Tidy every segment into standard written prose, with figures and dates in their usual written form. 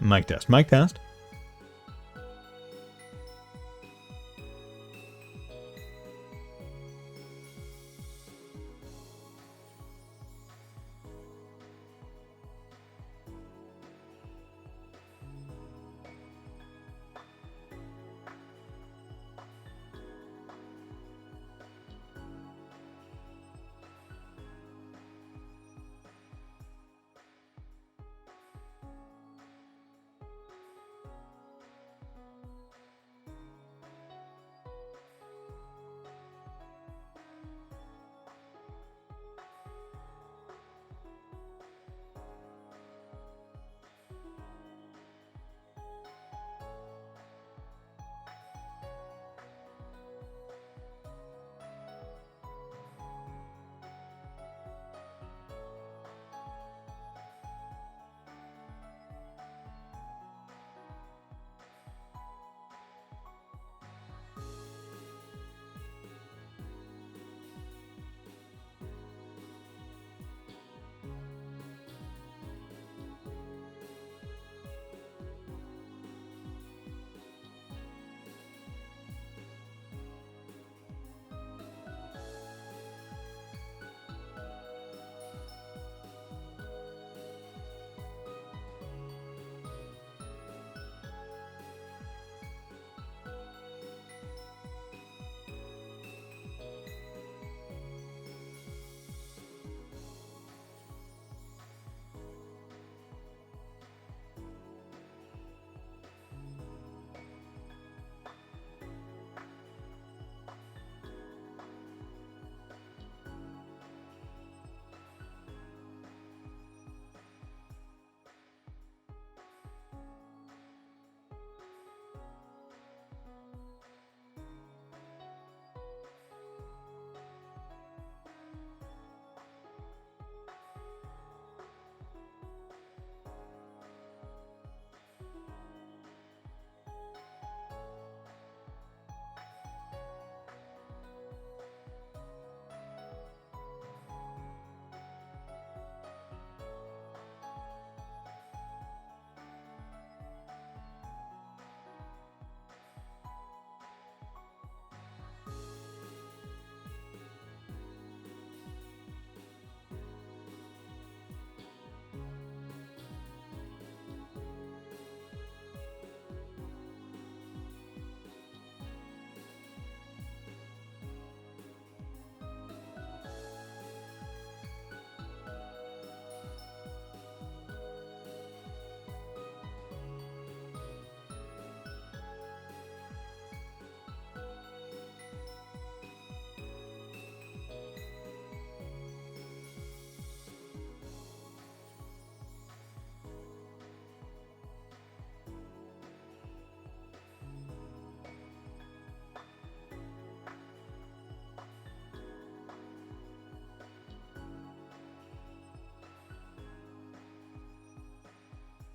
Mic test. Mic test.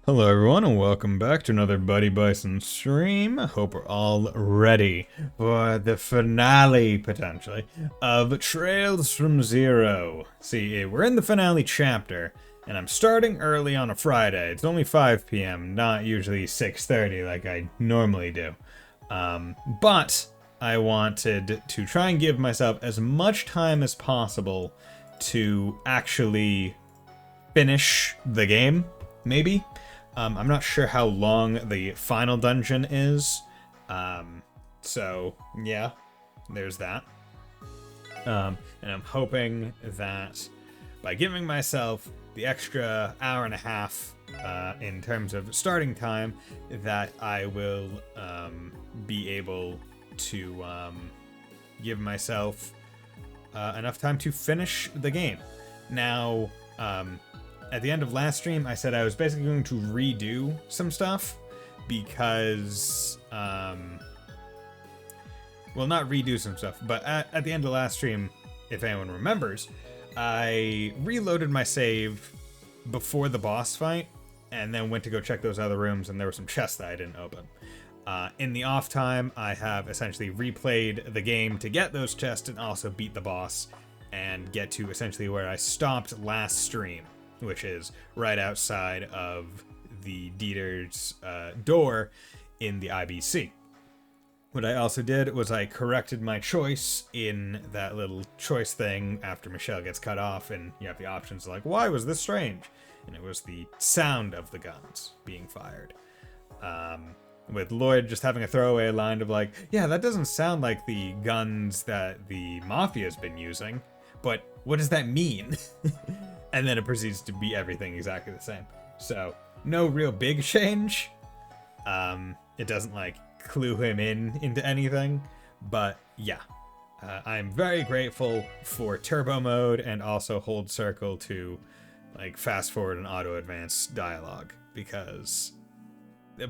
Hello everyone and welcome back to another Buddy Bison stream. I hope we're all ready for the finale, potentially, of Trails from Zero. See, we're in the finale chapter, and I'm starting early on a Friday. It's only 5 p.m., not usually 6:30 like I normally do. But I wanted to try and give myself as much time as possible to actually finish the game, maybe. I'm not sure how long the final dungeon is, so yeah, there's that. And I'm hoping that by giving myself the extra hour and a half in terms of starting time, that I will be able to give myself enough time to finish the game. Now, at the end of last stream, I said I was basically going to redo some stuff because, well, not redo some stuff, but at the end of last stream, if anyone remembers, I reloaded my save before the boss fight and then went to go check those other rooms, and there were some chests that I didn't open. In the off time, I have essentially replayed the game to get those chests and also beat the boss and get to essentially where I stopped last stream, which is right outside of the Dieter's door in the IBC. What I also did was I corrected my choice in that little choice thing after Michelle gets cut off, and you have the options like, why was this strange? And it was the sound of the guns being fired. With Lloyd just having a throwaway line of like, yeah, that doesn't sound like the guns that the Mafia's been using, but what does that mean? And then it proceeds to be everything exactly the same. So, no real big change. It doesn't like clue him into anything, but yeah. I'm very grateful for turbo mode and also hold circle to like fast forward and auto advance dialogue, because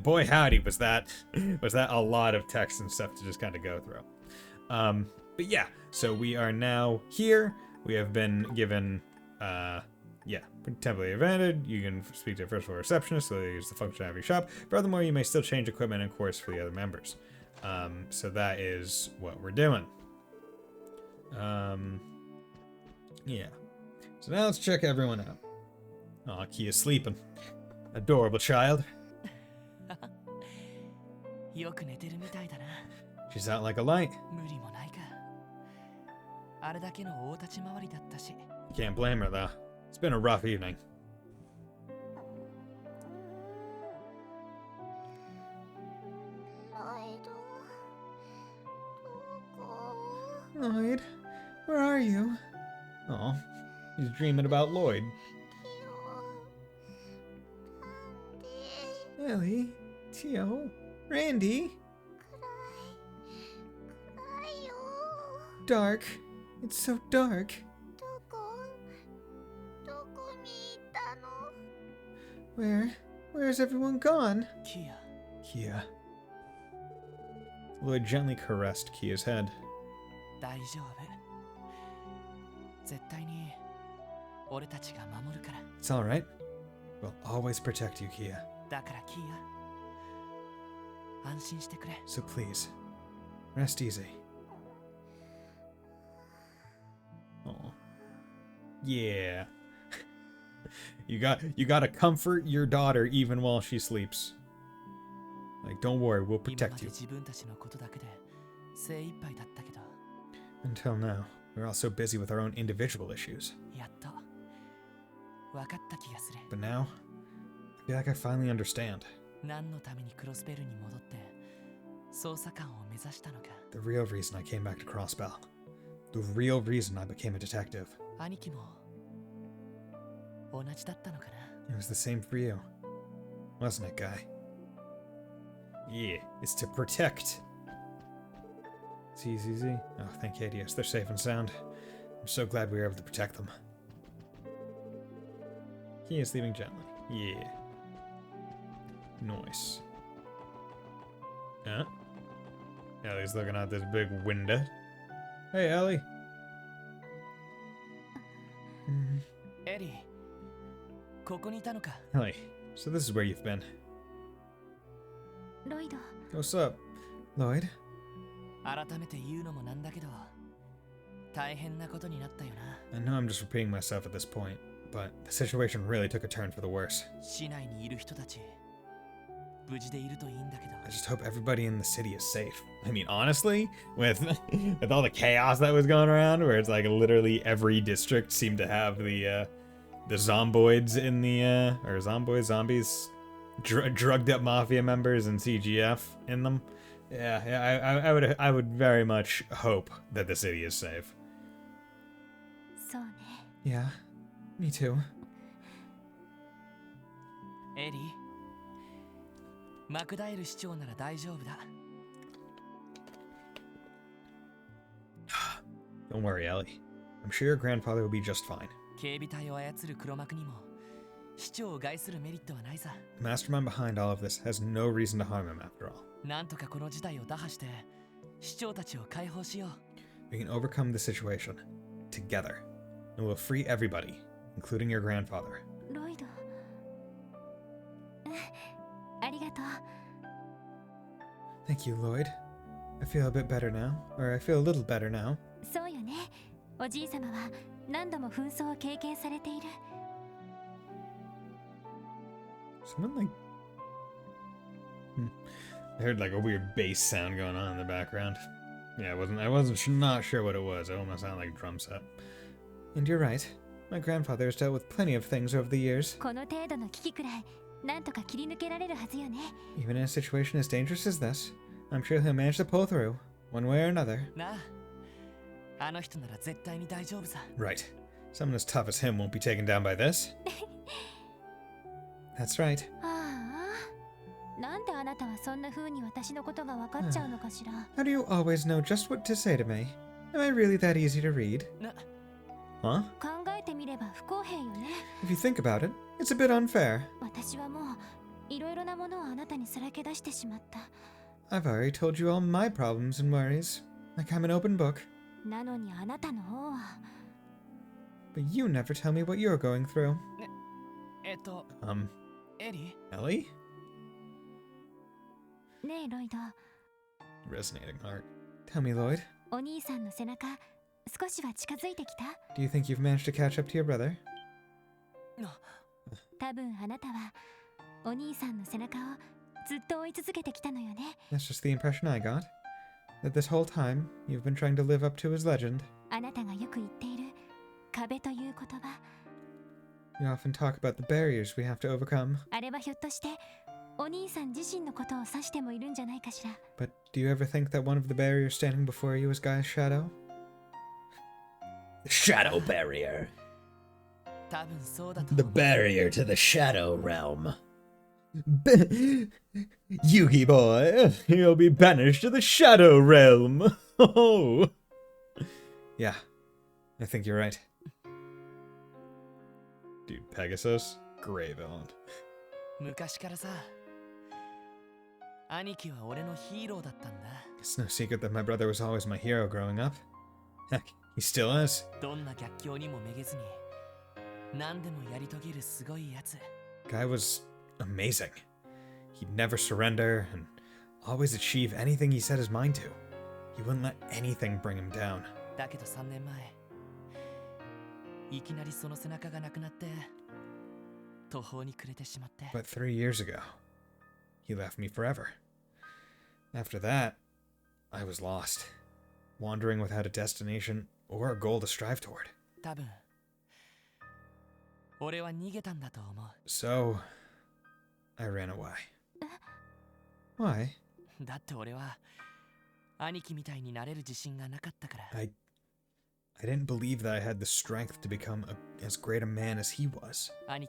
boy howdy was that a lot of text and stuff to just kind of go through. But yeah, so we are now here. We have been given temporarily advantage. You can speak to a first floor receptionist, so they use the functionality of your shop. Furthermore, you may still change equipment and course for the other members. So that is what we're doing. Yeah. So now let's check everyone out. Aw, Kia's sleeping. Adorable child. She's out like a light. Can't blame her though. It's been a rough evening. Lloyd, where are you? Oh, he's dreaming about Lloyd. Ellie, Tio, Randy. Dark. It's so dark. Where's everyone gone? Kia. Lloyd gently caressed Kia's head. It's alright. We'll always protect you, Kia. So please, rest easy. Oh, yeah. You gotta comfort your daughter even while she sleeps. Like, don't worry, we'll protect you. Until now, we're all so busy with our own individual issues. But now, I feel like I finally understand. The real reason I came back to Crossbell. The real reason I became a detective. It was the same for you, wasn't it, Guy? Yeah, it's to protect. See. Oh, thank Hades, they're safe and sound. I'm so glad we were able to protect them. He is sleeping gently. Yeah. Nice. Ellie's looking out this big window. Hey, Ellie. Ellie, so this is where you've been. What's up, Lloyd? I know I'm just repeating myself at this point, but the situation really took a turn for the worse. I just hope everybody in the city is safe. I mean, honestly, with all the chaos that was going around, where it's like literally every district seemed to have the zomboids in the zombies, drugged up mafia members and CGF in them. Yeah, I would very much hope that the city is safe. Yeah, me too. Don't worry, Ellie. I'm sure your grandfather will be just fine. The mastermind behind all of this has no reason to harm him after all. We can overcome the situation together, and we'll free everybody, including your grandfather. Thank you, Lloyd. I feel a bit better now, or I feel a little better now. Someone like... I heard like a weird bass sound going on in the background. Yeah, not sure what it was. It almost sounded like a drum set. And you're right. My grandfather has dealt with plenty of things over the years. Even in a situation as dangerous as this, I'm sure he'll manage to pull through, one way or another. Right. Someone as tough as him won't be taken down by this. That's right. How do you always know just what to say to me? Am I really that easy to read? Huh? If you think about it, it's a bit unfair. I've already told you all my problems and worries, like I'm an open book. But you never tell me what you're going through. Ellie? Resonating heart. Tell me, Lloyd. Do you think you've managed to catch up to your brother? That's just the impression I got. That this whole time, you've been trying to live up to his legend. You often talk about the barriers we have to overcome. But do you ever think that one of the barriers standing before you is Gaia's shadow? The shadow barrier. The barrier to the shadow realm. Yugi boy, you'll be banished to the shadow realm. Oh. Yeah, I think you're right. Dude, Pegasus, great villain. It's no secret that my brother was always my hero growing up. Heck, he still is. Guy was amazing. He'd never surrender and always achieve anything he set his mind to. He wouldn't let anything bring him down. But 3 years ago, he left me forever. After that, I was lost, wandering without a destination or a goal to strive toward. So, I ran away. Why? I didn't believe that I had the strength to become as great a man as he was. I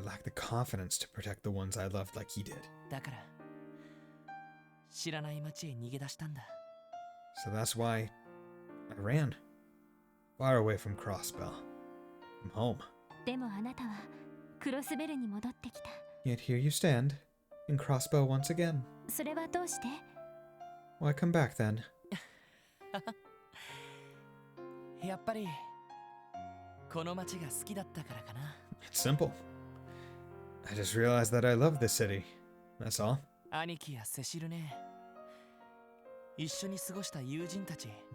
lacked the confidence to protect the ones I loved like he did. So that's why I ran. Far away from Crossbell. From home. Yet here you stand, in Crossbell once again. Why come back then? It's simple. I just realized that I love this city. That's all.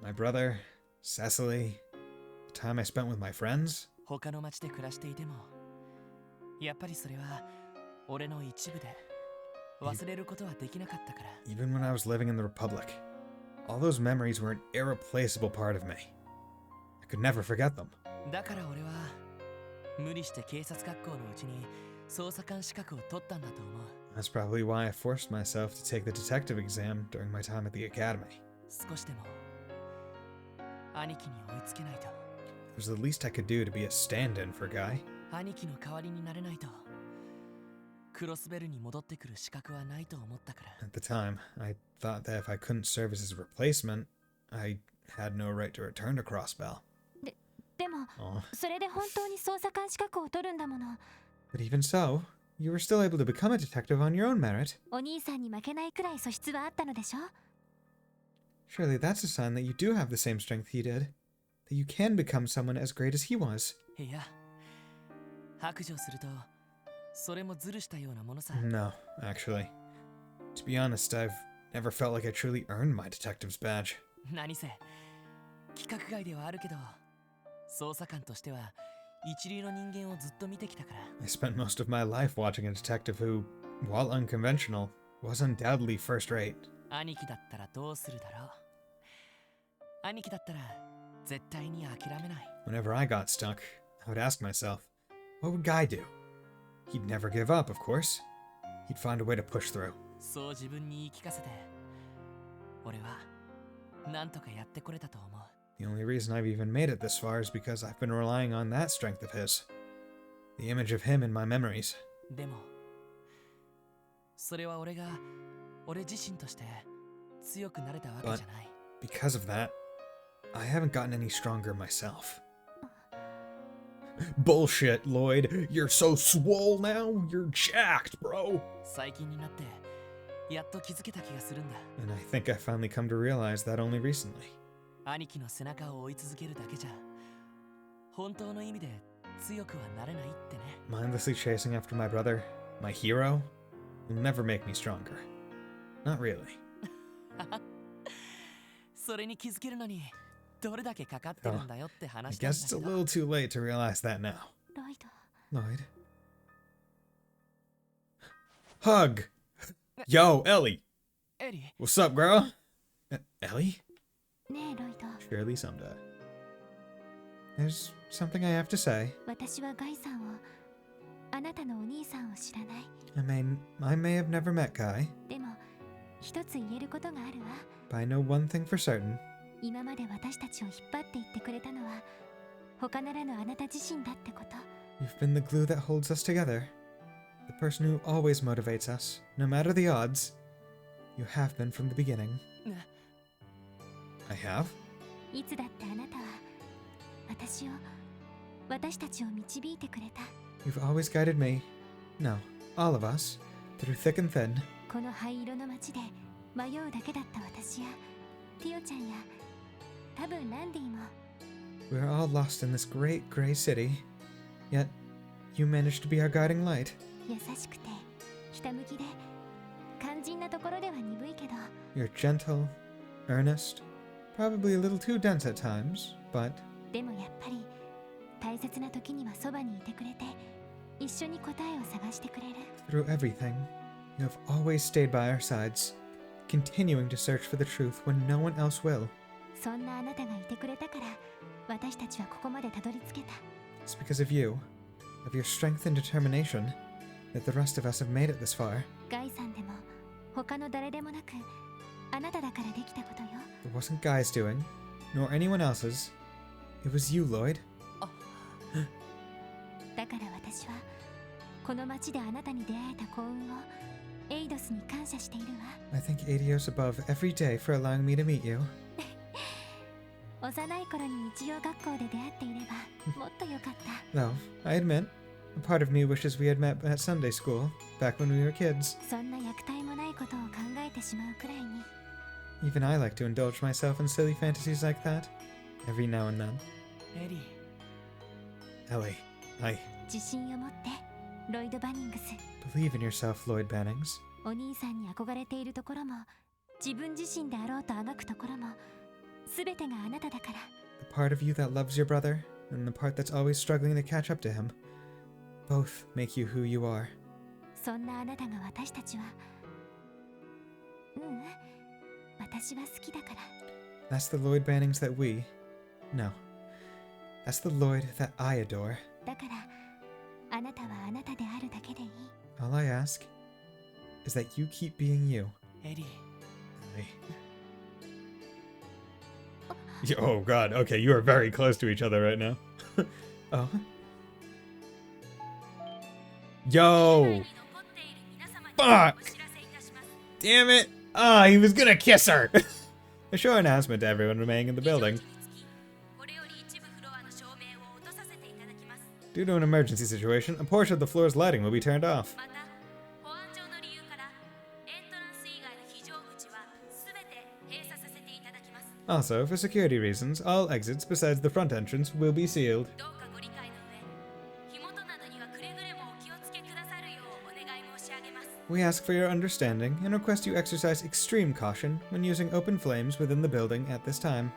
My brother, Cecily, the time I spent with my friends. Even when I was living in the Republic, all those memories were an irreplaceable part of me. I could never forget them. That's probably why I forced myself to take the detective exam during my time at the academy. It was the least I could do to be a stand-in for Guy. At the time, I thought that if I couldn't serve as his replacement, I had no right to return to Crossbell. But even so, you were still able to become a detective on your own merit. Surely that's a sign that you do have the same strength he did. That you can become someone as great as he was. No, actually. To be honest, I've never felt like I truly earned my detective's badge. 一流の人間をずっと見てきたから。 I spent most of my life watching a detective who, while unconventional, was undoubtedly first rate. 兄貴だったらどうするだろう。兄貴だったら絶対に諦めない。 Whenever I got stuck, I would ask myself, what would Guy do? He'd never give up, of course. He'd find a way to push through. そう自分に言い聞かせて、俺はなんとかやってこれたと思う。 The only reason I've even made it this far is because I've been relying on that strength of his. The image of him in my memories. でもそれは俺自身として強くなれたわけじゃない。 Because of that, I haven't gotten any stronger myself. Bullshit, Lloyd. You're so swole now. You're jacked, bro. 最近になってやっと気づけた気がするんだ。 And I think I finally come to realize that only recently. 兄貴の背中を追い続けるだけじゃ本当の意味で強くはなれないってね。 Mindlessly chasing after my brother, my hero, will never make me stronger. Not really. それに気づけるのにどれだけかかってるんだよって I 話なん guess it's だ a けど。 little too late to realize that now. ロイド。 Lloyd. Hug! Yo, Ellie! エリ What's up, girl? Ellie? ねえロイド。 Surely someday. There's something I have to say. 私はガイさんを、あなたのお兄さんを知らない。 I may have never met Guy, でも、一つ言えることがあるわ。 but I know one thing for certain. 今まで私たちを引っ張っていってくれたのは、他ならぬあなた自身だってこと。 You've been the glue that holds us together. The person who always motivates us, no matter the odds. You have been from the beginning. ね I have? いつだってあなたは、私たちを導いてくれた。 You've always guided me. No, all of us. Through thick and thin. この灰色の街で迷うだけだった私や、ティオちゃんや、多分ランディも。 We're all lost in this great gray city. Yet, you managed to be our guiding light. 優しくて、ひたむきで、肝心なところでは鈍いけど、 You're gentle, earnest, probably a little too dense at times, but でもやっぱり大切な時にはそばにいてくれて、一緒に答えを探してくれる。 through everything, you have always stayed by our sides, continuing to search for the truth when no one else will. そんなあなたがいてくれたから、私たちはここまでたどり着けた。 It's because of you, of your strength and determination, that the rest of us have made it this far. ガイさんでも他の誰でもなく、あなただからできたことよ。 It wasn't Guy's doing, nor anyone else's. It was you, Lloyd. だから私はこの街であなたに出会えた幸運をエイドスに感謝しているわ。 I thank Adios above every day for allowing me to meet you. 幼い頃に日曜学校で出会っていればもっとよかった。 Though, I admit, a part of me wishes we had met at Sunday school, back when we were kids. そんな虐待もないことを考えてしまうくらいに。 Even I like to indulge myself in silly fantasies like that, every now and then. エリ Ellie, I 自信を持ってロイド・バニングス。 believe in yourself, Lloyd Bannings. お兄さんに憧れているところも、自分自身であろうとあがくところも、すべてがあなただから。 The part of you that loves your brother, and the part that's always struggling to catch up to him. Both make you who you are. そんなあなたが私たちは、私は好きだから。 That's the Lloyd Bannings that we... No. That's the Lloyd that I adore. だから、あなたはあなたであるだけでいい。 All I ask is that you keep being you. エリ Oh god, okay, you are very close to each other right now. Oh. Yo! Fuck! Damn it! Ah, he was gonna kiss her! A show announcement to everyone remaining in the building. Due to an emergency situation, a portion of the floor's lighting will be turned off. Also, for security reasons, all exits besides the front entrance will be sealed. We ask for your understanding and request you exercise extreme caution when using open flames within the building at this time.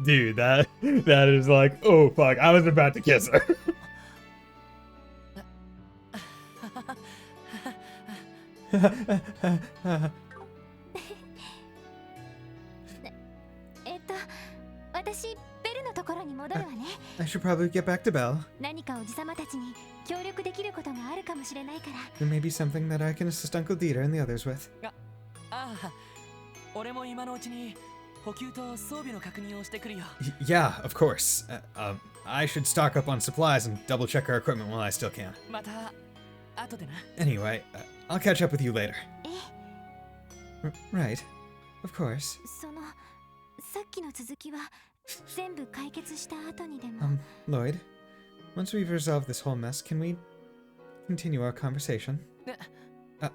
Dude, that is like, oh fuck, I was about to kiss her. 私ベルのところに戻るわね。 I should probably get back to Belle. 何かおじさまたちに協力できることがあるかもしれないから。 There may be something that I can assist Uncle Dieter and the others with. ああ、俺も今のうちに補給と装備の確認をしてくるよ。 Yeah, of course. I should stock up on supplies and double check our equipment while I still can. また後でな。 Anyway, I'll catch up with you later. え、 Right. Of course. そのさっきの続きは全部解決した後にでも。 Lloyd, once we've resolved this whole mess, can we continue our conversation? なん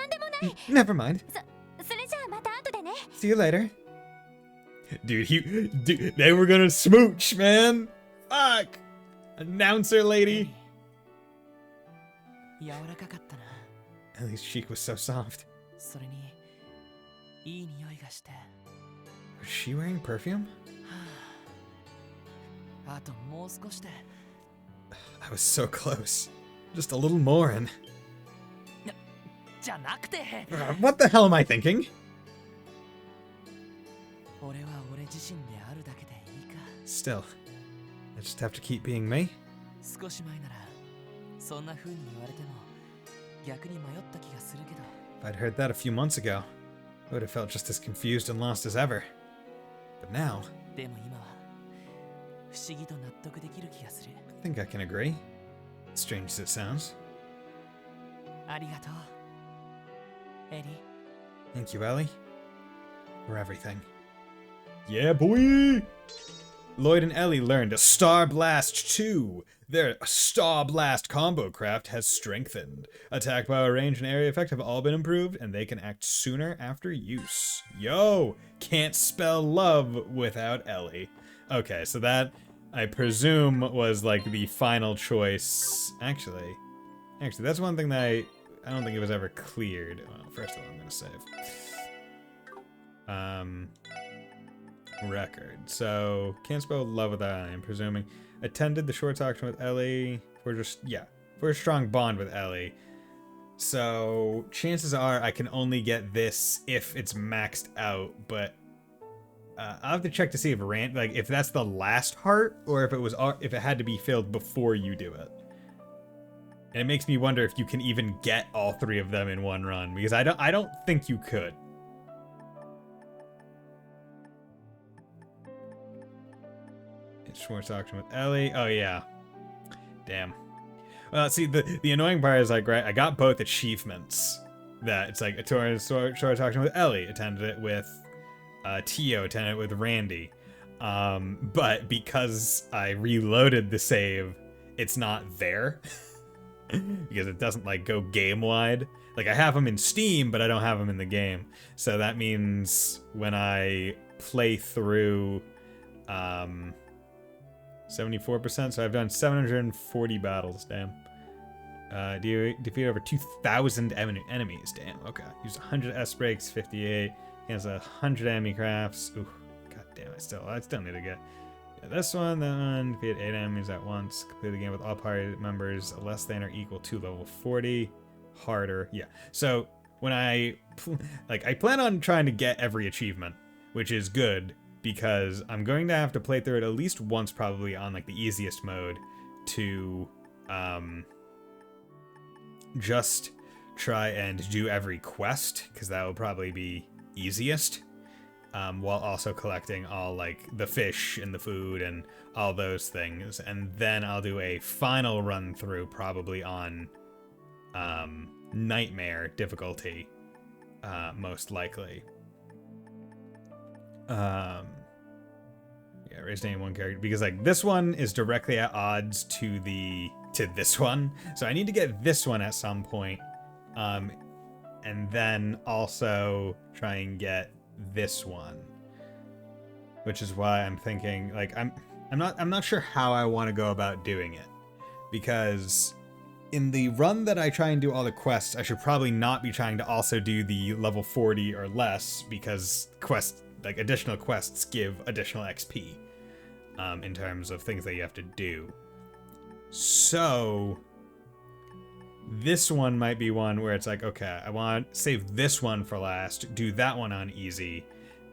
でもない。 Never mind. それじゃあまた後でね。 See you later. Dude, they were gonna smooch, man. Fuck. Announcer lady. 柔らかかったな。 Ellie's cheek was so soft. それにいい匂いがして。 Was she wearing perfume? あともう少しで。 I was so close. Just a little more and... じゃなくて。 What the hell am I thinking? 俺は俺自身であるだけでいいか。 Still, I just have to keep being me. 少し前ならそんな風に言われても逆に迷った気がするけど。 If I'd heard that a few months ago, I would have felt just as confused and lost as ever. But now, でも今は不思議と納得できる気がする。 I think I can agree. Strange as it sounds. ありがとう、エリ。 Thank you, Ellie. For everything. Yeah, boy! Lloyd and Ellie learned a Star Blast 2. Their Star Blast combo craft has strengthened. Attack, power, range, and area effect have all been improved, and they can act sooner after use. Yo! Can't spell love without Ellie. Okay, so that, I presume, was like the final choice. Actually, that's one thing that I don't think it was ever cleared. Well, first of all, I'm gonna save. Record. So, can't spell love without Ellie, I'm presuming. Attended the short auction with Ellie. For a strong bond with Ellie. So, chances are I can only get this if it's maxed out, but I'll have to check to see if that's the last heart, or if it had to be filled before you do it. And it makes me wonder if you can even get all three of them in one run, because I don't think you could. Schwartz auction with Ellie. Oh yeah. Damn. Well, see, the annoying part is like, right, I got both achievements. That it's like a Schwartz auction with Ellie, attended it with Tio, attended it with Randy. But because I reloaded the save, it's not there. Because it doesn't like go game wide. Like I have them in Steam, but I don't have them in the game. So that means when I play through 74%, so I've done 740 battles, damn. Do you defeat over 2,000 enemies, damn, okay. Use 100 S breaks, 58, has 100 enemy crafts, ooh, god damn, I still need to get this one, that one, defeat 8 enemies at once, complete the game with all party members less than or equal to level 40, harder, yeah. So, when I plan on trying to get every achievement, which is good, because I'm going to have to play through it at least once probably on like the easiest mode to just try and do every quest, because that will probably be easiest, while also collecting all like the fish and the food and all those things. And then I'll do a final run through probably on Nightmare difficulty, most likely. Yeah, raise name one character, because like this one is directly at odds to this one, so I need to get this one at some point, and then also try and get this one, which is why I'm thinking like I'm not sure how I want to go about doing it, because in the run that I try and do all the quests, I should probably not be trying to also do the level 40 or less, because additional quests give additional XP in terms of things that you have to do. So this one might be one where it's like, okay, I want to save this one for last, do that one on easy,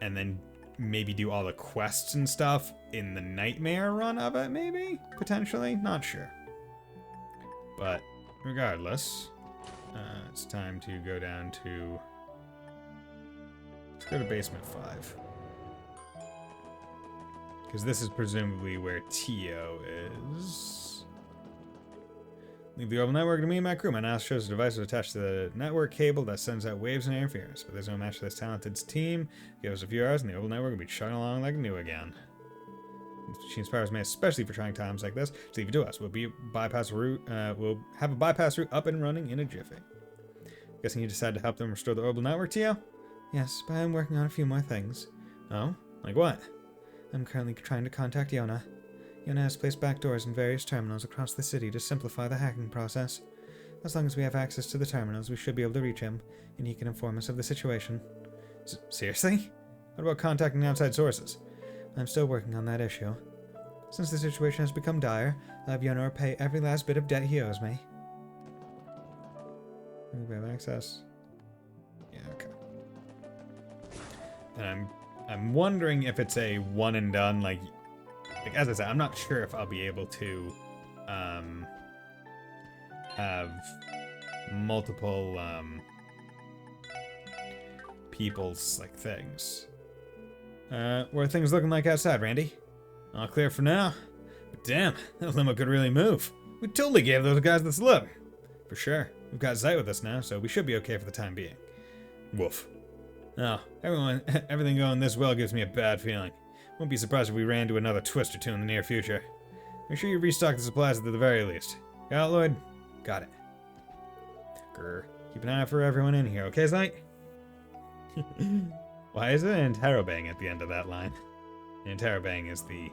and then maybe do all the quests and stuff in the nightmare run of it, maybe? Potentially? Not sure. But regardless, it's time to go down to... Let's go to basement 5. Because this is presumably where Tio is. Leave the global network to me and my crew. My NAS shows the device is attached to the network cable that sends out waves and interference. But there's no match to this talented team. Give us a few hours and the global network will be chugging along like new again. This machine's power is made especially for trying times like this. So leave it to us. We'll have a bypass route up and running in a jiffy. Guessing you decided to help them restore the orbital network, Tio? Yes, but I'm working on a few more things. Oh? Like what? I'm currently trying to contact Yona. Yona has placed backdoors in various terminals across the city to simplify the hacking process. As long as we have access to the terminals, we should be able to reach him, and he can inform us of the situation. Seriously? What about contacting outside sources? I'm still working on that issue. Since the situation has become dire, I'll have Yona pay every last bit of debt he owes me. We have access. Yeah, okay. And I'm wondering if it's a one and done, like as I said, I'm not sure if I'll be able to have multiple people's like things. What are things looking like outside, Randy? All clear for now. But damn, that limo could really move. We totally gave those guys this look. For sure. We've got Zeit with us now, so we should be okay for the time being. Woof. Oh, everything going this well gives me a bad feeling. Won't be surprised if we ran into another twist or two in the near future. Make sure you restock the supplies at the very least. Got it, Lloyd? Got it. Grr. Keep an eye out for everyone in here, okay, Zeit? Why is it an interrobang at the end of that line? An interrobang is the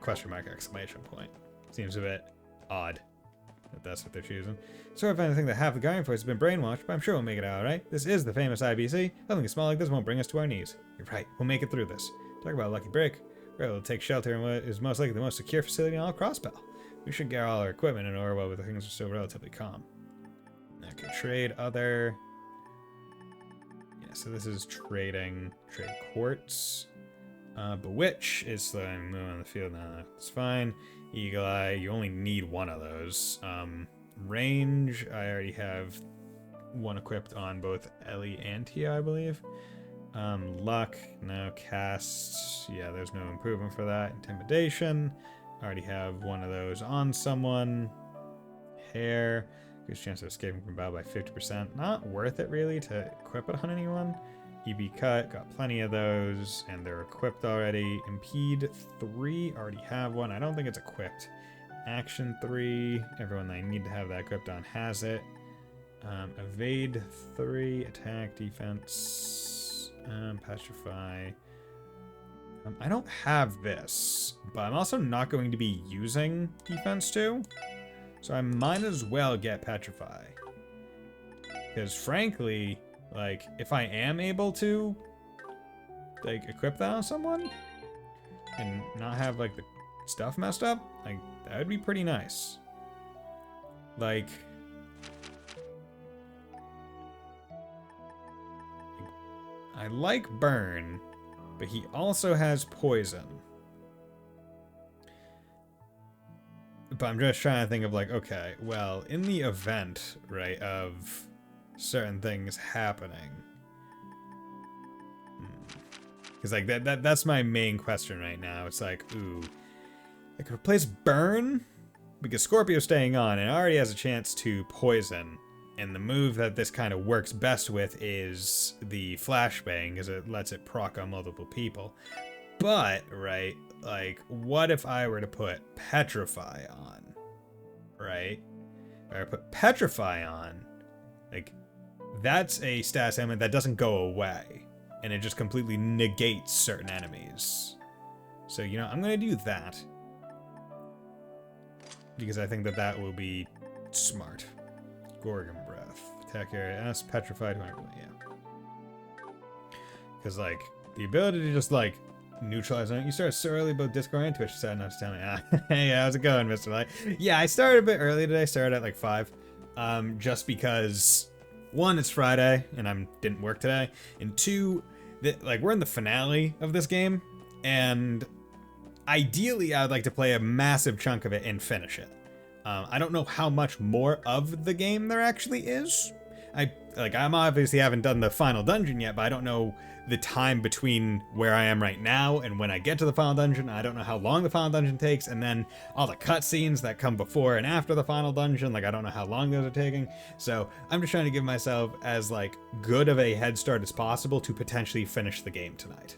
question mark exclamation point. Seems a bit odd that that's what they're choosing. Sorry if I think that half the Guardian Force has been brainwashed, but I'm sure we'll make it out alright. This is the famous IBC. Nothing small like this won't bring us to our knees. You're right, we'll make it through this. Talk about a lucky break. We're able to take shelter in what is most likely the most secure facility in all Crosspell. We should get all our equipment in order while the things are still relatively calm. Okay, trade other... Yeah, so this is trading. Trade quartz. Bewitch is slowing moving on the field now. That's fine. Eagle Eye, you only need one of those. Range, I already have one equipped on both Ellie and Tia, I believe. Luck, no. Cast, yeah, there's no improvement for that. Intimidation, I already have one of those on someone. Hair, good chance of escaping from battle by 50%. Not worth it really to equip it on anyone. EB cut, got plenty of those, and they're equipped already. Impede 3, already have one. I don't think it's equipped. Action 3, everyone that I need to have that equipped on has it. Evade 3, attack, defense, petrify. I don't have this, but I'm also not going to be using defense 2, so I might as well get petrify. Because frankly, like, if I am able to, like, equip that on someone and not have, like, the stuff messed up, like, that would be pretty nice. Like, I like burn, but he also has poison. But I'm just trying to think of, like, okay, well, in the event, right, of certain things happening. Because, like, that's my main question right now. It's like, ooh, I could replace burn? Because Scorpio's staying on and already has a chance to poison. And the move that this kind of works best with is the flashbang, because it lets it proc on multiple people. But, right, like, what if I were to put Petrify on? Right? If I put Petrify on, like, that's a status element that doesn't go away. And it just completely negates certain enemies. So, you know, I'm going to do that. Because I think that that will be Smart. Gorgon Breath. Attack area S. Petrified. Yeah. Because, like, the ability to just, like, neutralize on it. You started so early about Discord and Twitch. Sad enough to tell me. Hey, how's it going, Mr. Light? Yeah, I started a bit early today. Started at, like, 5. Just because, one, it's Friday, and I didn't work today. And two, like, we're in the finale of this game. And ideally, I would like to play a massive chunk of it and finish it. I don't know how much more of the game there actually is. I'm obviously haven't done the final dungeon yet, but I don't know the time between where I am right now and when I get to the final dungeon. I don't know how long the final dungeon takes, and then all the cutscenes that come before and after the final dungeon, like, I don't know how long those are taking. So I'm just trying to give myself as, like, good of a head start as possible to potentially finish the game tonight.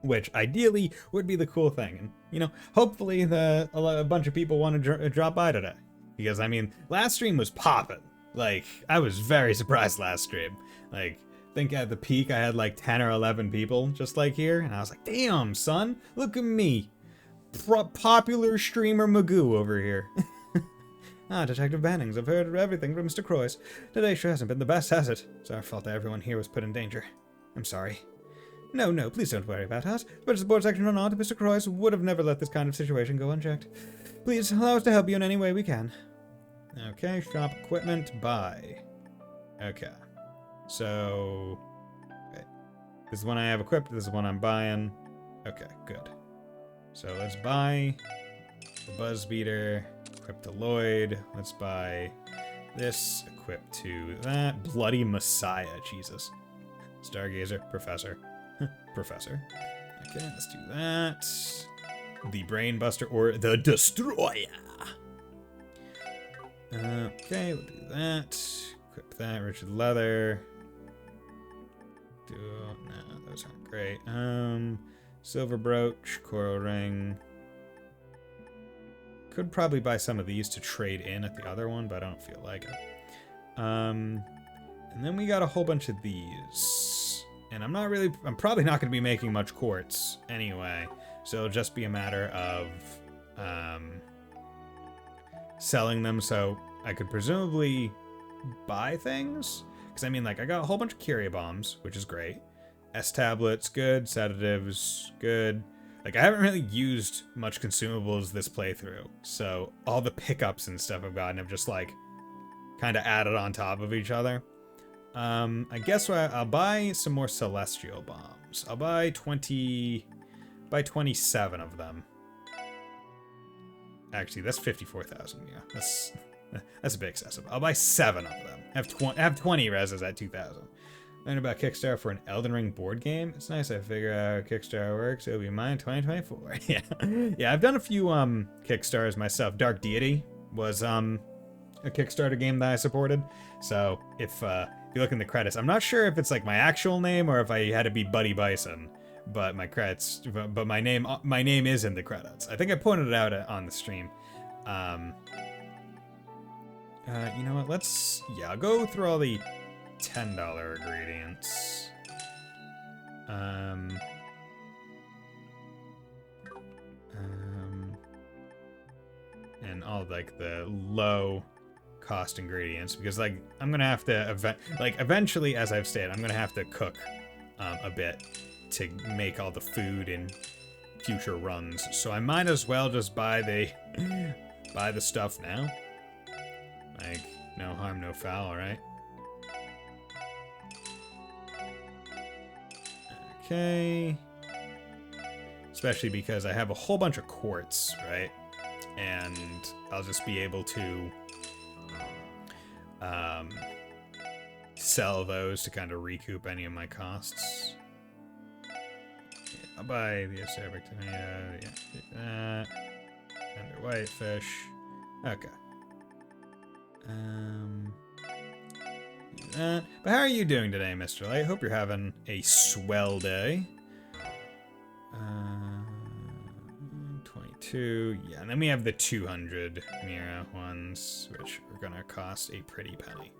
Which ideally would be the cool thing. And, you know, hopefully a bunch of people want to drop by today. Because, I mean, last stream was popping. Like, I was very surprised last stream. Like, I think at the peak I had like 10 or 11 people just like here. And I was like, damn, son, look at me. Popular streamer Magoo over here. Detective Bannings, I've heard everything from Mr. Croyce. Today sure hasn't been the best, has it? It's our fault that everyone here was put in danger. I'm sorry. No, please don't worry about us. But support section or not, Mr. Croyce would have never let this kind of situation go unchecked. Please allow us to help you in any way we can. Okay, shop equipment, buy. Okay. So, okay. This is one I have equipped, this is one I'm buying. Okay, good. So let's buy the Buzz Beater, equip to Lloyd. Let's buy this, equip to that. Bloody Messiah, Jesus. Stargazer, Professor. Professor. Okay, let's do that. The Brain Buster or the Destroyer. Okay, we'll do that. Equip that. Richard Leather. No, those aren't great. Silver Brooch, Coral Ring. Could probably buy some of these to trade in at the other one, but I don't feel like it. And then we got a whole bunch of these. And I'm probably not going to be making much quartz anyway. So it'll just be a matter of selling them, so I could presumably buy things. Because, I mean, like, I got a whole bunch of Curia bombs, which is great. S-tablets, good. Sedatives, good. Like, I haven't really used much consumables this playthrough. So all the pickups and stuff I've gotten have just, like, kind of added on top of each other. I guess I'll buy some more celestial bombs. I'll buy 27 of them. Actually, that's 54,000. Yeah, that's a bit excessive. I'll buy 7 of them. I have 20 reses at 2,000. Learn about Kickstarter for an Elden Ring board game. It's nice I figure out how Kickstarter works. It'll be mine in 2024. Yeah, I've done a few Kickstarters myself. Dark Deity was a Kickstarter game that I supported. So if you look in the credits, I'm not sure if it's like my actual name or if I had to be Buddy Bison, but my credits, but my name is in the credits. I think I pointed it out on the stream. You know what? I'll go through all the $10 ingredients. And all like the low cost ingredients, because like I'm gonna have to eventually, as I've stated, I'm gonna have to cook a bit to make all the food in future runs, so I might as well just buy the stuff now. Like, no harm, no foul, right? Okay. Especially because I have a whole bunch of quartz, right? And I'll just be able to sell those to kind of recoup any of my costs. Yeah, I'll buy the acerbic tomato, yeah, take that. Tender whitefish. Okay. Do that. But how are you doing today, Mr. Light? Hope you're having a swell day. 22, yeah, and then we have the 200 Mira ones, which are gonna cost a pretty penny.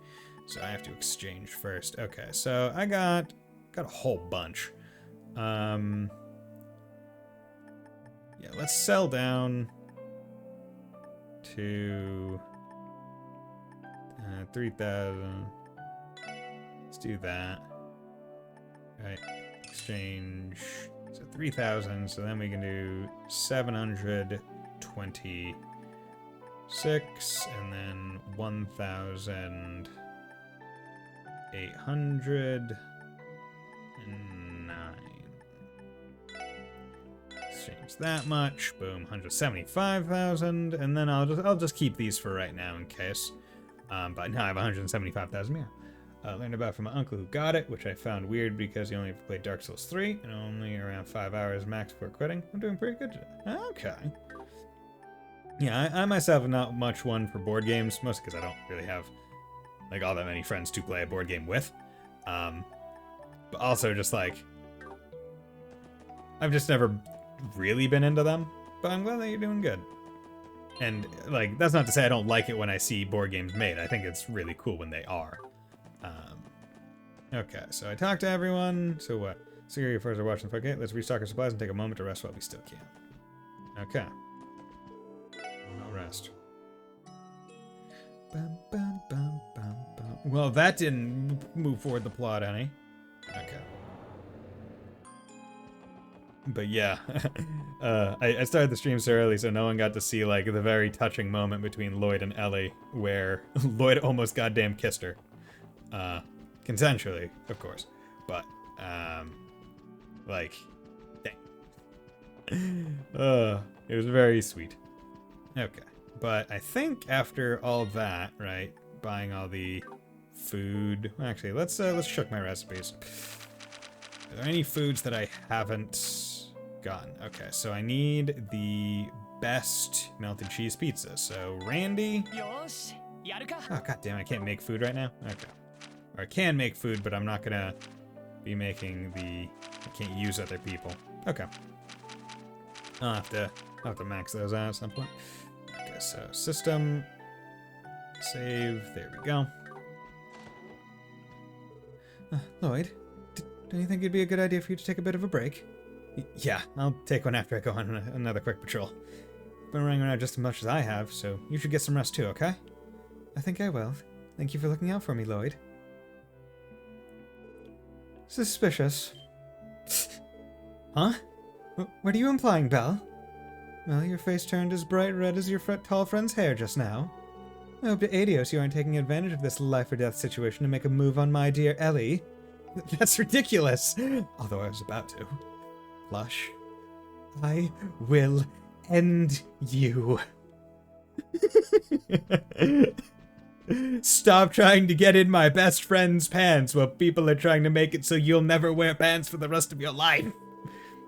So I have to exchange first. Okay, so I got a whole bunch. Yeah, let's sell down to 3,000. Let's do that. Right. Exchange. So 3,000. So then we can do 726, and then 1,809. Exchange that much. Boom, 175,000, and then I'll just keep these for right now in case. But now I have 175,000 more. Learned about from my uncle who got it, which I found weird because he only played Dark Souls 3 and only around 5 hours max before quitting. I'm doing pretty good today. Okay. Yeah, I myself am not much one for board games, mostly because I don't really have like all that many friends to play a board game with. But also just like I've just never really been into them. But I'm glad that you're doing good. And like that's not to say I don't like it when I see board games made. I think it's really cool when they are. Okay, so I talked to everyone. So what? Secure your first watch and forget. Let's restock our supplies and take a moment to rest while we still can. Okay. I'll rest. Bum, bum, bum, bum, bum. Well, that didn't move forward the plot any. Okay. But yeah, I started the stream so early so no one got to see like the very touching moment between Lloyd and Ellie where Lloyd almost goddamn kissed her. Consensually, of course, but, like, dang. It was very sweet. Okay, but I think after all that, right, buying all the food, actually, let's check my recipes. Are there any foods that I haven't gotten? Okay, so I need the best melted cheese pizza, so Randy. Oh, goddamn, I can't make food right now? Okay. Or I can make food, but I'm not gonna be making I can't use other people. Okay. I'll have to max those out at some point. Okay, so system, save, there we go. Lloyd, don't you think it'd be a good idea for you to take a bit of a break? Yeah, I'll take one after I go on another quick patrol. Been running around just as much as I have, so you should get some rest too, okay? I think I will. Thank you for looking out for me, Lloyd. Suspicious. Huh? What are you implying, Belle? Well, your face turned as bright red as your tall friend's hair just now. I hope to Adios you aren't taking advantage of this life-or-death situation to make a move on my dear Ellie. That's ridiculous! Although I was about to. Blush. I will end you. Stop trying to get in my best friend's pants while people are trying to make it so you'll never wear pants for the rest of your life.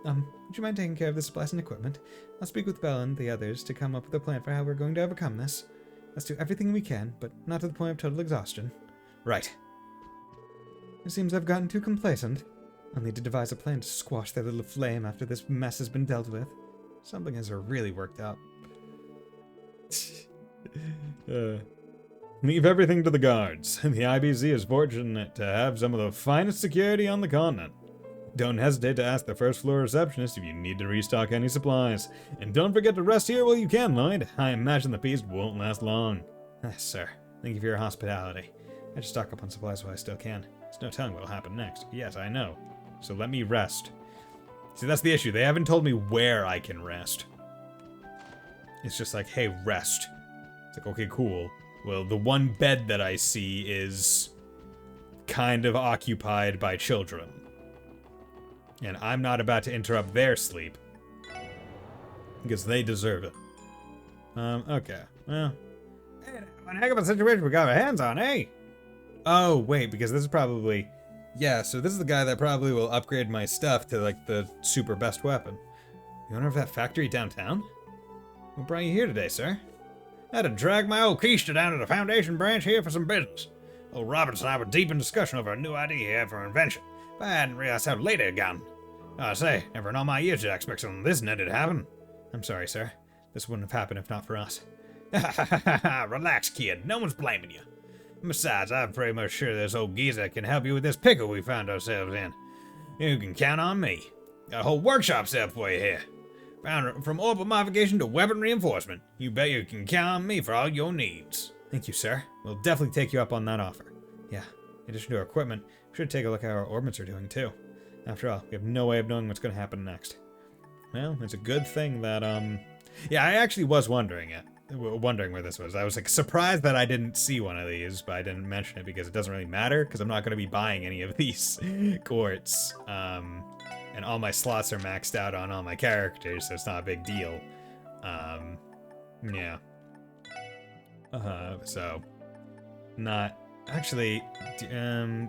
Would you mind taking care of the supplies and equipment? I'll speak with Belle and the others to come up with a plan for how we're going to overcome this. Let's do everything we can, but not to the point of total exhaustion. Right. It seems I've gotten too complacent. I'll need to devise a plan to squash their little flame after this mess has been dealt with. Something has really worked out. Leave everything to the guards. The IBZ is fortunate to have some of the finest security on the continent. Don't hesitate to ask the first floor receptionist if you need to restock any supplies. And don't forget to rest here while you can, Lloyd. I imagine the feast won't last long. Sir, thank you for your hospitality. I just stock up on supplies while I still can. There's no telling what'll happen next. Yes, I know. So let me rest. See, that's the issue. They haven't told me where I can rest. It's just like, hey, rest. It's like, okay, cool. Well, the one bed that I see is kind of occupied by children. And I'm not about to interrupt their sleep. Because they deserve it. Okay. Well. Hey, one heck of a situation we got our hands on, eh? Oh, wait, because this is probably... Yeah, so this is the guy that probably will upgrade my stuff to, like, the super best weapon. The owner of that factory downtown? What brought you here today, sir? I had to drag my old keister down to the Foundation branch here for some business. Old Roberts and I were deep in discussion over a new idea he had for an invention, but I hadn't realized how late it had gotten. I say, never in all my years did I expect something this netted to happen. I'm sorry, sir. This wouldn't have happened if not for us. Relax, kid. No one's blaming you. Besides, I'm pretty much sure this old geezer can help you with this pickle we found ourselves in. You can count on me. Got a whole workshop set up for you here. From orbital modification to weapon reinforcement. You bet you can count on me for all your needs. Thank you, sir. We'll definitely take you up on that offer. Yeah, in addition to our equipment, we should take a look at how our orbits are doing, too. After all, we have no way of knowing what's going to happen next. Well, it's a good thing that, yeah, I actually was wondering where this was. I was, like, surprised that I didn't see one of these, but I didn't mention it because it doesn't really matter, because I'm not going to be buying any of these quartz. And all my slots are maxed out on all my characters, so it's not a big deal. Yeah. So, not... Actually,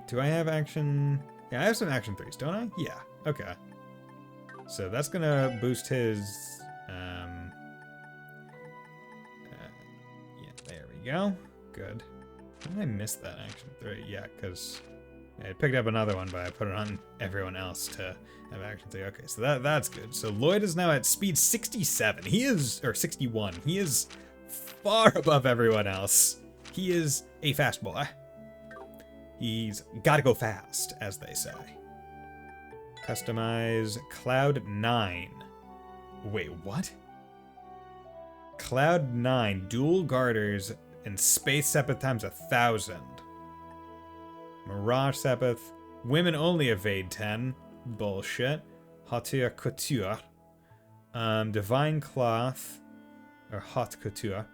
do I have action... Yeah, I have some action 3s, don't I? Yeah, okay. So that's gonna boost his... yeah, there we go. Good. How did I miss that action 3? Yeah, because I picked up another one, but I put it on everyone else to have action 3. Okay, so that's good. So Lloyd is now at speed 67. He is... or 61. He is far above everyone else. He is a fast boy. He's gotta go fast, as they say. Customize Cloud 9. Wait, what? Cloud 9, dual garters, and Space Sepith times 1,000. Mirage Sepith, women only evade 10. Bullshit. Haute Couture. Divine Cloth, or Haute Couture.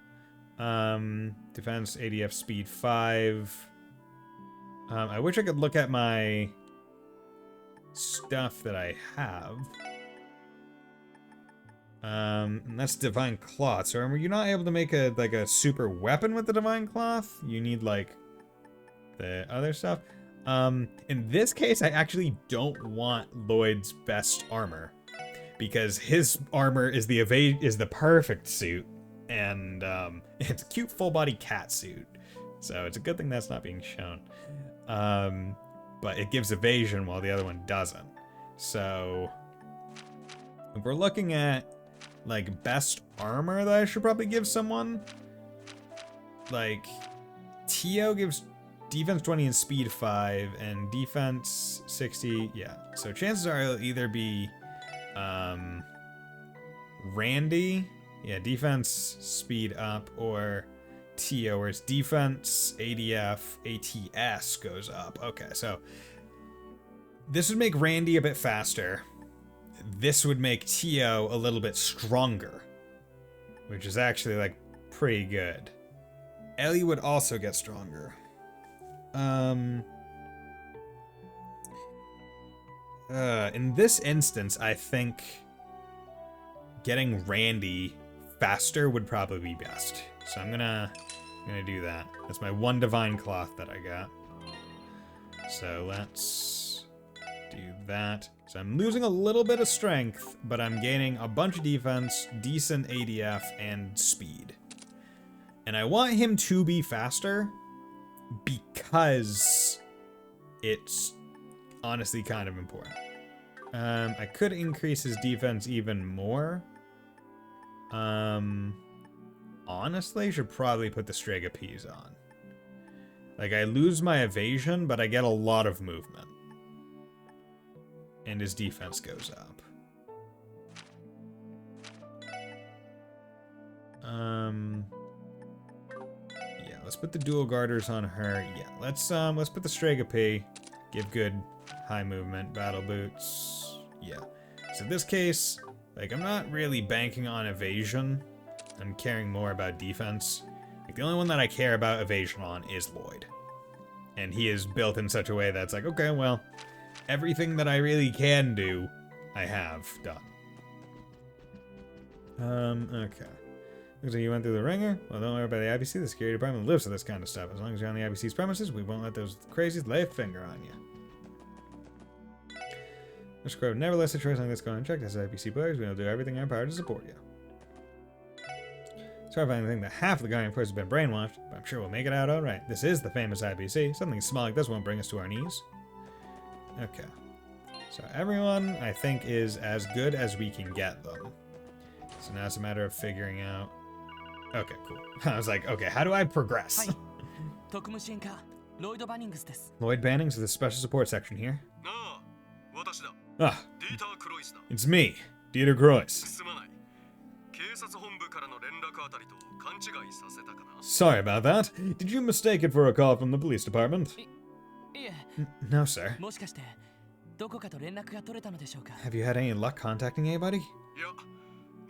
Defense ADF speed 5. I wish I could look at my stuff that I have. And that's Divine Cloth. So are you not able to make a super weapon with the Divine Cloth? You need like the other stuff. In this case, I actually don't want Lloyd's best armor because his armor is the perfect suit, and it's a cute full body cat suit. So it's a good thing that's not being shown. But it gives evasion while the other one doesn't. So if we're looking at like best armor that I should probably give someone, like Tio gives defense 20 and speed 5 and defense 60. Yeah, so chances are it'll either be Randy, yeah, defense speed up, or Tio, where it's defense, ADF, ATS goes up. Okay, so this would make Randy a bit faster. This would make Tio a little bit stronger, which is actually like pretty good. Ellie would also get stronger. In this instance, I think getting Randy faster would probably be best. So I'm gonna do that. That's my one Divine Cloth that I got. So let's do that. So I'm losing a little bit of strength, but I'm gaining a bunch of defense, decent ADF, and speed. And I want him to be faster because it's honestly kind of important. I could increase his defense even more. Honestly, should probably put the Strega Peas on. Like, I lose my evasion, but I get a lot of movement. And his defense goes up. Yeah, let's put the dual garters on her. Yeah, let's put the Strega P. Give good high movement, battle boots. Yeah. So in this case, like, I'm not really banking on evasion. I'm caring more about defense. Like, the only one that I care about evasion on is Lloyd. And he is built in such a way that's like, okay, well, everything that I really can do, I have done. Okay. Looks like you went through the ringer. Well, don't worry about the IBC. The security department lives for this kind of stuff. As long as you're on the IBC's premises, we won't let those crazies lay a finger on you. Mr. Crow never lets the choice like this go unchecked. As IBC players, we will do everything in our power to support you. It's horrifying to think that half of the Guardian Force has been brainwashed, but I'm sure we'll make it out alright. This is the famous IBC. Something small like this won't bring us to our knees. Okay. So everyone, I think, is as good as we can get them. So now it's a matter of figuring out... Okay, cool. I was like, okay, how do I progress? Lloyd Bannings です。 Lloyd Bannings with the special support section here. Ah, it's me, Dieter Groys. Sorry about that. Did you mistake it for a call from the police department? いえ No, sir. もしかしてどこかと連絡が取れたのでしょうか Have you had any luck contacting anybody? いや、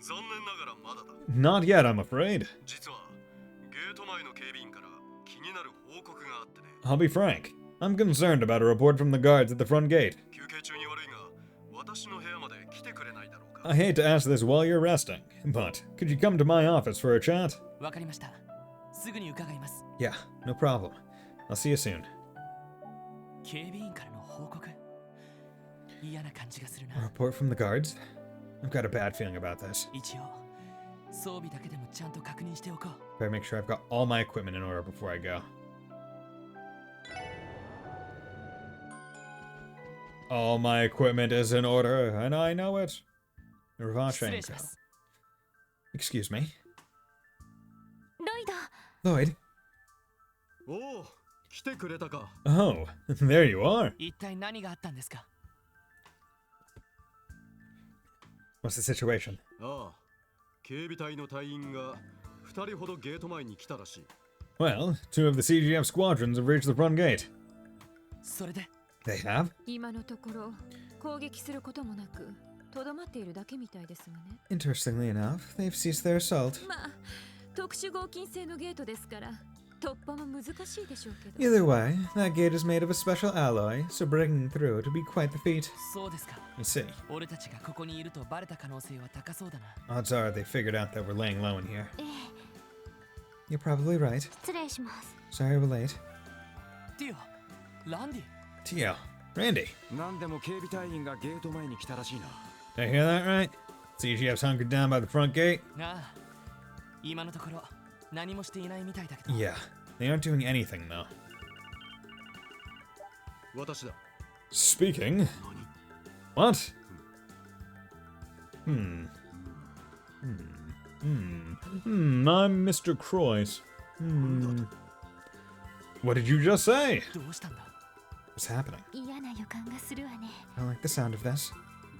残念ながらまだだ。 Not yet, I'm afraid. 実はゲート前の警備員から気になる報告があってね。 I'll be frank. I'm concerned about a report from the guards at the front gate. 休憩中に悪いが、私の部屋まで来てくれないだろうか。 I hate to ask this while you're resting, but could you come to my office for a chat? わかりましたすぐに伺います Yeah, no problem. I'll see you soon. 警備員からの報告嫌な感じがする A な report from the guards? I've got a bad feeling about this. 一応装備だけでもちゃんと確認しておこう Better make sure I've got all my equipment in order before I go. All my equipment is in order, and I know it. 失礼し Ravashenko. ます Excuse me. ロイド Lloyd? おお、来てくれたか。 Oh, there you are. 一体何があったんですか What's the situation? ああ、警備隊の隊員が2人ほどゲート前に来たらしい。 Well, 2 of the CGF squadrons have reached the front gate. それで They have? 今のところ攻撃することもなくとどまっているだけみたいですがね。 Interestingly enough, they've ceased their assault. まあ特殊合金製のゲートですから突破も難しいでしょうけど。 Either way, that gate is made of a special alloy, so breaking through it would be quite the feat. そうですか You see, 俺たちがここにいるとバレた可能性は高そうだな odds are they figured out that we're laying low in here. ええ You're probably right. 失礼します Sorry we're late. ティオランディ Tio, Randy, 何でも警備隊員がゲート前に来たらしいな。 did I hear that right? CGF's hunkered down by the front gate? なあ今のところ何もしていないみたいだけど Yeah, they aren't doing anything though. 私だ。 Speaking. What? I'm Mr. Croix. What did you just say? どうしたんだ What's happening? 嫌な予感がするわね I don't like the sound of this.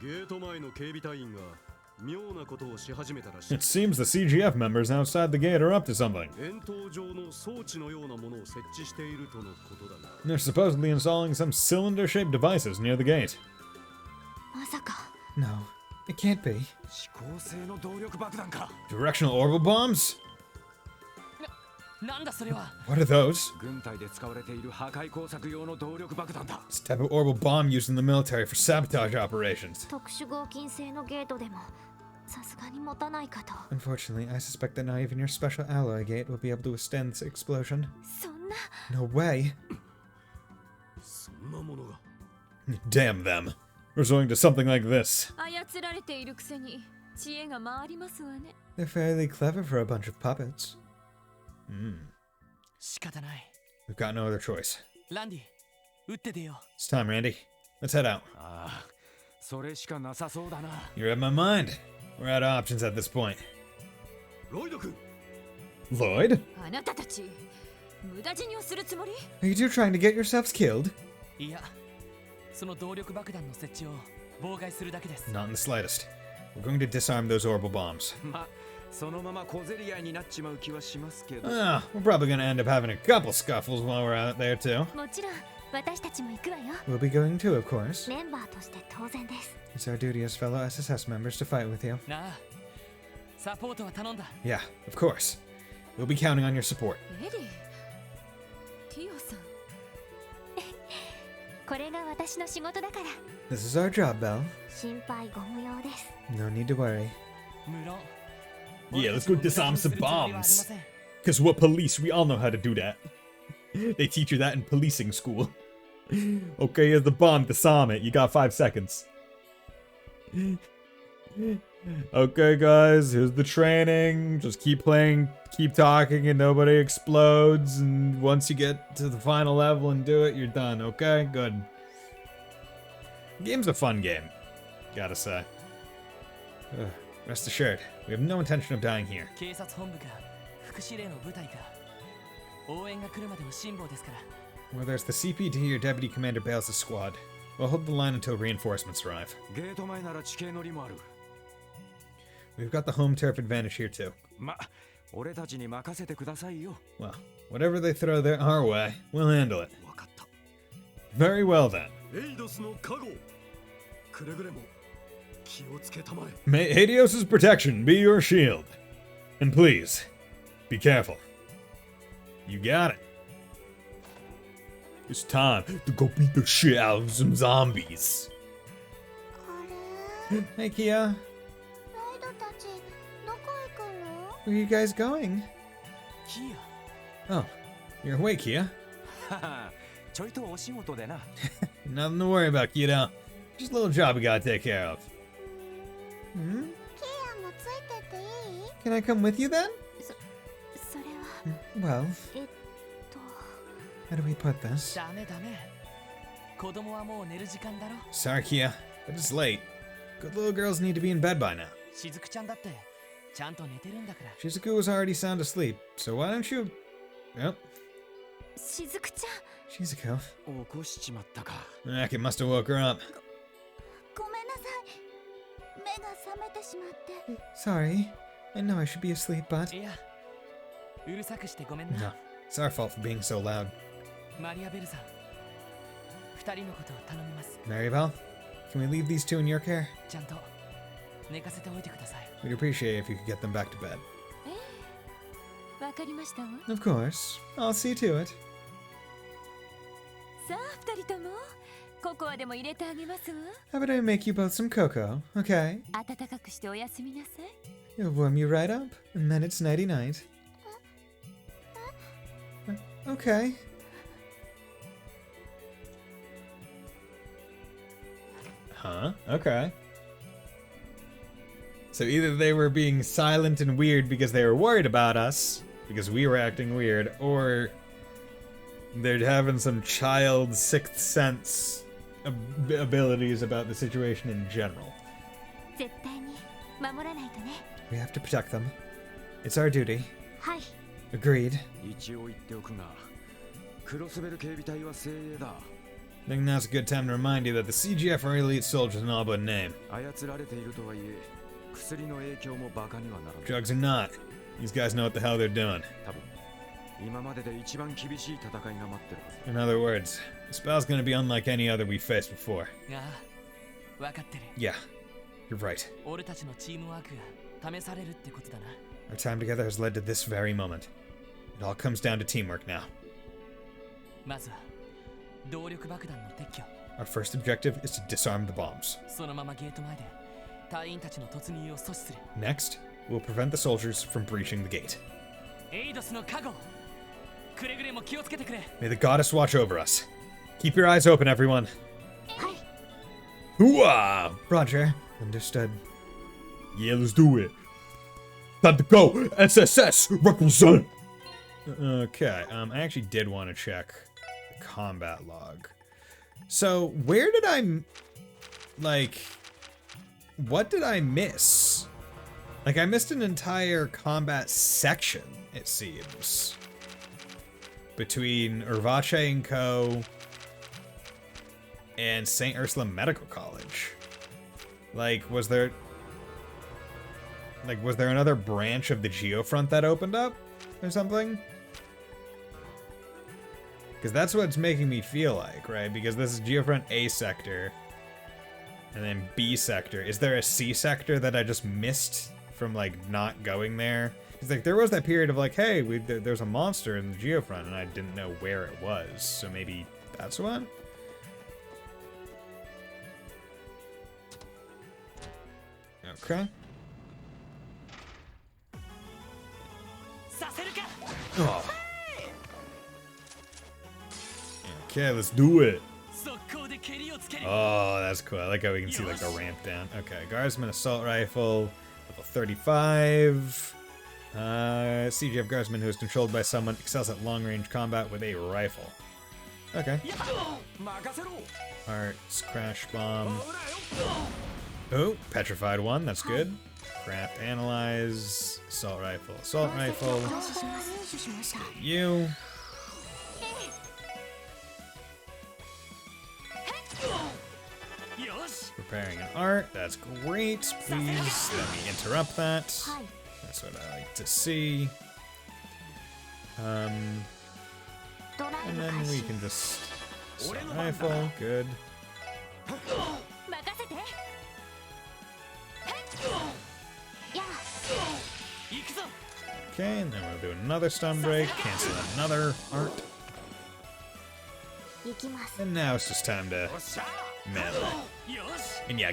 ゲート前の警備隊員が妙なことをし始めたらしい。 It seems the CGF members outside the gate are up to something. 円筒状の装置のようなものを設置しているとのことだが。 They're supposedly installing some cylinder-shaped devices near the gate. まさか No, it can't be. 指向性の動力爆弾か。 Directional orbital bombs? なんだそれは What are those? 軍隊で使われている破壊工作用の動力爆弾だ。 It's a type of orbital bomb used in the military for sabotage operations. 特殊合金製のゲートでもさすがに持たないかと Unfortunately, I suspect that not even your special alloy gate will be able to withstand this explosion. そんな No way. そんなものが。 Damn them. Resorting to something like this. 操られているくせに知恵が回りますわね。 They're fairly clever for a bunch of puppets. 仕方ない We've got no other choice. ランディ撃って出よ It's time, Randy. Let's head out. ああ、それしかなさそうだな。 You're at my mind. We're out of options at this point. ロイド君、 Lloyd? あなたたち無駄死にをするつもり？ Are you two trying to get yourselves killed? いやその動力爆弾の設置を妨害するだけです Not in the slightest. We're going to disarm those orbital bombs. まあ、そのまま小競り合いになっちまう気はしますけど。 Ah, we're probably going to end up having a couple scuffles while we're out there, too. もちろん私たちも行くわよ We'll be going too, of course. メンバーとして当然です It's our duty as fellow SSS members to fight with you. なあサポートは頼んだ Yeah, of course. We'll be counting on your support. エリー、ティオさん。これが私の仕事だから This is our job, Belle. 心配ご無用です No need to worry. 無論 Yeah, let's go disarm some 俺たちを無駄死にするつもりはありま bombs. せん Because we're police, we all know how to do that. They teach you that in policing school. Okay, here's the bomb, disarm it. You got 5 seconds. Okay, guys, here's the training. Just keep playing, keep talking, and nobody explodes. And once you get to the final level and do it, you're done, okay? Good. Game's a fun game, gotta say. Ugh, rest assured, we have no intention of dying here. 警察本部か副司令の部隊か応援が来るまでの辛抱ですから Whether it's the CPD or Deputy Commander Bales' squad, we'll hold the line until reinforcements arrive. ゲート前なら地形の利もある。 We've got the home turf advantage here too. ま、俺たちに任せてくださいよ。 Well, whatever they throw our way, we'll handle it. 分かった。 Very well then. エイドスの加護。くれぐれも気をつけたまえ。 May Helios' protection be your shield. And please, be careful. You got it. It's time to go beat the shit out of some zombies. あれ Hey, Kia. ライドたちどこ行くの？ Where are you guys going? キ Oh, you're awake, Kia. ははちょいとお仕事でな。 Nothing to worry about, kiddo. Just a little job we gotta take care of. Hmm? ケアもついてっていい？ Can I come with you then? それは Well, と how do we put this? ダメダメ。子供はもう寝る時間だろ。 Sorry, Kia, but it's late. Good little girls need to be in bed by now. しずくちゃんだってちゃんと寝てるんだから。 Shizuku was already sound asleep, so why don't you... Yep, しずくちゃん Shizuku. 起こしちまったか。 Heck, it must have woke her up. ごめんなさい。目が覚めてしまって。 Sorry, I know I should be asleep, but... いや、うるさくしてごめんな。 No, it's our fault for being so loud. マリアベルさん、二人のことを頼みます。 Maribel, can we leave these two in your care? ちゃんと寝かせておいてください。 We'd appreciate it if you could get them back to bed. わかりましたわ。 Of course, I'll see to it. さあ二人ともココアでも入れてあげますわ。 How about I make you both some cocoa, okay? 暖かくしておやすみなさい。 It'll warm you right up, and then it's nighty-night. Okay. Huh? Okay. So either they were being silent and weird because they were worried about us, because we were acting weird, or they're having some child sixth sense abilities about the situation in general. 絶対に守らないとね。 We have to protect them. It's our duty. はい。 Agreed. 一応言っておくが、クロスベル警備隊は精鋭だ。 I think now's a good time to remind you that the CGF are elite soldiers in all but name. 操られているとはいえ、薬の影響もバカにはならない。 Drugs are not. These guys know what the hell they're doing. 多分、今までで一番厳しい戦いが待ってるはず。 In other words, the spell's gonna be unlike any other we faced before. ああ、わかってる。 Yeah, you're right. 俺たちのチームワークが試されるってことだな。 Our time together has led to this very moment. It all comes down to teamwork now. まずは動力爆弾の撤去。 Our first objective is to disarm the bombs. そのままゲート前で隊員たちの突入を阻止する。 Next, we'll prevent the soldiers from breaching the gate. エイドスの加護。くれぐれも気をつけてくれ。 May the goddess watch over us. Keep your eyes open, everyone. はい。 Hooah! Roger. Understood. Yeah, let's do it. Time to go! SSS! Represent! Okay, I actually did want to check the combat log. So, where did what did I miss? Like, I missed an entire combat section, it seems. Between Urvache and Co. and St. Ursula Medical College. Was there another branch of the Geofront that opened up or something? Because that's what it's making me feel like, right? Because this is Geofront A sector and then B sector. Is there a C sector that I just missed from not going there? Because there was that period of hey, there's a monster in the Geofront and I didn't know where it was. So maybe that's one? Okay. させるか。 Oh. Okay, let's do it. 速攻で蹴りをつける。 Oh, that's cool. I like how we can see the ramp down. Okay, Guardsman Assault Rifle, level 35. CGF Guardsman who is controlled by someone excels at long-range combat with a rifle. Okay. Hearts, Crash Bomb. Oh, Petrified one, that's good. Craft Analyze, Assault Rifle, Assault Rifle. You. Preparing an art, that's great. Please let me interrupt that. That's what I like to see. ドライ And ブ then 開 we 始 can just stun rifle. Good. 任せてやあ 行くぞ Okay, and then we'll do another stun break, cancel another art, 行きます and now it's just time to melee. よし And yeah,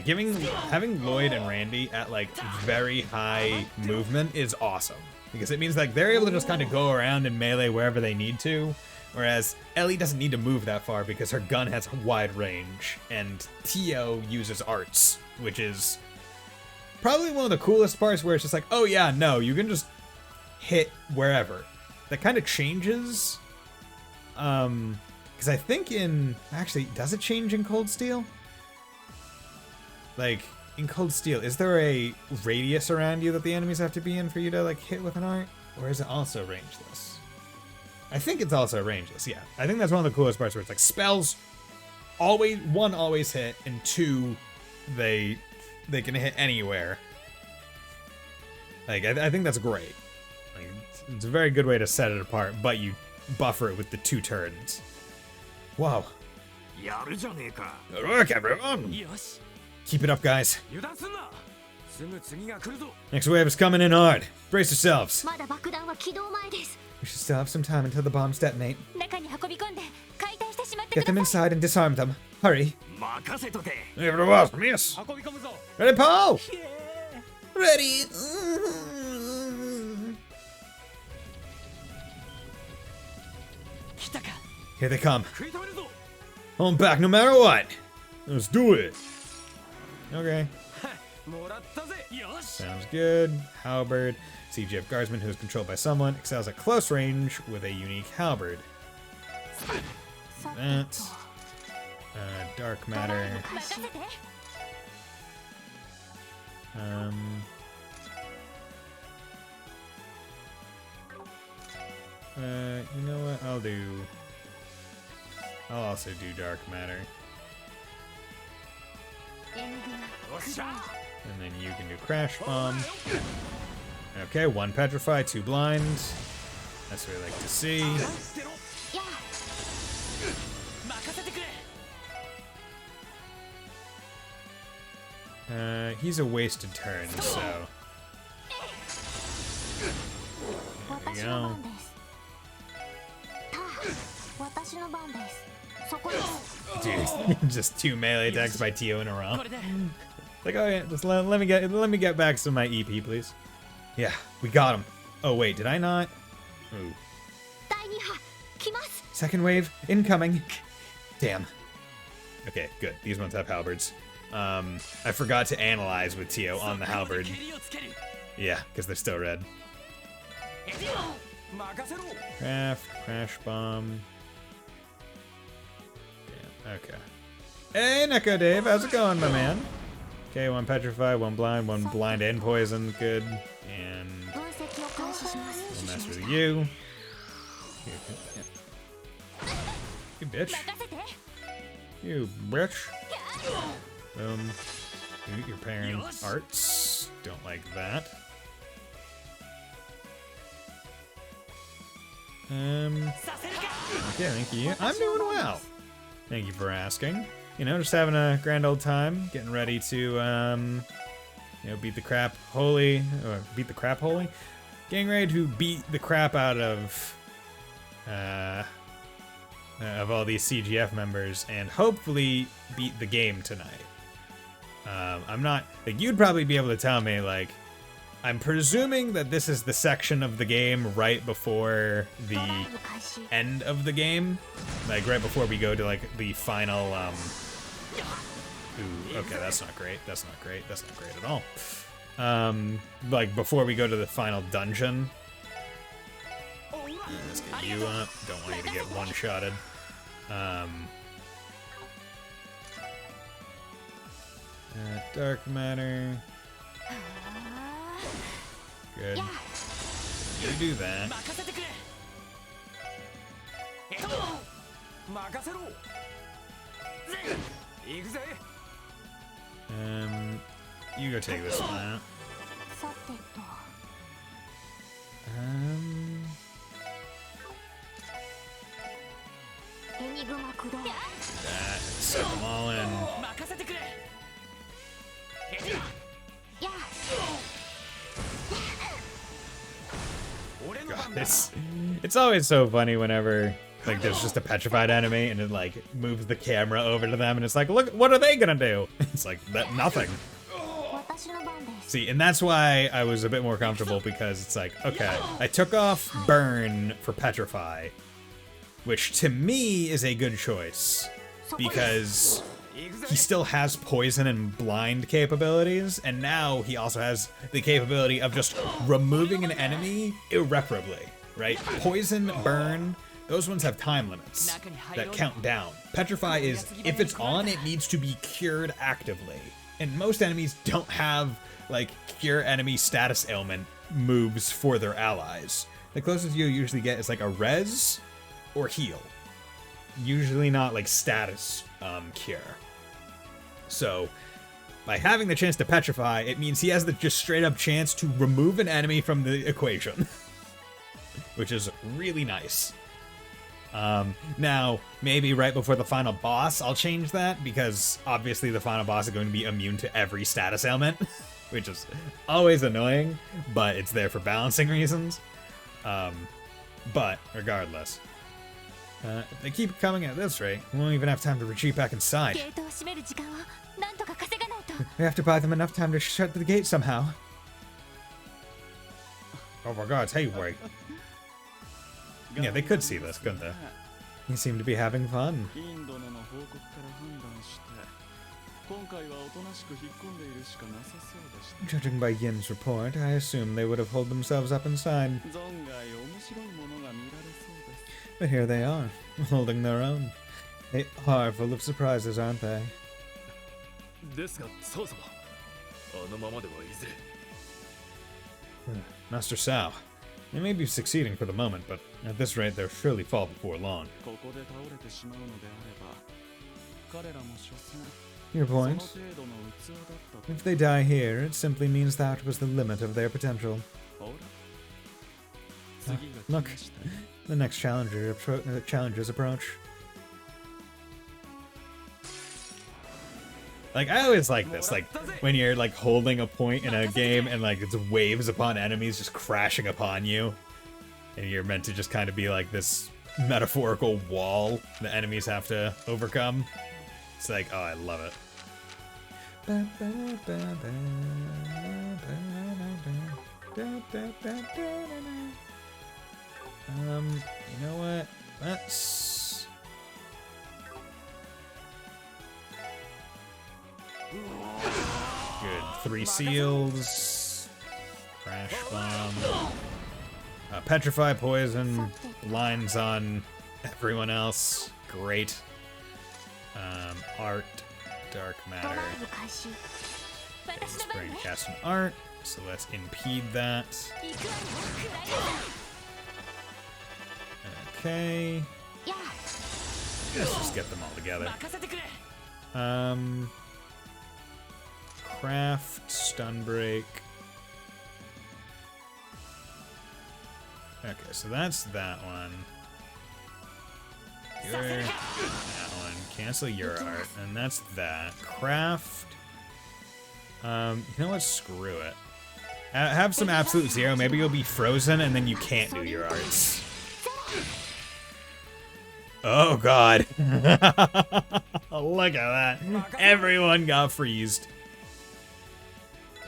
having Lloyd and Randy at like very high movement is awesome because it means like they're able to just kind of go around and melee wherever they need to, whereas Ellie doesn't need to move that far because her gun has wide range, and Tio uses arts, which is probably one of the coolest parts where it's just like, oh yeah, no, you can just hit wherever. That kind of changes. Because I think actually, does it change in Cold Steel? Like, in Cold Steel, is there a radius around you that the enemies have to be in for you to, like, hit with an art? Or is it also rangeless? I think it's also rangeless, yeah. I think that's one of the coolest parts where it's like, spells, always hit, and 2, they can hit anywhere. Like, I think that's great. Like, it's a very good way to set it apart, but you buffer it with the 2 turns. Wow. やるじゃねえか Good work, everyone! よし Keep it up, guys. 油断すんなすぐ次が来るぞ Next wave is coming in hard. Brace yourselves. まだ爆弾は起動前です We should still have some time until the bombs detonate. 中に運び込んで解体してしまって Get く them ださい inside and disarm them. Hurry. 任せとけ Everyone, miss. 運び込むぞ Ready, Paul? イエー Ready. 来たか Here they come. 食い止めるぞ Hold back no matter what. Let's do it. Okay. もらったぜ よし Sounds good. Halberd. CGF guardsman who is controlled by someone excels at close range with a unique halberd. さて That. Dark ドラ matter. イブ開始 You know what? I'll also do dark matter. 援軍 よっしゃ And then you can do crash bomb. Okay, 1 petrify, 2 blind. That's what I like to see. やあ 任せてくれ He's a wasted turn, so. There 私 you の go. 番ですたあ私の番ですそこです Dude, just 2 melee attacks by Tio in a row. これで Like, oh yeah, just let me get back some of my EP, please. Yeah, we got him. Oh wait, did I not? Ooh. 第2波来ます Second wave incoming. Damn. Okay, good. These ones have halberds. I forgot to analyze with Tio on the halberd. 蹴りをつける Yeah, because they're still red. 任せろ Crash bomb. Yeah, okay. Hey, Neko Dave, how's it going, my man? Okay, 1 petrify, 1 blind, 1 blind and poison. Good. And 分析を開始します we'll mess with you. You bitch. 任せて You bitch. Boom. You're pairing arts. Don't like that. させるか Okay, thank you. I'm doing well. Thank you for asking. You know, just having a grand old time, getting ready to, beat the crap holy, or beat the crap holy? Getting ready to beat the crap out of all these CGF members and hopefully beat the game tonight. I'm not, like, you'd probably be able to tell me, like, I'm presuming that this is the section of the game right before ドラ the イブ開始 end of the game, like right before we go to like the final ooh, okay, that's not great, that's not great at all. Like before we go to the final dungeon. Let's get you up. Don't want you to get one-shotted. Dark matter. あ Good. ーやあ You do that. 任せてくれ任せろ行くぜ You go take this one out. さてと Set them all in. 任せてくれ God, it's always so funny whenever like there's just a petrified enemy and it like moves the camera over to them and it's like, look, what are they gonna do? It's like that nothing. See, and that's why I was a bit more comfortable, because it's like, okay, I took off burn for petrify, which to me is a good choice because he still has poison and blind capabilities, and now he also has the capability of just removing an enemy irreparably, right? Poison, burn, those ones have time limits that count down. Petrify is, if it's on, it needs to be cured actively. And most enemies don't have, like, cure enemy status ailment moves for their allies. The closest you usually get is like a res or heal. Usually not like status cure. So, by having the chance to petrify, it means he has the just straight up chance to remove an enemy from the equation. Which is really nice. Now, maybe right before the final boss, I'll change that, because obviously the final boss is going to be immune to every status ailment, which is always annoying, but it's there for balancing reasons. But, regardless. If they keep coming at this rate, we won't even have time to retreat back inside. We have to buy them enough time to shut the gate somehow. Oh my god, hey, wait. Yeah, they could see this, couldn't they? You seem to be having fun. Judging by Yin's report, I assume they would have holed themselves up inside. But here they are, holding their own. They are full of surprises, aren't they? Master Sao. They may be succeeding for the moment, but at this rate they'll surely fall before long. Your point? If they die here, it simply means that was the limit of their potential. Look, the next challengers approach. Like, I always like this, like, when you're, like, holding a point in a game and, like, it's waves upon enemies just crashing upon you. And you're meant to just kind of be, like, this metaphorical wall the enemies have to overcome. It's like, oh, I love it. You know what? Let's... Good. 3 seals. Crash bomb. Petrify poison. Lines on everyone else. Great. Art. Dark matter. Okay, let's bring cast an art. So let's impede that. Okay. Let's just get them all together. Craft, stun break. Okay, so that's that one. That one. Cancel your art, and that's that. Craft. You know what? Screw it. Have some absolute zero. Maybe you'll be frozen, and then you can't do your arts. Oh god. Look at that. Everyone got freezed.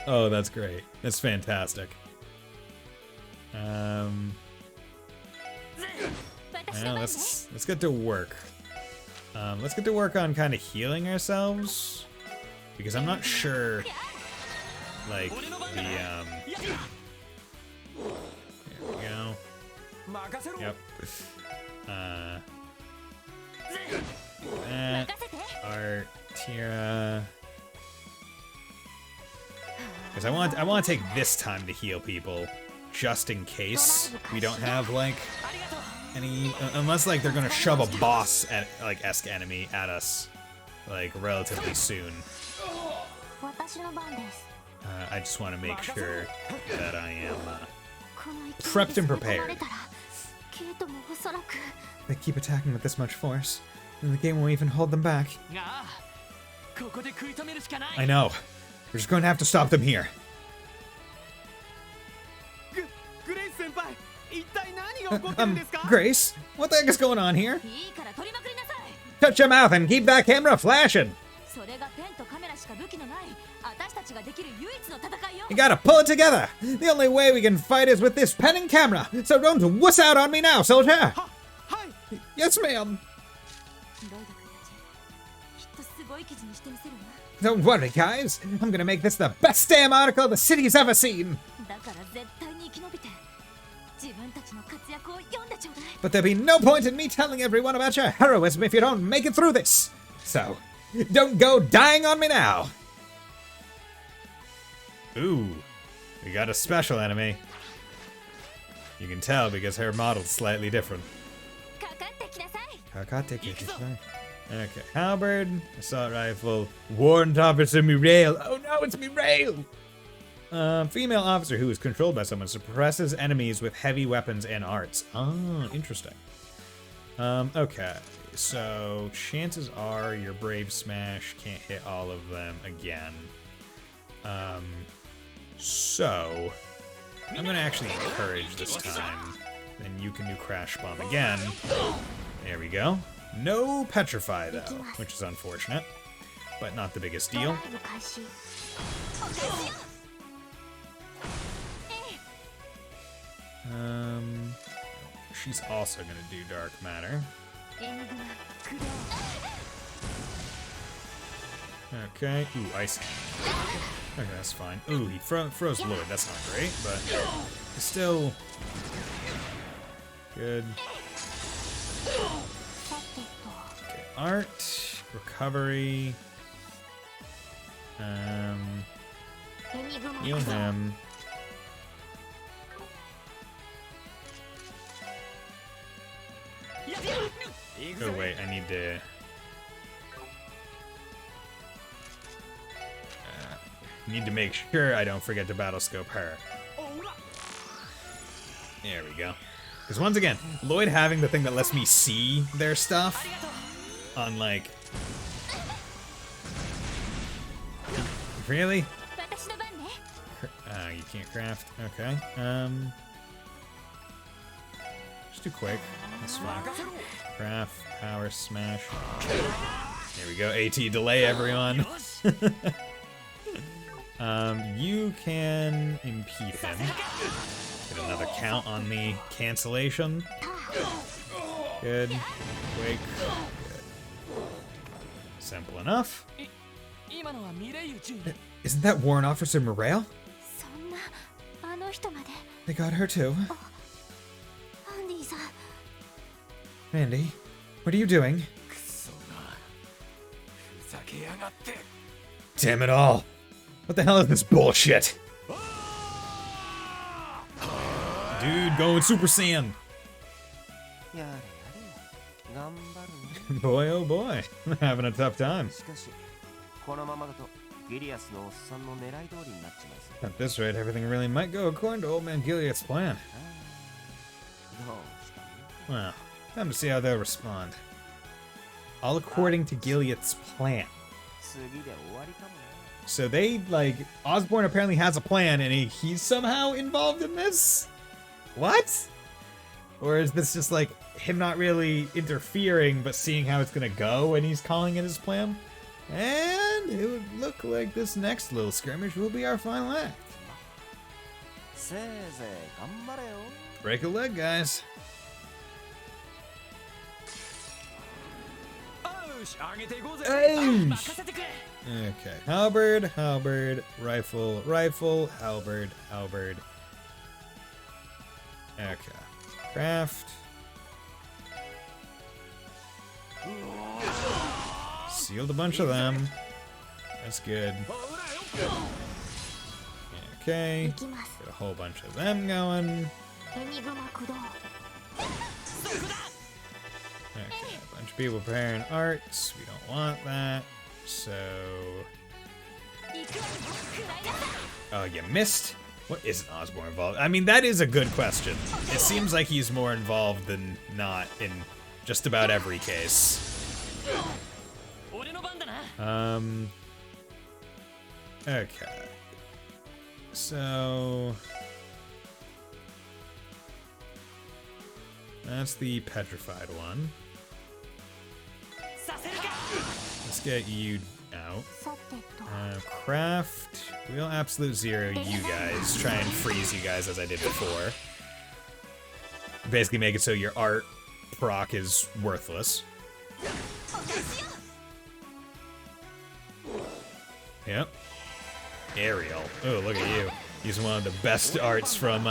Oh, that's great. That's fantastic. Well, let's get to work. Let's get to work on kind of healing ourselves, because I'm not sure, like, the, here we go. Yep. That, art, Tira. Because I want to take this time to heal people, just in case we don't have, like, any, unless, like, they're gonna shove a boss at, like, esque enemy at us, like, relatively soon. I just want to make sure that I am prepped and prepared. ゲートもおそらく They keep attacking with this much force, and the game won't even hold them back. がここで食い止めるしかない I know. We're just going to have to stop them here. グレイス先輩一体何が起こってるんですか Grace, what the heck is going on here? いいから取りまくりなさい Shut your mouth and keep that camera flashing. それがペンとカメラしか武器のない私たちができる唯一の戦いよ You gotta pull it together. The only way we can fight is with this pen and camera. So don't wuss out on me now, soldier. はい Yes, ma'am. ロイド君たちきっとすごい記事にしてみせるわ Don't worry, guys. I'm gonna make this the best damn article the city's ever seen. だから絶対に生き延びて自分たちの活躍を読んでちょうだい But there'll be no point in me telling everyone about your heroism if you don't make it through this. So, don't go dying on me now. Ooh, we got a special enemy. You can tell because her model's slightly different. かかってきなさい Okay, halberd, assault rifle, warrant officer Mirail. Oh no, it's Mirail! Female officer who is controlled by someone suppresses enemies with heavy weapons and arts. Oh, interesting. Okay, so chances are your Brave Smash can't hit all of them again. So I'm gonna actually encourage this time. Then you can do Crash Bomb again. There we go. No Petrify though, which is unfortunate, but not the biggest ドラ deal. イブ開始 She's also gonna do Dark Matter. エニグマクレ Okay. Ooh, Ice Hand. Okay, that's fine. Ooh, he froze Lloyd. That's not great, but still good. さてと Okay, Art, Recovery. エニグマ Heal him. Oh wait, I need to. Need to make sure I don't forget to battle scope her. There we go. Because once again, Lloyd having the thing that lets me see their stuff, unlike. Really? 私の番ね You can't craft. Okay. Just too quick. That's fine. Craft, power, smash. There we go. AT delay, everyone. You can impede him. Get another count on the cancellation. Good. Quick. Good. Simple enough. 今のはミレイユ中尉 Isn't that Warrant Officer Morale? そんなあの人まで They got her too. アンディさん Mandy, what are you doing? くそがふざけやがって Damn it all. What the hell is this bullshit? Dude, going Super Saiyan. やれやれ頑張るね Boy, oh boy. I'm having a tough time. しかしこのままだとギリアスのおっさんの狙い通りになっちまいそう At this rate, everything really might go according to Old Man Gilead's plan. どうしたの Well, time to see how they'll respond. All according to Gilead's plan. 次で終わりかもね So they, like, Osborne apparently has a plan and he's somehow involved in this? What? Or is this just like him not really interfering but seeing how it's gonna go and he's calling it his plan? And it would look like this next little skirmish will be our final act. せいぜい頑張れよ Break a leg, guys. よし上げていこうぜ Hey! 任せてくれ Okay, halberd, halberd, rifle, rifle, halberd, halberd. Okay, craft. Sealed a bunch of them. That's good. Okay, 行きます got a whole bunch of them going. エニグマ駆動 Okay, a bunch of people preparing arts. We don't want that. So, 行くわ食らいなさい oh, you missed. What isn't Osborn involved? I mean, that is a good question. It seems like he's more involved than not in just about every case. Okay. So... that's the petrified one. Let's get you out. Craft. We'll absolute zero you guys. Try and freeze you guys as I did before. Basically make it so your art proc is worthless. Yep. Ariel. Oh, look at you. Using one of the best arts from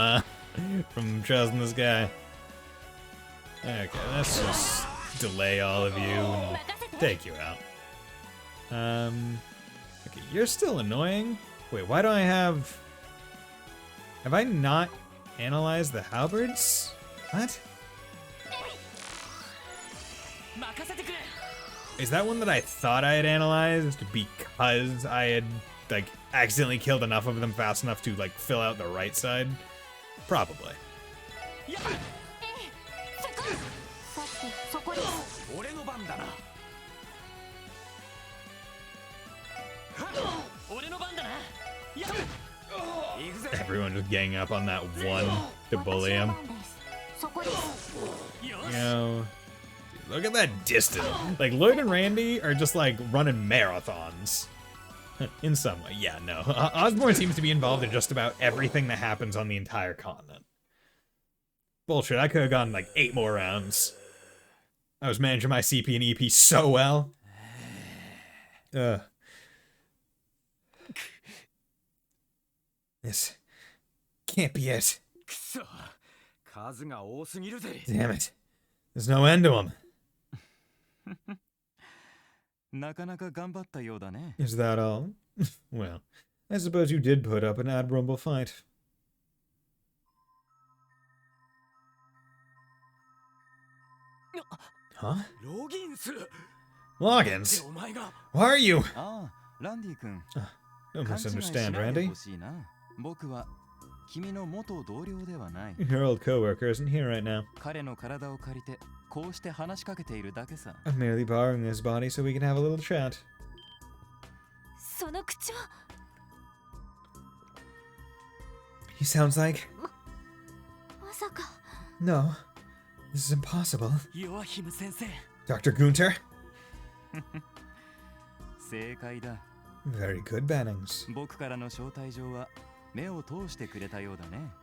Trials in the Sky. Okay, let's just delay all of you and take you out. Okay, you're still annoying. Wait, why do I have... have I not analyzed the halberds? What? Is that one that I thought I had analyzed because I had, like, accidentally killed enough of them fast enough to, like, fill out the right side? Probably. Everyone just ganging up on that one to bully him. You know, look at that distance. Like, Lloyd and Randy are just like running marathons. In some way. Yeah, no. Osborn seems to be involved in just about everything that happens on the entire continent. Bullshit, I could have gone like 8 more rounds. I was managing my CP and EP so well. This can't be it. Damn it. There's no end to them. Is that all? Well, I suppose you did put up an admirable fight. Huh? Loggins? Why are you? Don't misunderstand, Randy. Your old co-worker isn't here right now. I'm merely borrowing his body so we can have a little chat. He sounds like... No, this is impossible. Dr. Gunter? Very good, Bannings.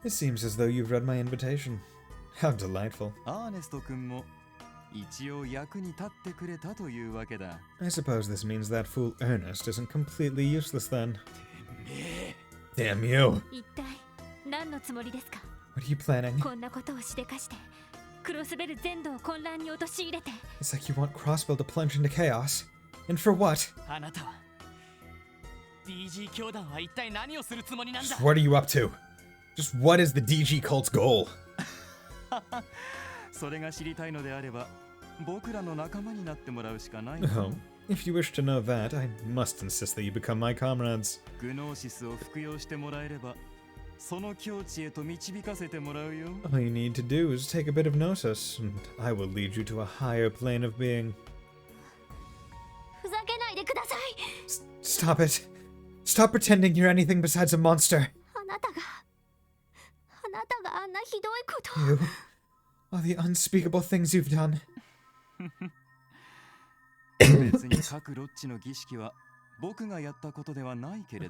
It seems as though you've read my invitation. How delightful. I suppose this means that fool Ernest isn't completely useless then. Damn you! What are you planning? It's like you want Crossbill to plunge into chaos. And for what? Just what are you up to? Just what is the DG cult's goal? Oh, if you wish to know that, I must insist that you become my comrades. All you need to do is take a bit of Gnosis, and I will lead you to a higher plane of being. Stop it. Stop pretending you're anything besides a monster. You are the unspeakable things you've done.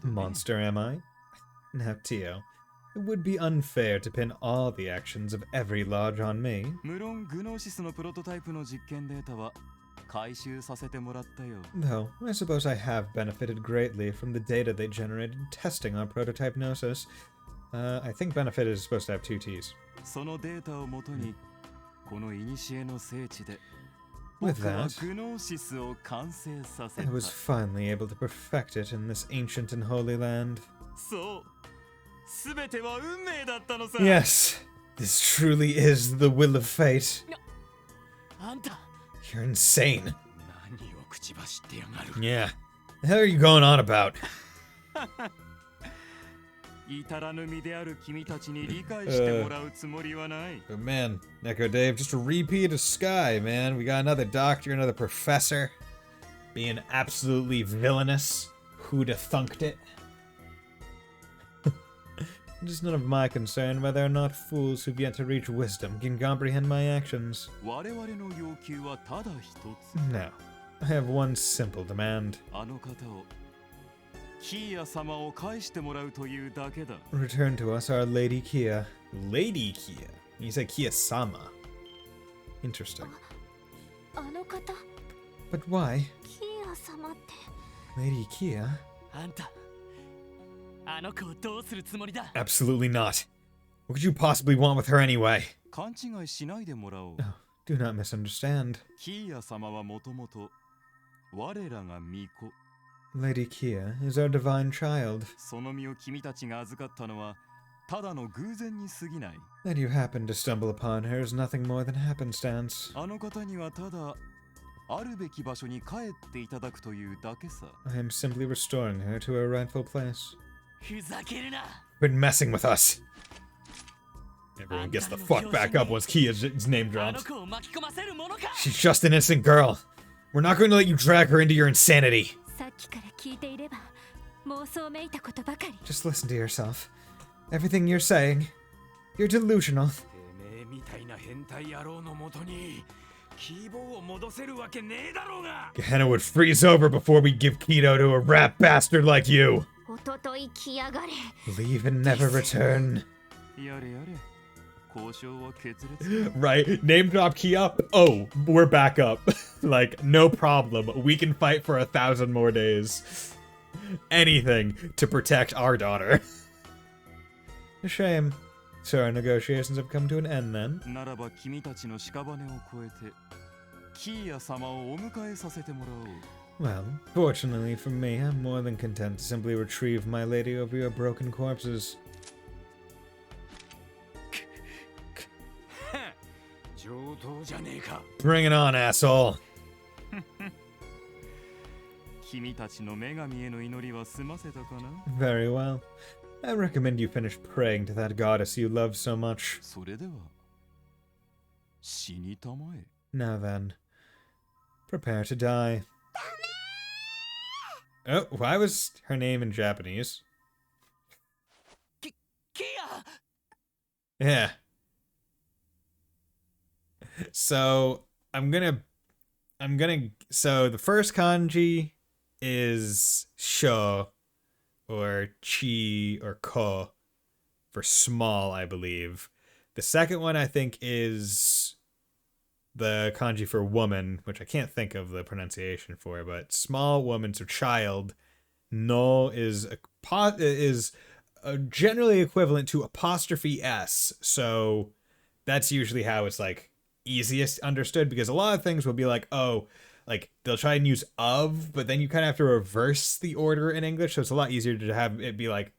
Monster, am I? Now, Tio, it would be unfair to pin all the actions of every lodge on me. Though, I suppose I have benefited greatly from the data they generated testing our prototype Gnosis. I think benefit is supposed to have 2 T's. With that, I was finally able to perfect it in this ancient and holy land. Yes, this truly is the will of fate. You're insane. Yeah. The hell are you going on about? 至らぬ身である君たちに理解してもらうつもりはない。 But man, Neko Dave, just a repeat of Sky, man. We got another doctor, another professor, being absolutely villainous. Who'd have thunked it? It is none of my concern whether or not fools who've yet to reach wisdom can comprehend my actions. 我々の要求はただ一つ。 No, I have one simple demand. あの方をキーヤ様を返してもらうというだけだ。 Return to us our Lady Kia. Lady Kia? You said Kia-sama. Interesting. あの方 But why? キア様って Lady Kia? あんたあの子をどうするつもりだ。 Absolutely not. What could you possibly want with her anyway? 勘違いしないでもらおう。 Oh, do not misunderstand. キーヤ様はもともと我らが巫女。 Lady Kia is our divine child. その身を君たちが預かったのはただの偶然に過ぎない。 That you happen to stumble upon her is nothing more than happenstance. あの方にはただあるべき場所に帰っていただくというだけさ。 I am simply restoring her to her rightful place. ふざけるな。 Quit messing with us. Everyone gets the fuck back up once Kia's name あの drops. 子を巻き込ませるものか。 She's just an innocent girl. We're not going to let you drag her into your insanity. さっきから聞いていれば妄想めいたことばかり Just listen to yourself. Everything you're saying, you're delusional. てめえみたいな変態野郎のもとに希望を戻せるわけねえだろうが。 Gehenna would freeze over before we give Keto to a rat bastard like you. おととい来やがれ Leave and never return. やれやれ。交渉は決裂。 Right? Name drop Kia. Oh, we're back up. Like, no problem. We can fight for 1,000 more days. Anything to protect our daughter. A shame. So our negotiations have come to an end then. ならば君たちの屍を越えてキーヤ様をお迎えさせてもらおう。 Well, fortunately for me, I'm more than content to simply retrieve my lady over your broken corpses. 上等じゃねえか。 Bring it on, asshole! 君たちの女神への祈りは済ませたかな。 Very well. I recommend you finish praying to that goddess you love so much. それでは死にたまえ。 Now then, prepare to die. Oh, why was her name in Japanese? キア。 Yeah. So, so the first kanji is sho, or chi, or ko, for small, I believe. The second one, I think, is the kanji for woman, which I can't think of the pronunciation for, but small woman, so child. No is generally equivalent to apostrophe s, so that's usually how it's like easiest understood, because a lot of things will be like, oh, like they'll try and use of, but then you kind of have to reverse the order in English, so it's a lot easier to have it be like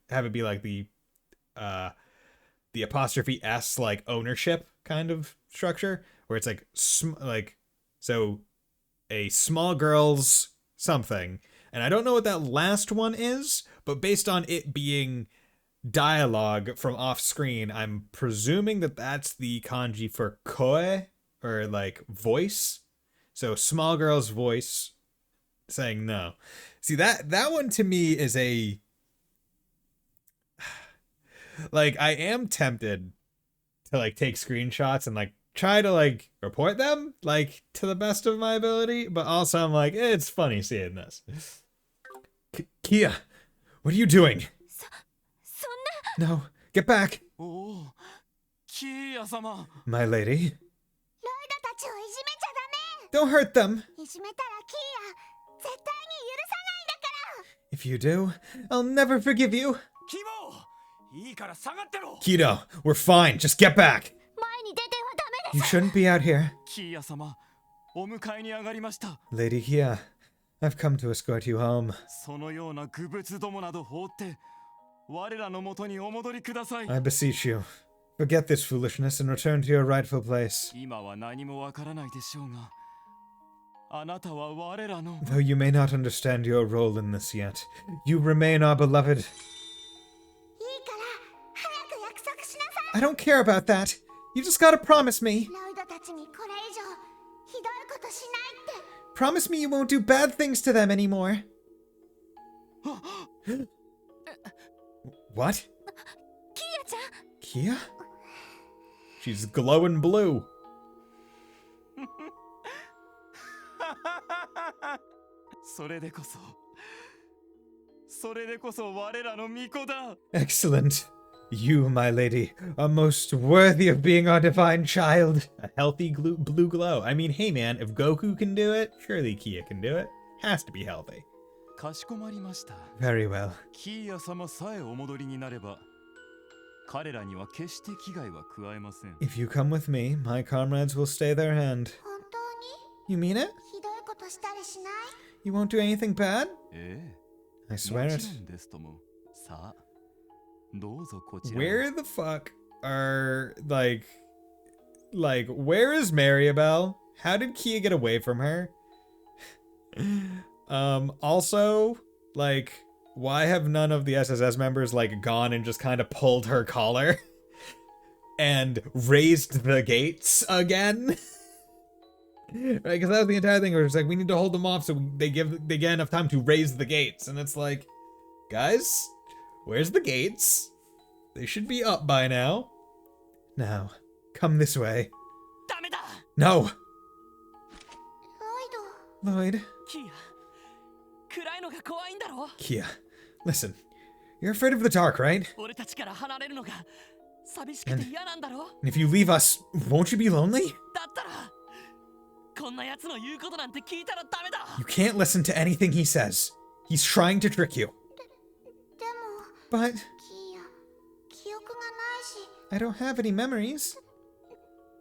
the apostrophe s, like ownership kind of structure, where it's like so a small girl's something. And I don't know what that last one is, but based on it being dialogue from off screen, I'm presuming that that's the kanji for koe, or like voice. So small girl's voice saying no. See, that one to me is a, like, I am tempted to like take screenshots and like try to like report them like to the best of my ability, but also I'm like, it's funny seeing this. Kia, what are you doing? そんな No, get back, おお、キーヤ様。 my lady. ライダたちをいじめちゃ Don't hurt them. ダメいじめたらキーヤ絶対に許さないんだから If you do, I'll never forgive you. キモ、いいから下がってろ。 Keto, we're fine. Just get back. 前に出てはダメ You です shouldn't be out here. キーヤ様、お迎えに上がりました。 Lady Kia, I've come to escort you home. そのような愚物どもなど放って我らのもとにお戻りください。 I beseech you, forget this foolishness and return to your rightful place. 今は何もわからないでしょうが、あなたは我らの。 Though you may not understand your role in this yet, you remain our beloved. いいから I don't care about that. You just gotta promise me. ロイドたちにこれ以上ひどいことしないって。 Promise me you won't do bad things to them anymore. What? キーヤちゃん。 Kia? She's glowing blue. それでこそ我らの巫女だ。 Excellent. You, my lady, are most worthy of being our divine child. A healthy blue glow. I mean, hey man, if Goku can do it, surely Kia can do it. Has to be healthy. かしこまりました。 Very well. キーヤ様さえお戻りになれば、彼らには決して危害は加えません。 If you come with me, my comrades will stay their hand. 本当に You mean it? ひどいことしたりしない？ You won't do anything bad? え I え、 swear も it. ちろんですとも。さあ、どうぞこちらへ。 Where the fuck are, like, where is Maribel? How did Kia get away from her? Also, like, why have none of the SSS members, like, gone and just kind of pulled her collar and raised the gates again? Right, because that was the entire thing where it's like, we need to hold them off so they get enough time to raise the gates. And it's like, guys, where's the gates? They should be up by now. Now, come this way. ダメだ No! ロイド。 Lloyd, キーヤ暗いのが怖いんだろ Kia, listen. You're afraid of the dark, right? 俺たちから離れるのが寂しくて嫌なんだろ And if you leave us, won't you be lonely? だったらこんな奴の言うことなんて聞いたらダメだ You can't listen to anything he says. He's trying to trick you. でも But キーヤ記憶がないし I don't have any memories.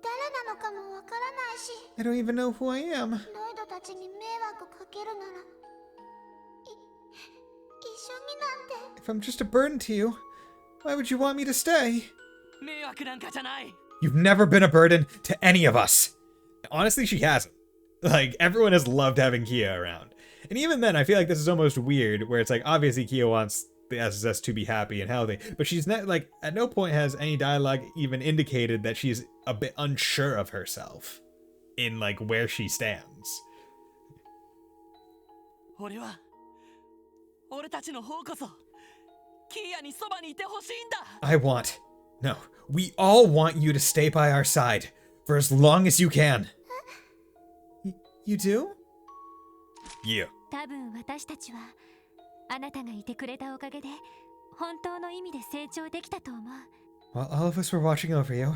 誰なのかもわからないし I don't even know who I am. ロイドたちに迷惑かけるなら一緒になんて If I'm just a burden to you, why would you want me to stay? 迷惑なんかじゃない You've never been a burden to any of us. Honestly, she hasn't. Like, everyone has loved having Kia around. And even then, I feel like this is almost weird, where it's like, obviously Kia wants the SSS to be happy and healthy, but she's not, like, at no point has any dialogue even indicated that she's a bit unsure of herself in, like, where she stands. 俺たちの方こそキーヤにそばにいてほしいんだ I want... No, we all want you to stay by our side for as long as you can. You do? Yeah. 多分私たちはあなたがいてくれたおかげで本当の意味で成長できたと思う。 While all of us were watching over you,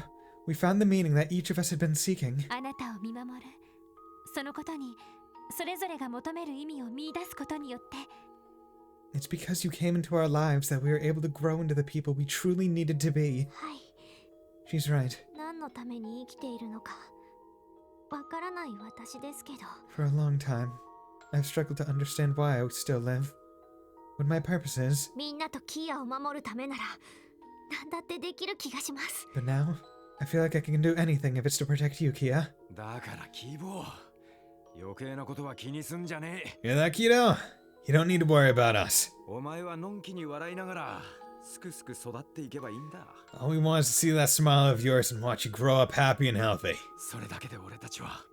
we found the meaning that each of us had been seeking. あなたを見守る。そのことにそれぞれが求める意味を見出すことによって It's because you came into our lives that we were able to grow into the people we truly needed to be. はい。 She's right. 何のために生きているのかわからない私ですけど。 For a long time, I've struggled to understand why I still live. What my purpose is. みんなとキーヤを守るためなら何だってできる気がします。 But now, I feel like I can do anything if it's to protect you, Kia. だから希望。余計なことは気にすんじゃねえ。 Hear that, Kiddo? You don't need to worry about us. お前はのんきに笑いながらすくすく育っていけばいいんだ。 All we want is to see that smile of yours and watch you grow up happy and healthy. それだけで俺たちは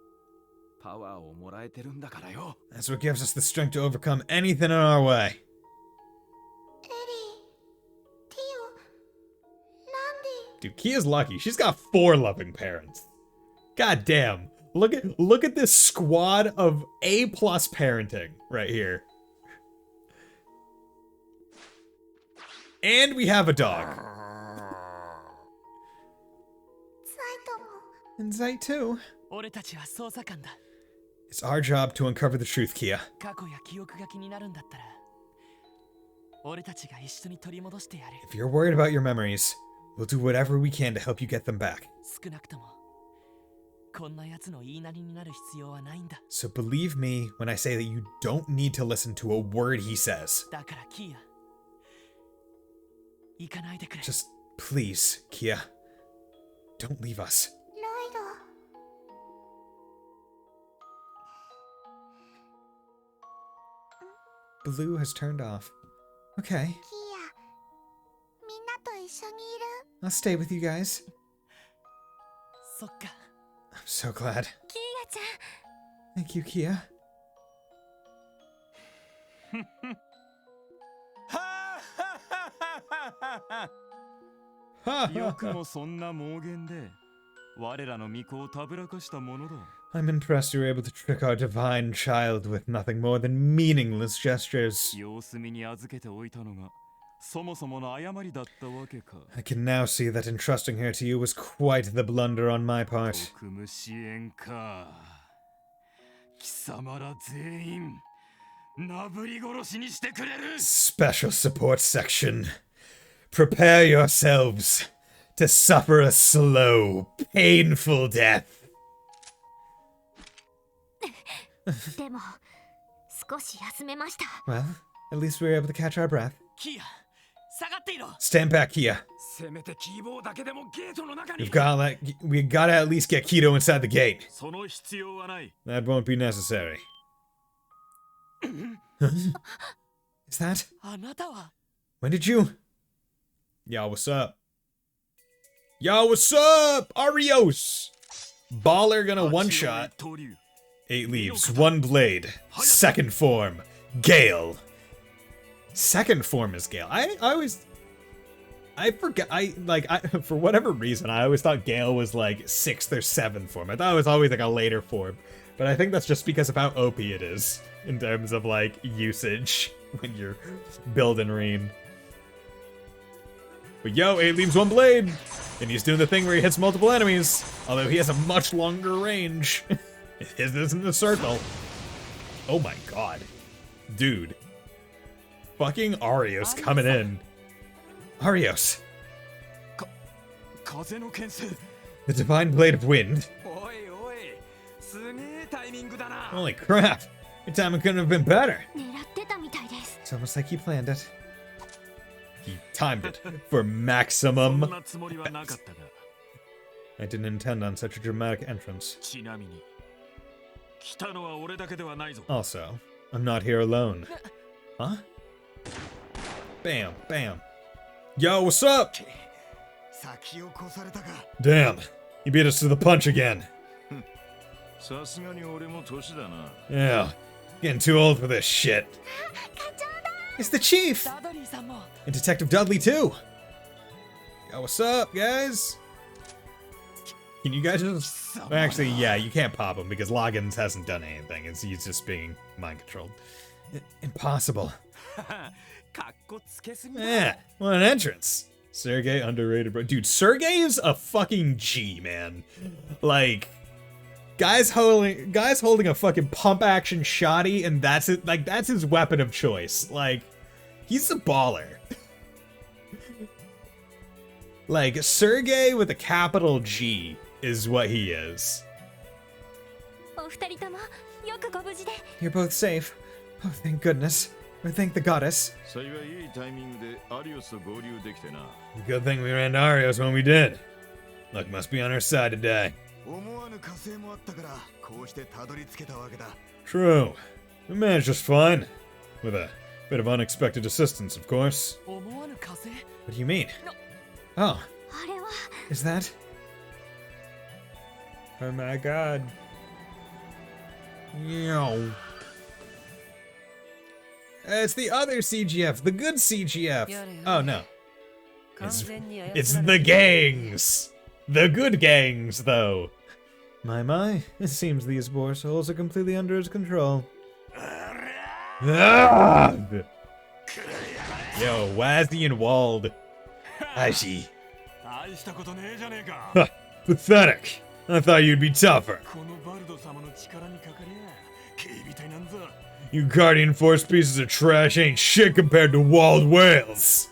パワーをもらえてるんだからよ。 That's what gives us the strength to overcome anything in our way. エリー、ティオ、ランディ。 Dude, Kia's lucky. She's got 4 loving parents. God damn. Look at this squad of A+ parenting right here. And we have a dog. サイトも And Zite too. 俺たちは捜査官だ It's our job to uncover the truth, Kia. 過去や記憶が気になるんだったら俺たちが一緒に取り戻してやる If you're worried about your memories, we'll do whatever we can to help you get them back. 少なくともこんな奴の言いなりになる必要はないんだ So believe me when I say that you don't need to listen to a word he says. だからキーヤ行かないでくれ Just please, Kia. Don't leave us. ロイド。 Blue has turned off. Okay. キーヤ、みんなと一緒にいる。I'll stay with you guys. そっか。 I'm so glad. キーヤちゃん Thank you, Kia. よくもそんな妄言で我らの巫女をたぶらかしたものだ。 I'm impressed you were able to trick our divine child with nothing more than meaningless gestures. 様子見に預けておいたのがそもそもの誤りだったわけか。 I can now see that entrusting her to you was quite the blunder on my part. 特務支援か。貴様ら全員なぶり殺しにしてくれる。 Special support section. Prepare yourselves to suffer a slow, painful death. でも少し休めました。 Well, at least we were able to catch our breath. キア、下がっていろ。 Stand back, Kia. せめてキーボーだけでもゲートの中に。 We gotta at least get Keto inside the gate. その必要はない。 That won't be necessary. Huh? Is that? あなたは。 When did you? Yo, what's up? Yo, what's up? Arios! Baller gonna one shot. 一刀流。 8 leaves, 1 blade. Second form, Gale. Second form is Gale. I forget. For whatever reason, I always thought Gale was like 6th or 7th form. I thought it was always like a later form. But I think that's just because of how OP it is in terms of like usage when you're building Reen. But yo, 8 leaves, 1 blade. And he's doing the thing where he hits multiple enemies. Although he has a much longer range. His isn't a circle. Oh my god. Dude. Fucking Arios coming in. Arios. 風の剣士。 The divine blade of wind. おいおい、すげえタイミングだな。 Holy crap. Your timing couldn't have been better. 狙ってたみたいです。 It's almost like he planned it. He timed it for そん maximum. なつもりはなかったが。 I didn't intend on such a dramatic entrance. ちなみに来たのは俺だけではないぞ。 Also, I'm not here alone. Huh? Bam, bam. Yo, what's up? 先を越されたか。 Damn, you beat us to the punch again. さすがに俺も年だな。 Yeah, getting too old for this shit. It's the chief! ダドリーさんも。 And Detective Dudley, too! Yo, what's up, guys? Can you guys just... Well, actually, yeah, you can't pop him because Loggins hasn't done anything. He's just being mind-controlled. Impossible. かっこつけすぎだ。 Yeah, what an entrance. Sergey, underrated, bro. Dude, Sergey is a fucking G, man. Like... Guy's holding a fucking pump action shotty, and that's it. Like, that's his weapon of choice. Like, he's a baller. Like, Sergey with a capital G is what he is. お二人ともよくご無事で。 You're both safe. Oh, thank goodness. Or thank the goddess. 幸いいいタイミングでアリオスと合流できてな。 Good thing we ran to Arios when we did. Luck must be on our side today. 思わぬ火星もあったからこうしてたどり着けたわけだ。 True. We managed just fine. With a bit of unexpected assistance, of course. 思わぬ風。 What do you mean? Oh, あれは is that? Oh my god. Yo. It's the other CGF, the good CGF. Oh no. 完全に操られ It's the gangs. The good gangs, though. My, it seems these boar souls are completely under his control. Ah! Yo, Wazzy and Wald. Ashi. 大したことねえじゃねえか。 Huh, pathetic. I thought you'd be tougher. このバルド様の力にかかりゃ警備隊なんざ。 You Guardian Force pieces of trash ain't shit compared to Wald whales.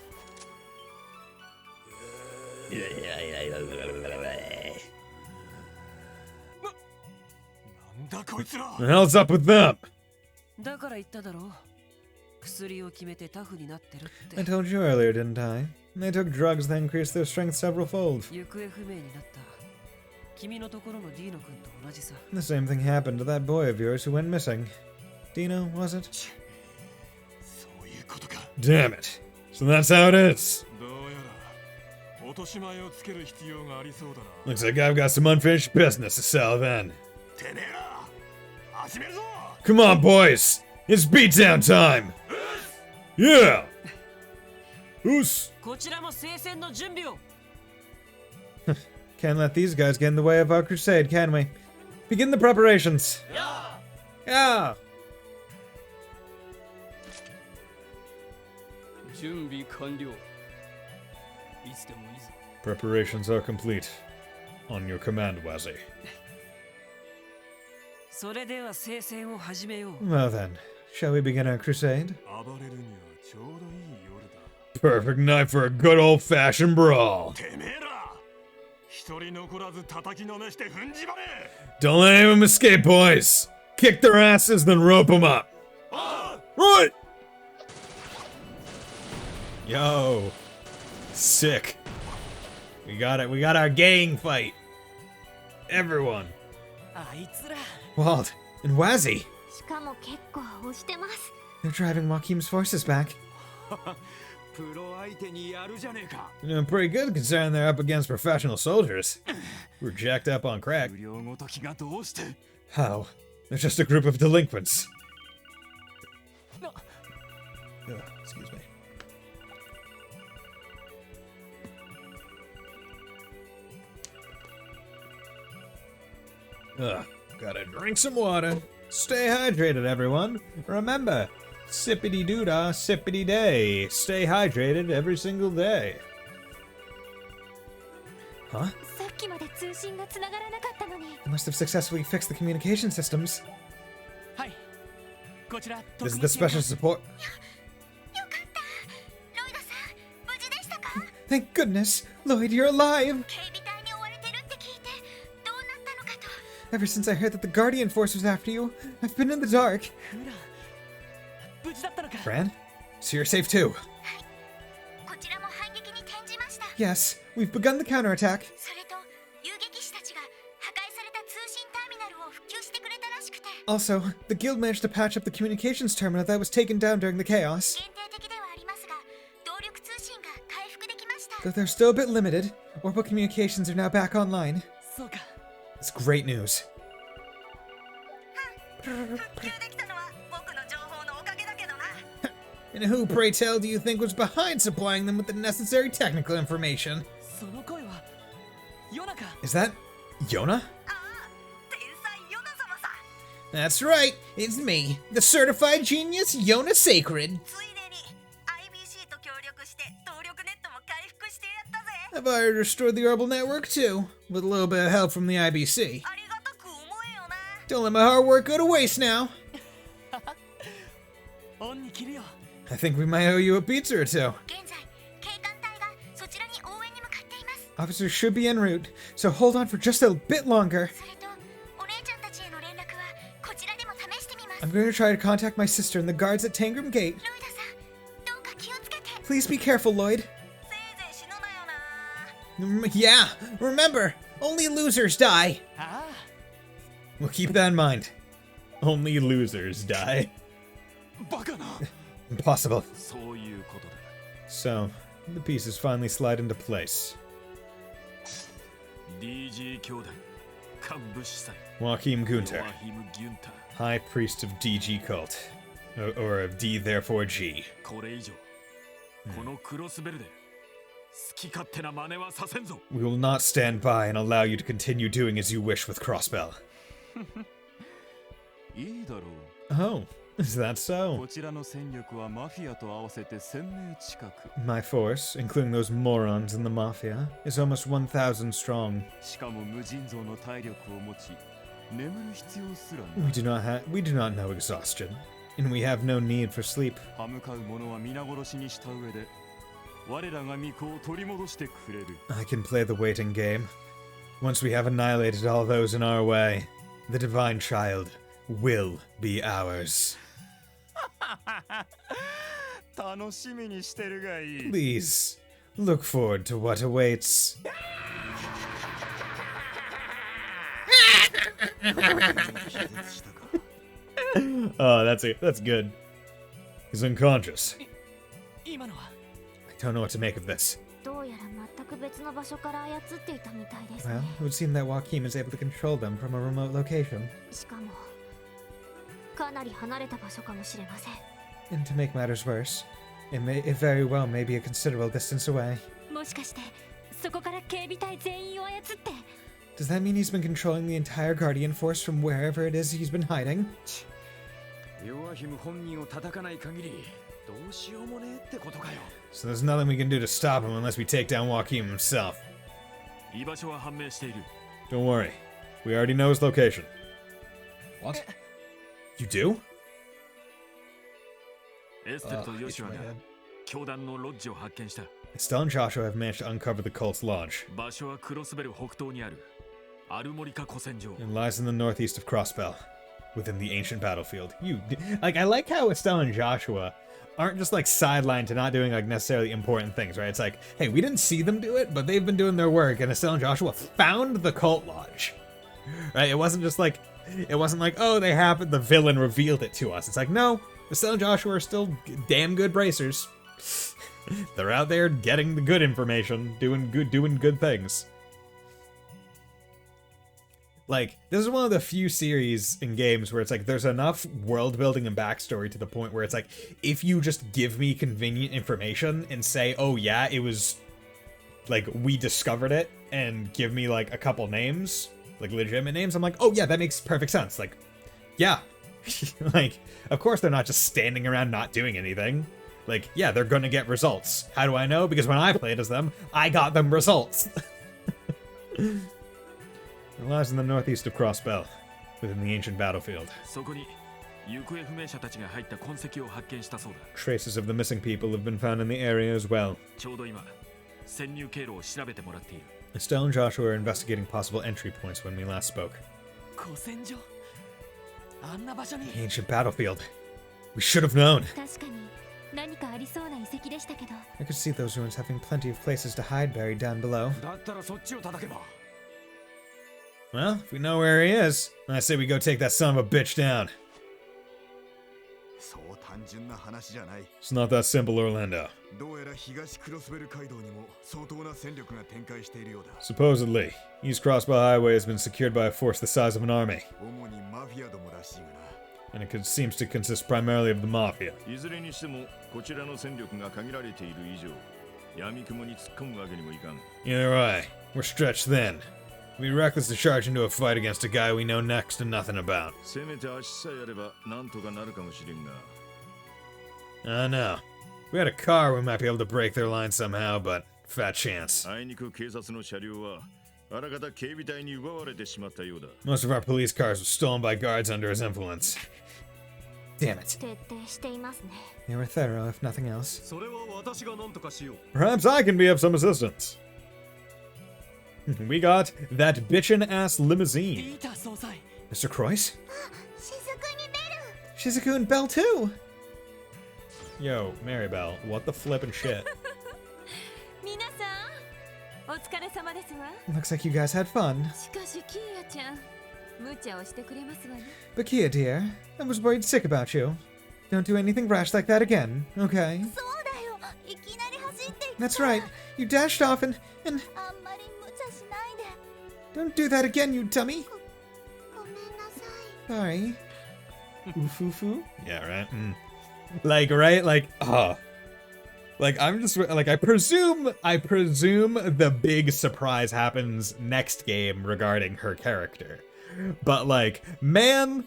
なんだこいつら。 The hell's up with them? だから言っただろう。薬を決めてタフになってるっ I て。 told you earlier, didn't I? They took drugs that increased their strength several fold. 行方不明になった。君のところのディーノ君と同じさ。 The same thing happened to that boy of yours who went missing. Dino, was it? そういうことか。 Damn it. So that's how it is. どうやらとしまえをつける必要がありそうだな。 Looks like I've got some unfinished business to sell then. てめえら始めるぞ。 Come on, boys! It's beatdown time! Yeah! Oos! こちらも聖戦の準備を。 Can't let these guys get in the way of our crusade, can we? Begin the preparations! Yeah! 準備完了。いつでもいいぞ。 Preparations are complete. On your command, Wazzy. それでは聖戦を始めよう。 Well then, shall we begin our crusade? 暴れるにはちょうどいい夜だ。 Perfect night for a good old-fashioned brawl. てめえら一人残らず叩きのめして踏んじまれ。 Don't let any of them escape, boys! Kick their asses, then rope them up! Right! Yo! Sick. We got it. We got our gang fight. Everyone. あいつら。 Walt and Wazzy. しかも結構押してます。 They're driving Joaquim's forces back. プロ相手にやるじゃねえか。 Doing pretty good considering they're up against professional soldiers. We're jacked up on crack. 不良ごときがどうして。 How? They're just a group of delinquents. Excuse me. Gotta drink some water. Stay hydrated, everyone. Remember, sippity doodah, sippity day. Stay hydrated every single day. Huh? さっきまで通信が繋がらなかったのに。 They must have successfully fixed the communication systems. はい。こちら This is the special support. よかった。ロイドさん、無事でしたか？ Thank goodness, Lloyd, you're alive. 警備隊に追われてるって聞いて、どうなったのかと。 Ever since I heard that the Guardian Force was after you, I've been in the dark. フラン。無事だったのか。 Fran? So you're safe too. こちらも反撃に転じました。 Yes, we've begun the counterattack. それと遊撃士たちが破壊された通信ターミナルを復旧してくれたらしくて、 Also, the guild managed to patch up the communications terminal that was taken down during the chaos. 限定的ではありますが、動力通信が回復できました。 Though they're still a bit limited, orbital communications are now back online. そうか。 It's great news. 復旧できたのは僕の情報のおかげだけどな。 And who, pray tell, do you think was behind supplying them with the necessary technical information? その声はヨナか。 Is that Yona? ああ、天才ヨナ様さ。 That's right, it's me, the certified genius Yona Sacred. ついでに IBC と協力して動力ネットも回復してやったぜ。 I've already restored the orbital network too, with a little bit of help from the IBC. ありがたく思えよな。 Don't let my hard work go to waste now. オンに切るよ。 I think we might owe you a pizza or two. 現在、警官隊がそちらに応援に向かっています。 Officers should be en route, so hold on for just a bit longer. それと、お姉ちゃんたちへの連絡はこちらでも試してみます。 I'm going to try to contact my sister and the guards at Tangram Gate. ロイドさん、どうか気をつけて。 Please be careful, Lloyd. せいぜい死ぬなよな。 Yeah, remember, only losers die. ああ。 We'll keep that in mind. Only losers die. バカな。 Impossible. そういうことだ。 So, the pieces finally slide into place. DG 兄弟幹部司祭 Joachim ヨ Gunter, アヒム・ギュンタ High Priest of DG Cult. Or of D, therefore G. これ以上このクロスベルで好き勝手な真似はさせんぞ。 We will not stand by and allow you to continue doing as you wish with Crossbell. いいだろう。 Oh, is that so? こちらの戦力はマフィアと合わせて1000名近く。 My force, including those morons in the Mafia, is almost 1,000 strong. しかも無尽蔵の体力を持ち、眠る必要すらない。 We do not know exhaustion, and we have no need for sleep. 歯向かう者は皆殺しにした上で、我らが御子を取り戻してくれる。 I can play the waiting game. Once we have annihilated all those in our way, the divine child will be ours. 楽しみにしてるがいい。 Please, look forward to what awaits. Oh, that's good. He's unconscious. 今のは。 I don't know what to make of this. どどうやら全く別の場所から操っていたみたいです Well, ね。 it would seem that Joaquin is able to control them from a remote location. しかもかなり離れた場所かもしれません。 And to make matters worse, it very well may be a considerable distance away. もしかしてそこから警備隊全員を操って。 Does that mean he's been controlling the entire Guardian force from wherever it is he's been hiding? ヨアヒム本人を叩かない限りどうしようもねえってことかよ。 So there's nothing we can do to stop him unless we take down Joaquin himself. 居場所は判明している。 Don't worry, we already know his location. What? You do? エステルとヨシュアが教団のロッジを発見した。 Estelle and Joshua have managed to uncover the cult's lodge. 場所はクロスベル北東にあるアルモリカ古戦場。 It lies in the northeast of Crossbell, within the ancient battlefield. I like how Estelle and Joshua aren't just like sidelined to not doing like necessarily important things, right? It's like, hey, we didn't see them do it, but they've been doing their work, and Estelle and Joshua found the cult lodge, right? It wasn't like, oh, the villain revealed it to us. It's like, no, Estelle and Joshua are still damn good bracers. They're out there getting the good information, doing good things. Like, this is one of the few series in games where it's like there's enough world building and backstory to the point where it's like, if you just give me convenient information and say, oh yeah, it was like we discovered it, and give me like a couple names, like legitimate names, I'm like, oh yeah, that makes perfect sense. Like, yeah. Like, of course they're not just standing around not doing anything. Like, yeah, they're gonna get results. How do I know? Because when I played as them, I got them results. It lies in the northeast of Crossbell, within the ancient battlefield. そこに行方不明者たちが入った痕跡を発見したそうだ。 Traces of the missing people have been found in the area as well. ちょうど今、潜入経路を調べてもらっている。 Estelle and Joshua are investigating possible entry points when we last spoke. 古戦場あんな場所に The ancient battlefield. We should have known. 確かに何かありそうな遺跡でしたけど。 I could see those ruins having plenty of places to hide buried down below. だったらそっちを叩けば。 Well, if we know where he is, I say we go take that son of a bitch down. そう単純な話じゃない。 It's not that simple, Orlando. どうやら東クロスベル街道にも相当な戦力が展開しているようだ。 Supposedly, East Crossbow Highway has been secured by a force the size of an army, 主にマフィアどもらしいがな。 and it seems to consist primarily of the Mafia. いずれにしてもこちらの戦力が限られている以上、闇雲に突っ込むわけにもいかん。 Either way, we're stretched thin. It'd be reckless to charge into a fight against a guy we know next to nothing about. せめて足さえあればなんとかなるかもしれんが。 I know. If we had a car, we might be able to break their line somehow, but fat chance. あいにく警察の車両はあらかた警備隊に奪われてしまったようだ。 Most of our police cars were stolen by guards under his influence. Damn it. 徹底していますね。 They were thorough, if nothing else. それは私が何とかしよう。 Perhaps I can be of some assistance. We got that bitchin' ass ピ limousine. ーター総裁 Mr. Croyce? 雫にベル。 Shizuku and Belle too! Yo, Maribel, what the flippin' shit? 皆さんお疲れ様ですわ。 Looks like you guys had fun. しかしキーヤちゃん無茶をしてくれますわね。 But Kia, dear, I was worried sick about you. Don't do anything rash like that again, okay? そうだよ。いきなり走っていった。 That's right. You dashed off and あんまり無茶しないで。 don't do that again, you dummy. ごめんなさい。 Sorry. Oof. Yeah, right. Like, right? Like, like, I'm just like, I presume the big surprise happens next game regarding her character. But like, man,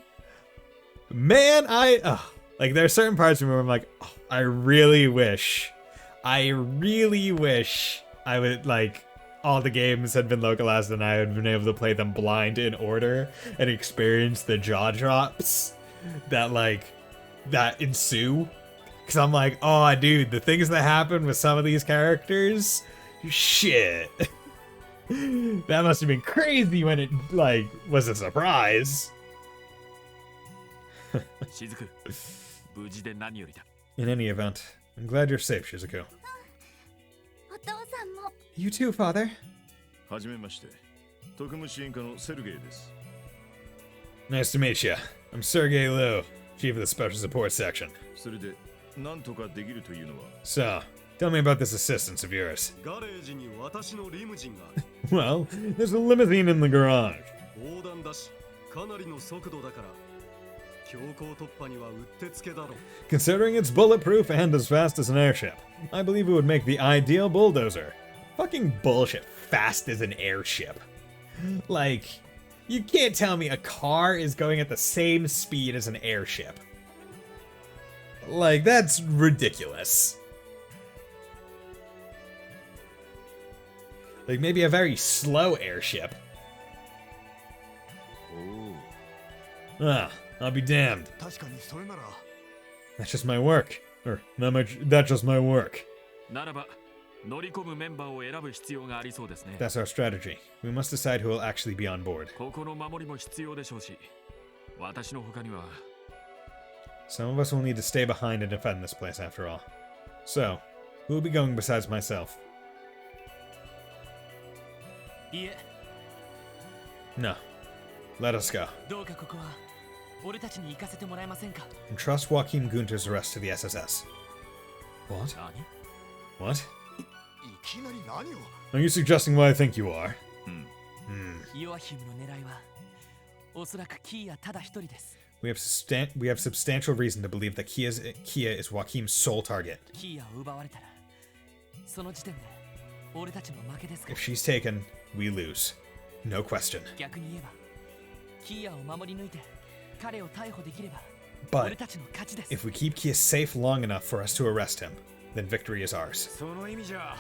like there are certain parts where I'm like, oh, I really wish I would like all the games had been localized and I had been able to play them blind in order and experience the jaw drops that ensue. Cause I'm like, oh dude, the things that happen with some of these characters, shit. That must have been crazy when it like was a surprise. 雫、無事で何よりだ。 In any event, I'm glad you're safe, Shizuku. お父さんも。 You too, father. はじめまして。特務支援課のセルゲイです。 Nice to meet you. I'm Sergei Liu, chief of the special support section. それで、なんとかできるというのは。 So, Tell me about this assistance of yours. ガレージに私のリムジンが Well, there's a limousine in the garage. 横断だしかなりの速度だから強行突破にはうってつけだろ Considering it's bulletproof and as fast as an airship, I believe it would make the ideal bulldozer. Fucking bullshit. Fast as an airship. Like, you can't tell me a car is going at the same speed as an airship. Like, that's ridiculous. Like, maybe a very slow airship. Ah, I'll be damned. 確かにそれなら That's just my work. Or, not much, that's just my work. ならば乗り込むメンバーを選ぶ必要がありそうですね That's our strategy. We must decide who will actually be on board. ここの守りも必要でしょうし私の他には Some of us will need to stay behind and defend this place after all. So, who will be going besides myself? いえ No. Let us go. どうかここは俺たちに行かせてもらえませんか Entrust Joachim Gunter's arrest to the SSS. What? 何 What? いきなり何を Are you suggesting what I think you are? ヨアヒムの狙いはおそらくキーヤただ一人です We have substantial reason to believe that Kia is Joachim's sole target. キーヤを奪われたらその時点で俺たちの負けですか If she's taken, we lose. No question. 逆に言えばキーヤを守り抜いて彼を逮捕できれば But 俺たちの勝ちです if we keep Kia safe long enough for us to arrest him, then victory is ours. その意味じゃ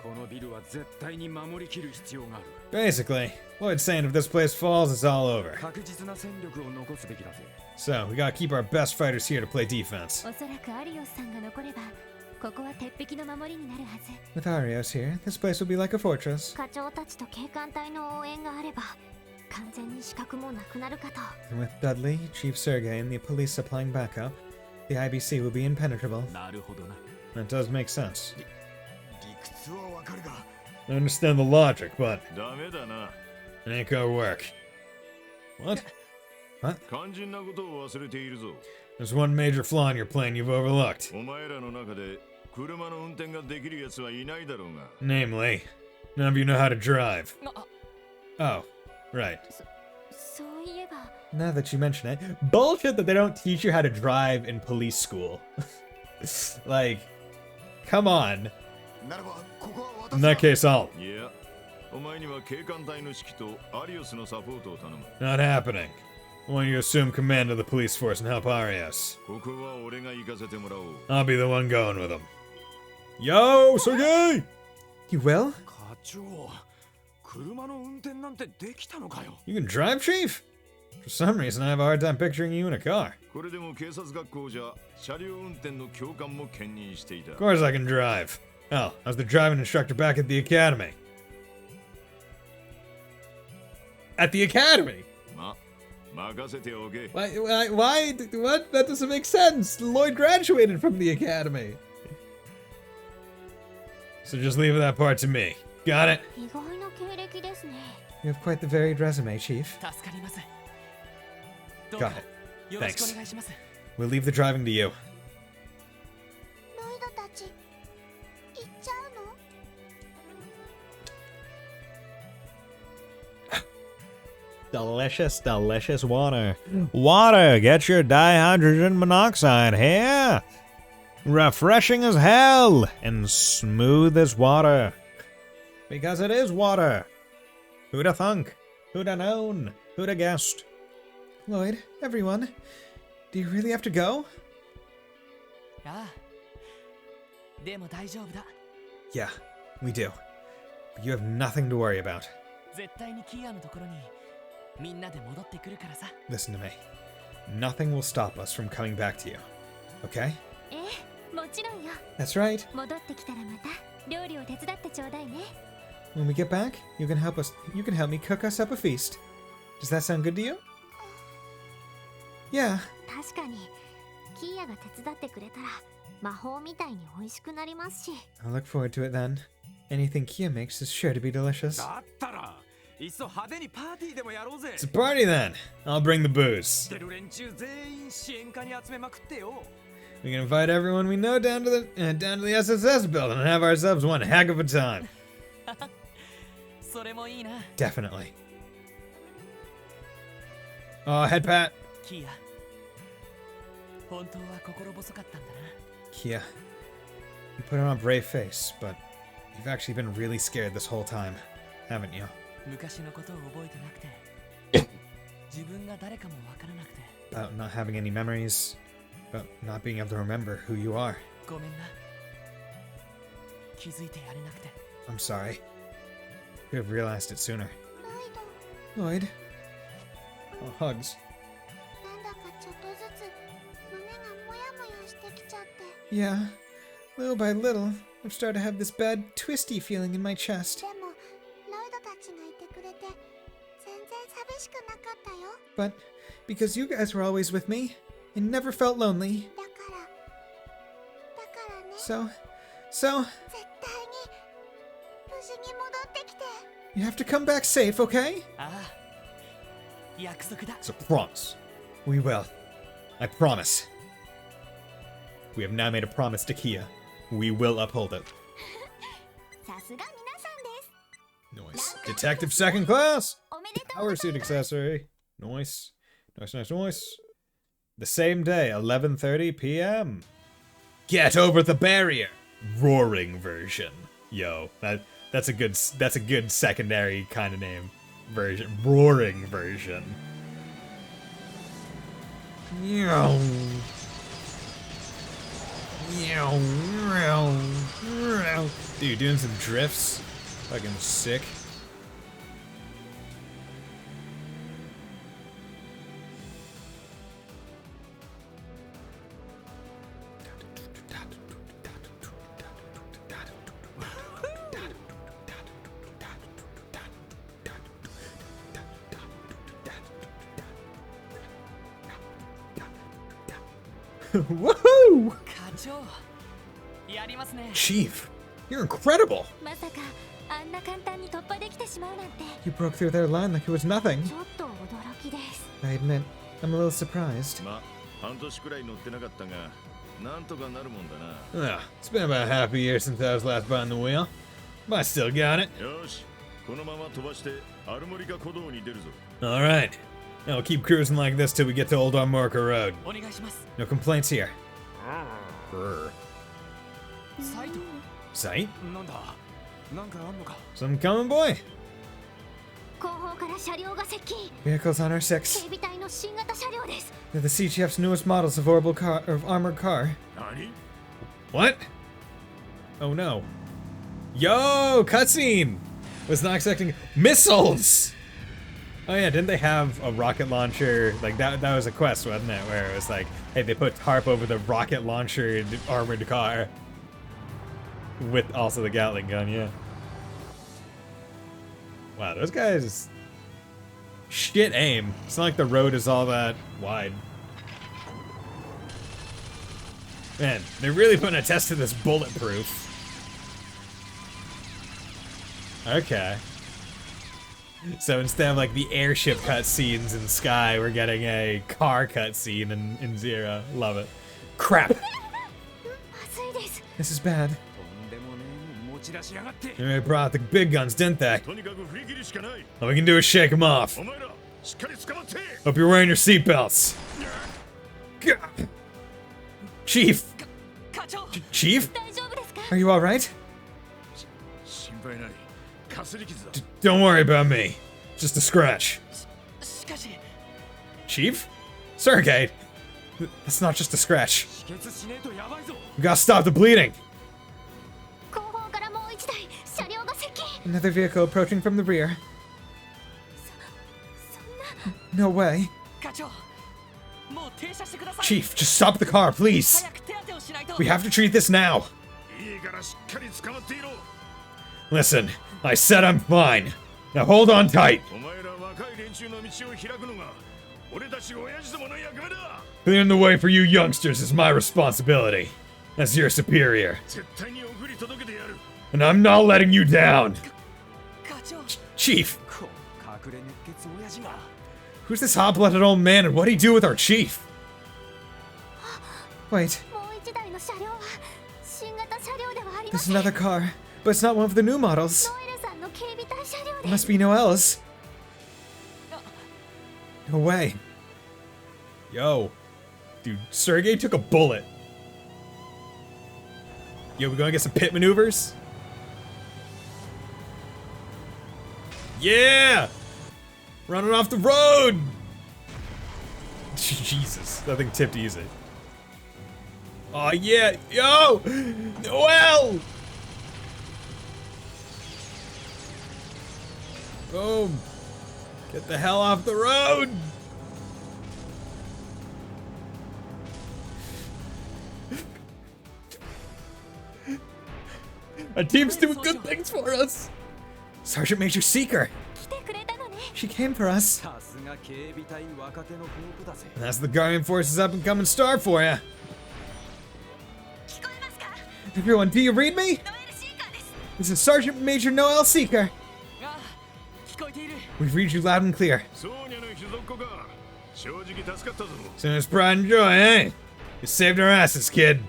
このビルは絶対に守りきる必要がある Basically, Lloyd's saying if this place falls, it's all over. 確実な戦力を残すべきだぜ So, we gotta keep our best fighters here to play defense. おそらくアリオスさんが残ればここは鉄壁の守りになるはず With Arios here, this place will be like a fortress. 課長たちと警官隊の応援があれば完全に死角もなくなるかと And with Dudley, Chief Sergei, and the police supplying backup, the IBC will be impenetrable. なるほどな That does make sense. 理屈はわかるが I understand the logic, but ダメだな it ain't gonna work. What? What? 肝心なことを忘れているぞ There's one major flaw in your plan you've overlooked. お前らの中で車の運転ができるやつはいないだろうが Namely, none of you know how to drive. あ Oh, right. そういえば Now that you mention it, bullshit that they don't teach you how to drive in police school. Like, come on. ならばここは In 私 that case, I'll. いやお前には警官隊の指揮とアリオスのサポートを頼む Not happening. I want you to assume command of the police force and help Arias. ここは俺が行かせてもらおう I'll be the one going with him. Yo, Sergey! You will? 課長車の運転なんてできたのかよ You can drive, Chief? For some reason, I have a hard time picturing you in a car. これでも警察学校じゃ車両運転の教官も兼任していた Of course I can drive. Hell, I was the driving instructor back at the academy. At the academy? ま任せておけ Why? What? That doesn't make sense. Lloyd graduated from the academy. So just leave that part to me. Got it? 意外な経歴ですね You have quite the varied resume, Chief. 助かりますどう Got か it. よろしくお願いします We'll leave the driving to you. ロイドたち行っちゃうの Delicious, delicious water. Water, get your dihydrogen monoxide here. Refreshing as hell and smooth as water. Because it is water. Who'da thunk? Who'da known? Who'da guessed? Lloyd, everyone, do you really have to go? ああでも大丈夫だ Yeah, we do. But you have nothing to worry about. 絶対にキーヤのところにみんなで戻ってくるからさ Listen to me. Nothing will stop us from coming back to you. Okay? ええもちろんよ That's right. 戻ってきたらまた料理を手伝ってちょうだいね When we get back, you can help me cook us up a feast. Does that sound good to you? Yeah. 確かにキーヤが手伝ってくれたら魔法みたいに美味しくなりますし I'll look forward to it then. Anything Kia makes is sure to be delicious. だったらいっそ派手にパーティーでもやろうぜ It's a party then. I'll bring the booze. 知ってる連中全員支援課に集めまくってよ We can invite everyone we know down to the SSS building and have ourselves one heck of a time. それもいいな。 Definitely. Oh, head pat. キア。本当は心細かったんだな。 Kia, you put on a brave face, but you've actually been really scared this whole time, haven't you? 昔のことを覚えてなくて。自分が誰かもわからなくて。 About not having any memories, about not being able to remember who you are. ごめんな。気づいてやれなくて。 I'm sorry. You have realized it sooner. ロイド Lloyd. Oh, hugs. なんだかちょっとずつ胸がモヤモヤしてきちゃって Yeah. Little by little, I've started to have this bad, twisty feeling in my chest. でもロイドたちがいてくれて全然寂しくなかったよ But because you guys were always with me, I never felt lonely. だからね So, 絶対に無事に戻ってきて you have to come back safe, okay? ああ。約束だ。 So promise. We will. I promise. We have now made a promise to Kia. We will uphold it. さすが皆さんです Nice. Detective second class! おめでとう Power suit accessory. Nice. Nice, nice, nice. The same day, 11:30 p.m. Get over the barrier! Roaring version. Yo, that's a good secondary kind of name. Version. Roaring version. Meow. Meow. Meow. Meow. Dude, doing some drifts. Fucking sick. Woohoo! 課長。やりますね。 Chief, you're incredible! まさかあんな簡単に突破できてしまうなんて You broke through their line like it was nothing. ちょっと驚きです I admit, I'm a little surprised. ま、半年くらい乗ってなかったが、なんとかなるもんだな。 Ah, it's been about half a year since I was last behind the wheel. But I still got it. よし、このまま飛ばしてアルモリカ古道に出るぞ。 Alright. Now we'll keep cruising like this till we get to Old Armorica Road. お願いします。 No complaints here. Brr. サイト。 Sight? なんだなんかあんのか Some coming, boy. 後方から車両が接近 Vehicles on our 警 six. 備隊の新型車両です They're the CGF's newest models of armored car. 何 What? Oh no. Yo, cutscene! Was not expecting missiles! Oh yeah, didn't they have a rocket launcher? Like that was a quest, wasn't it? Where it was like, hey, they put tarp over the rocket launcher armored car. With also the Gatling gun, yeah. Wow, those guys shit aim. It's not like the road is all that wide. Man, they're really putting a test to this bulletproof. Okay. So instead of like the airship cutscenes in Sky, we're getting a car cutscene in Zero. Love it. Crap! まずいです This is bad. とんでもねえ持ち出しやがって They really brought the big guns, didn't they? とにかく振り切るしかない。 All we can do is shake them off. お前ら、しっかり捕まって。 Hope you're wearing your seatbelts. God. Chief! 課長。 Chief? 大丈夫ですか Are you alright? 心配ない。かすり傷だ。 Don't worry about me. Just a scratch. しかし。 Chief? Sergei! That's not just a scratch. 止血しねえとやばいぞ We gotta stop the bleeding! 後方からもう一台車両が接近 Another vehicle approaching from the rear. そんな No way. 課長。もう停車してください。 Chief, just stop the car, please! 早く手当てをしないと。 We have to treat this now! いいからしっかり捕まっていろ。 Listen, I said I'm fine. Now hold on tight. お前ら若い連中の道を開くのが俺たち親父どもの役目だ。 Clearing the way for you youngsters is my responsibility. As your superior. 絶対に送り届けてやる。 And I'm not letting you down! 課長。 Chief! こ隠れ熱血親父が Who's this hot-blooded old man and what'd he do with our chief? Wait, もう1台の車両は新型車両ではありま There's せん。ノ another car, but it's not one of the new models. エルさんの警備隊車両 It で must be Noelle's. No way. Yo. Dude, Sergey took a bullet. Yo, we gonna get some pit maneuvers? Yeah! Running off the road! Jesus, that thing tipped easy. Oh yeah, yo! Noelle! Boom! Get the hell off the road! Our team's doing good things for us! Sergeant Major Seeker! 来てくれたのね。 She came for us! さすが警備隊若手のホープだぜ。 That's the Guardian Force's up and coming star for ya! 聞こえますか？ Everyone, do you read me? ノエルシーカーです。 This is Sergeant Major Noelle Seeker! ああ、聞こえている。 We've read you loud and clear. ソーニャの秘蔵っ子か。正直助かったぞ。 Since pride and joy, eh? You saved our asses, kid.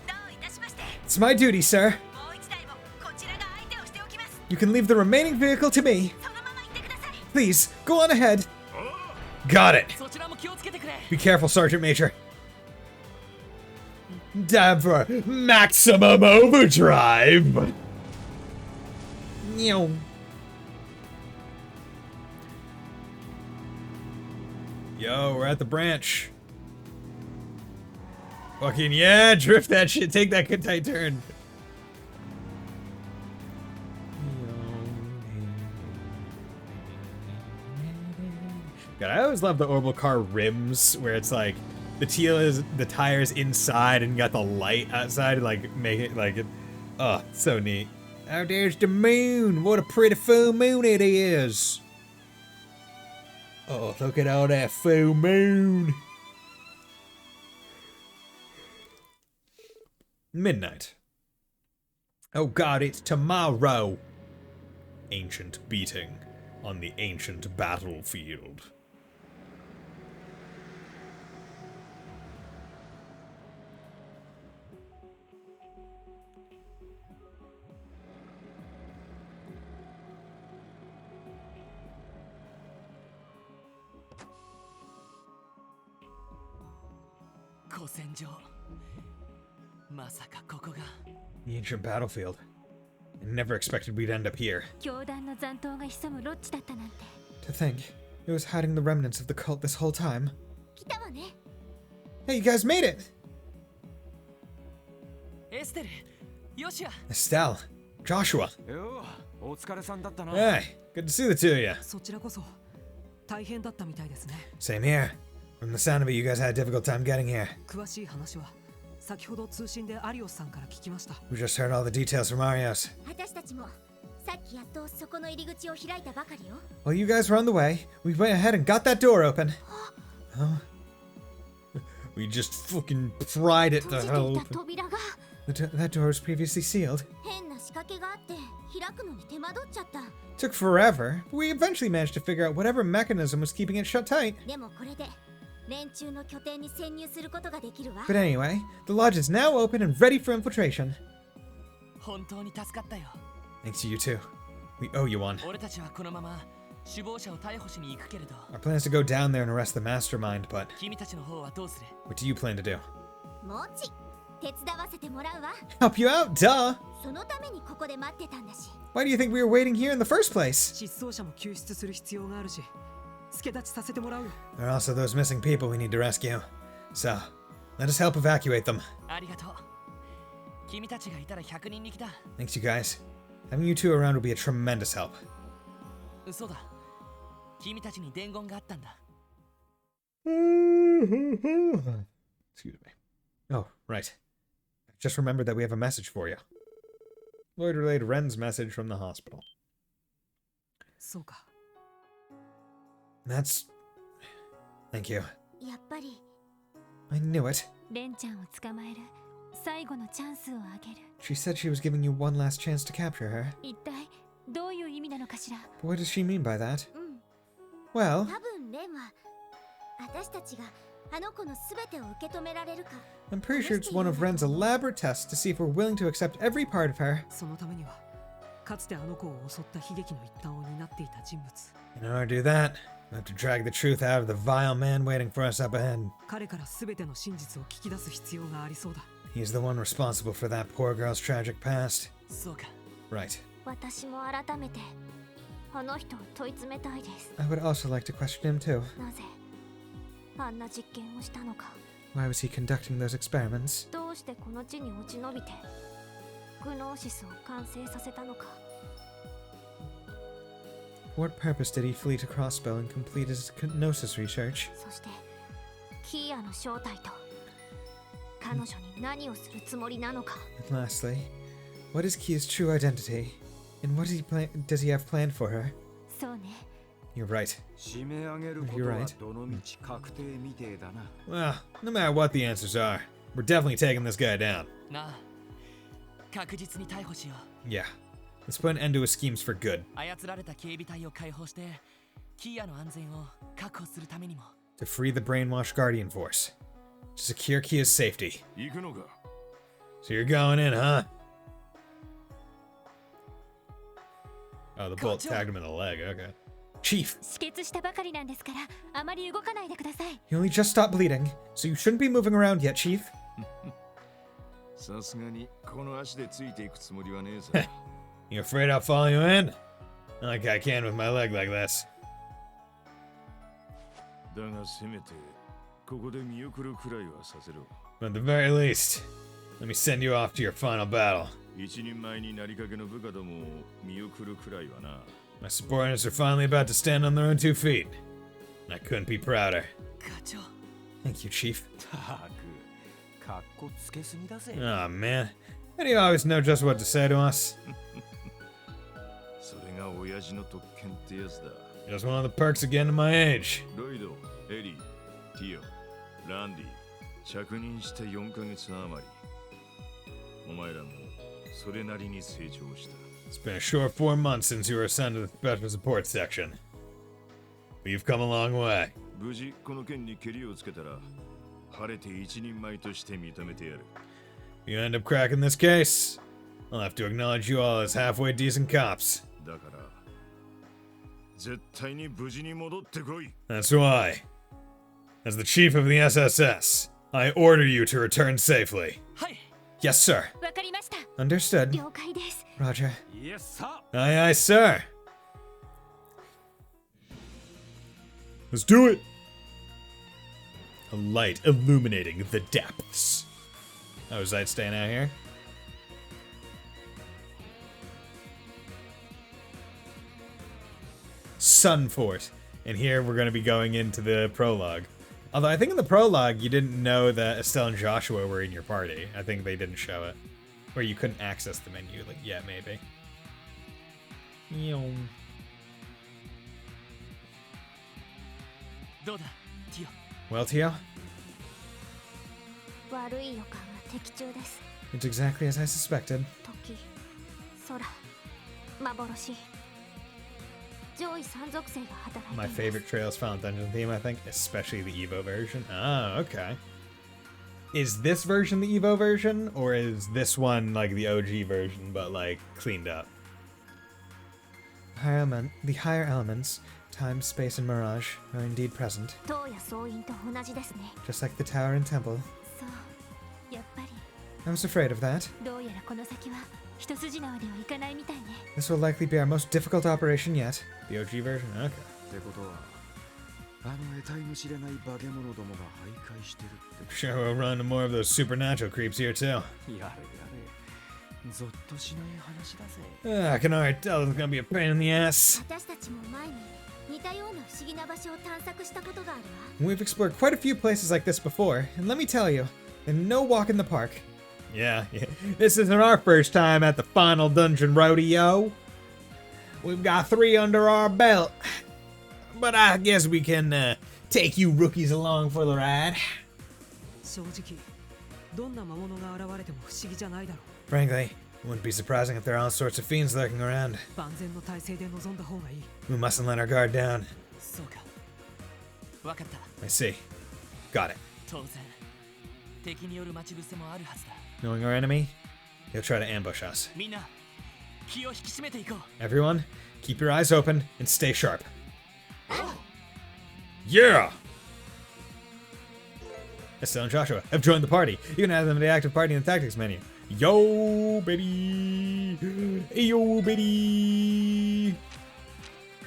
どういたしまして。 It's my duty, sir. もう一台もこちらが相手をしておきます。 You can leave the remaining vehicle to me. そのまま行ってください。 Please, go on ahead. Got it. そちらも気をつけてくれ。 Be careful, Sergeant Major. Time for maximum overdrive. Meow. Yo, we're at the branch. Fucking yeah, drift that shit. Take that good tight turn. God, I always love the orbital car rims where it's like the teal is the tires inside and you got the light outside to like make it like it. Oh, so neat. Out there's the moon. What a pretty full moon it is. Oh, look at all that full moon. Midnight. Oh God, it's tomorrow. Ancient beating on the ancient battlefield. The ancient battlefield. I never expected we'd end up here. 教団の残党が潜むロッジだったなんて。 To think, it was hiding the remnants of the cult this whole time. 来たわね。 Hey, you guys made it! エステル、ヨシア。 Estelle, Joshua. よう、お疲れさんだったな。 Hey, good to see the two of you. そちらこそ大変だったみたいですね。 Same here. From the sound of it, you guys had a difficult time getting here. 詳しい話は先ほど通信でアリオスさんから聞きました。 We just heard all the details from Arios. 私たちもさっきやっとそこの入り口を開いたばかりよ。 While you guys were on the way, we went ahead and got that door open. Huh? We just fucking pried it 閉 the じ hell ていた open. 扉が That door was previously sealed. 変な仕掛けがあって開くのに手間取っちゃった。 Took forever, but we eventually managed to figure out whatever mechanism was keeping it shut tight. でもこれで連中の拠点に潜入することができるわ。 But anyway, the lodge is now open and ready for infiltration. 本当に助かったよ。 Thanks to you too. We owe you one. 俺たちはこのまま首謀者を逮捕しに行くけれど、 Our plan is to go down there and arrest the mastermind, but 君たちの方はどうする？ what do you plan to do? もち手伝わせてもらうわ。 Help you out, duh! そのためにここで待ってたんだし。 Why do you think we were waiting here in the first place? 失踪者も救出する必要があるし、助立ちさせてもらうよ。 There are also those missing people we need to rescue. So, let us help evacuate them. ありがとう。君たちがいたら100人力だ。 Thanks, you guys. Having you two around will be a tremendous help. 嘘だ。君たちに伝言があったんだ。Excuse me. Oh, right. I just remembered that we have a message for you. Lloyd relayed Ren's message from the hospital. そうか。 That's... Thank you. やっぱり I knew it. レンちゃんを捕まえる最後のチャンスをあげる。 She said she was giving you one last chance to capture her. 一体どういう意味なのかしら。 But what does she mean by that? うん。 Well, 多分レンは私たちがあの子の全てを受け止められるか I'm pretty sure it's one of Ren's elaborate tests to see if we're willing to accept every part of her. そのためにはかつてあの子を襲った悲劇の一端を担っていた人物 In order to do that, we'll have to drag the truth out of the vile man waiting for us up ahead. 彼から全ての真実を聞き出す必要がありそうだ He's the one responsible for that poor girl's tragic past. そうか Right. 私も改めてあの人を問い詰めたいです I would also like to question him too. なぜあんな実験をしたのか Why was he conducting those experiments? どうしてこの地に落ち延びてグノーシスを完成させたのか What purpose did he flee to Crossbow and complete his gnosis research? そしてキーアの正体と彼女に何をするつもりなのか And lastly, what is Kia's true identity? And what does he have planned for her? そうね You're right. 締め上げることはどのみち確定みてえだな Well, no matter what the answers are, we're definitely taking this guy down. なあ確実に逮捕しよう Yeah. Let's put an end to his schemes for good. 操られた警備隊を解放してキアの安全を確保するためにも To free the brainwashed Guardian Force. To secure Kia's safety. 行くのか So you're going in, huh? Oh, the bullet tagged him in the leg. Okay. Chief, 止血したばかりなんですからあまり動かないでください he only just stopped bleeding, so you shouldn't be moving around yet, Chief. さすがにこの足でついていくつもりはねえさ You afraid I'll follow you in? Not like I can with my leg like this. だがせめてここで見送るくらいはさせろ But at the very least, let me send you off to your final battle. 一人前になりかけの部下どもを見送るくらいはな My subordinates are finally about to stand on their own 2 feet. And I couldn't be prouder. 課長 Thank you, Chief. たくかっこつけすぎだぜ Oh man, how do you always know just what to say to us? それが親父の特権ってやつだ Just one of the perks of getting to my age. ロイド、エリー、ティオ、ランディ着任して4ヶ月余りお前らもそれなりに成長した It's been a short 4 months since you were assigned to the Special Support Section. But you've come a long way. 無事この件にケリをつけたら晴れて一人前として認めてやる If you end up cracking this case, I'll have to acknowledge you all as halfway decent cops. だから絶対に無事に戻ってこい That's why, as the chief of the SSS, I order you to return safely. はい Yes, sir. わかりました Understood. 了解です Roger. イエスさ Aye, aye, sir. Let's do it. A light illuminating the depths. Oh, is that staying out here? Sunfort. And here we're going to be going into the prologue. Although I think in the prologue you didn't know that Estelle and Joshua were in your party. I think they didn't show it. Or you couldn't access the menu like yet, maybe. Yeom. どうだティ Well, Tio, 悪い予感は的中です it's exactly as I suspected. 時空幻上位3属性が働いてい My ます favorite Trails Final Dungeon theme, I think, especially the Evo version. Oh, okay. Is this version the Evo version, or is this one like the OG version, but like cleaned up? The higher elements, time, space, and mirage, are indeed present, 塔や総員と同じですね just like the tower and temple. そうやっぱり I was afraid of that. どうやらこの先は一筋縄ではいかないみたいね This will likely be our most difficult operation yet. The OG version? Okay. ってことはあの得体の知れない化け物どもが徘徊してるって Sure, we'll run into more of those supernatural creeps here too. やれやれゾッとしない話だぜ I can already tell it's gonna be a pain in the ass. 私たちも前に似たような不思議な場所を探索したことがあるわ We've explored quite a few places like this before, and let me tell you, they're no walk in the park. Yeah, this isn't our first time at the final dungeon rodeo. We've got 3 under our belt. But I guess we can take you rookies along for the ride. 正直どんな魔物が現れても不思議じゃないだろ Frankly, it wouldn't be surprising if there are all sorts of fiends lurking around. う万全の体制で臨んだ方がいい We mustn't let our guard down. そうかわかった I see. Got it. 当然敵による待ち伏せもあるはずだ Knowing our enemy, he'll try to ambush us. みんな気を引き締めていこう Everyone, keep your eyes open and stay sharp. Yeah! Estelle and Joshua have joined the party. You can add them to the active party in the tactics menu. Yo, baby! Hey, yo, baby!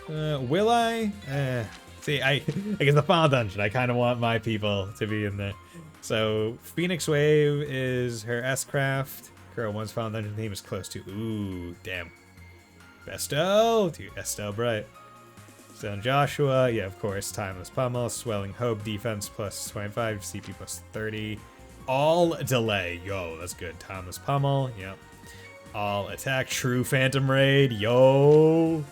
Will I? See, I guess the final dungeon, I kind of want my people to be in there. So, Phoenix Wave is her S-Craft. Girl 1's final dungeon theme is close to. Ooh, damn. Besto! Dude, Estelle Bright. So Joshua, yeah, of course, Timeless Pummel, Swelling Hope, defense plus 25, CP plus 30. All delay, yo, that's good. Timeless Pummel, yep. All attack, True Phantom Raid, yo.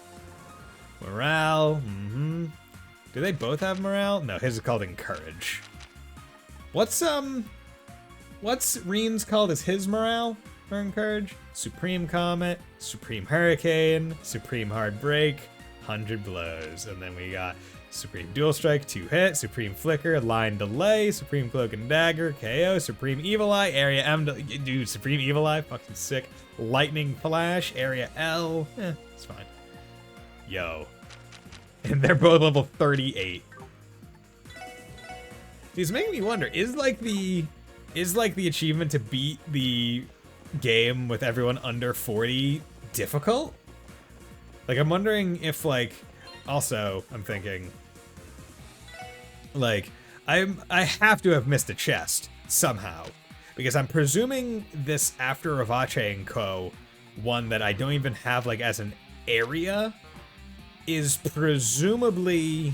Morale, Do they both have morale? No, his is called Encourage. What's Reen's called as his morale for Encourage? Supreme Comet, Supreme Hurricane, Supreme Hard Break, 100 blows, and then we got Supreme Dual Strike, 2 hit, Supreme Flicker, Line Delay, Supreme Cloak and Dagger, KO, Supreme Evil Eye, Area M, dude, Supreme Evil Eye, fucking sick, Lightning Flash, Area L, it's fine. Yo. And they're both level 38. It's making me wonder, is like the achievement to beat the game with everyone under 40 difficult? Like, I'm wondering if, like, also, I'm thinking, like, I have to have missed a chest somehow, because I'm presuming this After Ravache & Co. one that I don't even have, like, as an area is presumably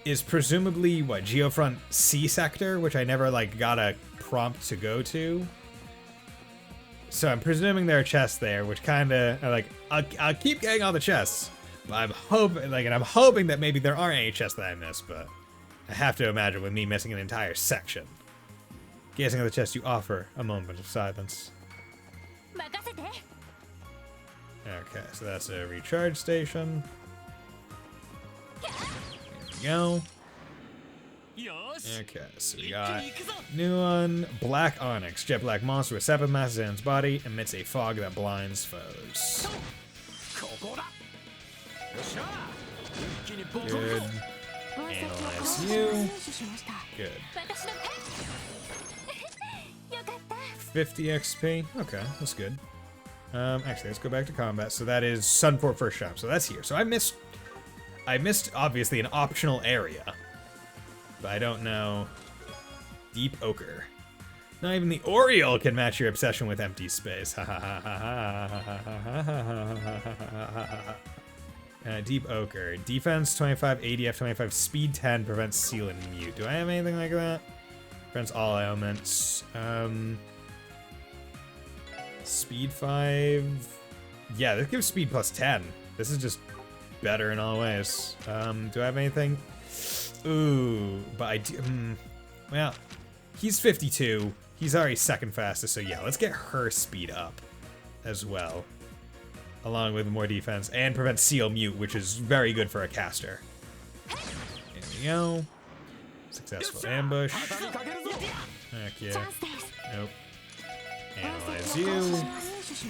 what, Geofront C sector, which I never, like, got a prompt to go to. So I'm presuming there are chests there, which kind of like I'll keep getting all the chests. But I'm hoping that maybe there aren't any chests that I missed. But I have to imagine with me missing an entire section. Gazing at the chest, you offer a moment of silence. Okay, so that's a recharge station. There we go. Okay, so we got new one, Black Onyx. Jet black monster with 7 masses in its body, emits a fog that blinds foes. Good. Analyze you. Good. 50 XP. Okay, that's good. Actually, let's go back to combat. So that is Sunport First Shop. So that's here. So I missed obviously an optional area. But I don't know. Deep Ochre. Not even the Oriole can match your obsession with empty space. Deep Ochre. Defense 25, ADF 25, speed 10, prevents seal and mute. Do I have anything like that? Prevents all ailments. Speed 5. Yeah, this gives speed plus 10. This is just better in all ways. Do I have anything? Ooh, but I do. Well, he's 52. He's already second fastest, so yeah, let's get her speed up as well. Along with more defense and prevent seal mute, which is very good for a caster. There we go. Successful ambush. Heck yeah. Nope. Analyze you.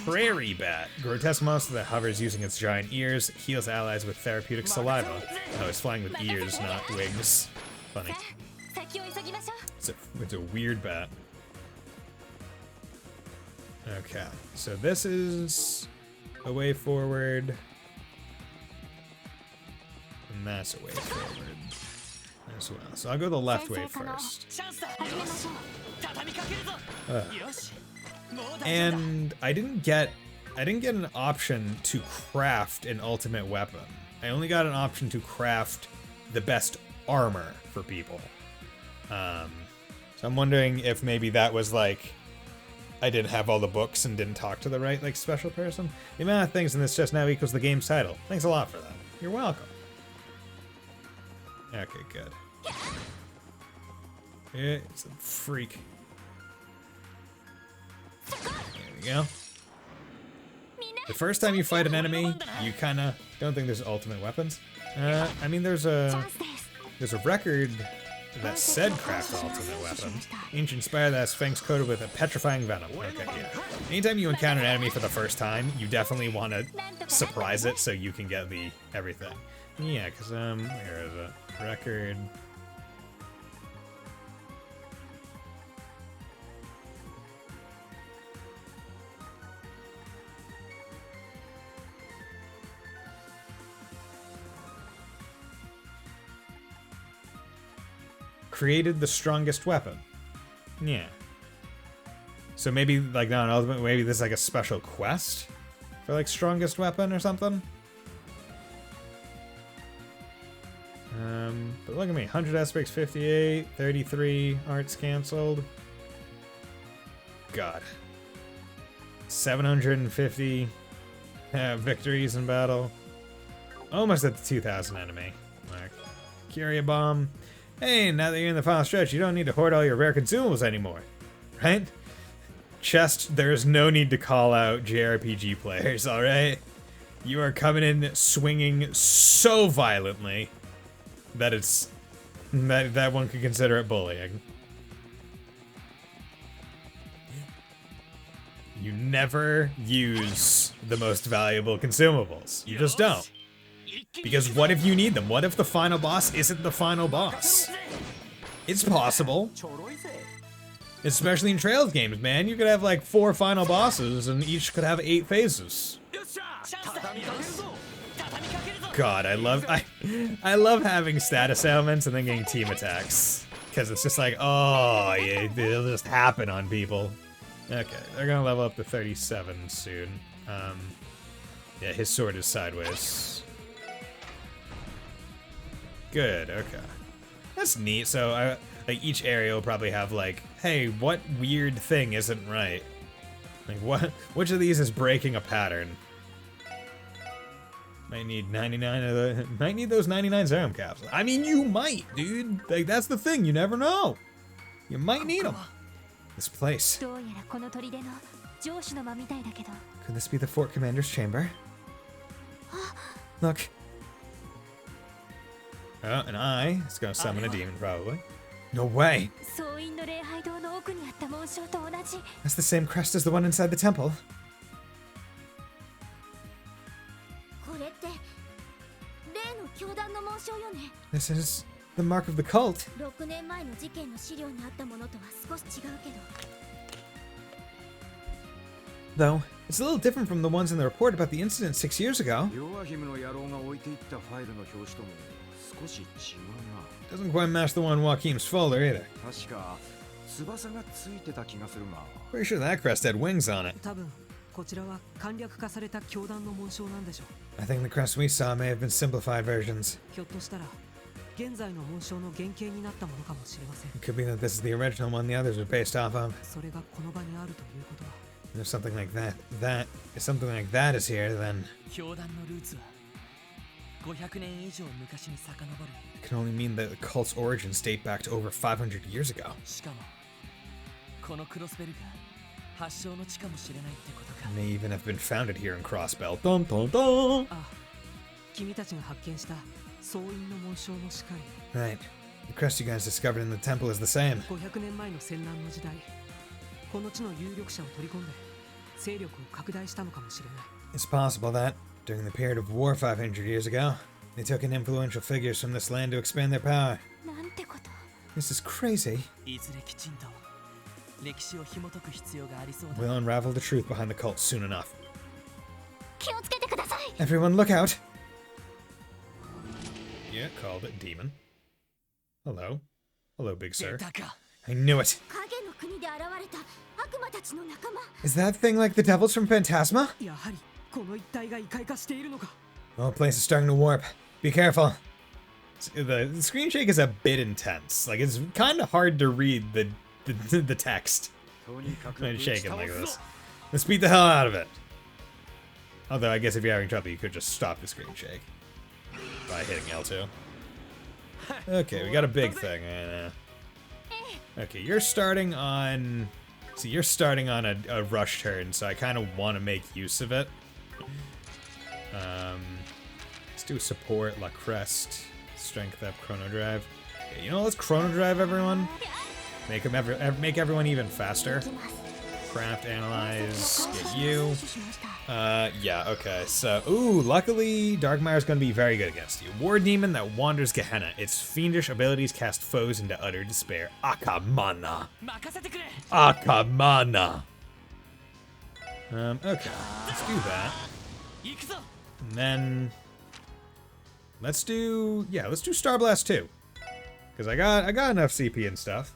Prairie Bat. Grotesque monster that hovers using its giant ears. Heals allies with therapeutic saliva. Oh, it's flying with ears, not wings. Funny. It's a weird bat. Okay, so this is a way forward. And that's a way forward as well. So I'll go the left way first. And I didn't get an option to craft an ultimate weapon. I only got an option to craft the best armor for people. So I'm wondering if maybe that was like I didn't have all the books and didn't talk to the right like special person. The amount of things in this chest now equals the game's title. Thanks a lot for that. You're welcome. Okay, good. It's a freak. There we go. The first time you fight an enemy, you kind of don't think there's ultimate weapons. I mean, there's a record that said craft ultimate weapon. Ancient Spire that has Sphinx coated with a petrifying venom. Okay, yeah. Anytime you encounter an enemy for the first time, you definitely want to surprise it so you can get the everything. Yeah, because, where is it? Record. Created the strongest weapon. Yeah. So maybe, like, not an ultimate, maybe this is like a special quest for, like, strongest weapon or something? But look at me, 100 aspects, 58, 33, arts canceled. God. 750 victories in battle. Almost at the 2,000 enemy mark. Curia Bomb. Hey, now that you're in the final stretch, you don't need to hoard all your rare consumables anymore. Right? Chest, there's no need to call out JRPG players, alright? You are coming in swinging so violently that it's... that one could consider it bullying. You never use the most valuable consumables. You just don't. Because what if you need them? What if the final boss isn't the final boss? It's possible. Especially in Trails games, man. You could have like 4 final bosses and each could have 8 phases. God, I love having status ailments and then getting team attacks. Because it's just like, oh, yeah, it'll just happen on people. Okay, they're gonna level up to 37 soon. Yeah, his sword is sideways. Good, okay. That's neat. So, like, each area will probably have, like, hey, what weird thing isn't right? Like, which of these is breaking a pattern? Might need 99 of the... Might need those 99 serum capsules. I mean, you might, dude. Like, that's the thing. You never know. You might need them. This place. Could this be the Fort Commander's chamber? Look. Oh, an eye. It's gonna summon a demon, probably. No way! That's the same crest as the one inside the temple. This is the mark of the cult. Though, it's a little different from the ones in the report about the incident 6 years ago. Doesn't quite match the one Joachim's folder either. Pretty sure that crest had wings on it. I think the crest we saw may have been simplified versions. It could be that this is the original one the others are based off of. If something like that if something like that is here, then it can only mean that the cult's origins date back to over 500 years ago. It may even have been founded here in Crossbell. Dun dun dun! Right. The crest you guys discovered in the temple is the same. It's possible that, during the period of war 500 years ago, they took in influential figures from this land to expand their power. This is crazy. We'll unravel the truth behind the cult soon enough. Everyone look out! Yeah, called it demon. Hello. Hello, big sir. I knew it! Is that thing like the devils from Phantasma? Oh, place is starting to warp. Be careful. The screen shake is a bit intense. Like, it's kind of hard to read the text when it's shaking like this. Let's beat the hell out of it. Although, I guess if you're having trouble, you could just stop the screen shake by hitting L2. Okay, we got a big thing. Okay, you're starting on... See, you're starting on a rush turn, so I kind of want to make use of it. Let's do support, La Crest, strength up, chrono drive. Yeah, you know, let's chrono drive everyone. Make everyone even faster. Craft, analyze, get you. Yeah, okay, so, ooh, luckily, Darkmire's gonna be very good against you. War Demon that wanders Gehenna. Its fiendish abilities cast foes into utter despair. Akamana. Akamana. Okay, let's do that. And then, let's do Star Blast 2. Because I got enough CP and stuff.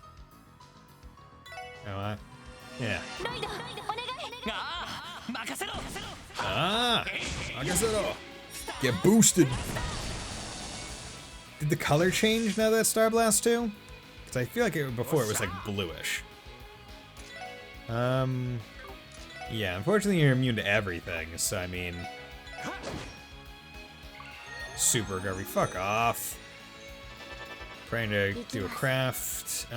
Oh, yeah. Ah! Makasero! Get boosted! Did the color change now that Star Blast 2? Because I feel like before it was like bluish. Yeah, unfortunately you're immune to everything, so I mean... Super recovery, fuck off. Trying to do a craft.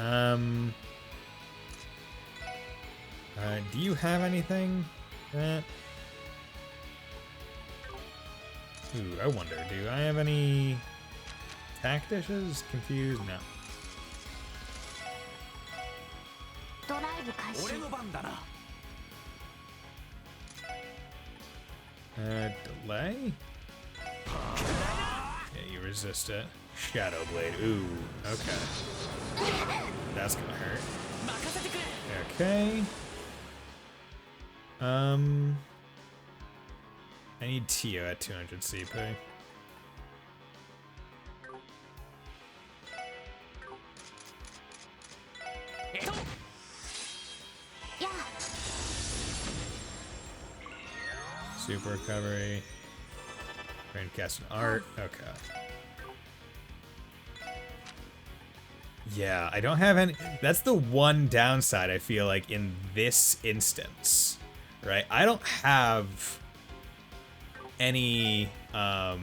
Do you have anything? Ooh, I wonder, do I have any tack dishes? Confused? No. Delay? Yeah, you resist it. Shadow Blade. Ooh, okay. That's gonna hurt. Okay. I need Tio at 200 CP. Super recovery. Trying to cast an art. Okay. Yeah, I don't have any. That's the one downside I feel like in this instance, right? I don't have any. I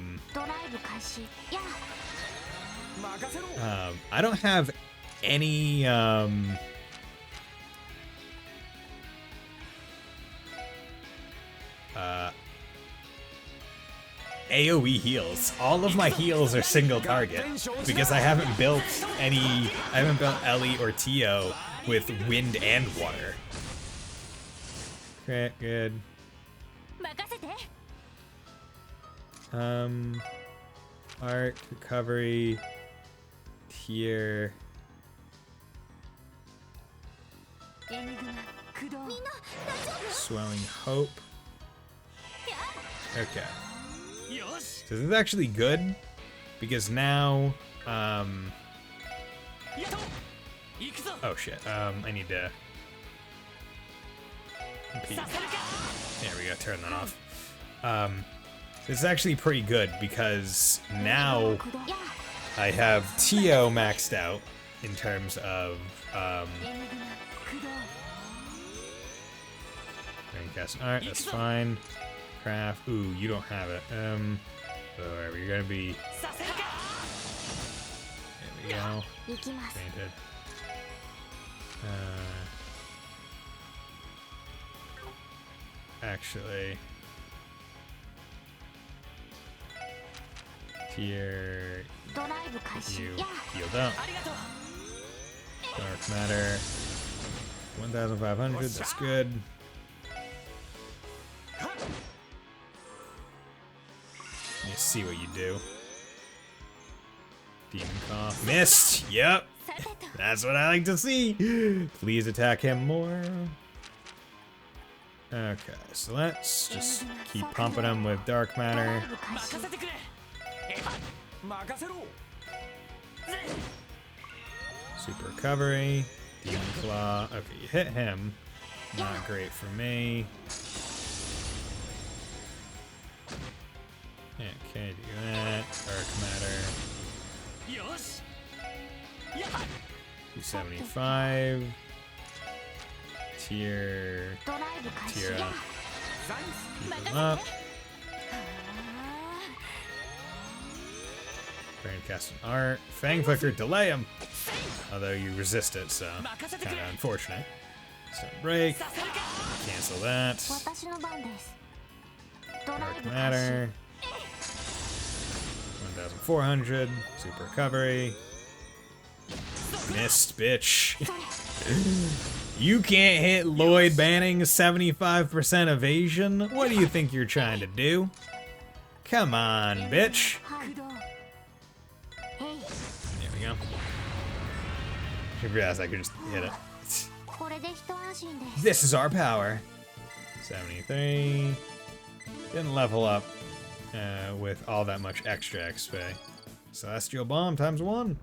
don't have any. AoE heals. All of my heals are single target because I haven't built Ellie or Tio with wind and water. Okay, good. Art, recovery, tier. Swelling hope. Okay. So this is actually good because now, oh shit, I need to compete. There we go, turn that off. This is actually pretty good because now I have Tio maxed out in terms of, alright, that's fine. Craft. Ooh, you don't have it. Whatever, you're gonna be. There we go. Painted. Actually. Tier. You healed up. Dark matter. 1,500, that's good. Let me see what you do. Demon Cough. Missed! Yep! That's what I like to see! Please attack him more. Okay, so let's just keep pumping him with Dark Matter. Super Recovery. Demon Claw. Okay, you hit him. Not great for me. Okay, do that. Dark Matter. 275. Tier up. Keep him up. Trying to cast an art. Fang Flicker, delay him! Although you resist it, so kind of unfortunate. Stone Break. Cancel that. Dark Matter. 1,400. Super Recovery. Missed, bitch. You can't hit Lloyd Banning's 75% evasion? What do you think you're trying to do? Come on, bitch. There we go. I realized I could just hit it. This is our power. 73. Didn't level up with all that much extra XP. Celestial Bomb ×1.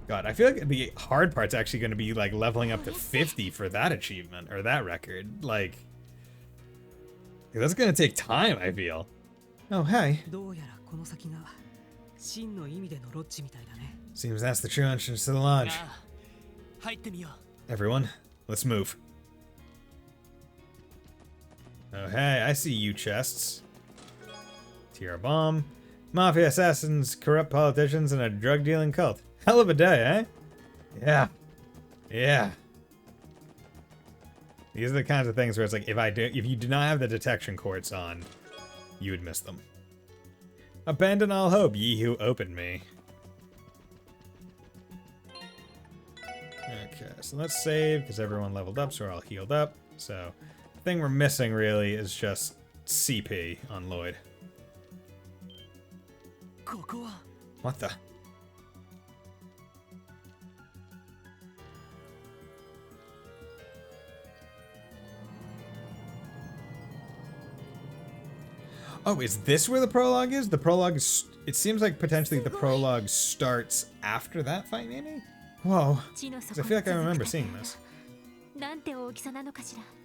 God, I feel like the hard part's actually going to be like leveling up to 50 for that achievement or that record. Like, that's going to take time, I feel. Oh, hey. Seems that's the true entrance to the lodge. Everyone, let's move. Oh, hey, I see you chests. Tier bomb. Mafia assassins, corrupt politicians, and a drug-dealing cult. Hell of a day, eh? Yeah. Yeah. These are the kinds of things where it's like, if you did not have the detection quartz on, you would miss them. Abandon all hope, ye who opened me. Okay, so let's save, because everyone leveled up, so we're all healed up. So, the thing we're missing, really, is just CP on Lloyd. What the? Oh, is this where the prologue is? The prologue is... It seems like potentially the prologue starts after that fight, maybe? Whoa. 'Cause I feel like I remember seeing this. I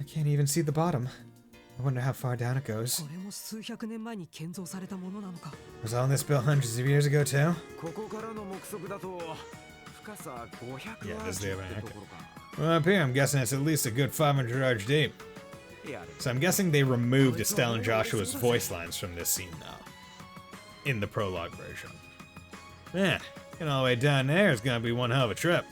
can't even see the bottom. I wonder how far down it goes. Was all this built hundreds of years ago, too? Yeah, this is the other one. Well, up here, I'm guessing it's at least a good 500 yards deep. So I'm guessing they removed Estelle and Joshua's voice lines from this scene now. In the prologue version. Yeah, getting all the way down there is gonna be one hell of a trip.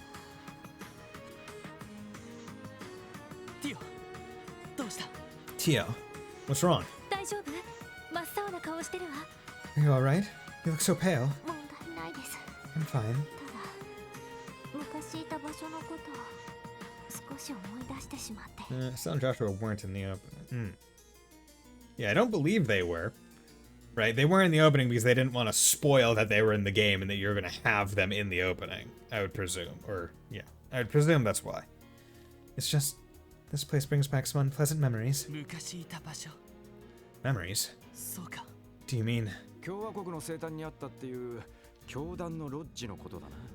Tio, what's wrong? Are you alright? You look so pale. I'm fine. Estelle and Joshua weren't in the opening. Yeah, I don't believe they were. Right? They weren't in the opening because they didn't want to spoil that they were in the game and that you're going to have them in the opening, I would presume. Or, yeah, I would presume that's why. It's just, this place brings back some unpleasant memories. Memories? Do you mean... A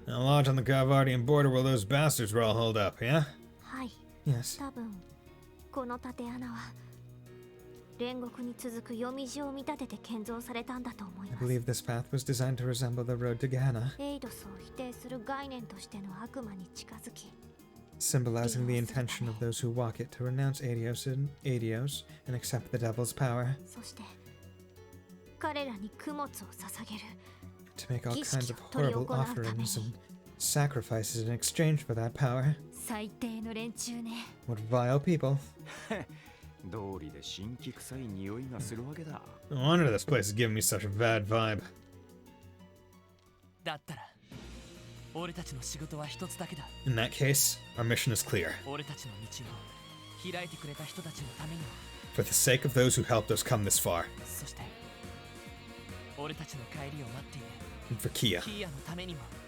lodge on the Gavardian border where those bastards were all holed up, yeah? Yes. I believe this path was designed to resemble the road to Gehenna, symbolizing the intention of those who walk it to renounce Adios and accept the devil's power, to make all kinds of horrible offerings and sacrifices in exchange for that power. What vile people. No wonder this place is giving me such a bad vibe. In that case, our mission is clear. For the sake of those who helped us come this far. And for Kia,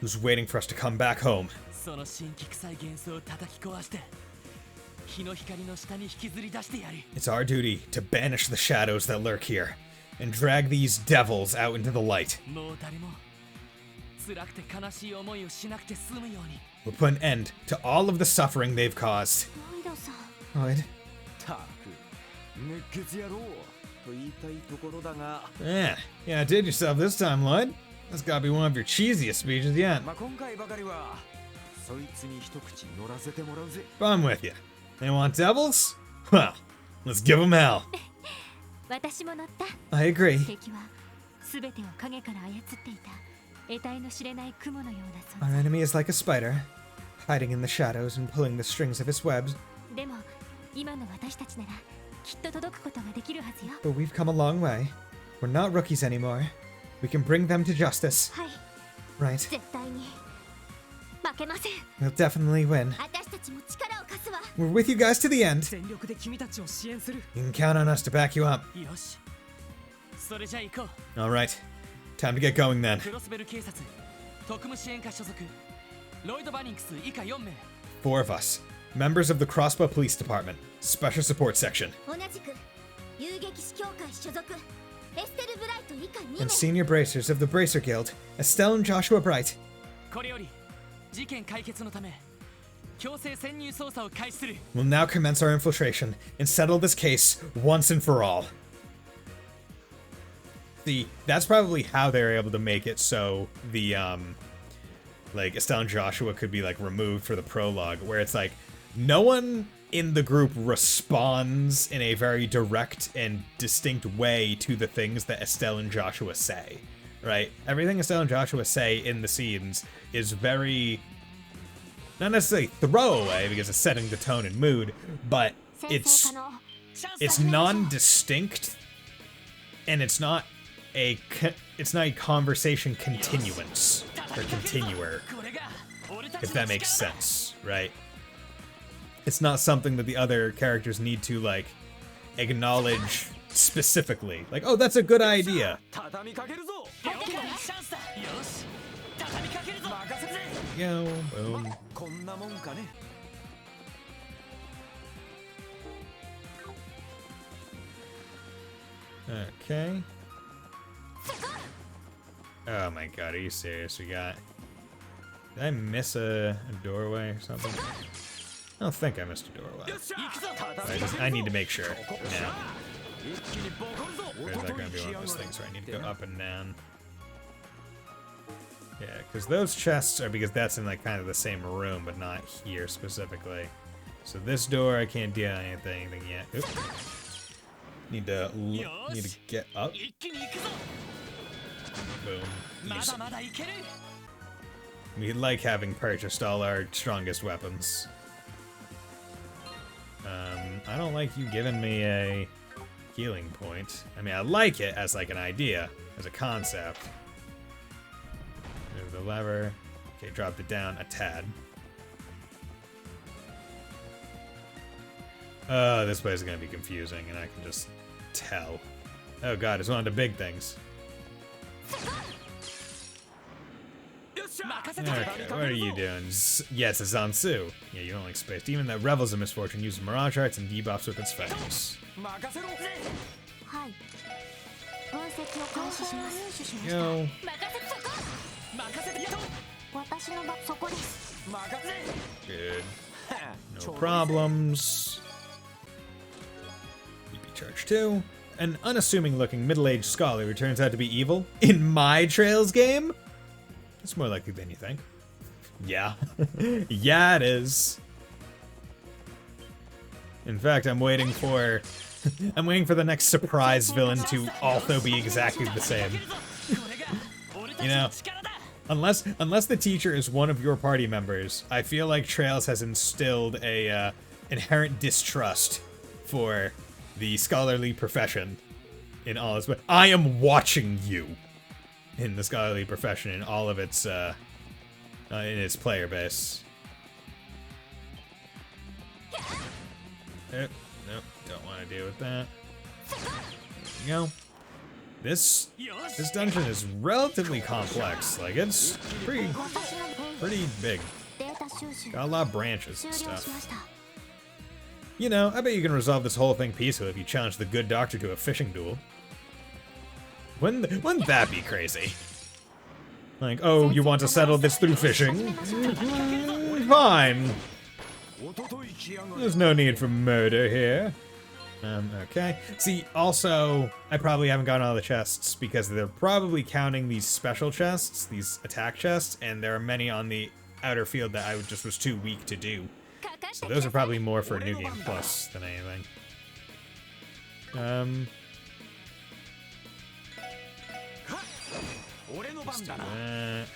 who's waiting for us to come back home. It's our duty to banish the shadows that lurk here and drag these devils out into the light. We'll put an end to all of the suffering they've caused. Lloyd. Yeah, did yourself this time, Lloyd. That's gotta be one of your cheesiest speeches yet. But I'm with you. They want devils? Well, let's give them hell. I agree. Our enemy is like a spider, hiding in the shadows and pulling the strings of its webs. But we've come a long way. We're not rookies anymore. We can bring them to justice. Right. 負けません。 We'll definitely win. 私たちも力を貸すわ。 We're with you guys to the end. 全力で君たちを支援する。 You can count on us to back you up. よしそれじゃ行こう Alright. Time to get going then. クロスベル警察特務支援課所属ロイド・バニンクス以下4名 Four of us. Members of the Crossbow Police Department. Special Support Section. 同じく遊撃士協会所属エステル・ブライト以下2 And 名。 Senior Bracers of the Bracer Guild. Estelle and Joshua Bright. これより事件解決のため強制潜入捜査を開始する We'll now commence our infiltration and settle this case once and for all. See, that's probably how they were able to make it so the, like, Estelle and Joshua could be, like, removed for the prologue, where it's like, no one in the group responds in a very direct and distinct way to the things that Estelle and Joshua say, right? Everything Estelle and Joshua say in the scenes is very, not necessarily throwaway because it's setting the tone and mood, but it's non-distinct, and it's not a conversation continuance or continuer, if that makes sense, right? It's not something that the other characters need to, like, acknowledge specifically. Like, oh, that's a good idea. 畳みかけるぞ。チャンスだよし畳みかけるぞ任せて Yo, boom. こんなもんかね。 Okay. Oh my god, are you serious? We got... Did I miss a doorway or something? I don't think I missed a doorway. I need to make sure now. Or is that going to be one of those things where I need to go up and down? Yeah, because those chests are because that's in like kind of the same room, but not here specifically. So this door, I can't do anything yet. Oop. Need to get up. 一気に行くぞ Boom. ま Easy. だまだいける We like having purchased all our strongest weapons. I don't like you giving me a healing point. I mean, I like it as like an idea, as a concept. Move the lever. Okay, dropped it down a tad. Oh, this place is gonna be confusing, and I can just tell. Oh god, it's one of the big things. Okay, what are you doing? Yeah, it's a Zansu. Yeah, you don't like space. Demon that revels in misfortune uses mirage arts and debuffs with its foes. 任せろ。はい。分析を開始します。入手しました。 Yo. 任せてよ 私の場そこです。 任せ Good. No problems. EP charge 2. An unassuming looking middle-aged scholar who turns out to be evil in my Trails game? It's more likely than you think. Yeah. Yeah, it is. In fact, I'm waiting for the next surprise villain to also be exactly the same. You know, unless the teacher is one of your party members, I feel like Trails has instilled a inherent distrust for the scholarly profession in all its. I am watching you in the scholarly profession in all of its in its player base. Nope, don't want to deal with that. There you go. This dungeon is relatively complex. Like, it's pretty big. データ収集 Got a lot of branches 終 and 了しま stuff. した。 You know, I bet you can resolve this whole thing peacefully if you challenge the good doctor to a fishing duel. Wouldn't that be crazy? Like, oh, you want to settle this through fishing? Fine. There's no need for murder here. Okay. See, also, I probably haven't gotten all the chests because they're probably counting these special chests, these attack chests, and there are many on the outer field that I just was too weak to do. So those are probably more for New Game Plus than anything. Let's do that.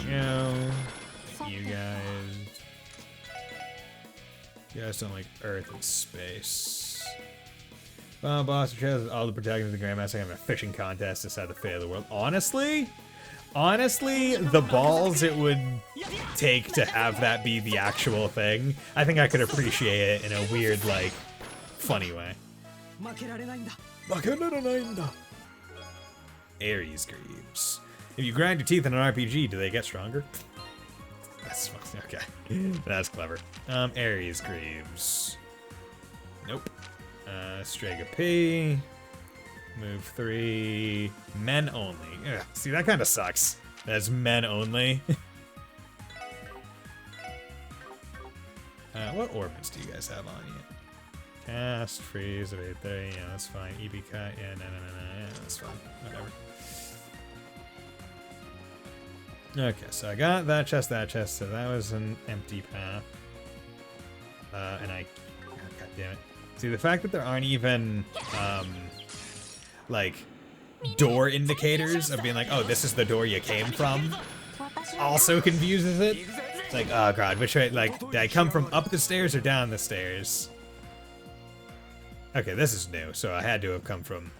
Go. You guys don't like Earth and space. Boss chose all the protagonists of the Grandmaster having a fishing contest to decide the fate of the world. Honestly, the balls it would take to have that be the actual thing, I think I could appreciate it in a weird, like, funny way. Ares Greaves. If you grind your teeth in an RPG, do they get stronger? That's okay. That's clever. Ares Greaves. Nope. Strega P. Move 3. Men only. Ugh, see, that kind of sucks. That's men only. What orbits do you guys have on you? Cast, freeze, right there. Yeah, that's fine. EB cut. Yeah, no. Yeah, that's fine. Whatever. Okay, so I got that chest, so that was an empty path. And I... Oh, God damn it. See, the fact that there aren't even, like, door indicators of being like, oh, this is the door you came from, also confuses it. It's like, oh god, which way, like, did I come from up the stairs or down the stairs? Okay, this is new, so I had to have come from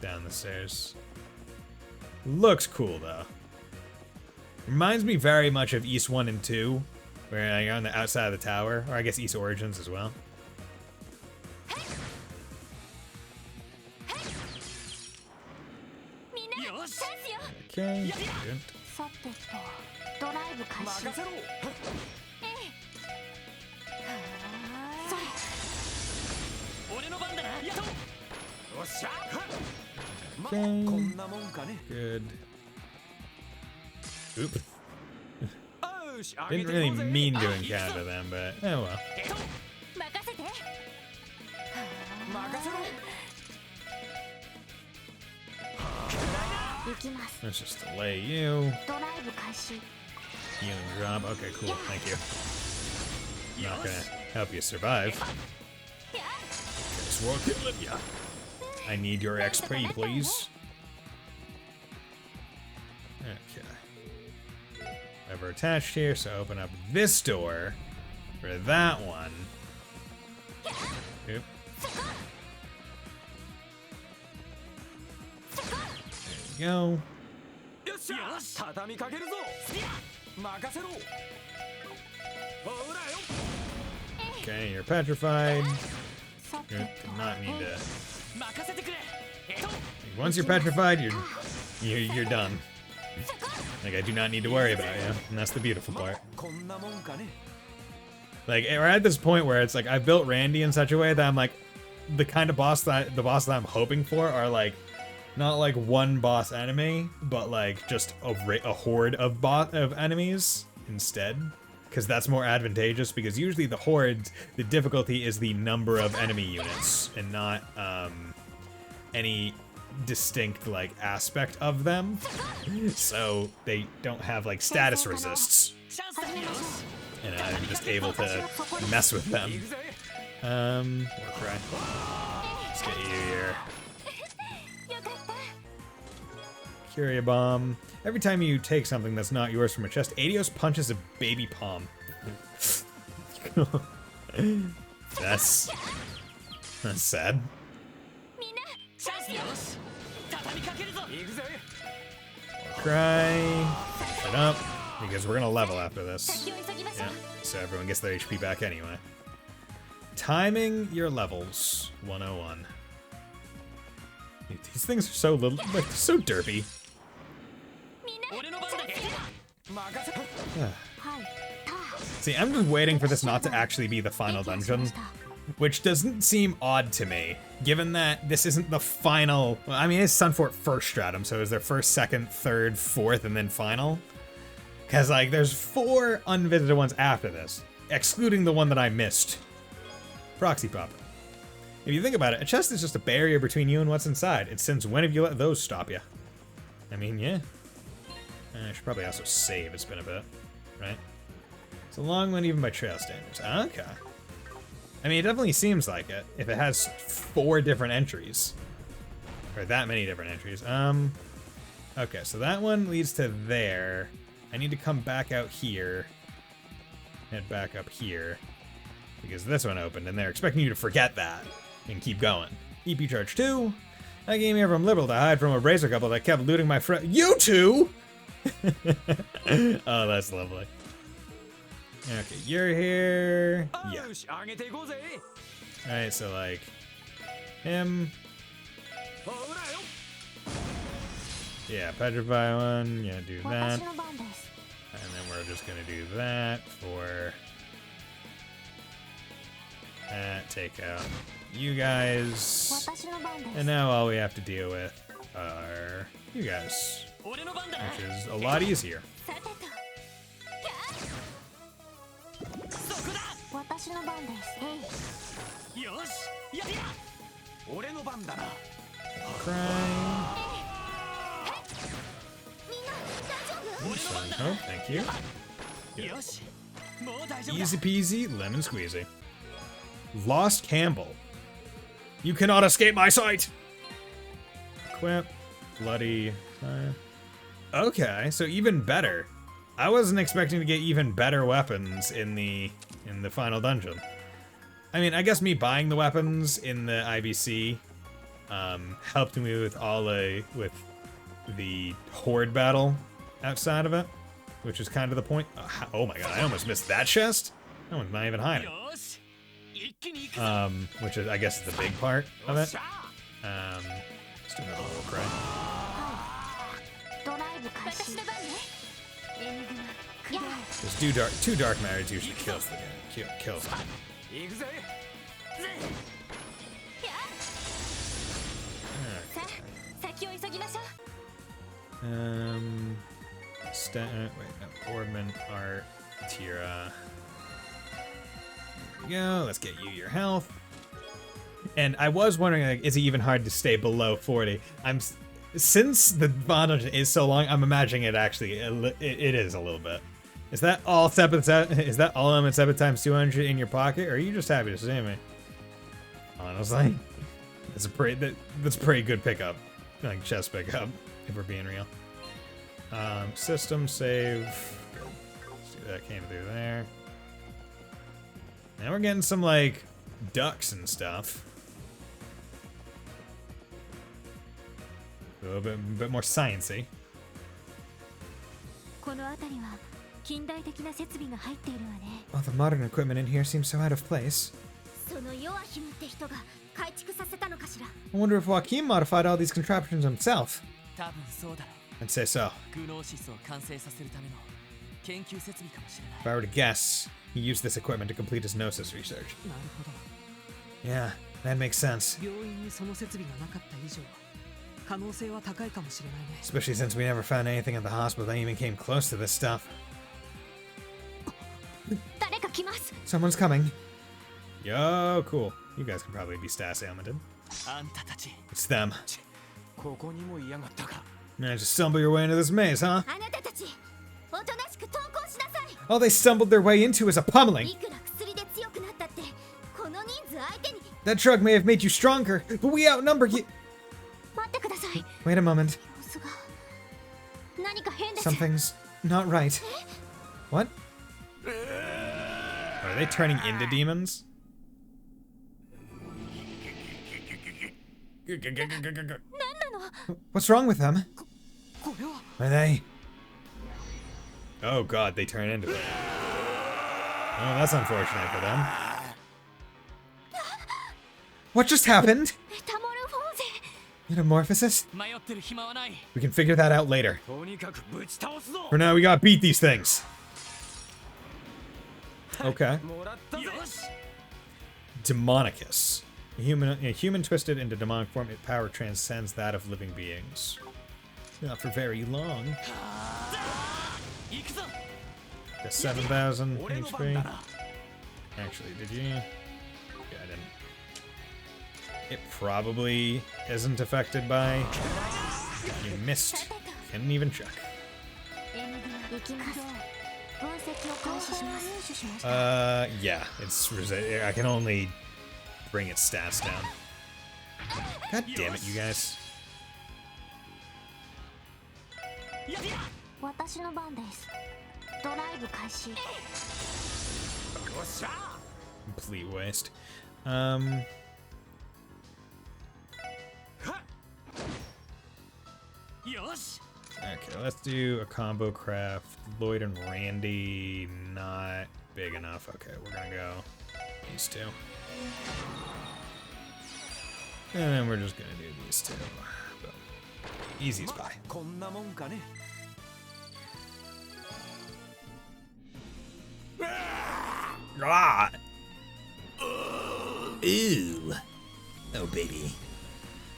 down the stairs. Looks cool, though. Reminds me very much of East 1 and 2, where you're on the outside of the tower, or I guess East Origins as well. Okay, good. Okay, good. Oop. Didn't really mean to encounter them, but oh well. Let's just delay you. Healing drop. Okay, cool. Thank you. Not gonna help you survive. Guess we're killing ya. I need your XP, please. Okay. Ever attached here, so open up this door for that one. Oop. There you go. Okay, you're petrified. You do not need to. Once you're petrified, you're done. Like, I do not need to worry about you, and that's the beautiful part. Like, we're at this point where it's like I've built Randy in such a way that I'm like, the kind of boss that I'm hoping for are like not like one boss enemy, but like just a horde of enemies instead. Because that's more advantageous, because usually the hordes, the difficulty is the number of enemy units, and not any distinct like aspect of them. So they don't have like status resists. And I'm just able to mess with them. Warcry. Let's get you here. Curia Bomb. Every time you take something that's not yours from a chest, Adios punches a baby palm. That's sad. Cry. Shut up. Because we're gonna level after this. Yeah. So everyone gets their HP back anyway. Timing your levels. 101. These things are so little, like, they're so derpy. See, I'm just waiting for this not to actually be the final dungeon, which doesn't seem odd to me, given that this isn't the final. Well, I mean, it's Sunfort first stratum, so is there first, second, third, fourth, and then final? Because, like, there's 4 unvisited ones after this, excluding the one that I missed. Proxy Pop. If you think about it, a chest is just a barrier between you and what's inside. And since when have you let those stop you? I mean, yeah. I should probably also save. It's been a bit, right? It's a long one even by trail standards. Okay. I mean, it definitely seems like it, if it has 4 different entries. Or that many different entries. Okay, so that one leads to there. I need to come back out here. Head back up here. because this one opened, and they're expecting you to forget that and keep going. EP charge 2. I came here from Liberal to hide from a bracer couple that kept looting my friend. You two! Oh, that's lovely. Okay, you're here. Yeah. Alright, so like him. Yeah, petrify one. Yeah, do that. And then we're just gonna do that for that. Take out you guys. And now all we have to deal with are you guys, which is a lot easier. Crying. Oh, thank you. Good. Easy peasy, lemon squeezy. Lost Campbell. You cannot escape my sight. Equip. Bloody. Okay, so even better. I wasn't expecting to get even better weapons in the final dungeon. I mean, I guess me buying the weapons in the IBC helped me with with the horde battle outside of it, which is kind of the point. Oh my god, I almost missed that chest. That one's not even hiding. Which is, I guess, the big part of it. Let's do another little cry. There's two dark matters usually kills the game. Kills him. Wait, no, Boardman, Art, Tira. There we go. Let's get you your health. And I was wondering, like, is it even hard to stay below 40? Since the bond is so long, I'm imagining it actually. It is a little bit. Is that all is that all elements 7 times 200 in your pocket, or are you just happy to see me? Honestly, that's a pretty good pickup, like chest pickup, if we're being real. System save. Let's see that came through there. Now we're getting some like ducks and stuff. A bit more sciencey. All the modern equipment in here seems so out of place. I wonder if Joaquin modified all these contraptions himself. I'd say so. If I were to guess, he used this equipment to complete his Gnosis research. Yeah, that makes sense. Especially since we never found anything at the hospital that even came close to this stuff. Someone's coming. Yo, cool. You guys can probably be Stas ailmented. It's them. Man, just stumble your way into this maze, huh? All they stumbled their way into is a pummeling. That drug may have made you stronger, but we outnumber you. Wait a moment. Something's not right. What? Are they turning into demons? What's wrong with them? Are they? Oh god, they turn into it. Oh, that's unfortunate for them. What just happened? Metamorphosis? We can figure that out later. For now, we gotta beat these things. Okay. Demonicus. A human twisted into demonic form, its power transcends that of living beings. Not for very long. Got 7,000 HP. Actually, did you? Yeah, I didn't. It probably isn't affected by... You missed. Couldn't even check. Yeah, it's... I can only bring its stats down. God damn it, you guys. Complete waste. Okay, let's do a combo craft. Lloyd and Randy, not big enough. Okay, we're gonna go these two. And then we're just gonna do these two. Boom. Easy as pie. Ah! Ew. Oh, baby.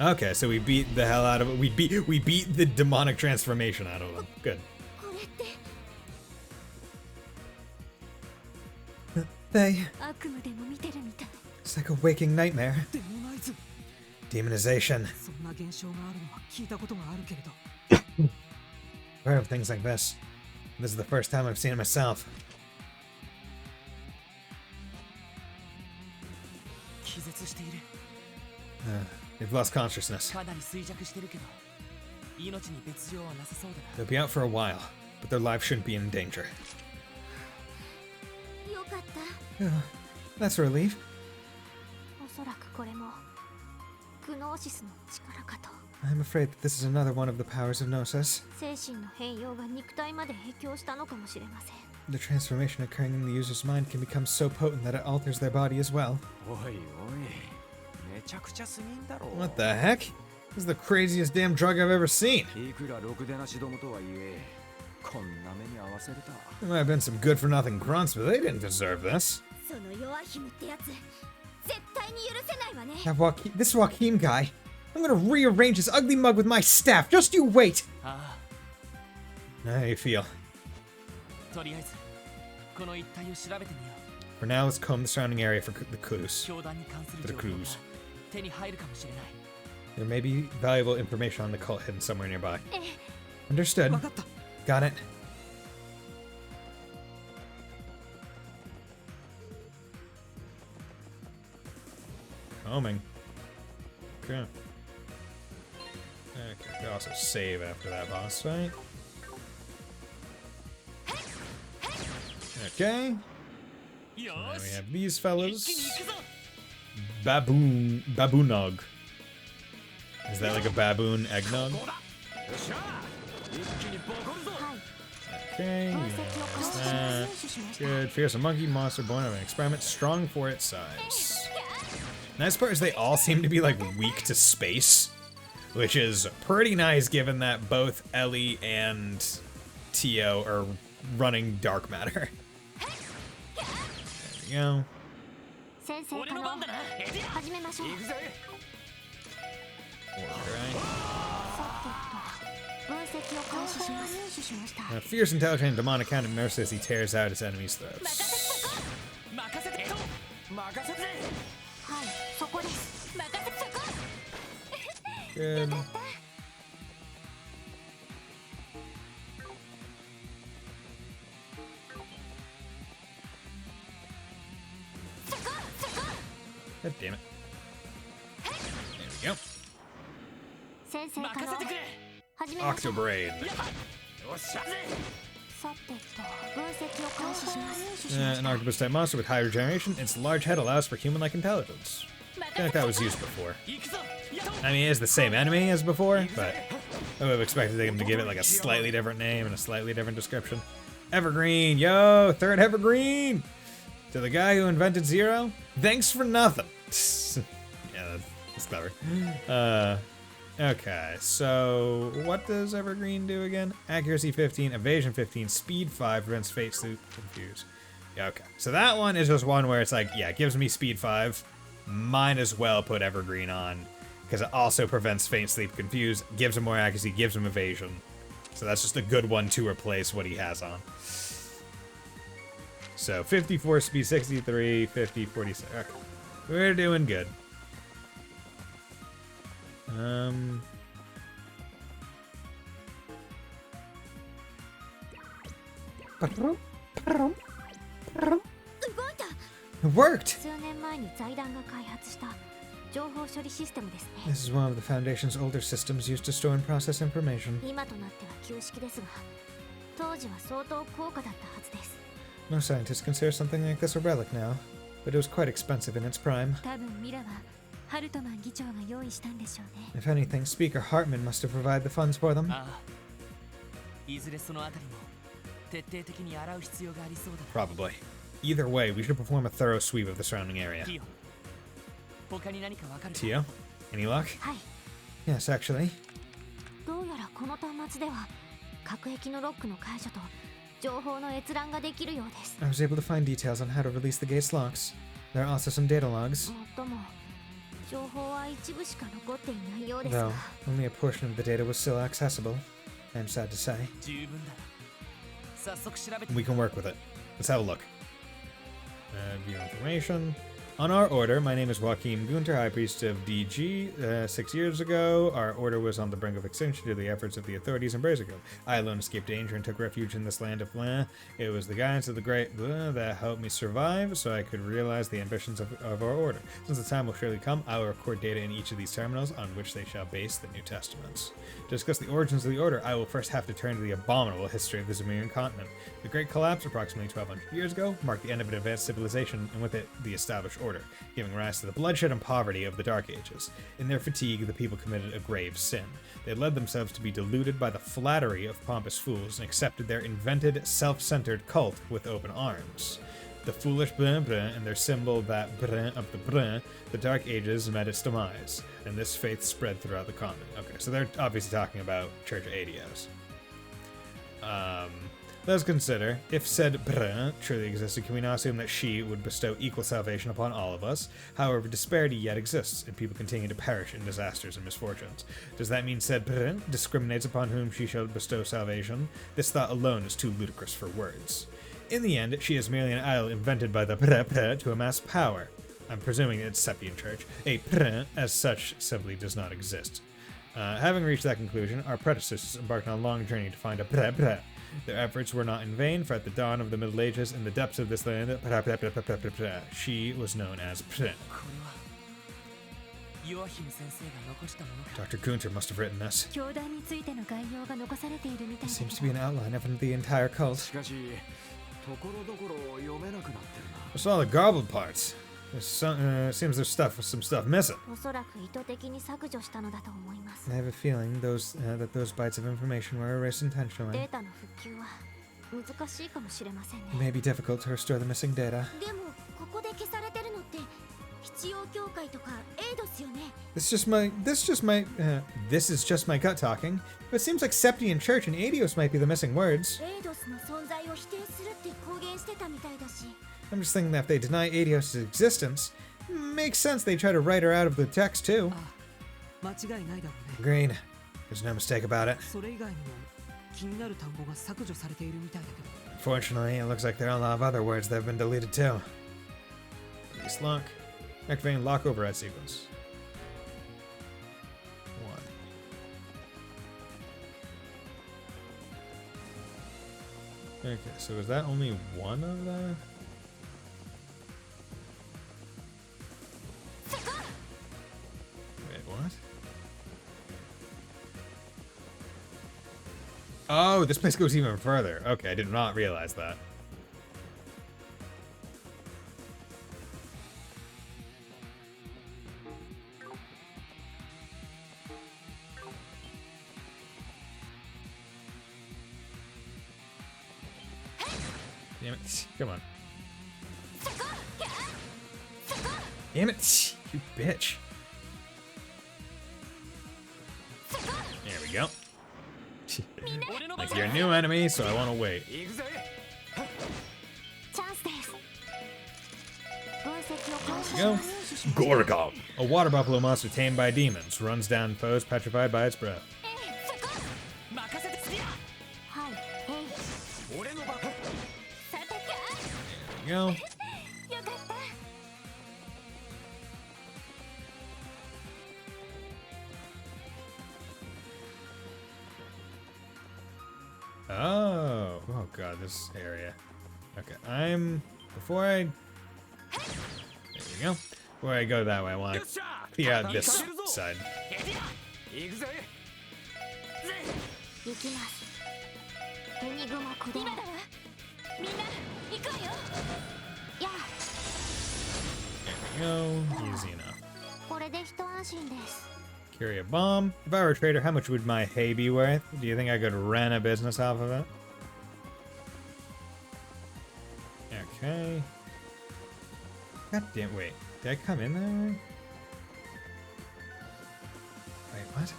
Okay, so we beat the hell out of it. We beat the demonic transformation out of him. Good. They. It's like a waking nightmare. Demonization. そんな現象があるのは聞いたことがあるけれど Heard of things like this. This is the first time I've seen it myself. 気絶している They've lost consciousness. かなり衰弱してるけど命に別状はなさそうだ They'll be out for a while, but their lives shouldn't be in danger. よかった Oh, that's a relief. おそらくこれもグノーシスの力かと I'm afraid that this is another one of the powers of Gnosis. 精神の変容が肉体まで影響したのかもしれません The transformation occurring in the user's mind can become so potent that it alters their body as well. おいおいめちゃくちゃすぎんだろ What the heck? This is the craziest damn drug I've ever seen. いくらろくでなしどもとはいえこんな目に合わせるた There might have been some good for nothing grunts, but they didn't deserve this. その弱いヒムってやつ絶対に許せないわね This Joaquin guy. I'm gonna rearrange his ugly mug with my staff. Just you wait. あ How do you feel? あとりあえずこの一帯を調べてみよ For now, let's comb the surrounding area for the う clues. 教団に関する For the 情報が clues. 手に入るかもしれない There may be valuable information on the cult hidden somewhere nearby. え Understood. 分かった Got it. Combing. Okay. Okay, we also save after that boss fight. Okay. So now we have these fellas. Baboonog. Is that like a baboon eggnog? Okay, yeah, that's that. Good. Fearsome monkey monster born of an experiment, strong for its size. Nice part is they all seem to be like weak to space, which is pretty nice given that both Ellie and Tio are running dark matter. There we go. 先生から始めましょう Alright. 分析を開始します入手しました A fierce, intelligent, and demonic kind of nurse as he tears out his enemy's throats. 任せてと任せてはいそこです任せてそこ Good. God damn it. There we go. 先生から任せてくれ始めましょう Octobraid. よっしゃぜさてと分析を開始します入手しまし An た octopus type monster with high regeneration. Its large head allows for human like intelligence. I feel like that was used before. 行くぞやっ I mean, it's the same enemy as before, but I would have expected them to give it like a slightly different name and a slightly different description. Evergreen, yo, third Evergreen! To the guy who invented Zero, thanks for nothing. Yeah, that's clever. Okay, so what does Evergreen do again? Accuracy 15, evasion 15, speed 5, prevents fate sleep confuse. Yeah, okay. So that one is just one where it's like, yeah, it gives me speed 5. Might as well put Evergreen on, because it also prevents faint sleep confuse, gives him more accuracy, gives him evasion. So that's just a good one to replace what he has on. So 54 speed, 63, 50, 46. Okay. We're doing good. It worked! 数年前に財団が開発した情報処理システムですね This is one of the Foundation's older systems used to store and process information. 今となっては旧式ですが当時は相当高価だったはずです No scientists consider something like this a relic now. but it was quite expensive in its prime. 多分ミラはハルトマン議長が用意したんでしょうね。 If anything, Speaker Hartman must have provided the funds for them. ああ、いずれそのあたりも徹底的に洗う必要がありそうだな。 Probably. Either way, we should perform a thorough sweep of the surrounding area. ティオ、他に何かわかるか？ Tio, any luck? はい。 Yes, actually. どうやらこの端末では隔壁のロックの解除と情報の閲覧ができるようです。 I was able to find details on how to release the gate's locks. There are also some data logs. もっとも情報は一部しか残っていないようですが。 Though, only a portion of the data was still accessible. I'm sad to say. 十分だ。早速調べて。 We can work with it. Let's have a look. View information. On our order, my name is Joaquin Gunter, High Priest of DG. 6 years ago, our order was on the brink of extinction due to the efforts of the authorities in Brazigo. I alone escaped danger and took refuge in this land of blah. It was the guidance of the great blah that helped me survive, so I could realize the ambitions of our order. Since the time will surely come, I will record data in each of these terminals on which they shall base the New Testaments. To discuss the origins of the order, I will first have to turn to the abominable history of the Zemirian continent. The Great Collapse, approximately 1200 years ago, marked the end of an advanced civilization, and with it, the established order, giving rise to the bloodshed and poverty of the Dark Ages. In their fatigue, the people committed a grave sin. They led themselves to be deluded by the flattery of pompous fools and accepted their invented, self-centered cult with open arms. The foolish Brun Brun and their symbol, that Brun of the Brun, the Dark Ages met its demise, and this faith spread throughout the continent. Okay, so they're obviously talking about Church of Adios. Let's consider, if said Brun truly existed, can we now assume that she would bestow equal salvation upon all of us? However, disparity yet exists, and people continue to perish in disasters and misfortunes. Does that mean said Brun discriminates upon whom she shall bestow salvation? This thought alone is too ludicrous for words. In the end, she is merely an idol invented by the Brun to amass power. I'm presuming it's Sepian Church. A Brun, as such, simply does not exist. Having reached that conclusion, our predecessors embarked on a long journey to find a Brun. Their efforts were not in vain, for at the dawn of the Middle Ages, in the depths of this land, she was known as Brun. Dr. Gunter must have written this. 教団についての概要が残されているみたい It だけ seems to ど be an outline of the entire cult. しかしところどころ読めなくなってるな。 What's all the garbled parts? Seems there's some stuff missing. おそらく意図的に削除したのだと思います。 I have a feeling that those bytes of information were erased デ intentionally. ータの復旧は難しいかもしれません It ね。 may be difficult to restore the missing data. でもここで消されてるのって必要協会とかエイドスよね。 This is just my gut talking. But it seems like Septian Church and Adios might be the missing words. エイドスの存在を否定するって公言してたみたいだし。 I'm just thinking that if they deny Adios' existence, makes sense they try to write her out of the text too. 間違いないだろうね。 Agreed. There's no mistake about it. それ以外にも気になる単語が削除されているみたいだけど。 Fortunately, it looks like there are a lot of other words that have been deleted too. Release lock. Activating lock override sequence. 1. Okay, so is that only one of the... Wait, what? Oh, this place goes even further. Okay, I did not realize that. Damn it. Come on. Damn it. You bitch. There we go. Like you're a new enemy, so I want to wait. チャンスです。分析を開始 There し we ま go. す。 Gorgon, a water buffalo monster tamed by demons, runs down foes petrified by its breath. 任せてスピア。はい。俺の番。 There we go. よかった。 Oh god, this area. Okay, there we go. Before I go that way, I want to clear out this side. 行くぜ。行きます。エニグマ駆動。今だわ。みんな行くわよ。やあ。go. Easy enough. これで一安心です。 Carry a bomb. If I were a trader, how much would my hay be worth? Do you think I could run a business off of it? Okay. God damn, wait. Did I come in there? Wait, what?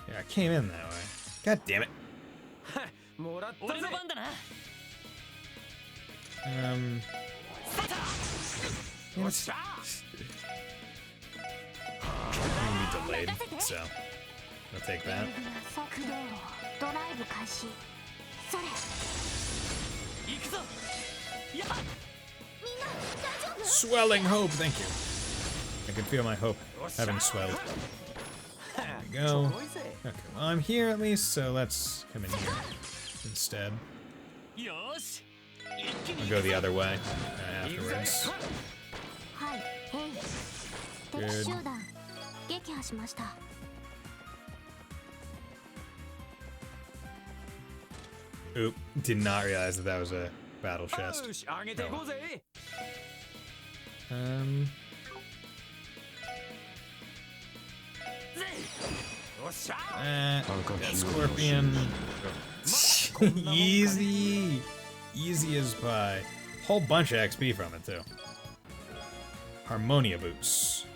Yeah, I came in that way. God damn it. 俺の番だな。Damn it. Gonna be delayed, so I'll take that. 速度ドライブ開始。それ。行くぞ。やっ。 Swelling hope, thank you. I can feel my hope having swelled. There we go. Okay, well, I'm here at least, so let's come in here instead. よし。 I'll go the other way afterwards. はい、ヘイ。敵集団撃破しました。 Oop, did not realize that that was a battle chest. Got Scorpion. Easy. Easy as pie. Whole bunch of XP from it, too. Harmonia boots.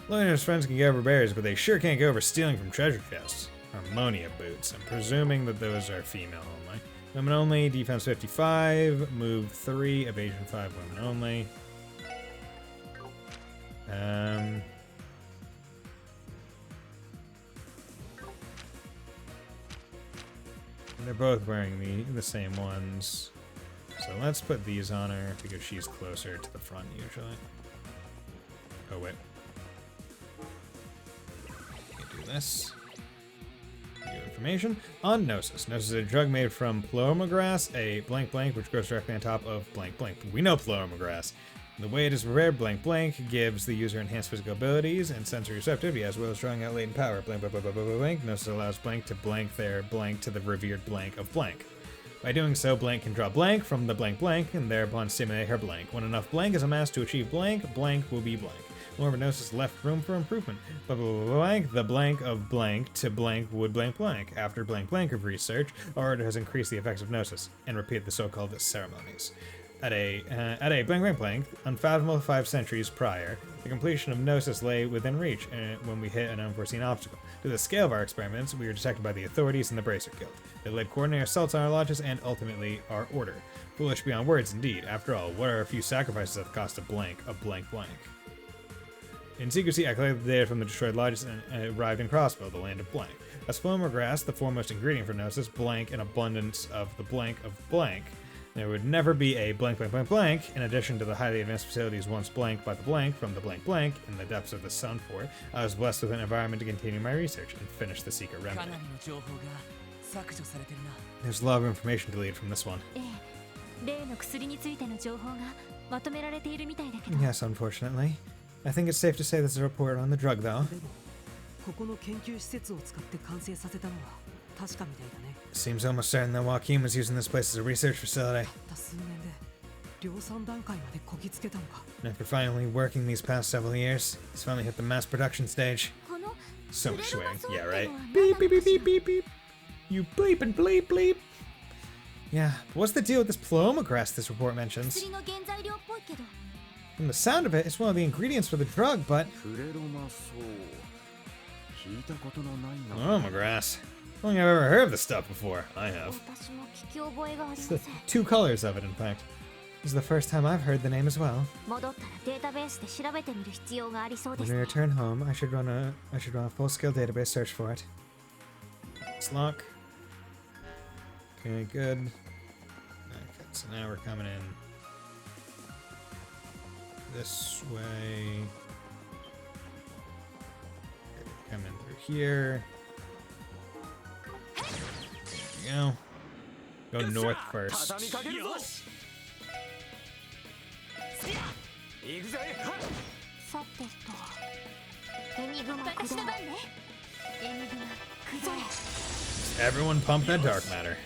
Lloyd and his friends can get over berries, but they sure can't go over stealing from treasure chests. Harmonia boots. I'm presuming that those are female only. Women only, defense 55, move 3, evasion 5, women only. They're both wearing the same ones. So let's put these on her because she's closer to the front usually. Oh wait. Do this. New information on Gnosis. Gnosis is a drug made from paloma grass, a blank blank, which grows directly on top of blank blank. We know paloma grass. The way it is prepared, blank blank, gives the user enhanced physical abilities and sensory receptivity, as well as drawing out latent power. Blank blank blank blank blank. Gnosis allows blank to blank their blank to the revered blank of blank. By doing so, blank can draw blank from the blank blank and thereupon stimulate her blank. When enough blank is amassed to achieve blank, blank will be blank. Moreover, Gnosis left room for improvement. Blank, the blank of blank to blank would blank blank. After blank blank of research, Ard has increased the effects of Gnosis and repeated the so-called ceremonies. At a blank blank blank, unfathomable 5 centuries prior, the completion of Gnosis lay within reach when we hit an unforeseen obstacle. To the scale of our experiments, we were detected by the authorities and the Bracer Guild. They led coordinated assaults on our lodges and ultimately our order. Foolish beyond words indeed. After all, what are a few sacrifices at the cost of blank blank? In secrecy, I collected the data from the destroyed lodges and arrived in Crossbow, the land of blank. As paloma grass, the foremost ingredient for Gnosis, blank, an abundance of the blank of blank, there would never be a blank blank blank blank, in addition to the highly advanced facilities once blanked by the blank from the blank blank in the depths of the sun fort. I was blessed with an environment to continue my research and finish the secret remedy. There's a lot of information deleted from this one. Yes, unfortunately. I think it's safe to say there's a report on the drug, though. Seems almost certain that Joaquin was using this place as a research facility. And after finally working these past several years, he's finally hit the mass production stage. So much swearing. Yeah, right? Beep, beep, beep, beep, beep, beep. You bleep and bleep, bleep. Yeah, but what's the deal with this paloma grass this report mentions? From the sound of it, it's one of the ingredients for the drug, but... Paloma grass. I don't think I've ever heard of this stuff before. I have. It's the 2 colors of it, in fact. This is the first time I've heard the name as well. When we return home, I should run a full-scale database search for it. Let's lock. Okay, good. Okay, so now we're coming in this way. Okay, coming through here. There we go. Go north first. Everyone pump that dark matter.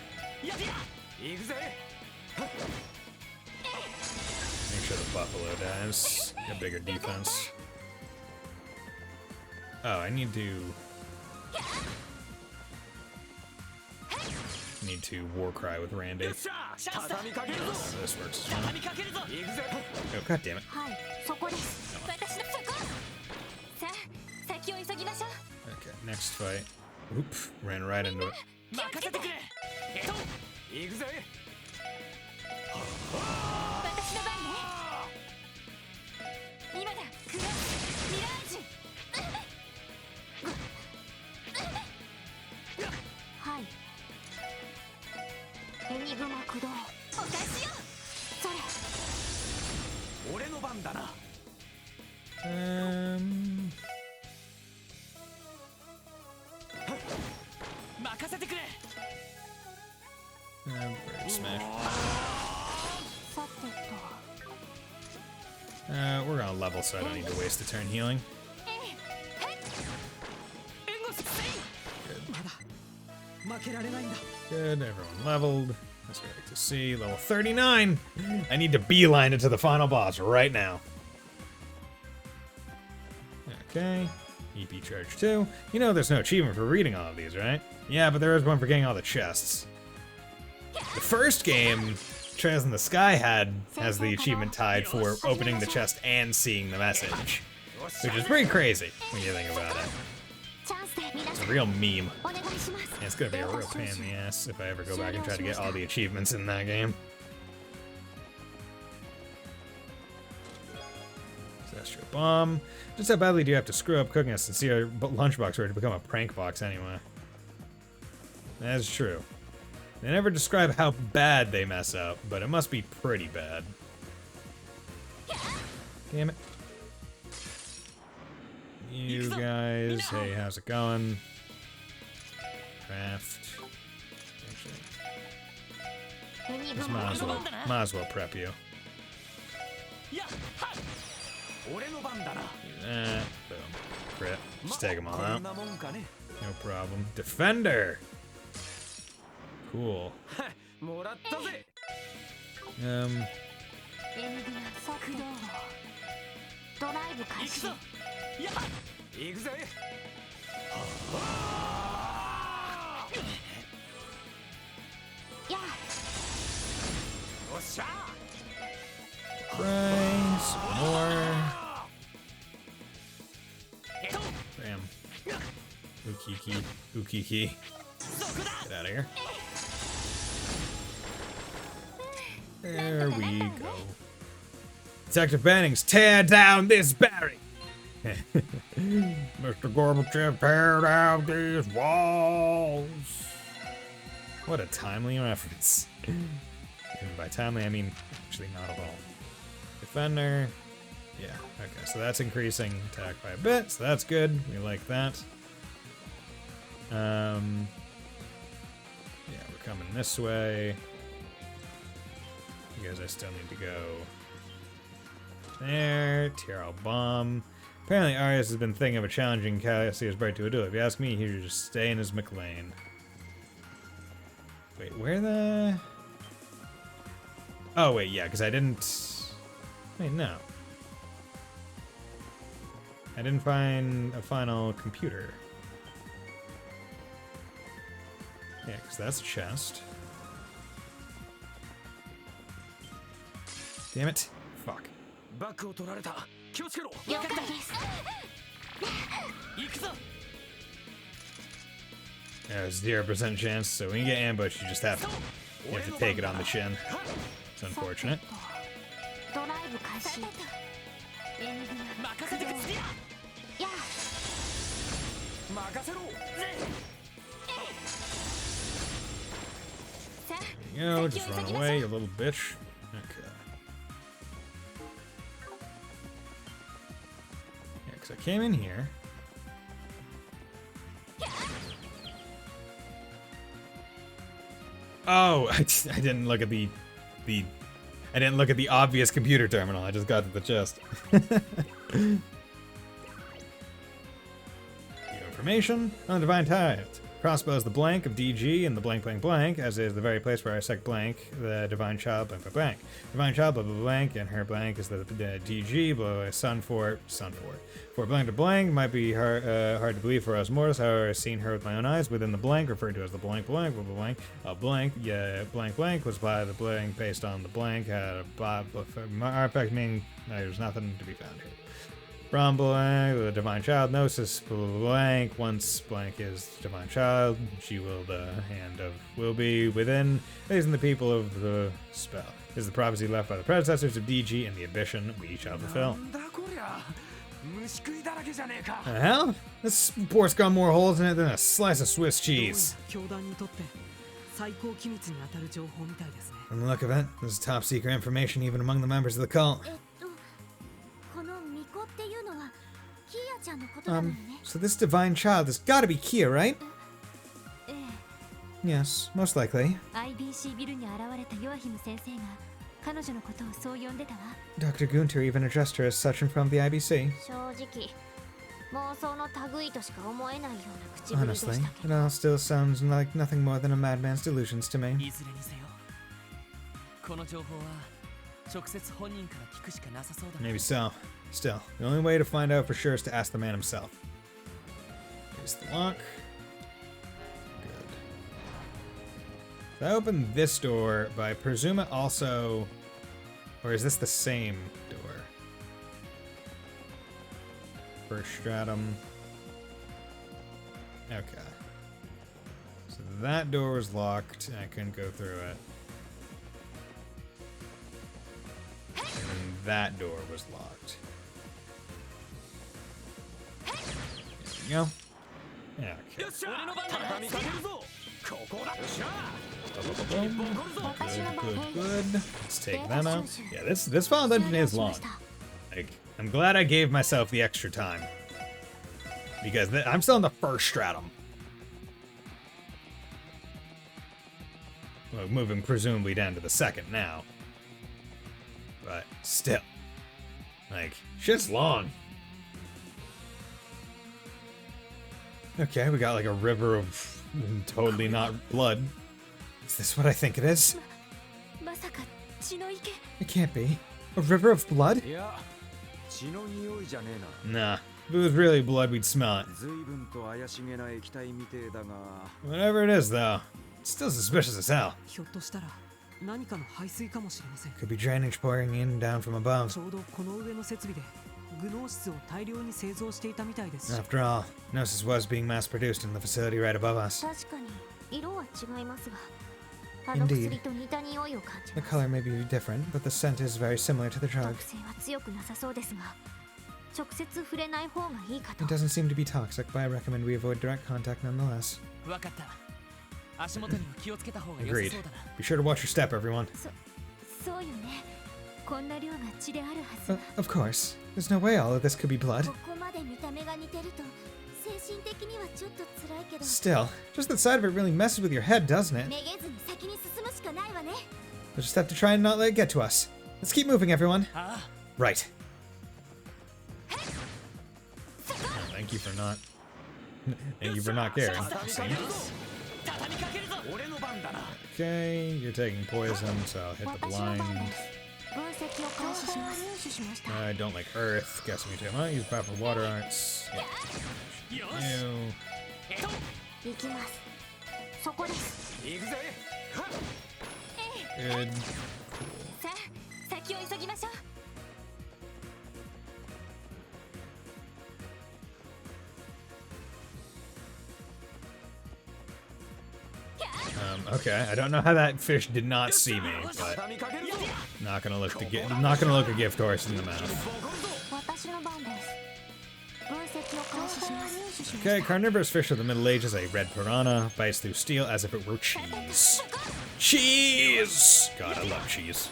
Make sure the buffalo dies. Get a bigger defense. Oh, I need to war cry with Randy. This works as well. Oh, god damn it. はいそこです私のそこさあ先を急ぎましょう Okay, next fight. Oop, ran right into it. 任せてくれ行くぜ私の番ね今だクロスミラージュはいエニグマ駆動お返しよそれ俺の番だな 任せてくれ Bird smash. さてと We're gonna level, so I don't need to waste a turn healing. 援護せいまだ負けられないんだ Good, everyone leveled. That's great to see. Level 39! I need to beeline it to the final boss right now. Okay. EP charge 2. You know there's no achievement for reading all of these, right? Yeah, but there is one for getting all the chests. The first game, Trails in the Sky has the achievement tied for opening the chest and seeing the message. Which is pretty crazy when you think about it. チャンスで皆 It's さ a ん real meme. お願いします And it's gonna be a real pain in the ass if I ever go back and try to get all the achievements in that game. Celestial Bomb. Just how badly do you have to screw up cooking a sincere lunchbox for it to become a prank box anyway? That is true. They never describe how bad they mess up, but it must be pretty bad. Damn it. You guys, hey, how's it going? Craft. Actually, エニグ just マ might as well prep you. やっはっ 俺の番だな Do that. Boom. Crit. Just take them all こ out. んなもんかね No problem. Defender! Cool. もらったぜ エニグマ速度ドライブ開始行くぞやっはっ行くぜやよっしゃ Cry. Some more. Bam. Ukiki. Ukiki. Get out of here. There we go. Detective Bannings, tear down this barrack! Mr. Gorbachev, tear down these walls! What a timely reference. And by timely, I mean actually not at all. Defender. Yeah, okay, so that's increasing attack by a bit, so that's good. We like that. Yeah, we're coming this way. Because I still need to go there. Tyrrell Bomb. Apparently Arias has been thinking of a challenging Cassius Bright to a duel. If you ask me, he should just stay in his McLean. Wait, where the... Oh, wait, yeah, because I didn't... Wait, no. I didn't find a final computer. Yeah, because that's a chest. Damn it. Fuck. バックを取られた気をつけろ了解です行くぞ There's 0% chance, so when you get ambushed, you have to take it on the chin. It's unfortunate. ドライブ開始エニグマ任せてくれや任せろ さ There you go, just run away, you little bitch. Okay. Yeah, because I came in here. Oh, I didn't look at the I didn't look at the obvious computer terminal. I just got to the chest. New information on the Divine Tide. Crossbow is the blank of DG and the blank blank blank, as is the very place where I sec blank, the divine child blank blank blank. Divine child blah blah blank, and her blank is the DG, blah blah, sun fort. For blank to blank might be hard to believe for us mortals, however I've seen her with my own eyes within the blank, referred to as the blank blank, blah blah blank. A blank, yeah, blank blank was by the blank based on the blank, had a artifact meaning there's nothing to be found here. From blank, the divine child, gnosis blank. Once blank is divine child, she will will be within, raising the people of the spell. This is the prophecy left by the predecessors of DG and the ambition we shall fulfill. The hell? This port's got more holes in it than a slice of Swiss cheese. From the look of it, this is top secret information even among the members of the cult. So this divine child has got to be Kia, right? Yes, most likely. Dr. Gunter even addressed her as such in front of the IBC. Honestly, it all still sounds like nothing more than a madman's delusions to me. Maybe so. Still, the only way to find out for sure is to ask the man himself. Here's the lock. Good. So I opened this door, but I presume it also... Or is this the same door? First stratum. Okay. So that door was locked, and I couldn't go through it. And that door was locked. There we go. Yeah, okay. Good. Let's take them out. Yeah, this final dungeon is long. Like, I'm glad I gave myself the extra time. Because I'm still in the first stratum. Well, moving presumably down to the second now. But still. Like, shit's long. Okay, we got like a river of totally not blood. Is this what I think it is? It can't be. A river of blood? Nah. If it was really blood, we'd smell it. Whatever it is, though, it's still suspicious as hell. Could be drainage pouring in and down from above. After all, Gnosis was being mass-produced in the facility right above us. Indeed. The color may be different, but the scent is very similar to the drug. It doesn't seem to be toxic, but I recommend we avoid direct contact nonetheless. Agreed. Be sure to watch your step, everyone. Of course. There's no way all of this could be blood. Still, just the sight of it really messes with your head, doesn't it? We'll just have to try and not let it get to us. Let's keep moving, everyone. Right. Thank you for not... Thank you for not caring. Okay, you're taking poison, so I'll hit the blind. I don't like earth. Guess me too. I might use proper water arts. Yeah. Good. Okay, I don't know how that fish did not see me, but not gonna look a gift horse in the mouth. Okay, carnivorous fish of the Middle Ages, a red piranha, bites through steel as if it were cheese. Cheese! God, I love cheese.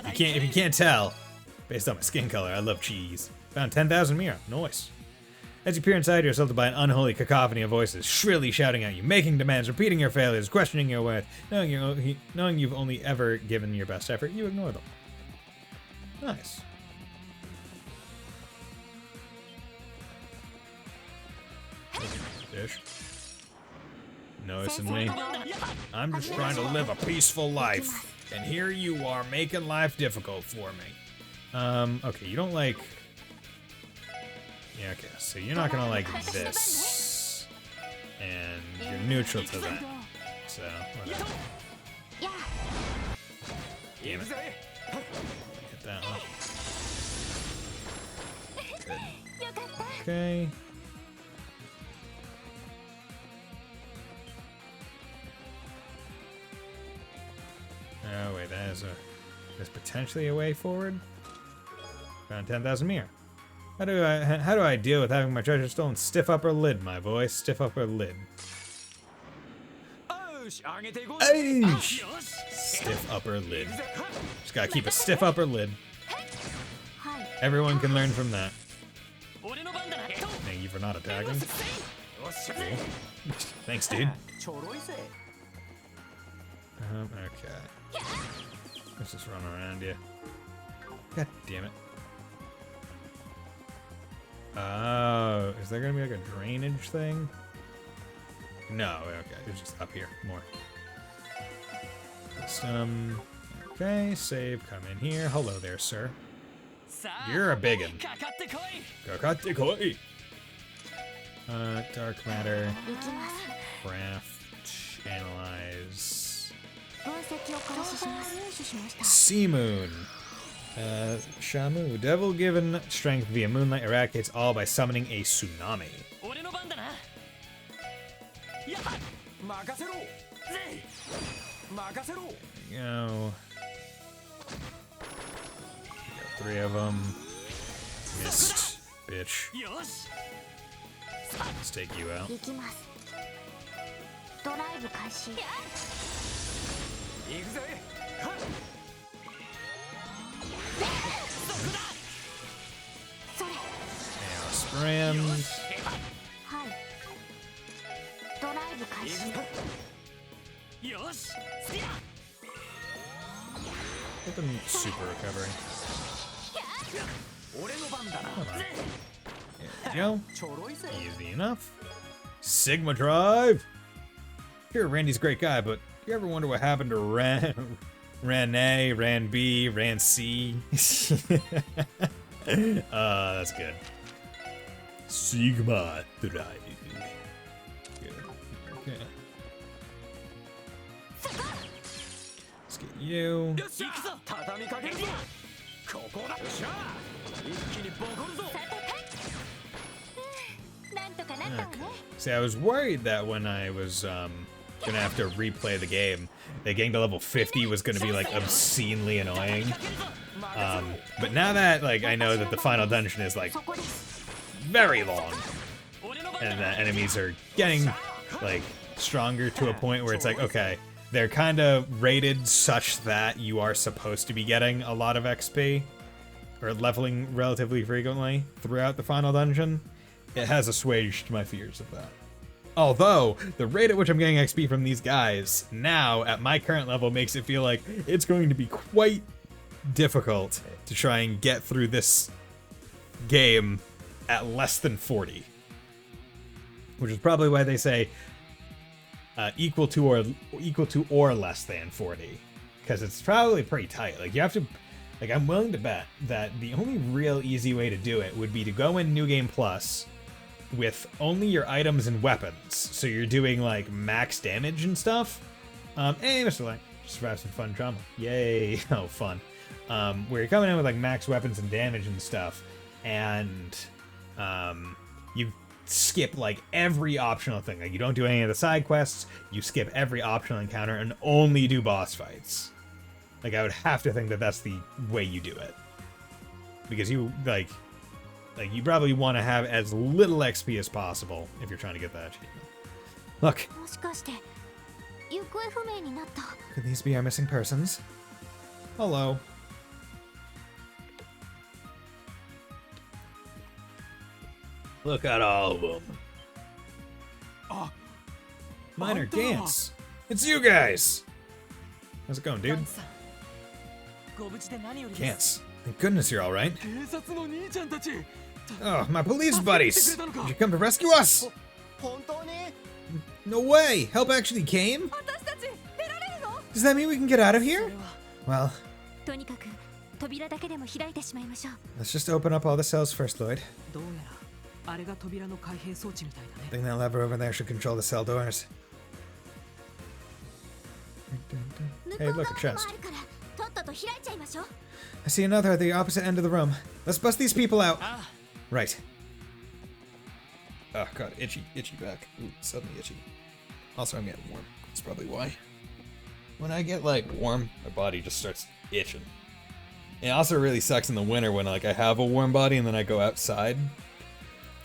If you can't tell, based on my skin color, I love cheese. Found 10,000 mira. Nice. As you peer inside, you're assaulted by an unholy cacophony of voices, shrilly shouting at you, making demands, repeating your failures, questioning your worth. Knowing you've only ever given your best effort, you ignore them. Nice. Fish. noticing me. I'm just trying to live a peaceful life, and here you are making life difficult for me. Okay, you don't like... Yeah, okay, so you're not gonna like this. And you're neutral to that. So, whatever. Damn it. Hit that one. Good. Okay. Oh wait, there's potentially a way forward. Found 10,000 mirror. How do I deal with having my treasure stolen? Stiff upper lid, my boy. Stiff upper lid. Hey! Stiff upper lid. Just gotta keep a stiff upper lid. Everyone can learn from that. Thank you for not attacking. Cool. Thanks, dude. Okay. Let's just run around you. God damn it. Oh, is there gonna be like a drainage thing? No, okay, it's just up here, more. Just, okay, save, come in here. Hello there, sir. You're a biggin. Kakate dark matter. Craft. Analyze. Sea moon. Shamu. Devil given strength via moonlight eradicates all by summoning a tsunami. There you go. Got 3 of them. Missed, bitch. Let's take you out. Brand. Open super recovery. Come on. There you go. Easy enough. Sigma drive. Here, Randy's a great guy, but you ever wonder what happened to Ran A, Ran B, Ran C? That's good. Sigma drive. Good. Okay. Let's get you. Okay. See, I was worried that when I was gonna have to replay the game, that getting to level 50 was gonna be like obscenely annoying. But now that like I know that the final dungeon is like very long, and that enemies are getting like stronger to a point where it's like, okay, they're kind of rated such that you are supposed to be getting a lot of XP or leveling relatively frequently throughout the final dungeon. It has assuaged my fears of that. Although, the rate at which I'm getting XP from these guys now, at my current level, makes it feel like it's going to be quite difficult to try and get through this game at less than 40. Which is probably why they say equal to or less than 40. Because it's probably pretty tight. Like, you have to... Like, I'm willing to bet that the only real easy way to do it would be to go in New Game Plus with only your items and weapons. So you're doing, like, max damage and stuff. Hey, Mr. Light. Just have some fun drama. Yay. Oh, fun. Where you're coming in with, like, max weapons and damage and stuff. And you skip, like, every optional thing. Like, you don't do any of the side quests. You skip every optional encounter and only do boss fights. Like, I would have to think that that's the way you do it. Because you, like you probably want to have as little XP as possible if you're trying to get that achievement. Look. Could these be our missing persons? Hello. Look at all of them. Minor Gantz. It's you guys! How's it going, dude? Gantz. Thank goodness you're alright. Oh, my police buddies! Did you come to rescue us? No way! Help actually came? Does that mean we can get out of here? Well, とにかく扉だけでも開いてしまいましょう。 let's just open up all the cells first, Lloyd. どうやらあれが扉の開閉装置みたいだね。 I think that lever over there should control the cell doors. Hey, look, a 向こう側 chest. もあるからとっとと開いちゃいましょう。 I see another at the opposite end of the room. Let's bust these people out. Right. Oh god, itchy back. Ooh, suddenly itchy. Also, I'm getting warm. That's probably why. When I get like warm, my body just starts itching. It also really sucks in the winter when like I have a warm body and then I go outside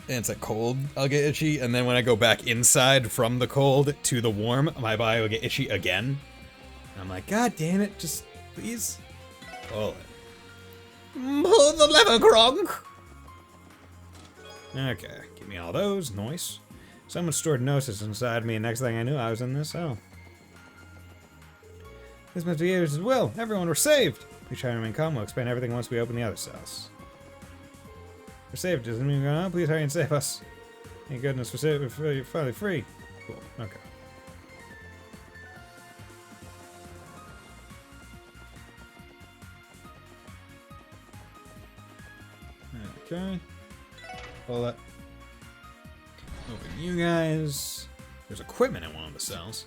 and it's like cold, I'll get itchy, and then when I go back inside from the cold to the warm, my body will get itchy again. And I'm like, god damn it, just please pull it. Pull the lever, Gronk! Okay, give me all those, nice. Someone stored gnosis inside me, and next thing I knew, I was in this cell. This must be yours as well. Everyone, we're saved! Please try to remain calm. We'll explain everything once we open the other cells. We're saved. Doesn't mean we're gonna. Please hurry and save us. Thank goodness we're saved. We're finally free. Cool. Okay. Okay. Pull it. Open you guys. There's equipment in one of the cells.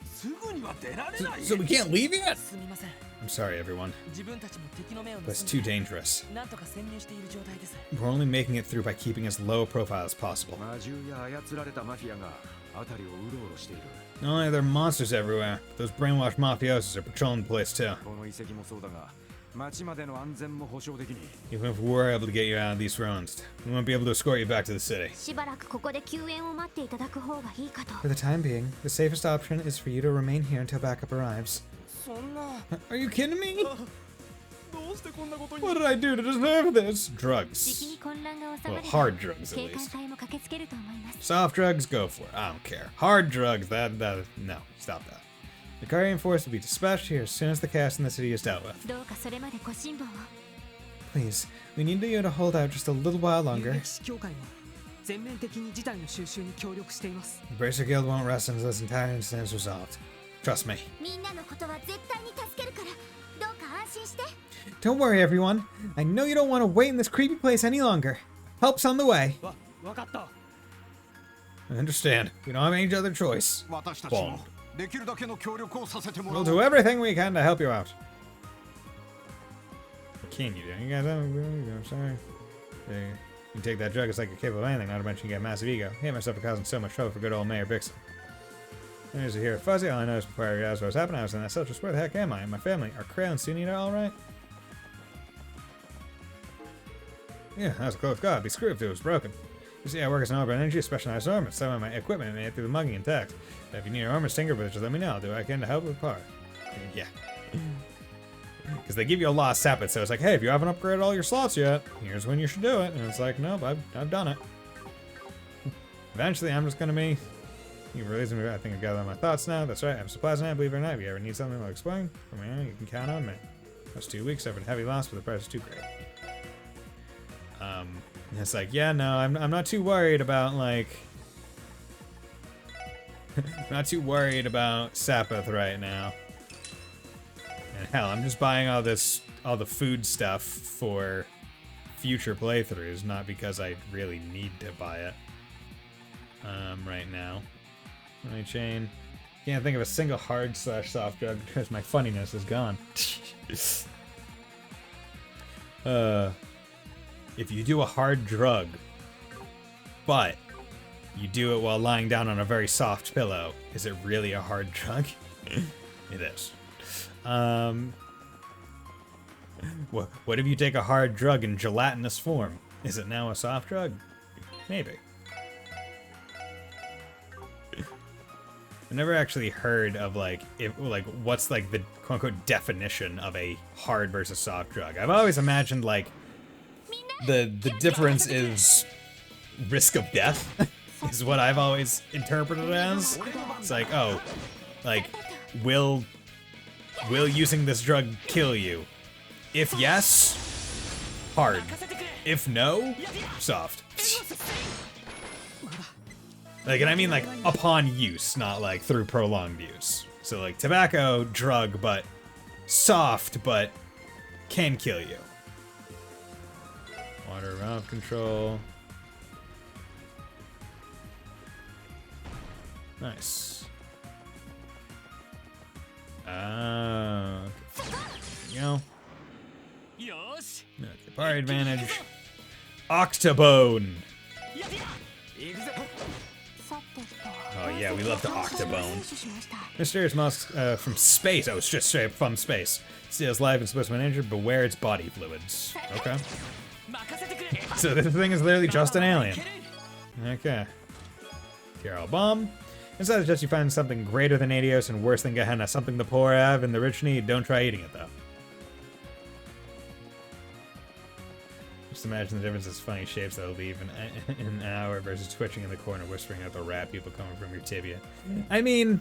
すぐには出られない So we can't leave yet? すみません。 I'm sorry, everyone. 自分たちも敵の目を盗ん That's too で dangerous. なんとか潜入している状態です。 We're only making it through by keeping as low a profile as possible. 魔獣や操られたマフィアが辺りをうろうろしている。 Not only are there monsters everywhere, but those brainwashed mafiosos are patrolling the place too. この遺跡もそうだが、町までの安全も保証できに。 Even if we were able to get you out of these ruins, we won't be able to escort you back to the city. しばらくここで救援を待っていただく方がいいかと。 For the time being, the safest option is for you to remain here until backup arrives. そんな。 Are you kidding me? どうしてこんなことに What did I do to deserve this? 時 Drugs. に混乱が収ま Well, れ hard ば drugs at 警官 least. 隊も駆けつけると思います。 Soft drugs, go for it. I don't care. Hard drugs, no, stop that. The Guardian Force will be dispatched here as soon as the chaos in the city is dealt with. どうかそれまでご辛抱を。 Please, we need you to hold out just a little while 遊 longer. 撃士協会も全面的に事態の収拾に協力しています。 The Bracer Guild won't rest until this entire incident is resolved. Trust me. みんなのことは絶対に助けるからどうか安心して。 Don't worry, everyone. I know you don't want to wait in this creepy place any longer. Help's on the way. わかった I understand. We don't have any other choice. 私たちもできるだけの協力をさせてもら We'll お do う。 everything we can to help you out. What can you do? You guys, I'm sorry. You can take that drug, it's like you're capable of anything, not to mention you get a massive ego. I hate myself for causing so much trouble for good old Mayor Bison. There's a here fuzzy. All I noticed before I realized what was happening, I was in that cell. Just where the heck am I? And my family? Are Krail and Sunita alright? Yeah, that was a close call. I'd be screwed if it was broken. You see, I work as an Arbor Energy, specialized armor. Some of my equipment made it through the mugging intact. If you need an armor stinger, but just let me know. I'll do what I can to help with part. Yeah. Because they give you a lot of sappets, so it's like, hey, if you haven't upgraded all your slots yet, here's when you should do it. And it's like, nope, I've done it. Eventually, I'm just gonna be... You release me, I think I've gathered my thoughts now. That's right, I have supplies now, believe it or not. If you ever need something, I'll explain. From here, you can count on me. That's 2 weeks, I've been heavy loss, but the price is too great. And it's like, yeah, no, I'm not too worried about, like... I'm not too worried about Sapith right now. And hell, I'm just buying all the food stuff for future playthroughs, not because I really need to buy it. Right now. My chain. Can't think of a single hard/soft drug because my funniness is gone. If you do a hard drug, but you do it while lying down on a very soft pillow, is it really a hard drug? It is. What if you take a hard drug in gelatinous form? Is it now a soft drug? Maybe. I've never actually heard of what's like the quote unquote definition of a hard versus soft drug. I've always imagined like the difference is risk of death is what I've always interpreted it as. It's like, oh, like will using this drug kill you? If yes, hard. If no, soft. Like, and I mean like upon use, not like through prolonged use. So like tobacco, drug, but soft, but can kill you. Water runoff control. Nice. Okay. There you go. Okay, fire advantage. Octobone. Oh yeah, we love the Octobone. Mysterious musk from space. Oh, it's just straight from space. Steals life and supposed to be injured. Beware its body fluids. Okay. So this thing is literally just an alien. Okay. Carol bomb. Instead of just you find something greater than Adios and worse than Gehenna, something the poor have and the rich need. Don't try eating it though. Just imagine the difference as funny shapes that'll leave in an hour versus twitching in the corner, whispering at the rat people coming from your tibia. I mean,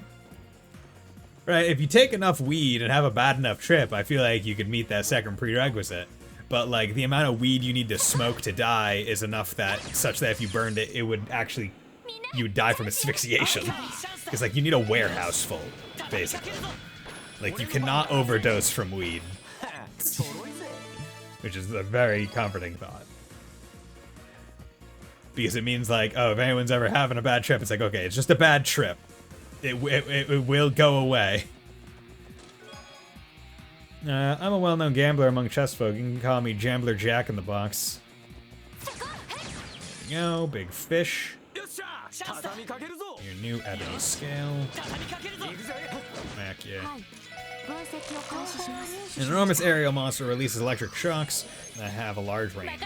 right, if you take enough weed and have a bad enough trip, I feel like you could meet that second prerequisite. But like the amount of weed you need to smoke to die is enough that such that if you burned it, it would actually, you would die from asphyxiation. Because like you need a warehouse full, basically. Like you cannot overdose from weed. Which is a very comforting thought. Because it means like, oh, if anyone's ever having a bad trip, it's like, okay, it's just a bad trip. It will go away. I'm a well-known gambler among chess folk. You can call me Jambler Jack in the box. There you go, big fish. Your new ebony scale. Back, yeah. An enormous aerial monster releases electric shocks that have a large range.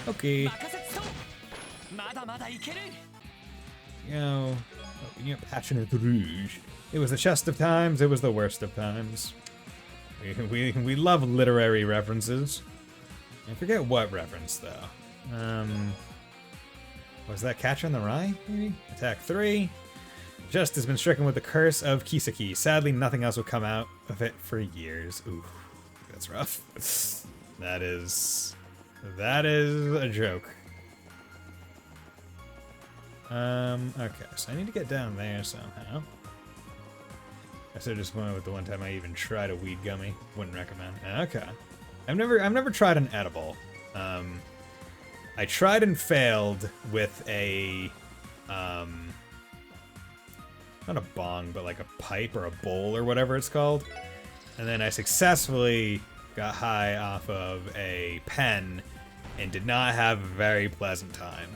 Okay. Yo. Oh, you know, Passionate Rouge. It was the chest of times, it was the worst of times. We love literary references. I forget what reference though. Was that Catcher in the Rye, maybe? Attack 3. Just has been stricken with the curse of Kiseki. Sadly, nothing else will come out of it for years. Ooh, that's rough. That is a joke. Okay, so I need to get down there somehow. I so disappointed with the one time I even tried a weed gummy. Wouldn't recommend. Okay, I've never tried an edible. I tried and failed with a not a bong, but like a pipe or a bowl or whatever it's called. And then I successfully got high off of a pen and did not have a very pleasant time.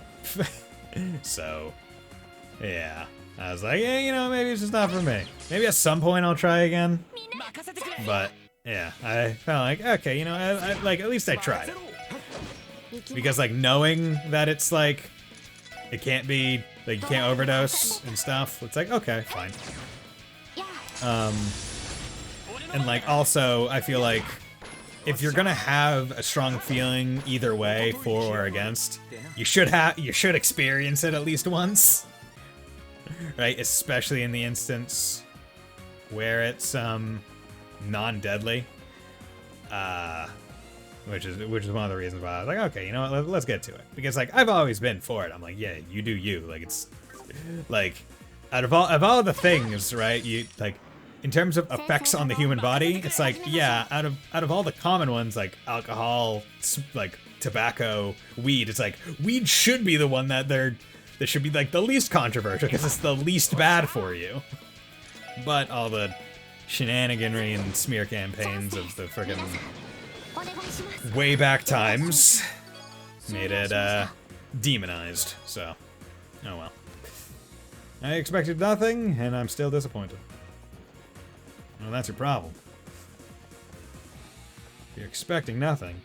So, yeah. I was like, yeah, you know, maybe it's just not for me. Maybe at some point I'll try again. But, yeah, I felt like, okay, you know, I like, at least I tried it. Because, like, knowing that it's, like, it can't be, like, you can't overdose and stuff, it's like, okay, fine. And, like, also, I feel like if you're gonna have a strong feeling either way, for or against, you should experience it at least once. Right? Especially in the instance where it's, non-deadly. Which is one of the reasons why I was like, okay, you know what, let's get to it. Because, like, I've always been for it. I'm like, yeah, you do you. Like, it's, like, out of all the things, right, you, like, in terms of effects on the human body, it's like, yeah, out of all the common ones, like alcohol, like tobacco, weed, it's like, weed should be the one that should be, like, the least controversial, because it's the least bad for you. But all the shenaniganry and smear campaigns of the friggin' way back times made it demonized, so oh well. I expected nothing and I'm still disappointed. Well, that's your problem. If you're expecting nothing.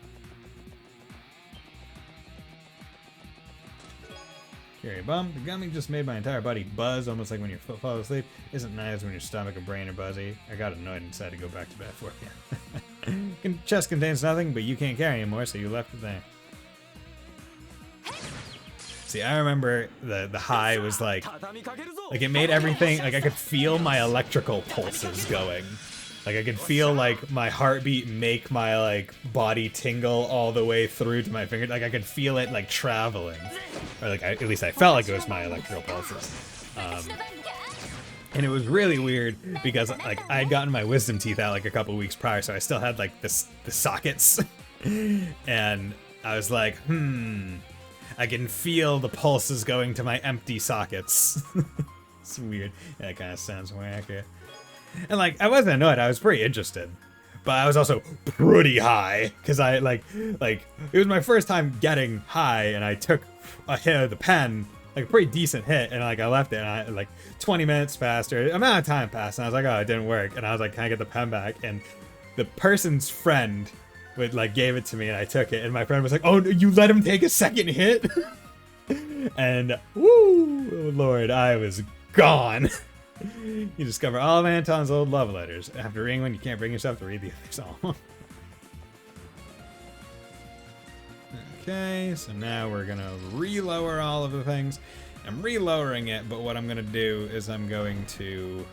Carry a bum. The gummy just made my entire body buzz, almost like when you fall asleep. Isn't nice when your stomach and brain are buzzy. I got annoyed and decided to go back to bed for you. Chest contains nothing, but you can't carry anymore, so you left it there. See, I remember the high was like it made everything, like I could feel my electrical pulses going. Like I could feel like my heartbeat make my like body tingle all the way through to my finger. Like I could feel it like traveling. or like at least I felt like it was my electrical pulses. And it was really weird because like I had gotten my wisdom teeth out like a couple weeks prior, so I still had like the sockets, and I was like, I can feel the pulses going to my empty sockets. It's weird. That kind of sounds more accurate. And like I wasn't annoyed, I was pretty interested, but I was also pretty high because I like it was my first time getting high, and I took a hit of the pen. Like a pretty decent hit, and like I left it, and I like 20 minutes passed, or amount of time passed, and I was like, oh, it didn't work, and I was like, can I get the pen back? And the person's friend would like gave it to me, and I took it, and my friend was like, oh, you let him take a second hit? And woo, oh Lord, I was gone. You discover all of Anton's old love letters. After reading one, you can't bring yourself to read the others all. Okay, so now we're gonna relower all of the things. I'm relowering it, but what I'm gonna do is I'm going to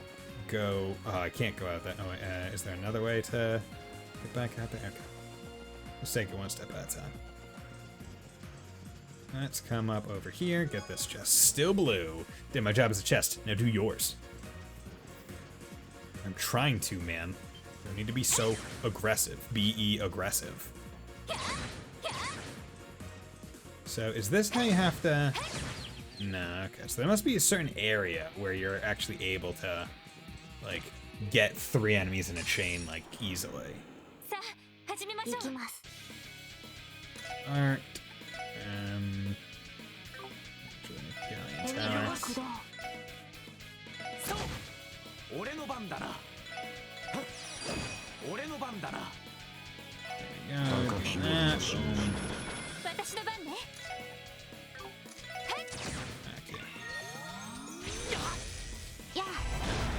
go. Oh, I can't go out that. Oh, is there another way to get back out there? Okay, let's take it one step at a time. Let's come up over here. Get this chest. Still blue. Did my job as a chest. Now do yours. I'm trying to, man. Don't need to be so aggressive. Be aggressive. So is this how you have to... No, okay. So there must be a certain area where you're actually able to, like, get 3 enemies in a chain, like, easily. Art. Galleon Tower.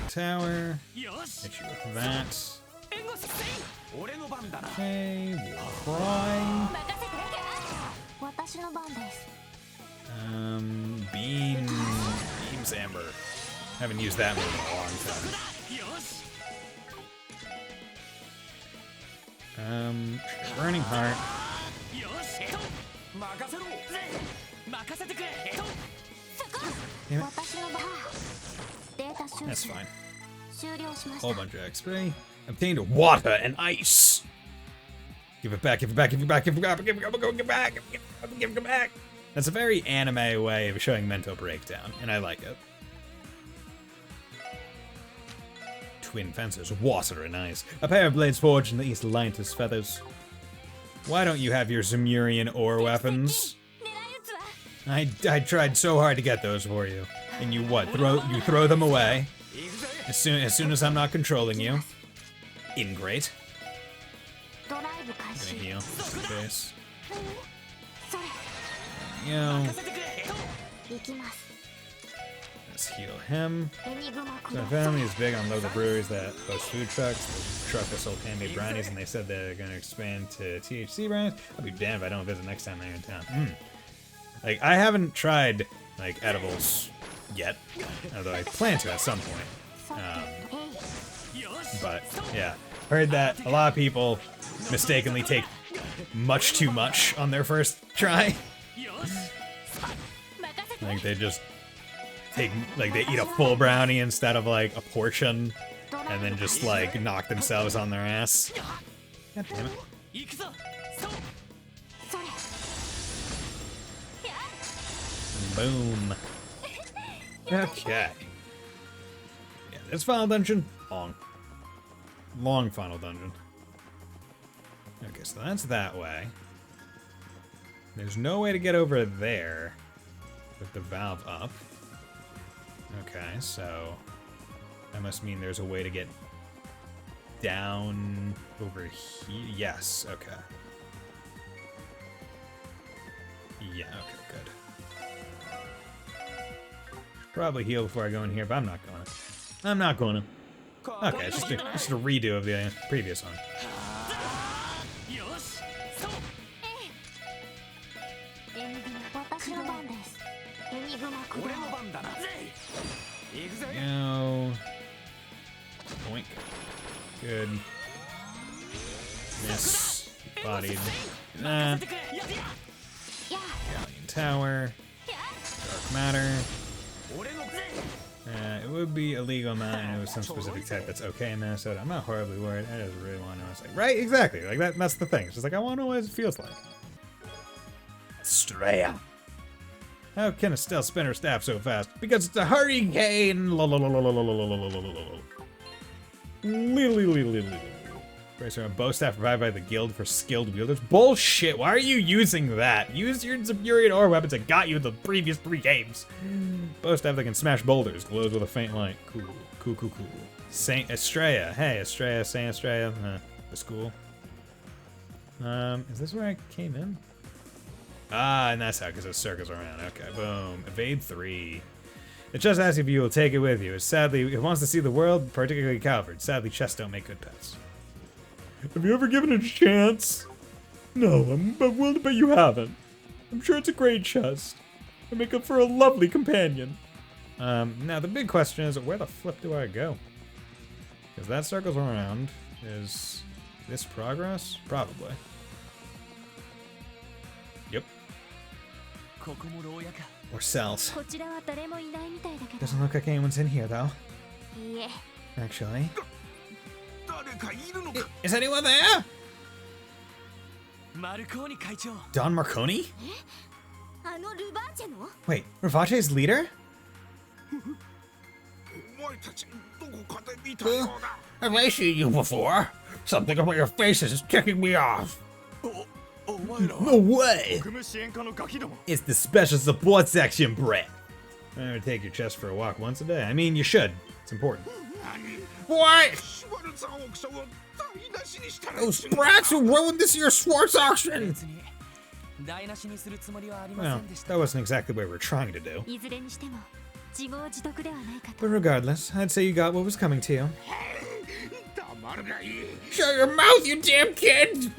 Tower. Hit you with that. Okay, we'll cry. Beams Amber. Haven't used that move in a long time. Burning Heart. Damn it. That's fine. Whole bunch of XP. Obtained water and ice. Give it back, give it back, give it back, give it back, give it back, give it back, give it back. That's a very anime way of showing mental breakdown, and I like it. Twin fencers, water and ice. A pair of blades forged in the east light as feathers. Why don't you have your Zemurian ore weapons? I tried so hard to get those for you. And you what? Throw them away. As soon as I'm not controlling you. Ingrate. I'm gonna heal. Just in case. There we go. Let's heal him. So my family is big on local breweries that host food trucks. The truck that sold handmade brownies, and they said they're gonna expand to THC brownies. I'll be damned if I don't visit next time they're in town. Like, I haven't tried, like, edibles yet, although I plan to at some point. But, yeah. Heard that a lot of people mistakenly take much too much on their first try. Like, they just take, like, they eat a full brownie instead of, like, a portion, and then just, like, knock themselves on their ass. God damn it. Boom. Okay. Yeah, this final dungeon, long final dungeon. Okay, so that's that way. There's no way to get over there with the valve up. Okay, so that must mean there's a way to get down over here. Yes, okay. Yeah, okay, good. Probably heal before I go in here, but I'm not gonna. I'm not gonna. Okay, it's just a redo of the previous one. Go. Boink. Good. Miss. Bodied. Nah. Galleon Tower. matter. It would be illegal amount and it was some specific type that's okay in Minnesota. I'm not horribly worried. I just really want to know. It's like, right? Exactly. Like that's the thing. It's just like, I want to know what it feels like. Straya. How can a stealth spin her staff so fast? Because it's a hurricane! Bracer a bow staff provided by the guild for skilled wielders. Bullshit! Why are you using that? Use your superior ore weapons that got you in the previous 3 games. Bow staff that can smash boulders. Glows with a faint light. Cool. Cool. Saint Estrella. Hey, Estrella, Saint Estrella. That's cool. Is this where I came in? Ah, and that's how, because it circles around. Okay, boom. Evade 3. It just asks if you will take it with you. It wants to see the world, particularly Calvert. Sadly, chests don't make good pets. Have you ever given it a chance? No, I'm willing to bet you haven't. I'm sure it's a great chest. It'll make up for a lovely companion. Now the big question is, where the flip do I go? Because that circles around. Is this progress? Probably. Yep. Or cells. こちらは誰もいないみたいだけど。 Doesn't look like anyone's in here, though. いいえ。 Actually. Is anyone there? Don Marconi? あのルバーチェの？ Wait, Ravache's leader? Have I seen you before? Something about your faces is ticking me off. No way! It's the special support section, Brett. I'm gonna take your chest for a walk once a day. I mean, you should. It's important. What? Those brats who ruined this year's Schwartz auction! Well, that wasn't exactly what we were trying to do. いずれにしても自業自得ではないかと。 But regardless, I'd say you got what was coming to you. Shut your mouth, you damn kid!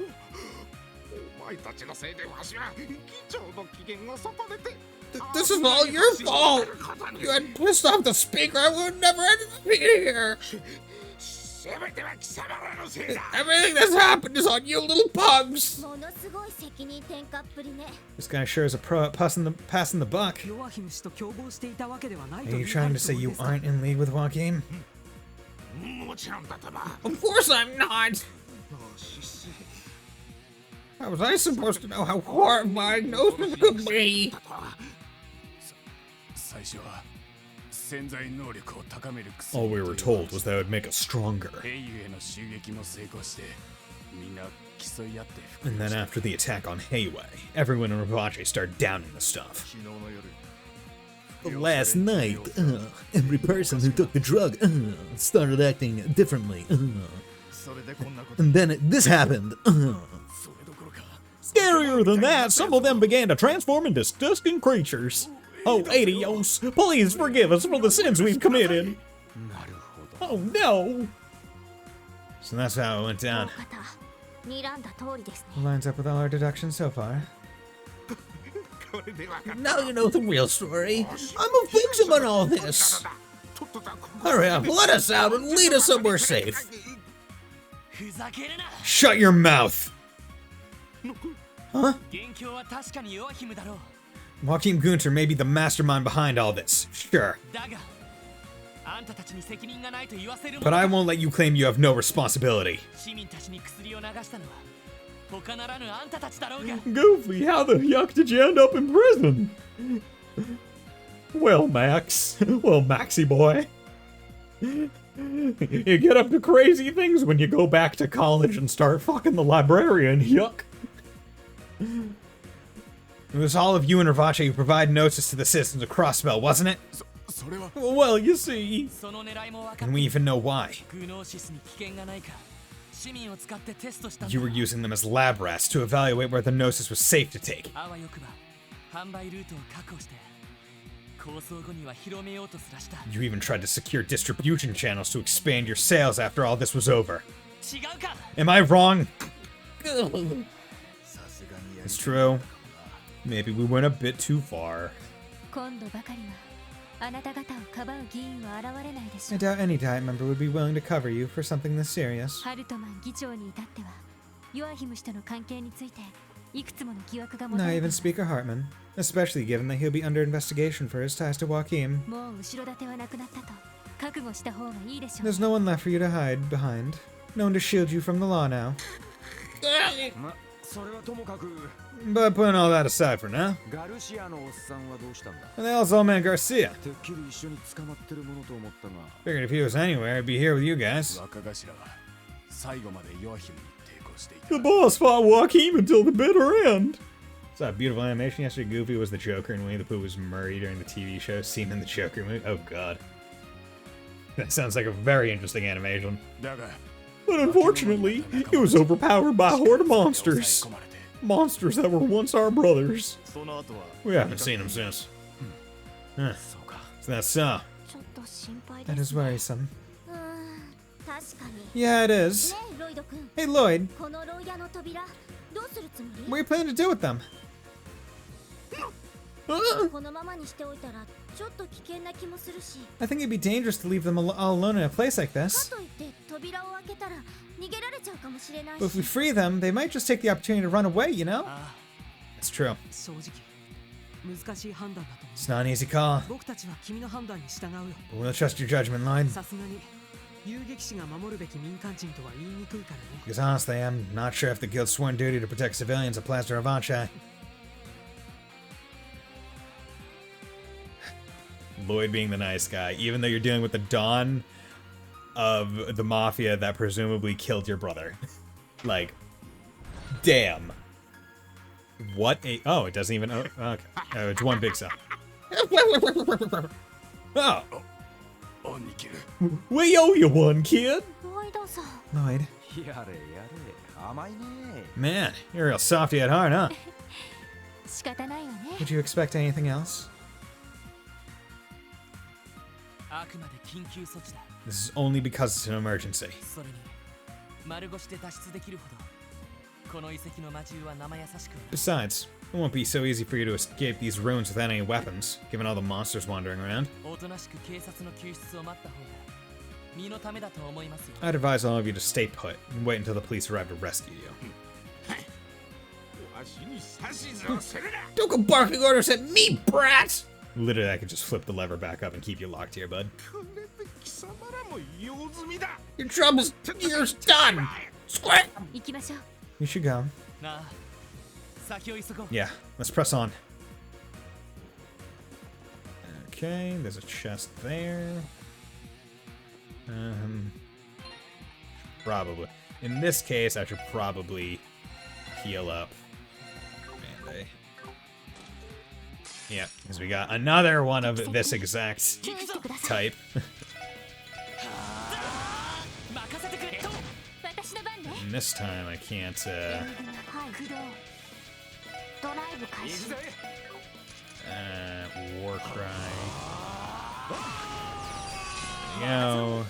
This is all your fault! You had pissed off the speaker, I would never end up here! Everything that's happened is on you little pugs! ものすごい責任転嫁っぷりね。 This guy sure is a pro at passing the buck. 弱姫氏と共謀していたわけではない Are と you いう trying to say you aren't in league with Joaquin? もちろんだとば。 Of course I'm not! How was I supposed to know how horrifying Gnosis could be? All we were told was that it would make us stronger. And then after the attack on Hayway, everyone in Ravache started downing the stuff. But last night, every person who took the drug started acting differently. And then this happened. Scarier than that, some of them began to transform into disgusting creatures. Oh, Adios, please forgive us for the sins we've committed. Oh no! So that's how it went down. 睨んだ通りですね。 Lines up with all our deductions so far. Now you know the real story. I'm a victim in all this. Hurry up, let us out and lead us somewhere safe. Shut your mouth! Huh? Joaquin Gunter may be the mastermind behind all this, sure. But I won't let you claim you have no responsibility. Goofy, how the yuck did you end up in prison? Well, Max. Well, Maxie boy. You get up to crazy things when you go back to college and start fucking the librarian, yuck. It was all of you and Ravache who provide notice to the citizens of Crossbell, wasn't it? Well, you see. And we even know why. You were using them as lab rats to evaluate where the Gnosis was safe to take. You even tried to secure distribution channels to expand your sales after all this was over. Am I wrong? It's true. Maybe we went a bit too far. 今度ばかりはあなた方をかばう議員は現れないでしょ I う。 doubt any Diet member would be willing to cover you for something this serious. ハルトマン議長に至ってはヨアヒム氏との関係についていくつもの疑惑が持 Not たれてい even ます Speaker Hartman. Especially given that he'll be under investigation for his ties to Joaquin. もう後ろ盾はなくなったと覚悟した方がいいでしょう There's no one left for you to hide behind. No one to shield you from the law now. ま、それはともかく But putting all that aside for now, ガルシアのおっさんはどうしたんだ and the hell's old man Garcia? てっきり一緒に捕まってるものと思ったが Figured if he was anywhere, I'd be here with you guys. 若頭は最後までヨアヒムに抵抗していた The boss fought Joaquin until the bitter end. Saw a beautiful animation yesterday. Goofy was the Joker and Winnie the Pooh was Murray during the TV show seen in the Joker movie. Oh god. That sounds like a very interesting animation. だが But unfortunately, it was overpowered by a horde of monsters. Monsters that were once our brothers. その後は We haven't seen them since. Huh. そうか So that's so. ちょっと心配 That で is すね worrisome. 確かに Yeah, it is. ねえロイド君 Hey, Lloyd, この牢屋の扉どうするつも what are you planning to do with them? りこのままにしておいたらちょっと危険な気もするし I think it'd be dangerous to leave them all alone in a place like か this. といって扉を開けたら逃げられちゃうかもしれない But if we し free them, they might just take the opportunity to run away, you know? あ It's true. あ正直難しい判断だと It's 思 not an easy call. う僕たちは君の判断に従うよ But we'll trust your judgment, Lloyd. さすがに遊撃士が守るべき民間人とは言いにくいからね Because honestly, I'm not sure if the guild's sworn duty to protect civilians applies to Revanche. Lloyd being the nice guy, even though you're dealing with the dawn of the mafia that presumably killed your brother. Like, damn. What a... Oh, it doesn't even... Oh, okay. Oh, it's one big cell. Oh, 兄貴 we owe you one, kid. ロイドさん Lloyd. やれやれ甘いね Man, you're a real softy at heart, huh? 仕方ないわね Would you expect anything else? あくまで緊急措置だ This is only because it's an emergency. それに丸腰で脱出できるほどこの遺跡の魔獣は生優しくは Besides, it won't be so easy for you to escape these ruins without any weapons, given all the monsters wandering around. おとなしく警察の救出を待った方が身のためだと思いますよ I'd advise all of you to stay put and wait until the police arrive to rescue you. わしに指図をするな Don't go barking orders at me, brat! Literally, I could just flip the lever back up and keep you locked here, bud. これで貴様らも用済みだ Your trouble's yours done! Squat! 行きましょう You should go. なあ先を急ごう Yeah, let's press on. Okay, there's a chest there. Probably. In this case, I should probably heal up. Band-Aid. Yeah, because we got another one of this exact 注意してください type. 任せてくれ私の番ね And this time I can't, はい起動ドライブ開始 war cry. There you go.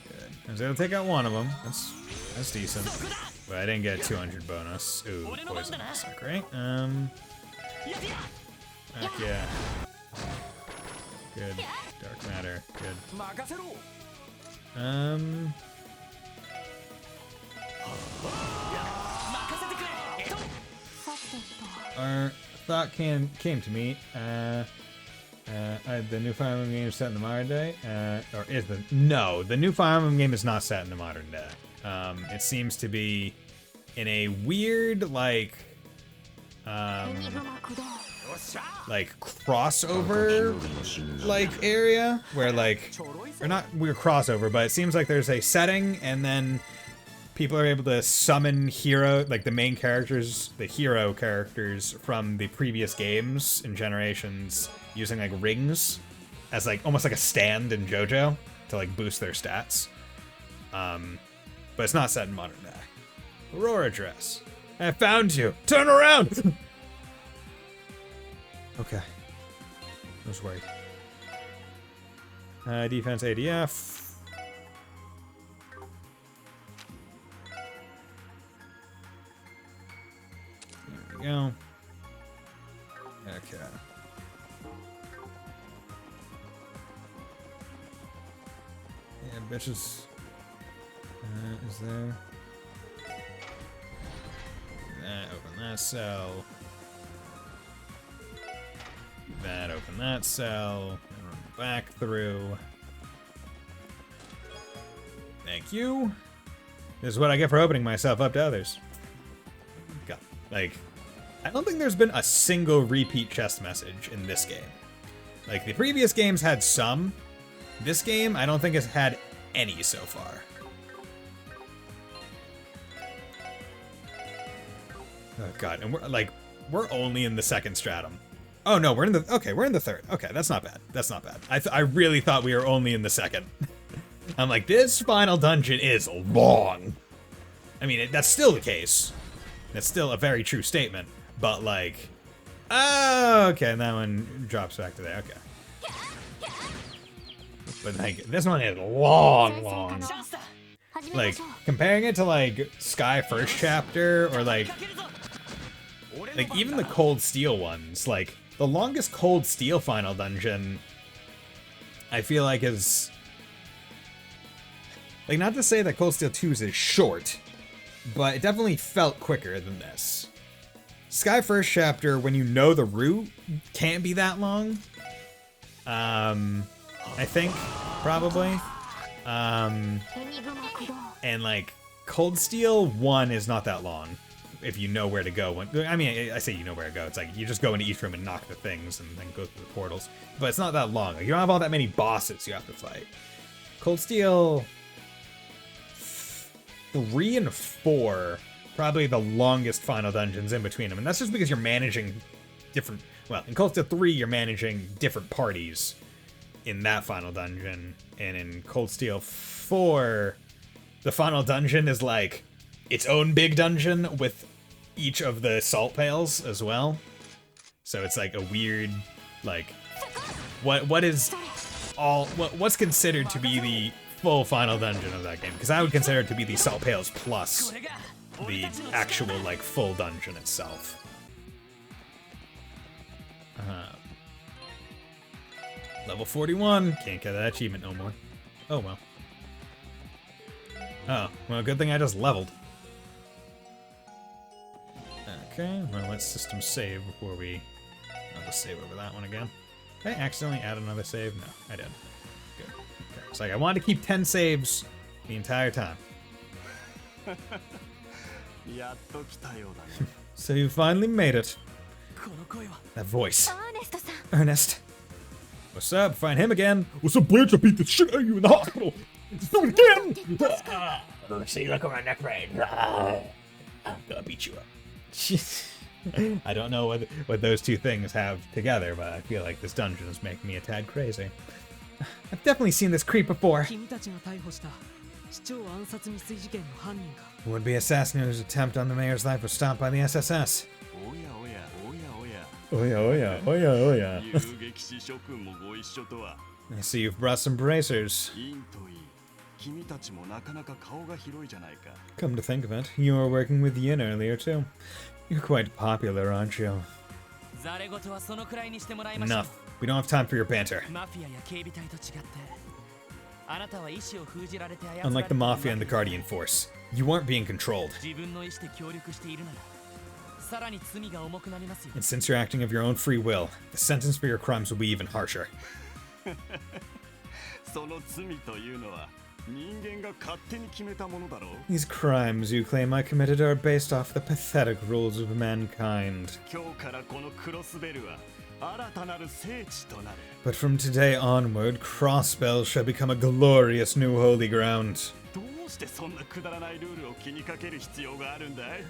Good. I was able to take out one of them. That's decent. But I didn't get a 200 bonus. Ooh, poison suck, right? Heck yeah. Good. Dark matter. Good. 任せろ さてと Our thought came to me. The new Fire Emblem game is set in the modern day, or is the new Fire Emblem game is not set in the modern day. It seems to be in a weird like crossover like area where like or not weird crossover, but it seems like there's a setting and then people are able to summon the main characters, the hero characters from the previous games and generations using like rings as like almost like a stand in JoJo to like boost their stats. But it's not set in modern day. Aurora dress. I found you. Turn around. Okay. I was worried. Defense ADF. There we go. Okay. Yeah, bitches. Is there? Open that cell. That, open that cell. And run back through. Thank you. This is what I get for opening myself up to others. God, like, I don't think there's been a single repeat chest message in this game. Like, the previous games had some. This game, I don't think has had any so far. Oh god, and we're only in the second stratum. Oh no, we're in the third. Okay, that's not bad. That's not bad. I really thought we were only in the second. I'm like, this final dungeon is long. I mean, that's still the case. That's still a very true statement. But like, oh, okay, and that one drops back to there. Okay. But like, this one is long. Like, comparing it to like Sky First Chapter or like even the Cold Steel ones, like the longest Cold Steel final dungeon, I feel like is like, not to say that Cold Steel 2's is short, but it definitely felt quicker than this. Sky First Chapter, when you know the route, can't be that long. I think, probably. And like, Cold Steel 1 is not that long, if you know where to go. I mean, I say you know where to go. It's like, you just go into each room and knock the things and then go through the portals. But it's not that long. Like, you don't have all that many bosses you have to fight. Cold Steel 3 and 4, probably the longest final dungeons in between them. And that's just because you're managing different... Well, in Cold Steel 3, you're managing different parties in that final dungeon. And in Cold Steel 4, the final dungeon is like its own big dungeon with each of the salt pails as well. So it's like a weird, like, what's considered to be the full final dungeon of that game? Because I would consider it to be the salt pails plus the actual like full dungeon itself. Level 41. Can't get that achievement no more. Oh well. Oh, well, good thing I just leveled. Okay, well, let's system save before we... I'll just save over that one again. Did I accidentally add another save? No, I did. Good. Okay. It's like I wanted to keep 10 saves the entire time. So you finally made it. That voice. Ernest. What's up? Find him again. What's up, Blanche? I beat the shit out of you in the hospital. Let's do it again. See, look at my neck brain. I'm gonna beat you up. I don't know what those two things have together, but I feel like this dungeon is making me a tad crazy. I've definitely seen this creep before. Would-be assassin whose attempt on the mayor's life was stopped by the SSS. Oh yeah. I see you've brought some bracers. Come to think of it, you were working with Yin earlier too. You're quite popular, aren't you? Enough. We don't have time for your banter. Unlike the Mafia and the Guardian Force, you aren't being controlled. And since you're acting of your own free will, the sentence for your crimes will be even harsher. These crimes you claim I committed are based off the pathetic rules of mankind. But from today onward, Crossbell shall become a glorious new holy ground.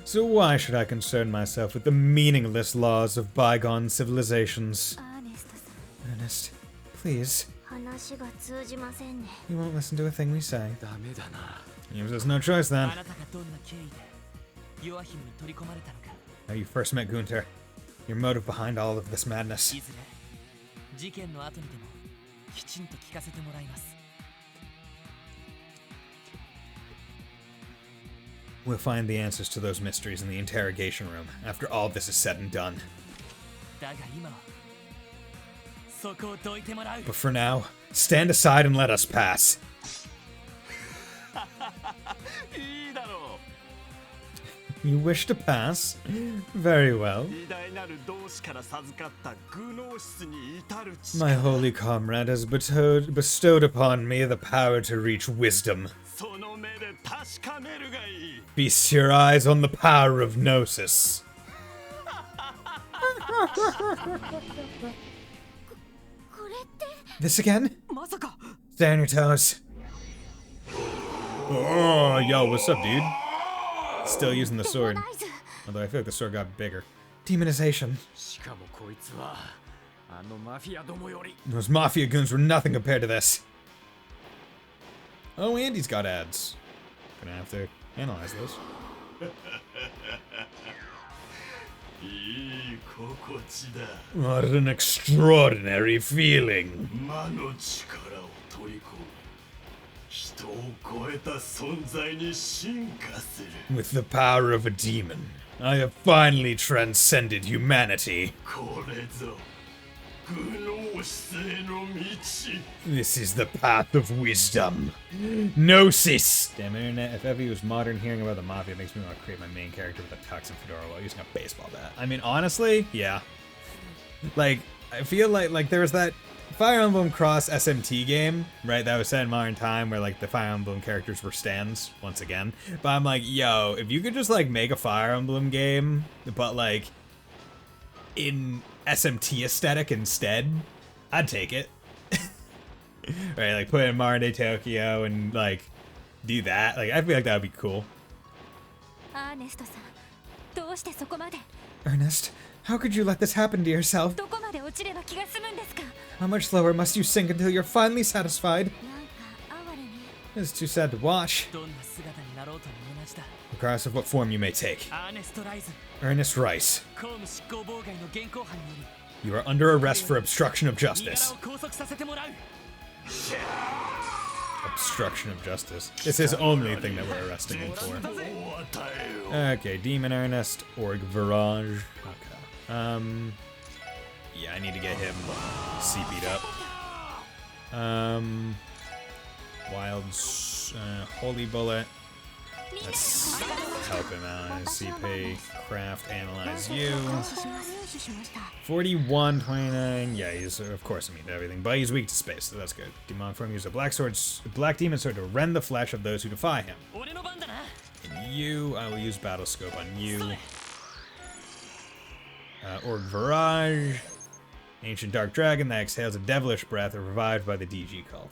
So why should I concern myself with the meaningless laws of bygone civilizations? Ernest, please. You won't listen to a thing we say. There's no choice then. How you first met Gunther. Your motive behind all of this madness. We'll find the answers to those mysteries in the interrogation room after all this is said and done. But for now, stand aside and let us pass. You wish to pass? Very well. 偉大なる同志から授かった愚能室に至る My 力 holy comrade has bestowed upon me the power to reach wisdom. その目で確かめるがいい Feast your eyes on the power of Gnosis. これって This again? まさか Stay on your toes. Oh, yo, what's up, dude? Still using the sword. デモナイズ Although I feel like the sword got bigger. Demonization. しかもこいつはあのマフィアどもより Those mafia goons were nothing compared to this. Oh, Andy's got ads. Gonna have to analyze those. いい心地だ What an extraordinary feeling. 魔の力を取り込む人を超えた存在に進化する With the power of a demon, I have finally transcended humanity. これぞ愚能室への道 This is the path of wisdom. Gnosis! Damn internet, if Evie was modern, hearing about the mafia makes me want to create my main character with a tux and fedora while using a baseball bat. I mean, honestly, yeah. Like, I feel like there was that Fire Emblem Cross SMT game, right, that was set in modern time where, like, the Fire Emblem characters were stands, once again. But I'm like, yo, if you could just, like, make a Fire Emblem game, but, like, in SMT aesthetic instead, I'd take it. Right, like, put it in modern day Tokyo and, like, do that. Like, I feel like that would be cool. アーネストさんどうしてそこまで Ernest, how could you let this happen to yourself? どこまで落ちれば気が済むんですか How much lower must you sink until you're finally satisfied? なんか哀れね It's too sad to watch, どんな姿になろうとも同じだ regardless of what form you may take. アーネストライズ Ernest Rice, 公務執行妨害の現行犯により you are under arrest for obstruction of 身柄 justice. を拘束させてもらう Obstruction of justice. It's his only thing that we're arresting him for. Okay, Demon Ernest, Org Virage. Okay. Yeah, I need to get him CP'd up. Holy Bullet. Let's help him out. CP, Craft, Analyze you. 41, 29. Yeah, he's of course immune to everything, but he's weak to space, so that's good. Demon form uses a black demon sword to rend the flesh of those who defy him. 俺の番だな And you, I will use battle scope on you. Org Virage. Ancient Dark Dragon that exhales a devilish breath are revived by the DG cult.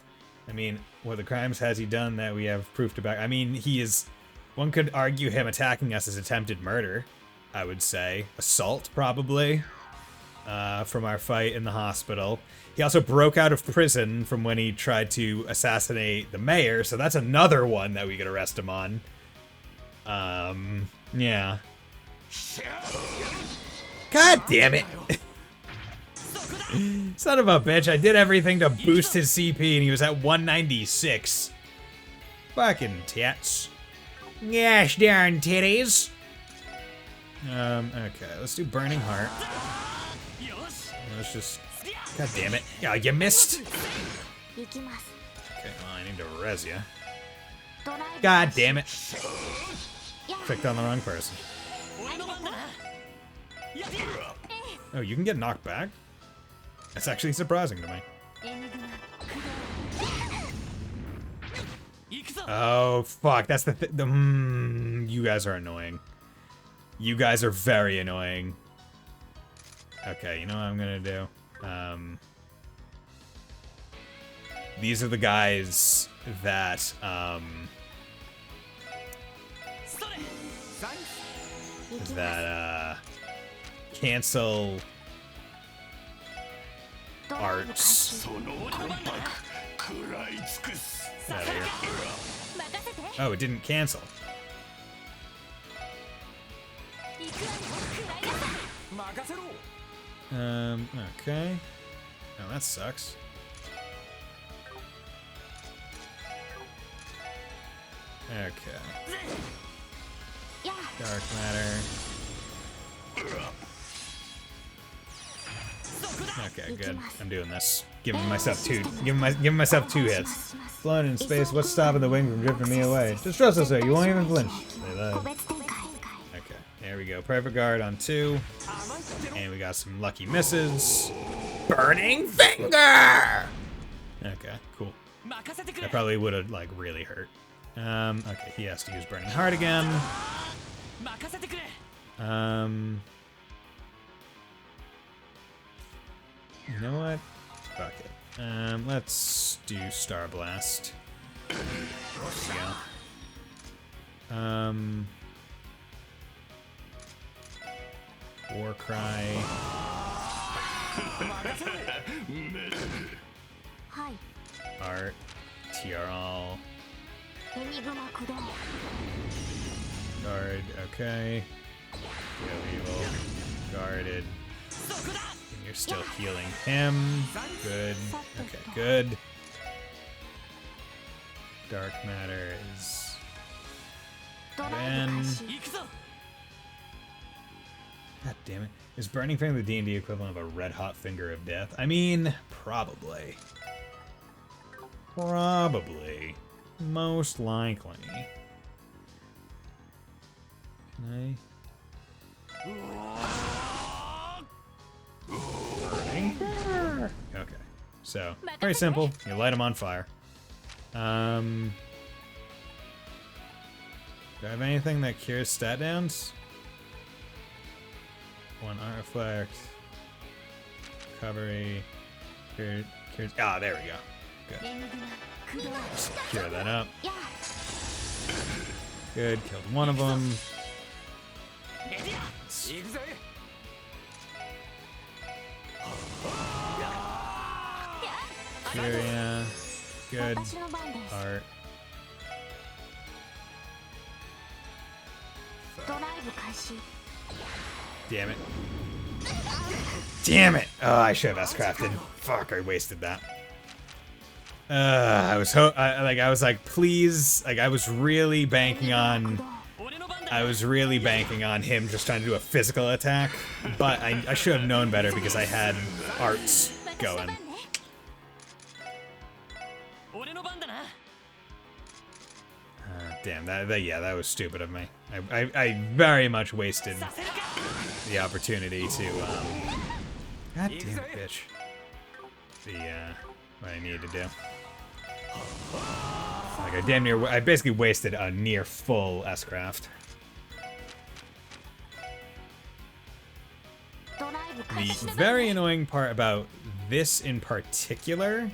I mean, what the crimes has he done that we have proof to back? I mean, he is... One could argue him attacking us as attempted murder, I would say. Assault, probably, from our fight in the hospital. He also broke out of prison from when he tried to assassinate the mayor, so that's another one that we could arrest him on. Yeah. God damn it! Son of a bitch, I did everything to boost his CP and he was at 196. Fucking tits. Gosh darn titties. Okay, let's do Burning Heart. Let's just... God damn it. Yeah, you missed. 行きます Okay, well, I need to res ya. ドライブ God damn it. や Clicked on the wrong person. 俺の番だな Oh, you can get knocked back? That's actually surprising to me. エニグマ 行くぞ Oh, fuck. That's the you guys are annoying. You guys are very annoying. Okay, you know what I'm gonna do? These are the guys that, cancel arts. Get out of here. Oh, it didn't cancel. 行くわよクライアさん Okay. Oh, that sucks. Okay. や Dark matter. Okay, good. I'm doing this. Giving myself two hits. Flown in space, what's stopping the wing from drifting me away? Just trust us, sir. You won't even flinch. Say that. 個別展開 Okay, There we go. Perfect guard on 2. And we got some lucky misses. Burning finger! Okay, cool. That probably would have, like, really hurt. Okay, he has to use Burning Heart again. You know what? Fuck it. Let's do Star Blast. There we go. War Cry. Art. TR all. Guard, okay. Go evil. Guarded. And you're still healing him. Good. Okay, good. Dark Matter is... then... God damn it. Is Burning Fang the D&D equivalent of a red-hot finger of death? I mean, probably. Probably. Most likely. Can I? Okay. So, very simple. You light them on fire. Do I have anything that cures stat downs? 1 art reflect. Recovery. Cures. Ah, there we go. Good. Cure that up. Good. Killed one of them. Furia. Good. Art. Damn it. Damn it! Oh, I should have S-crafted. Fuck, I wasted that. I was like, please, like, I was really banking on him just trying to do a physical attack, but I should have known better because I had arts going. Damn, that was stupid of me. I very much wasted the opportunity to, God damn it, bitch. What I needed to do. Like, I basically wasted a near full S-craft. The very annoying part about this in particular,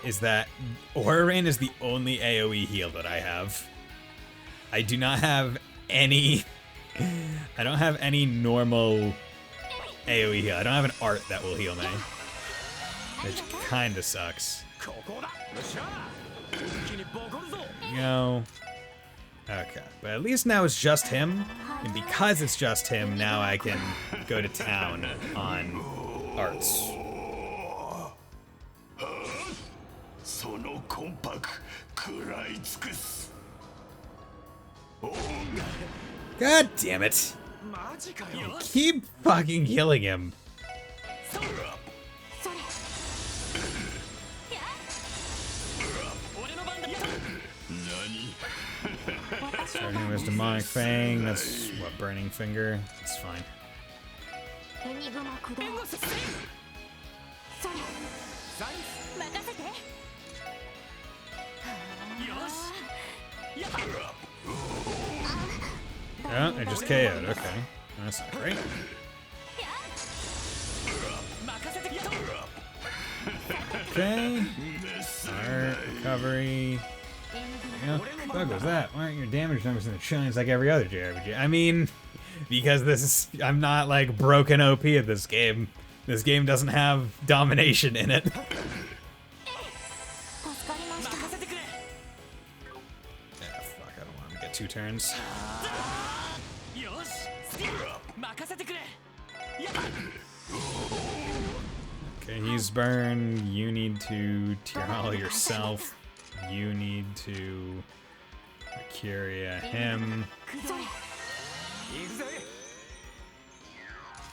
is that Aura Rain is the only AoE heal that I have. I do not have any... I don't have any normal AoE heal. I don't have an art that will heal me. Which kinda sucks. No. Okay, but at least now it's just him. And because it's just him, now I can go to town on arts. God damn it. You keep fucking killing him. Starting with Demonic Fang, that's what, Burning Finger? It's fine. Oh, I just KO'd, okay. That's not great. Okay. Art, recovery. Yeah, what was that? Why aren't your damage numbers in the shines like every other JRPG? I mean, because I'm not like broken OP at this game. This game doesn't have domination in it. Fuck, I don't want him to get 2 turns. Okay, he's burned. You need to tear hollow yourself. You need to Mercuria him.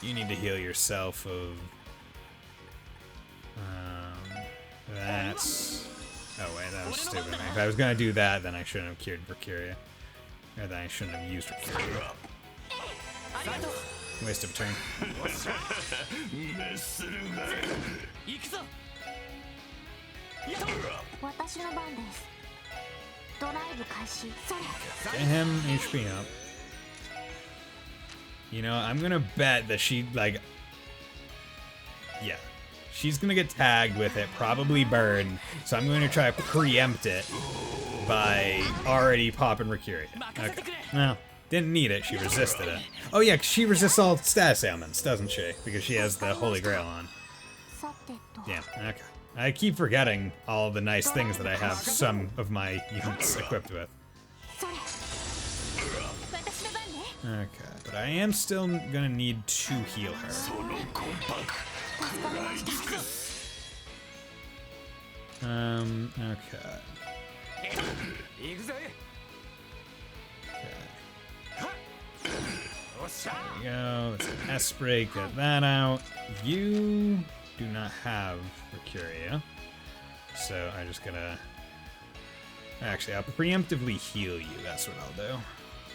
You need to heal yourself of That's... Oh wait, that was stupid. If I was gonna do that, then I shouldn't have cured Mercuria. Or then I shouldn't have used Mercuria. Waste of a turn. 私の番です。ドライブ開始。それ。 Get him HP up. You know, I'm gonna bet that she, like... Yeah. She's gonna get tagged with it, probably burn. So I'm going to try to preempt it by already popping Mercuria. Okay. Well, didn't need it. She resisted it. Oh yeah, 'cause she resists all status ailments, doesn't she? Because she has the Holy Grail on. さてと。 Yeah, okay. I keep forgetting all the nice things that I have some of my units equipped with. それ。私の番ね。 Okay, but I am still gonna need to heal her. 助かりました。 Okay. 行くぜ。 There we go. Let's S break, get that out. You do not have Mercuria. So I'm just gonna... Actually, I'll preemptively heal you. That's what I'll do.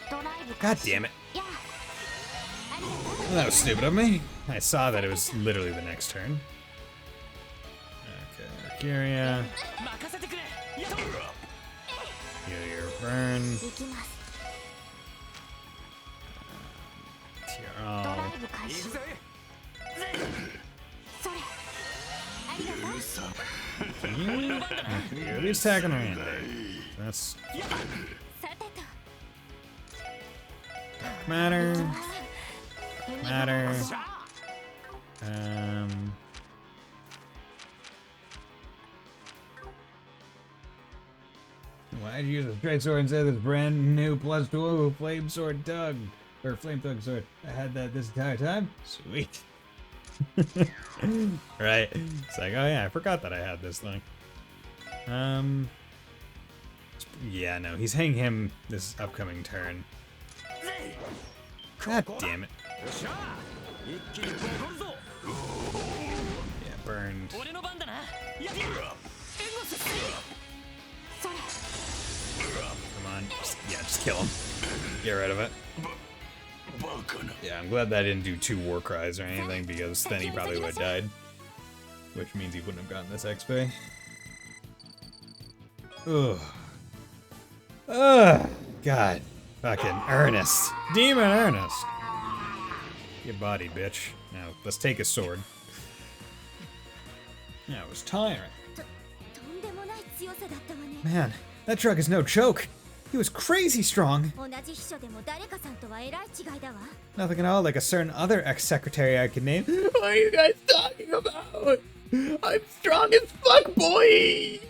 ドライブ God damn it. やあ。ありがとう。 Well, that was stupid of me. I saw that it was literally the next turn. Okay, Mercuria. 任せてくれ。 Heal your burn. 行きます。 Tear ド all. ライブ開始。それ。ありがとう。 You? You're at least tagging her in there. That's さてと。 matter. あー Matter. Why'd you use a straight sword instead of this brand new plus 2 flame sword Doug? Or flame thug sword. I had that this entire time? Sweet. Right. It's like, oh yeah, I forgot that I had this thing. Yeah, no, he's hanging him this upcoming turn. God damn it. Yeah, burned. 俺の番だな。やってやる。援護する。 それ。 Come on. Yeah, just kill him. Get rid of it. Yeah, I'm glad that I didn't do 2 war cries or anything, because then he probably would have died. Which means he wouldn't have gotten this XP. Ugh. Ugh. God. Fucking Ernest. Demon Ernest. Get bodied, bitch. Now, let's take his sword. That was tiring. とんでもない強さだったわね。 Man, that drug is no joke. He was crazy strong. 同じ秘書でも誰かさんとはえらい違いだわ。 Nothing at all like a certain other ex-secretary I could name. What are you guys talking about? I'm strong as fuck, boy!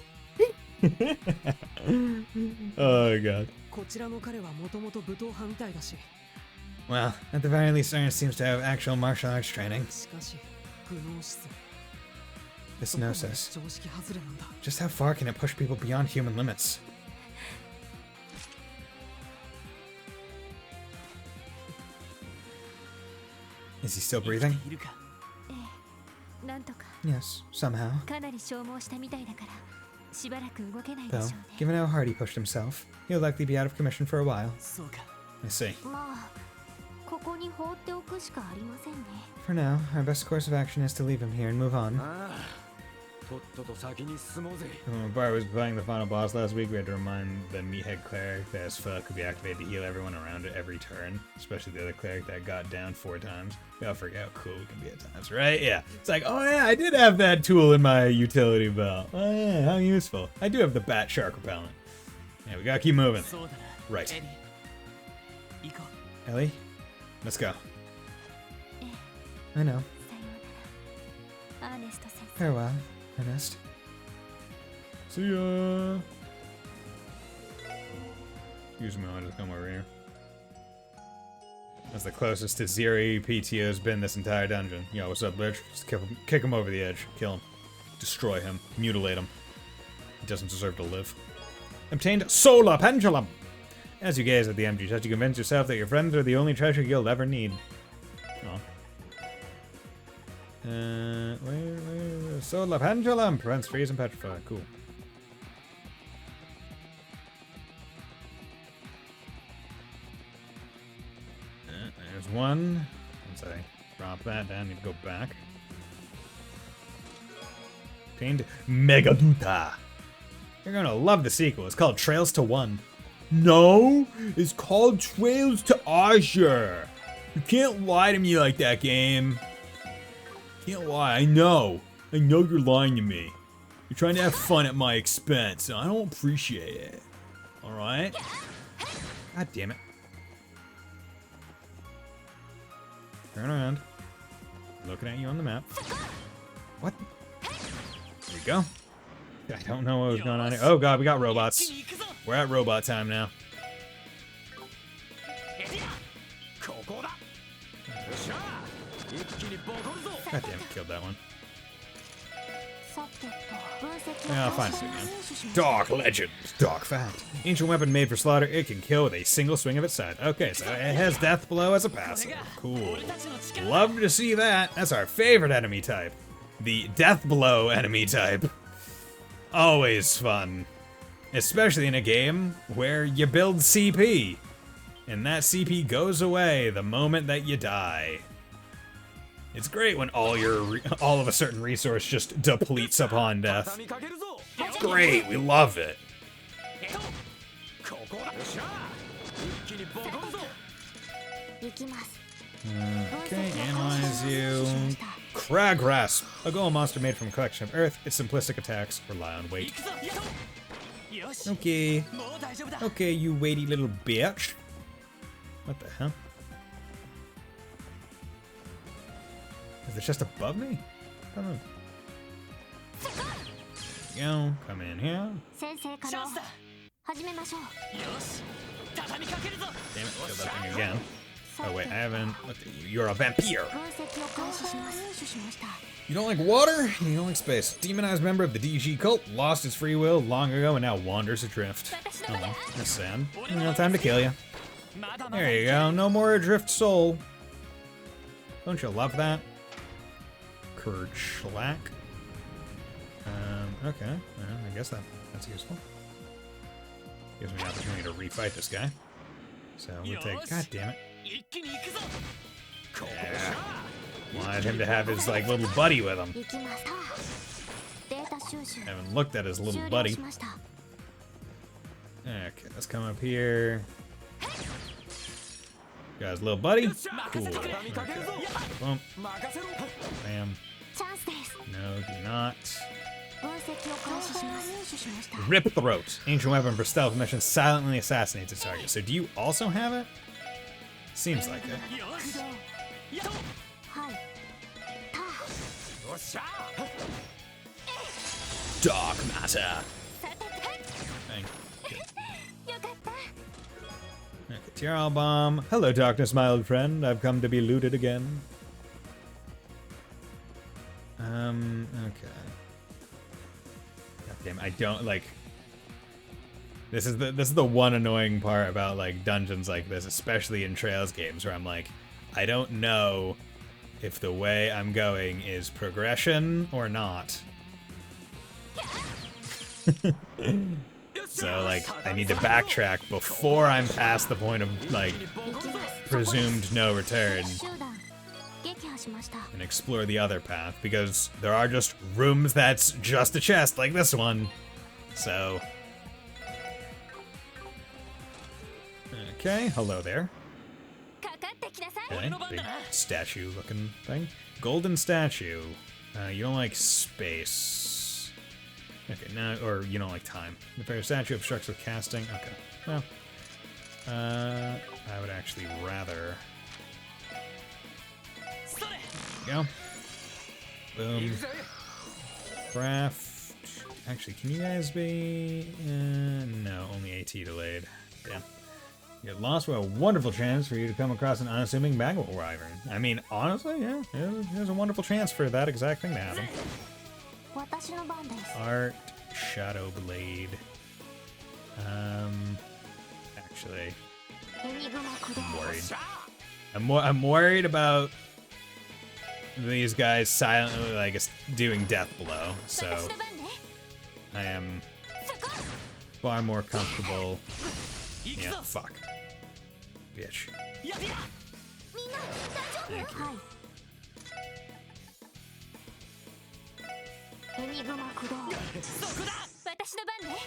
Oh, God. こちらの彼はもともと武闘派みたいだし、 Well, at the very least, Ernest seems to have actual martial arts training. しかしグノーシス This どこまで gnosis. 常識外れなんだ。 Just how far can it push people beyond human limits? Is he still breathing? いるか。ええ、なんとか Yes, somehow. かなり消耗したみたいだからしばらく動けないでしょ Though, うね。 given how hard he pushed himself, he'll likely be out of commission for a while. そうか。 I see. まあここに放っておくしかありませんね。 For now, our best course of action is to leave him here and move on. ああ、とっとと先に進もうぜ。 When Bart was playing the final boss last week, we had to remind the meathead cleric that his fuck could be activated to heal everyone around it every turn, especially the other cleric that got down 4 times. We all forget how cool we can be at times, right? Yeah. It's like, oh yeah, I did have that tool in my utility belt. Oh yeah, how useful. I do have the bat shark repellent. Yeah, we gotta keep moving. そうだな。 Right. エリー。行こう。 Ellie, let's go. ええ、 I know. さようなら。アーネスト先生。 Farewell, Ernest. See ya. Excuse me, I'll just come over here. That's the closest to Zeri PTO's been this entire dungeon. Yo, what's up, bitch? Just kick him over the edge. Kill him. Destroy him. Mutilate him. He doesn't deserve to live. Obtained Solar Pendulum! As you gaze at the empty chest, you convince yourself that your friends are the only treasure you'll ever need. Oh. Where Solar pendulum prevents freeze and petrify. Cool. There's one. Once I drop that down, need to go back. Obtained Megaduta. You're gonna love the sequel. It's called Trails to One. No, it's called Trails to Azure. You can't lie to me like that, game. Can't lie. I know you're lying to me. You're trying to have fun at my expense, and I don't appreciate it. All right? God damn it. Turn around. Looking at you on the map. What? There we go. I don't know what was going on here. Oh god, we got robots. We're at robot time now. God damn it, killed that one. Yeah, I'll find it again. Dark Legends. Dark Fact. Ancient weapon made for slaughter. It can kill with a single swing of its scythe. Okay, so it has Death Blow as a passive. Cool. Love to see that. That's our favorite enemy type. The Death Blow enemy type. Always fun. Especially in a game where you build CP. And that CP goes away the moment that you die. It's great when all of a certain resource just depletes upon death. It's great, we love it. Okay, analyze you. Crag Rasp, a golem monster made from a collection of earth. Its simplistic attacks rely on weight. Okay. Okay, you weighty little bitch. What the hell? Is it just above me? I don't know. There you go. Come in here. Damn it, killed that thing again. Oh wait, I haven't looked at you. You're a vampire. You don't like water? You don't like space. Demonized member of the DG cult, lost his free will long ago and now wanders adrift. Oh, that's sad. No time to kill you. There you go. No more adrift soul. Don't you love that? Kurchlack. Okay. Well, I guess that's useful. Gives me an opportunity to refight this guy. So we take. God damn it. Yeah. Wanted him to have his like little buddy with him. Haven't looked at his little buddy. Okay, let's come up here. Got his little buddy. Cool. Okay. Boom. Bam. No, do not. Rip Throat. Ancient weapon for stealth mission silently assassinates its target. So do you also have it? Seems like it. Dark matter. Thank you. Okay, Tyrrell Bomb. Hello, darkness, my old friend. I've come to be looted again. Okay. God damn, I don't like. This is the one annoying part about like dungeons like this, especially in Trails games, where I'm like, I don't know if the way I'm going is progression or not. So like, I need to backtrack before I'm past the point of like presumed no return and explore the other path, because there are just rooms that's just a chest like this one. So. Okay, hello there. Okay, big statue-looking thing. Golden statue. You don't like space. Okay, now, or you don't like time. The fair statue obstructs with casting. Okay, well, I would actually rather. There you go. Boom. Craft. Actually, can you guys be? No, only AT delayed. Damn. You get lost with a wonderful chance for you to come across an unassuming Magma Wyvern. I mean, honestly, yeah, there's a wonderful chance for that exact thing to happen. Art, Shadow Blade. Actually, I'm worried. I'm worried about these guys silently, like, doing death blow, so 私の番ね I am そこ far more comfortable. Yeah, fuck. Bitch. みんな大丈夫 Thank you. はいエニグマ駆動私の番ね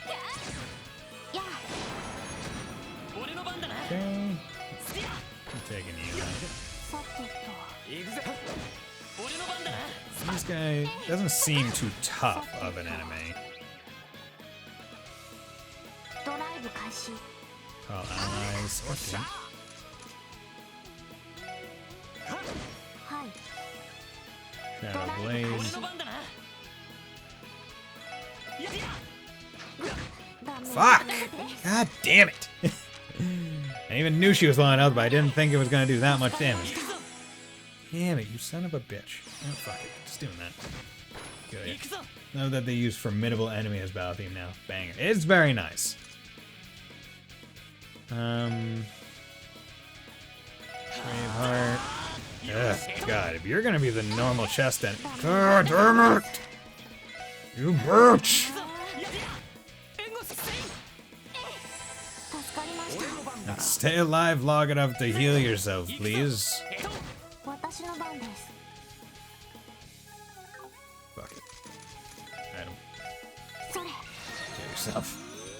やあ 俺の番だな Okay. I'm taking you. さてと 俺の番だな This guy doesn't seem too tough of an enemy. ドライブ開始 Call allies. Okay. はい Shadow 俺 Blaze. の番だな ダメ Fuck! God damn it! I even knew she was low enough, but I didn't think it was gonna do that much damage. Damn it, you son of a bitch. Oh, fuck it. Just doing that. Good. 行くぞ Know that they use formidable enemy as battle theme now. Banger. It's very nice. Braveheart. Ugh, God, if you're gonna be the normal chest then. God damn it! You bitch! 援護せい 助かりました Now stay alive long enough to heal yourself, please. 私の番です Fuck it. Item. それ Kill yourself.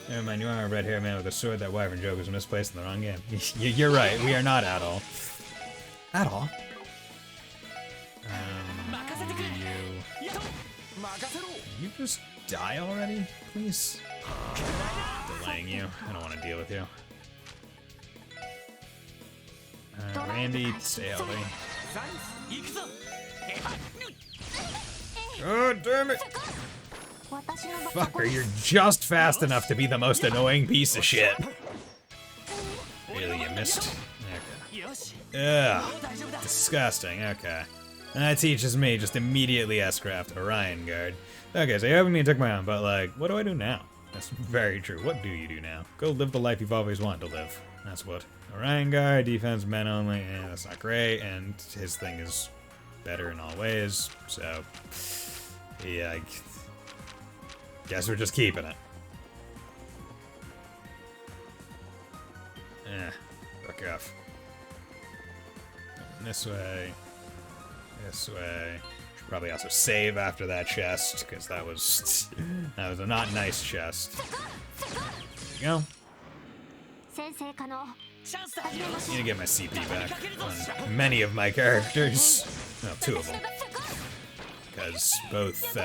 Never mind, you are a red-haired man with a sword. That wyvern joke was misplaced in the wrong game. You're right, we are not at all. At all? You just die already, please? Delaying you. I don't want to deal with you. Randy, stay healthy. 行くぞ God damn it! 私の番 Fucker, you're just fast enough to be the most annoying piece of shit. Really, you missed? Okay. よし Ugh. 大丈夫だ Disgusting, okay. And that teaches me just immediately S-craft Orion Guard. Okay, so you haven't even took my own, but like, what do I do now? That's very true. What do you do now? Go live the life you've always wanted to live. That's what. Orion Guard, defense, men only, that's not great, and his thing is better in all ways, so yeah, I guess we're just keeping it. Fuck off. This way. This way. Should probably also save after that chest, because that was a not nice chest. There you go. 先生可能 チャンスだ Need to get my CP back on many of my characters. Well, two of them. Because both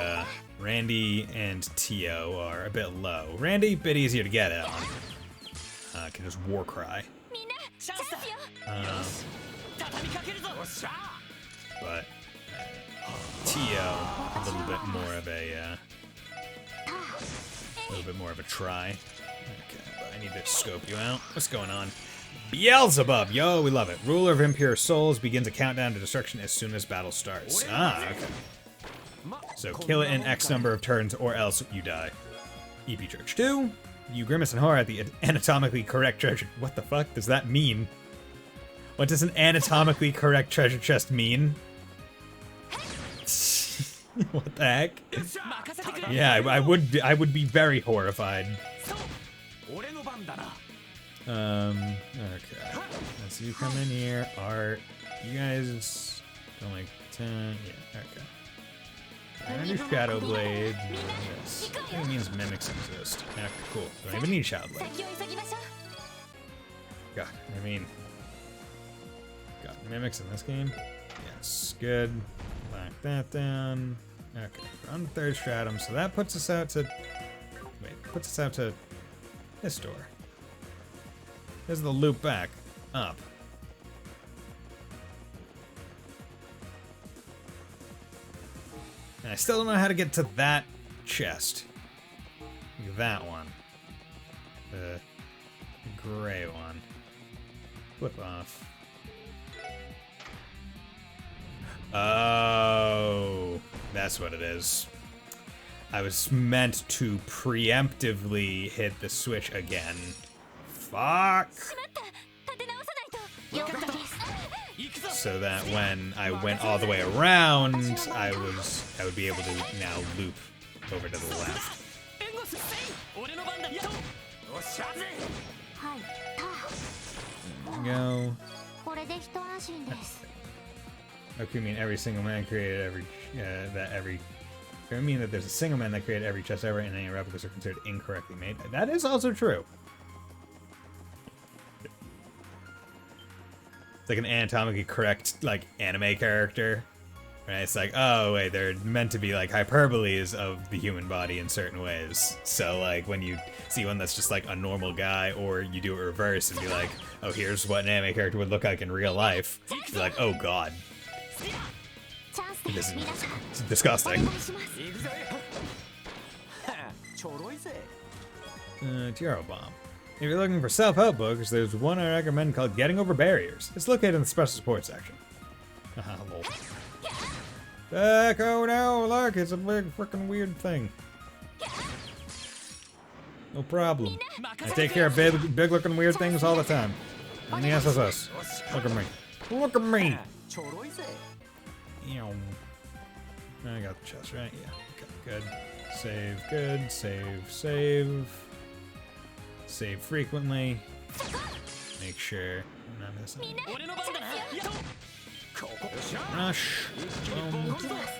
Randy and Tio are a bit low. Randy, a bit easier to get at on. Can just war cry. みんなチャンスよ 畳みかけるぞ But Tio, a little bit more of a try. Okay, but I need to scope you out. What's going on? Beelzebub! Yo, we love it. Ruler of impure souls begins a countdown to destruction as soon as battle starts. Ah, okay. So kill it in X number of turns or else you die. EP Church 2. You grimace in horror at the anatomically correct treasure. What the fuck does that mean? What does an anatomically correct treasure chest mean? What the heck? 任せてくれ Yeah, I would be very horrified. 俺の番だな Okay. Let's you come in here. Art. You guys don't like 10. Yeah, okay. I do Shadow Blade. Yes. I think it means mimics exist. Okay, cool. Don't even need Shadow Blade. 先を急ぎましょう God, I mean. Got mimics in this game? Yes, good. Lock that down. Okay, we're on the third stratum, so that puts us out to. Wait, puts us out to this door. There's the loop back. Up. And I still don't know how to get to that chest. That one. The gray one. Flip off. Oh, that's what it is. I was meant to preemptively hit the switch again. Fuck! しまった立て直さないとよかったです so that when I went all the way around, I would be able to now loop over to the left. 俺の番だよっしゃぜ There we go. これで一安心です Okay, I mean every single man created every I mean that there's a single man that created every chest ever, and any replicas are considered incorrectly made. That is also true. It's like an anatomically correct, like, anime character. Right? It's like, oh, wait, they're meant to be, like, hyperboles of the human body in certain ways. So, like, when you see one that's just, like, a normal guy, or you do it reverse and be like, oh, here's what an anime character would look like in real life, you're like, oh, God. チャンスで This す皆さん is disgusting. お願いします ちょろいぜ Tiro Bomb. If you're looking for self-help books, there's one I recommend called Getting Over Barriers. It's located in the special support section. Haha, lol. Oh no, look, it's a big freaking weird thing. No problem. I take care of big looking weird things all the time. And the SSS. Look at me. Look at me! ちょろいぜ Ew. I got the chest, right? Yeah. Okay, good. Save, good. Save. Save frequently. Make sure I'm not missing. 俺の番だなやっ Rush. Boom.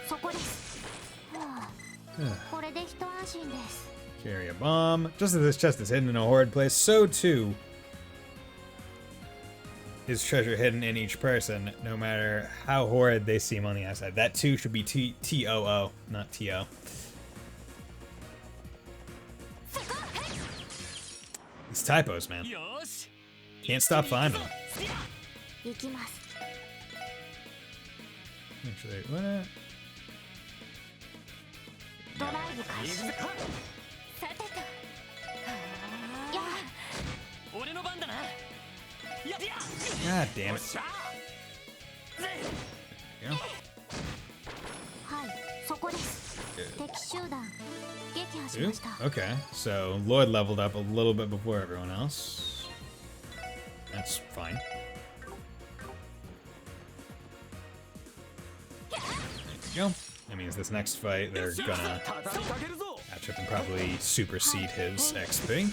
そこですはあこれで一安心です Carry a bomb. Just as this chest is hidden in a horrid place, so too is treasure hidden in each person, no matter how horrid they seem on the outside. That too should be T-O-O, not T-O. These typos, man. よし Can't stop finding them. 行きます Actually, what? ドライブ開始さてとや俺の番だなやっや God damn it. There you go. はいそこです敵集団撃破し Ooh, ました okay, so Lloyd leveled up a little bit before everyone else. That's fine. There you go. That means this next fight, they're gonna 叩きかけるぞ catch up and probably supersede his XP.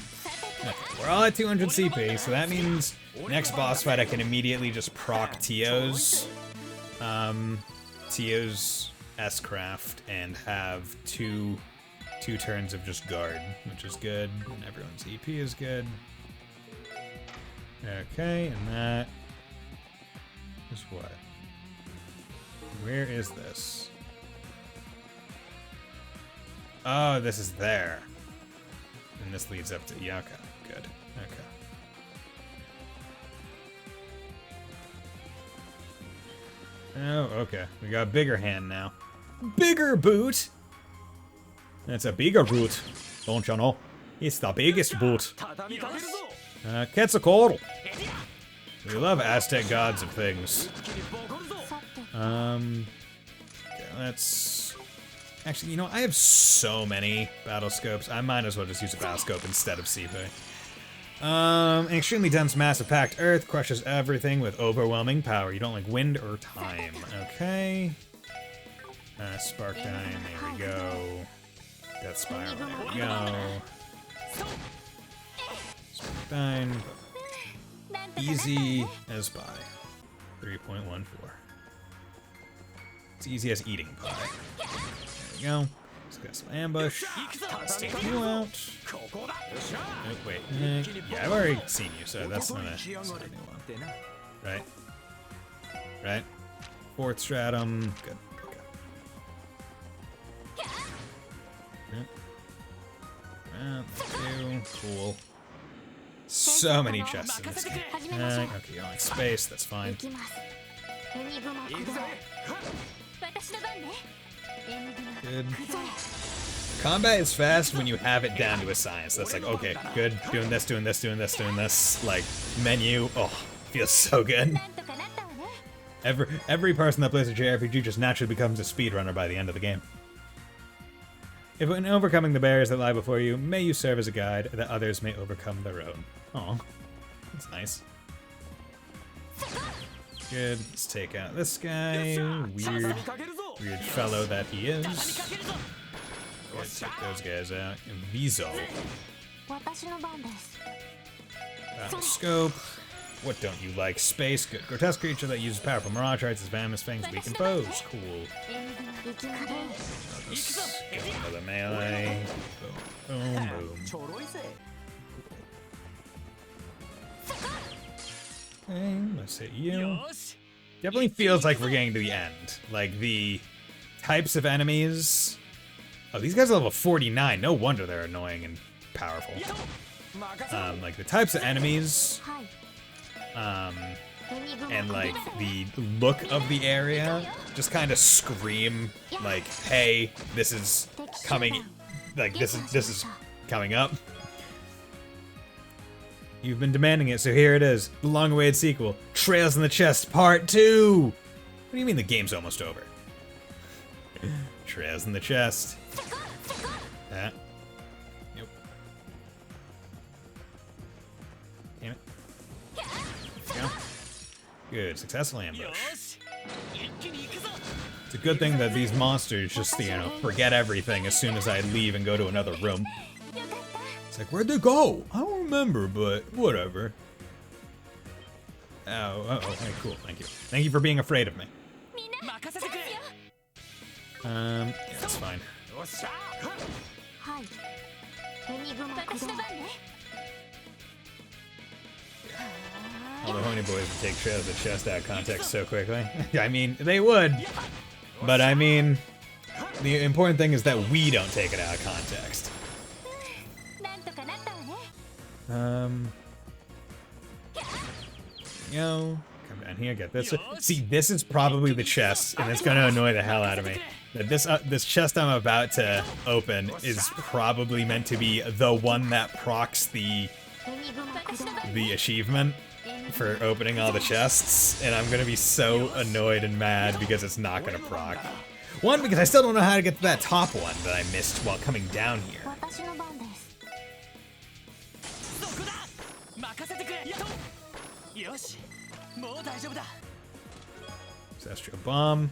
Okay, we're all at 200 CP, so that means next boss fight I can immediately just proc Tio's S-Craft and have two turns of just guard, which is good, and everyone's EP is good. Okay, and that is what? Where is this? Oh, this is there. And this leads up to, yeah, okay, good, okay. Oh, okay, we got a bigger hand now. Bigger boot! That's a bigger boot, don't you know? It's the biggest boot. 畳みかけるぞ Quetzalcoatl. We love Aztec gods of things. 一気にボコるぞ Okay, let's... Actually, you know, I have so many battle scopes. I might as well just use a battle scope instead of CP. An extremely dense mass of packed earth crushes everything with overwhelming power. You don't like wind or time. Okay. Spark Dime, there we go. Death Spiral, there we go. Spark Dime. Easy as pie. 3.14. It's easy as eating pie. There we go. Successful ambush. Let's take you out. ここだ Oh, wait. Yeah, I've already seen you, so that's not a new one. ってな Right? Right? Fourth stratum. Good. Okay. Two. Cool. So many chests in this game. Okay, you don't like space, that's fine. 行きますエニグマ駆動私の番ねエニグマ Good. 崩れ Combat is fast when you have it down to a science. That's like, okay, good. Doing this, doing this, doing this, doing this. Like, menu. Oh, feels so good. なんとかなったわね Every person that plays a JRPG just naturally becomes a speedrunner by the end of the game. If in overcoming the barriers that lie before you, may you serve as a guide that others may overcome their own. Aw, that's nice. good. Let's take out this guy. Weird fellow that he is. Let's take those guys out. Viso. Scope. What don't you like? Space. Good. Grotesque creature that uses powerful mirage arts as venomous fangs weaken foes. Cool. I'll just go into the melee. Boom, boom, boom. Okay, let's hit you. Definitely feels like we're getting to the end. Like, the types of enemies... Oh, these guys are level 49. No wonder they're annoying and powerful. Like, the types of enemies... and, like, the look of the area just kind of scream, like, hey, this is coming... Like, this is coming up. You've been demanding it, so here it is. The long-awaited sequel. Trails in the Chest Part 2! What do you mean the game's almost over? Trails in the Chest. Yep. Damn it. There we go. Good. Successful ambush. It's a good thing that these monsters just, you know, forget everything as soon as I leave and go to another room. It's like, where'd they go? I don't remember, but whatever. Oh, uh-oh. Hey, cool. Thank you. Thank you for being afraid of me. Yeah, that's fine. All the Honey Boys would take Trails of the Chest out of context so quickly. I mean, they would. But I mean, the important thing is that we don't take it out of context. You know, come down here, get this. See, this is probably the chest, and it's gonna annoy the hell out of me. That this chest I'm about to open is probably meant to be the one that procs the achievement for opening all the chests, and I'm gonna be so annoyed and mad because it's not gonna proc. One, because I still don't know how to get to that top one that I missed while coming down here. Celestial Bomb.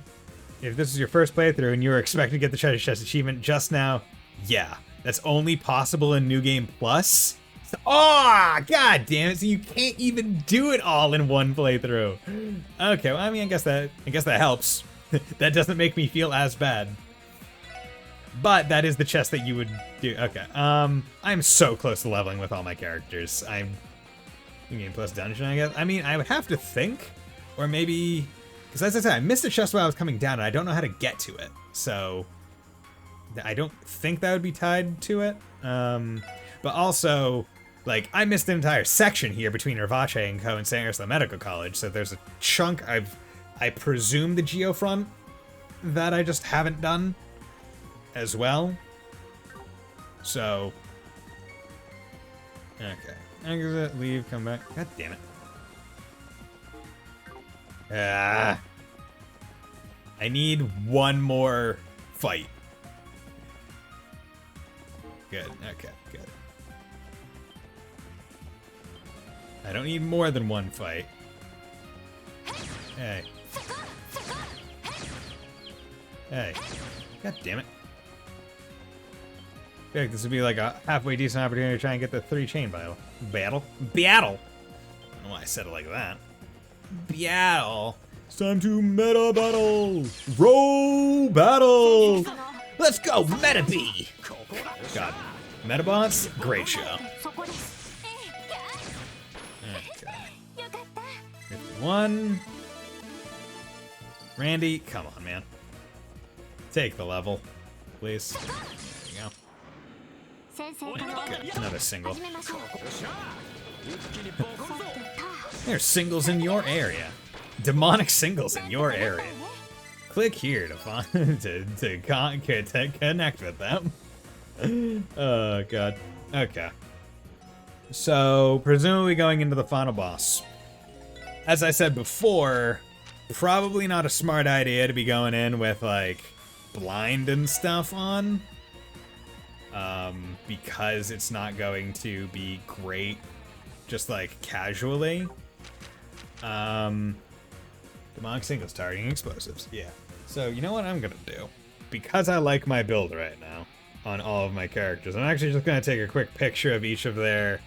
If this is your first playthrough and you were expecting to get the Treasure Chest achievement just now, yeah. That's only possible in New Game Plus. Oh, god damn it, so you can't even do it all in one playthrough. Okay, well, I mean, I guess that helps. That doesn't make me feel as bad. But that is the chest that you would do. Okay, I'm so close to leveling with all my characters. I'm New Game Plus dungeon, I guess. I mean, I would have to think, or maybe, because as I said, I missed a chest while I was coming down, and I don't know how to get to it. So I don't think that would be tied to it. But also, like, I missed an entire section here between Ravache and Co. and St. Ursula Medical College, so there's a chunk I presume the Geofront that I just haven't done as well. So, okay. Exit, leave, come back. God damn it. Ah. I need one more fight. Good, okay, good. I don't need more than one fight. Hey. Hey. God damn it. I feel like this would be like a halfway decent opportunity to try and get the 3-chain battle. Battle? I don't know why I said it like that. Battle. It's time to meta battle. Row battle. Let's go, Meta B. God. Metabots? Great show. Okay. 51. Randy, come on, man. Take the level, please. There you go. Good. Another single. There's singles in your area. Demonic singles in your area. Click here to find to connect with them. Oh god. Okay. So presumably going into the final boss. As I said before, probably not a smart idea to be going in with like blind and stuff on. Because it's not going to be great just like casually. Demonic singles targeting explosives. Yeah. So you know what I'm gonna do? Because I like my build right now on all of my characters, I'm actually just gonna take a quick picture of each of their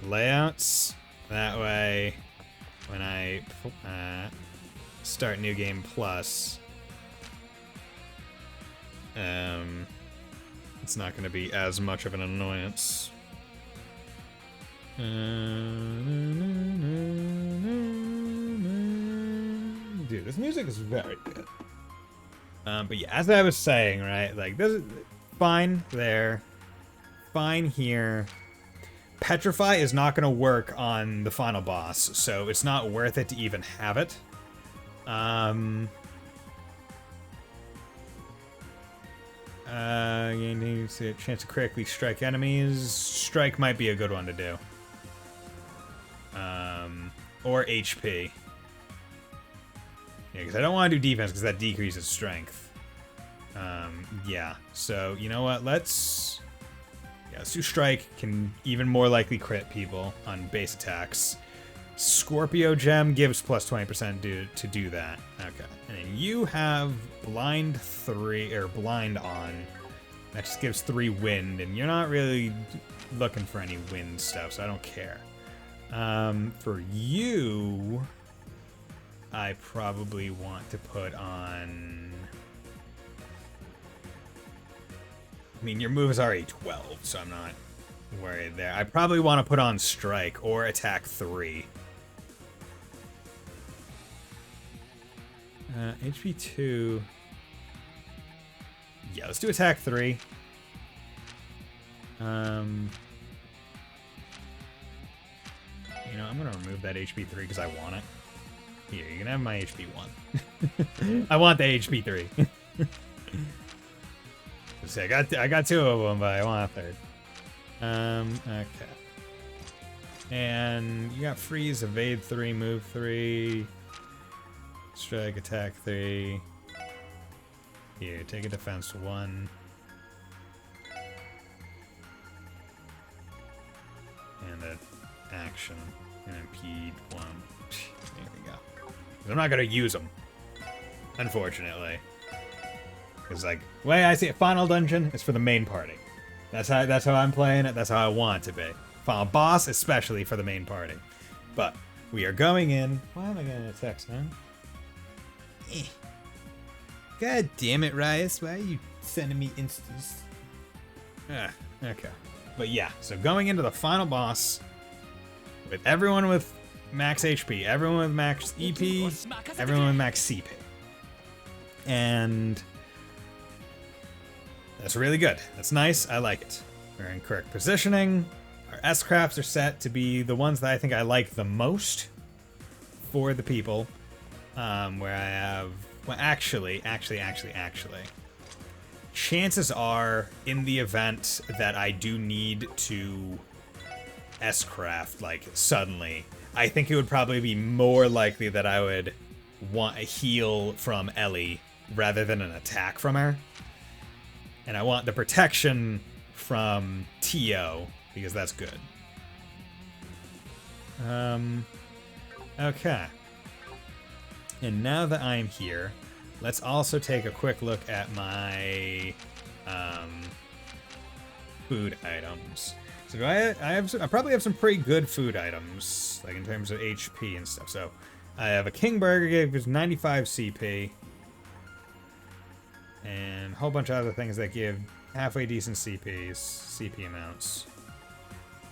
layouts. That way, when I start New Game Plus, it's not going to be as much of an annoyance. Dude, this music is very good. But yeah, as I was saying, right, like, this is fine there, fine here. Petrify is not going to work on the final boss, so it's not worth it to even have it. You need a chance to critically strike enemies. Strike might be a good one to do. Or HP. Yeah, because I don't want to do defense because that decreases strength. Yeah, so you know what? Let's do strike. Can even more likely crit people on base attacks. Scorpio gem gives plus 20% to do that. Okay, and then you have blind 3 or blind on. That just gives 3 wind, and you're not really looking for any wind stuff, so I don't care. For you, I probably want to put on. I mean, your move is already 12, so I'm not worried there. I probably want to put on strike or attack 3. HP 2. Yeah, let's do attack 3. You know, I'm gonna remove that HP 3 because I want it. Here, you can have my HP 1. I want the HP 3. See, I got 2 of them, but I want a third. Okay. And you got freeze, evade 3, move 3, strike, attack 3. Here, take a defense 1. And an action. And impede 1. There we go. I'm not gonna use them, unfortunately. Because, like, the way I see it, Final Dungeon is for the main party. That's how I'm playing it. That's how I want it to be. Final Boss, especially for the main party. But we are going in. Why am I getting a text, man? God damn it, Rias. Why are you sending me instas? Okay. But yeah, so going into the final boss with everyone with max HP, everyone with max EP, everyone with max CP. And that's really good. That's nice. I like it. We're in correct positioning. Our S-crafts are set to be the ones that I think I like the most for the people. Where I have... Well, actually. Chances are, in the event that I do need to S-craft, like, suddenly, I think it would probably be more likely that I would want a heal from Ellie rather than an attack from her. And I want the protection from Tio, because that's good. Okay. And now that I'm here, let's also take a quick look at my food items. So I probably have some pretty good food items, like in terms of HP and stuff. So I have a King Burger, gives 95 CP, and a whole bunch of other things that give halfway decent CP amounts.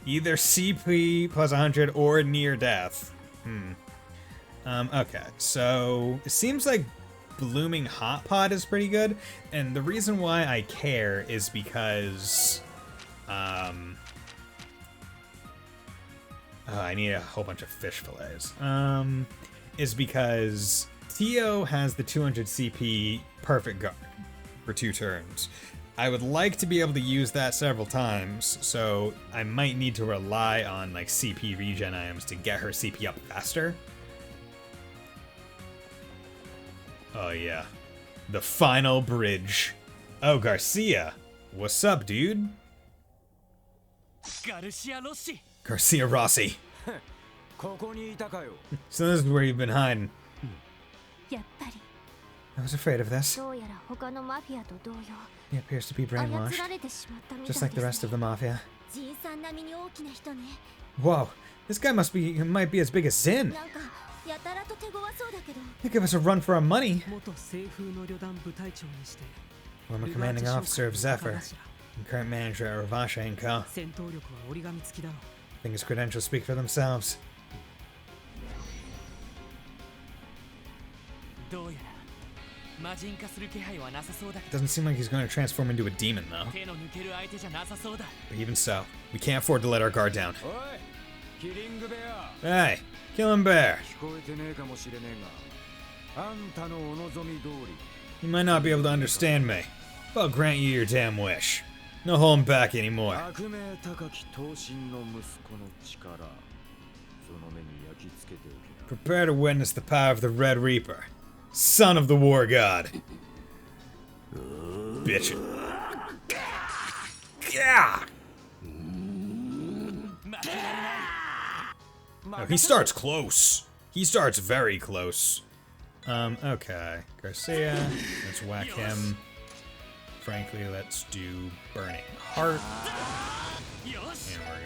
Either CP plus 100 or near death. Okay, so it seems like Blooming Hot Pot is pretty good, and the reason why I care is because I need a whole bunch of fish fillets. Is because Tio has the 200 CP perfect guard for 2 turns. I would like to be able to use that several times, so I might need to rely on like CP regen items to get her CP up faster. Oh yeah, the final bridge. Oh, Garcia, what's up, dude? Garcia Rossi. Garcia Rossi. So this is where you've been hiding. やっぱり I was afraid of this. どうやら他のマフィアと同様 He appears to be 操 brainwashed, られてしまったみたい just like the で rest す of the mafia. ジンさん並みに大きな人ね Whoa, this guy might be as big as Zin. なんかやたらと手強そうだけど He'll give us a run for our money. 元西風の旅団部隊長にして Former commanding officer of Zephyr, and current manager at Ravasha & Co. 戦闘力は折り紙付きだろ I think his credentials speak for themselves. どうやら魔人化する気配はなさそうだけ Doesn't seem like he's going to transform into a demon, though. ど手の抜ける相手じゃなさそうだ But even so, we can't afford to let our guard down. Hey, Killing Bear. You might not be able to understand me, but I'll grant you your damn wish. No holding back anymore. Prepare to witness the power of the Red Reaper, son of the War God. Bitch. Yeah. Oh, he starts close. He starts very close. Okay. Garcia. Let's whack him. Frankly, let's do Burning Heart. And we're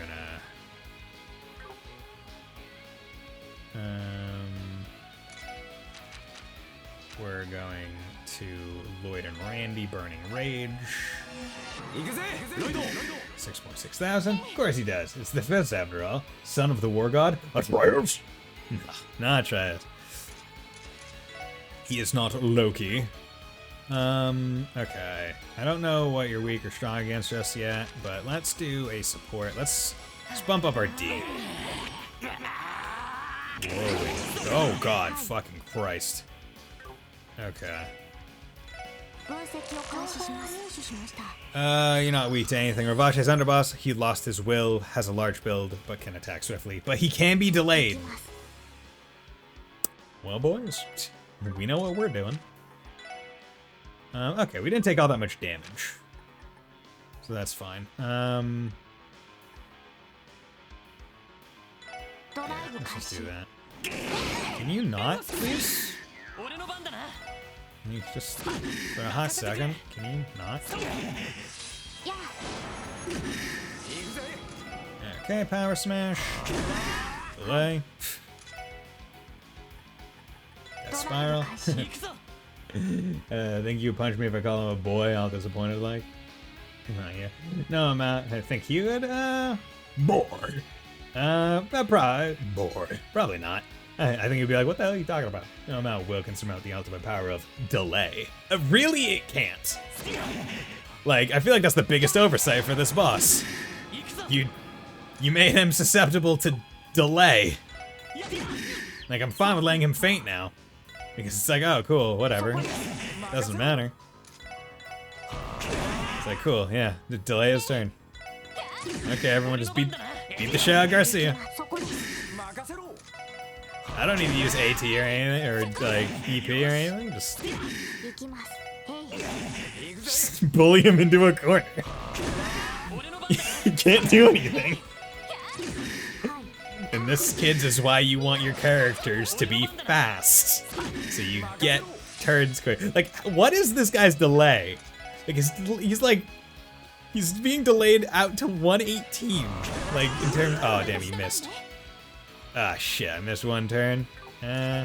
gonna... we're going to Lloyd and Randy, Burning Rage. 6.6 thousand? Of course he does. It's the Fist after all. Son of the War God? Atreus? Not Atreus. He is not Loki. Okay. I don't know what you're weak or strong against just yet, but let's do a support. Let's bump up our D. Whoa. Oh god, fucking Christ. Okay. You're not weak to anything. Ravashe's underboss, he lost his will, has a large build, but can attack swiftly. But he can be delayed. Well, boys, we know what we're doing. Okay, we didn't take all that much damage. So that's fine. Yeah, let's just do that. Can you not, please? Can you just, for a hot second, can you not? Okay, power smash. Delay. That spiral. Think you punch me if I call him a boy, all disappointed like? Yeah. No, I'm out. I think he would, bored. Probably bored. Probably not. I think he'd be like, what the hell are you talking about? No amount of will can surmount the ultimate power of delay. Really, it can't. Like, I feel like that's the biggest oversight for this boss. You made him susceptible to delay. Like, I'm fine with letting him faint now. Because it's like, oh, cool, whatever. Doesn't matter. It's like, cool, yeah, delay his turn. Okay, everyone just beat the shit out of Garcia. I don't need to use AT or anything, or like EP or anything. Just bully him into a corner. You can't do anything. And this, kids, is why you want your characters to be fast. So you get turns quick. Like, what is this guy's delay? Like, he's being delayed out to 118. Like, in terms, oh damn, he missed. Ah, shit, I missed one turn. Crap.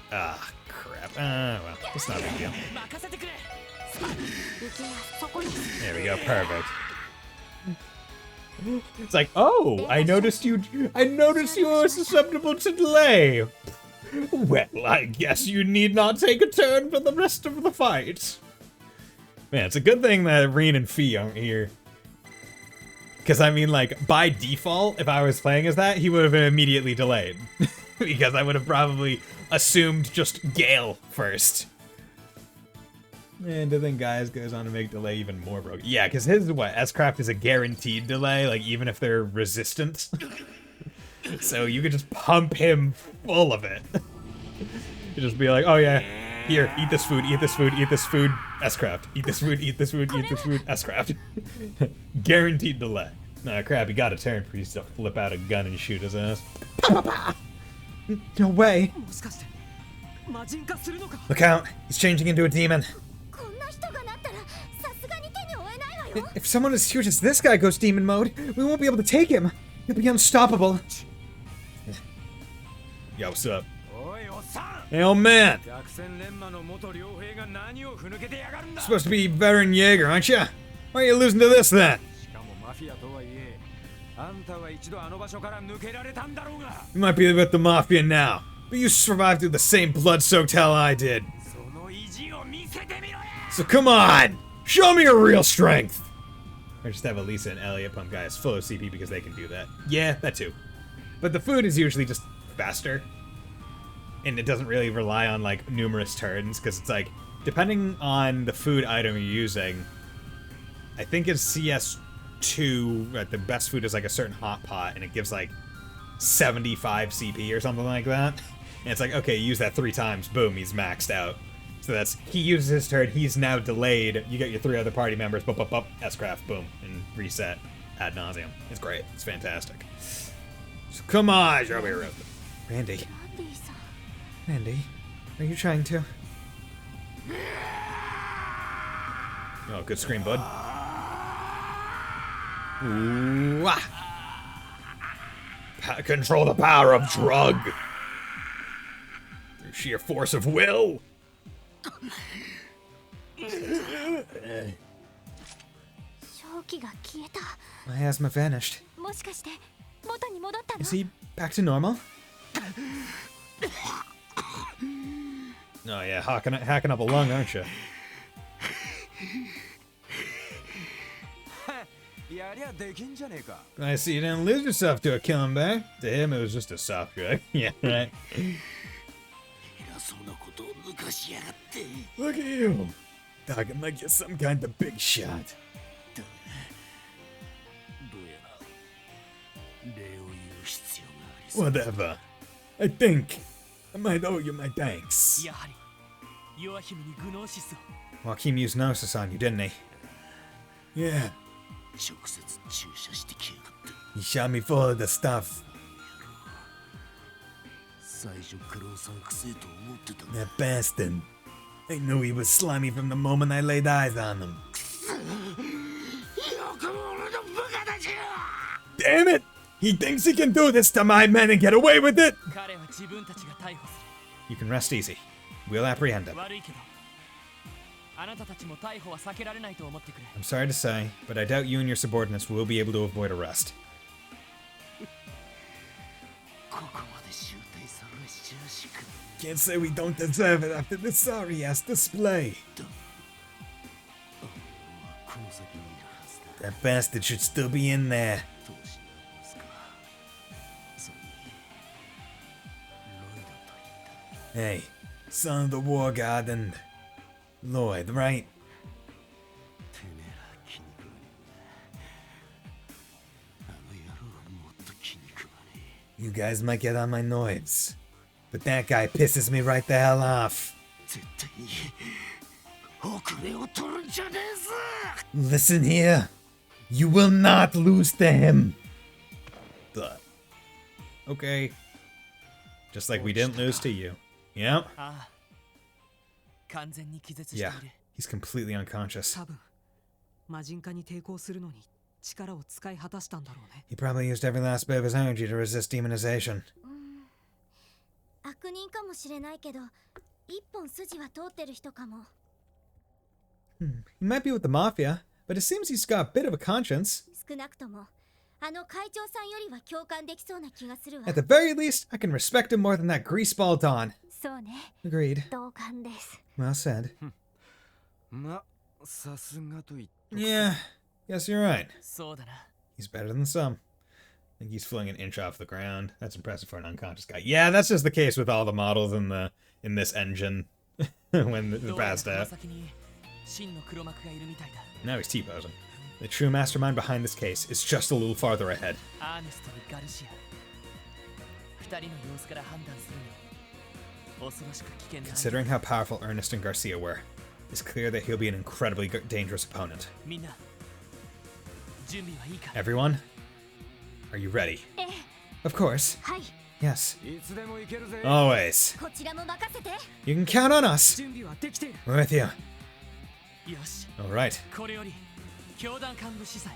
Well, it's not a big deal. There we go, perfect. It's like, oh, I noticed you were susceptible to delay. Well, I guess you need not take a turn for the rest of the fight. Man, it's a good thing that Reen and Fee aren't here. Because, I mean, like, by default, if I was playing as that, he would have been immediately delayed. Because I would have probably assumed just Gale first. And I think guys goes on to make delay even more broken. Yeah, because his, S-Craft is a guaranteed delay, like, even if they're resistant. So you could just pump him full of it. You just be like, oh yeah, here, eat this food, eat this food, eat this food, S-Craft. Eat this food, eat this food, eat this food, S-Craft. Guaranteed delay. Nah, crap, you gotta turn for you to flip out a gun and shoot his ass. No way! もしかして魔人化するのか Look out! He's changing into a demon. こんな人がなったらさすがに手に負えないわよ If someone as huge as this guy goes demon mode, we won't be able to take him. He'll be unstoppable. Yo, what's up? おいおっさん Hey, old man! 百戦錬磨の元傭兵が何をふぬけてやがるんだ Supposed to be veteran Jaeger, aren't you? Why are you losing to this then? しかもマフィアとはいえあんたは一度あの場所から抜けられたんだろうが You might be with the Mafia now, but you survived through the same blood-soaked hell I did. その意地を見せてみろや So come on! Show me your real strength! Or just have Elisa and Elliot pump guys full of CP because they can do that. Yeah, that too. But the food is usually just faster. And it doesn't really rely on, like, numerous turns, because it's like, depending on the food item you're using, I think it's CS2, the best food is like a certain hot pot, and it gives like 75 CP or something like that. And it's like, okay, use that 3 times, boom, he's maxed out. So that's, he uses his turn, he's now delayed, you get your 3 other party members, S-craft, boom, and reset ad nauseum. It's great, it's fantastic. So come on, show me your Randy. ランディさん Randy, are you trying to? Oh, good scream, bud. Ooh, ah. Control the power of drug. Through sheer force of will. 正気が消えた My asthma vanished. もしかして元に戻ったの Is he back to normal? Oh yeah, hacking up a lung, aren't you? やりゃできんじゃねえか I see you didn't lose yourself to a comeback. To him, it was just a soft drug. Yeah, right. 偉そうなことを抜かしやがって Look at you. Talking like you're some kind of big shot. どうやら礼を言う必要がありそう Whatever. I think I might owe you my thanks. やはり弱姫にグノーシスを Joaquin used Gnosis on you, didn't he? Yeah. 直接注射してきやがった He shot me full of the stuff. 最初からおさんくせえと思ってた That bastard. I knew he was slimy from the moment I laid eyes on him. よくも俺の部下たちよ Damn it! He thinks he can do this to my men and get away with it! 彼は自分たちが逮捕す You can rest easy. We'll apprehend る him. 悪いけどあなたたちも逮捕は避けられないと思ってくれ I'm sorry to say, but I doubt you and your subordinates will be able to avoid arrest. ここまで集大されしゃしか Can't say we don't deserve it after the sorry-ass display. この先にいるはずだ That bastard should still be in there. どうしようですかそれにロイドと言った Hey, son of the war god and Lloyd, right? てめえら気に食わねえんだあの野郎はもっと気に食わね You guys might get on my nerves, but that guy pisses me right the hell off. え絶対に遅れを取るんじゃねえぞ Listen here, you will not lose to him. But okay, just like we didn't lose to you. Yeah, ああ完全に気絶してい yeah. る He's completely unconscious. 多分魔人化に抵抗するのに力を使い果たしたんだろうね He probably used every last bit of his energy to resist demonization. 悪人かもしれないけど一本筋は通ってる人かも He might be with the mafia, but it seems he's got a bit of a conscience. 少なくともあの会長さんよりは共感できそうな気がするわ At the very least, I can respect him more than that greaseball Don. そうね Agreed. 同感です Well said. まさすがと言って Yeah, guess you're right. そうだな He's better than some. I think he's floating an inch off the ground. That's impressive for an unconscious guy. Yeah, that's just the case with all the models in this engine when the どうやら passed この out. 先に真の黒幕がいるみたいだ Now he's T-posing. The true mastermind behind this case is just a little farther ahead. アーネストにガルシア二人の様子から判断するに恐ろしく危険な Considering how powerful Ernest and Garcia were, it's clear that he'll be an incredibly dangerous opponent. みんな準備はいいか Everyone, Are you ready? ええ Of course. はい Yes. いつでも行けるぜ Always. こちらも任せて You can count on us. 準備はできている We're with you. よし Alright. これより教団幹部司祭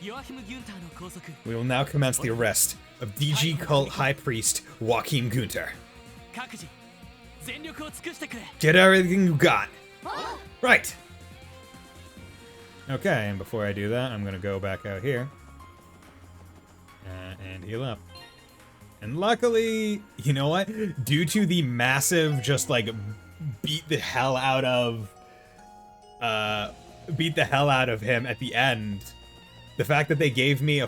ヨアヒム・ギュンターの拘束 We will now commence the arrest of DG Cult High Priest Joachim Gunter. 各自全力を尽くしてくれ Get everything you got. Right. Okay, and before I do that, I'm gonna go back out here. And heal up. And luckily, you know what? Due to the massive, just like, beat the hell out of him at the end, the fact that they gave me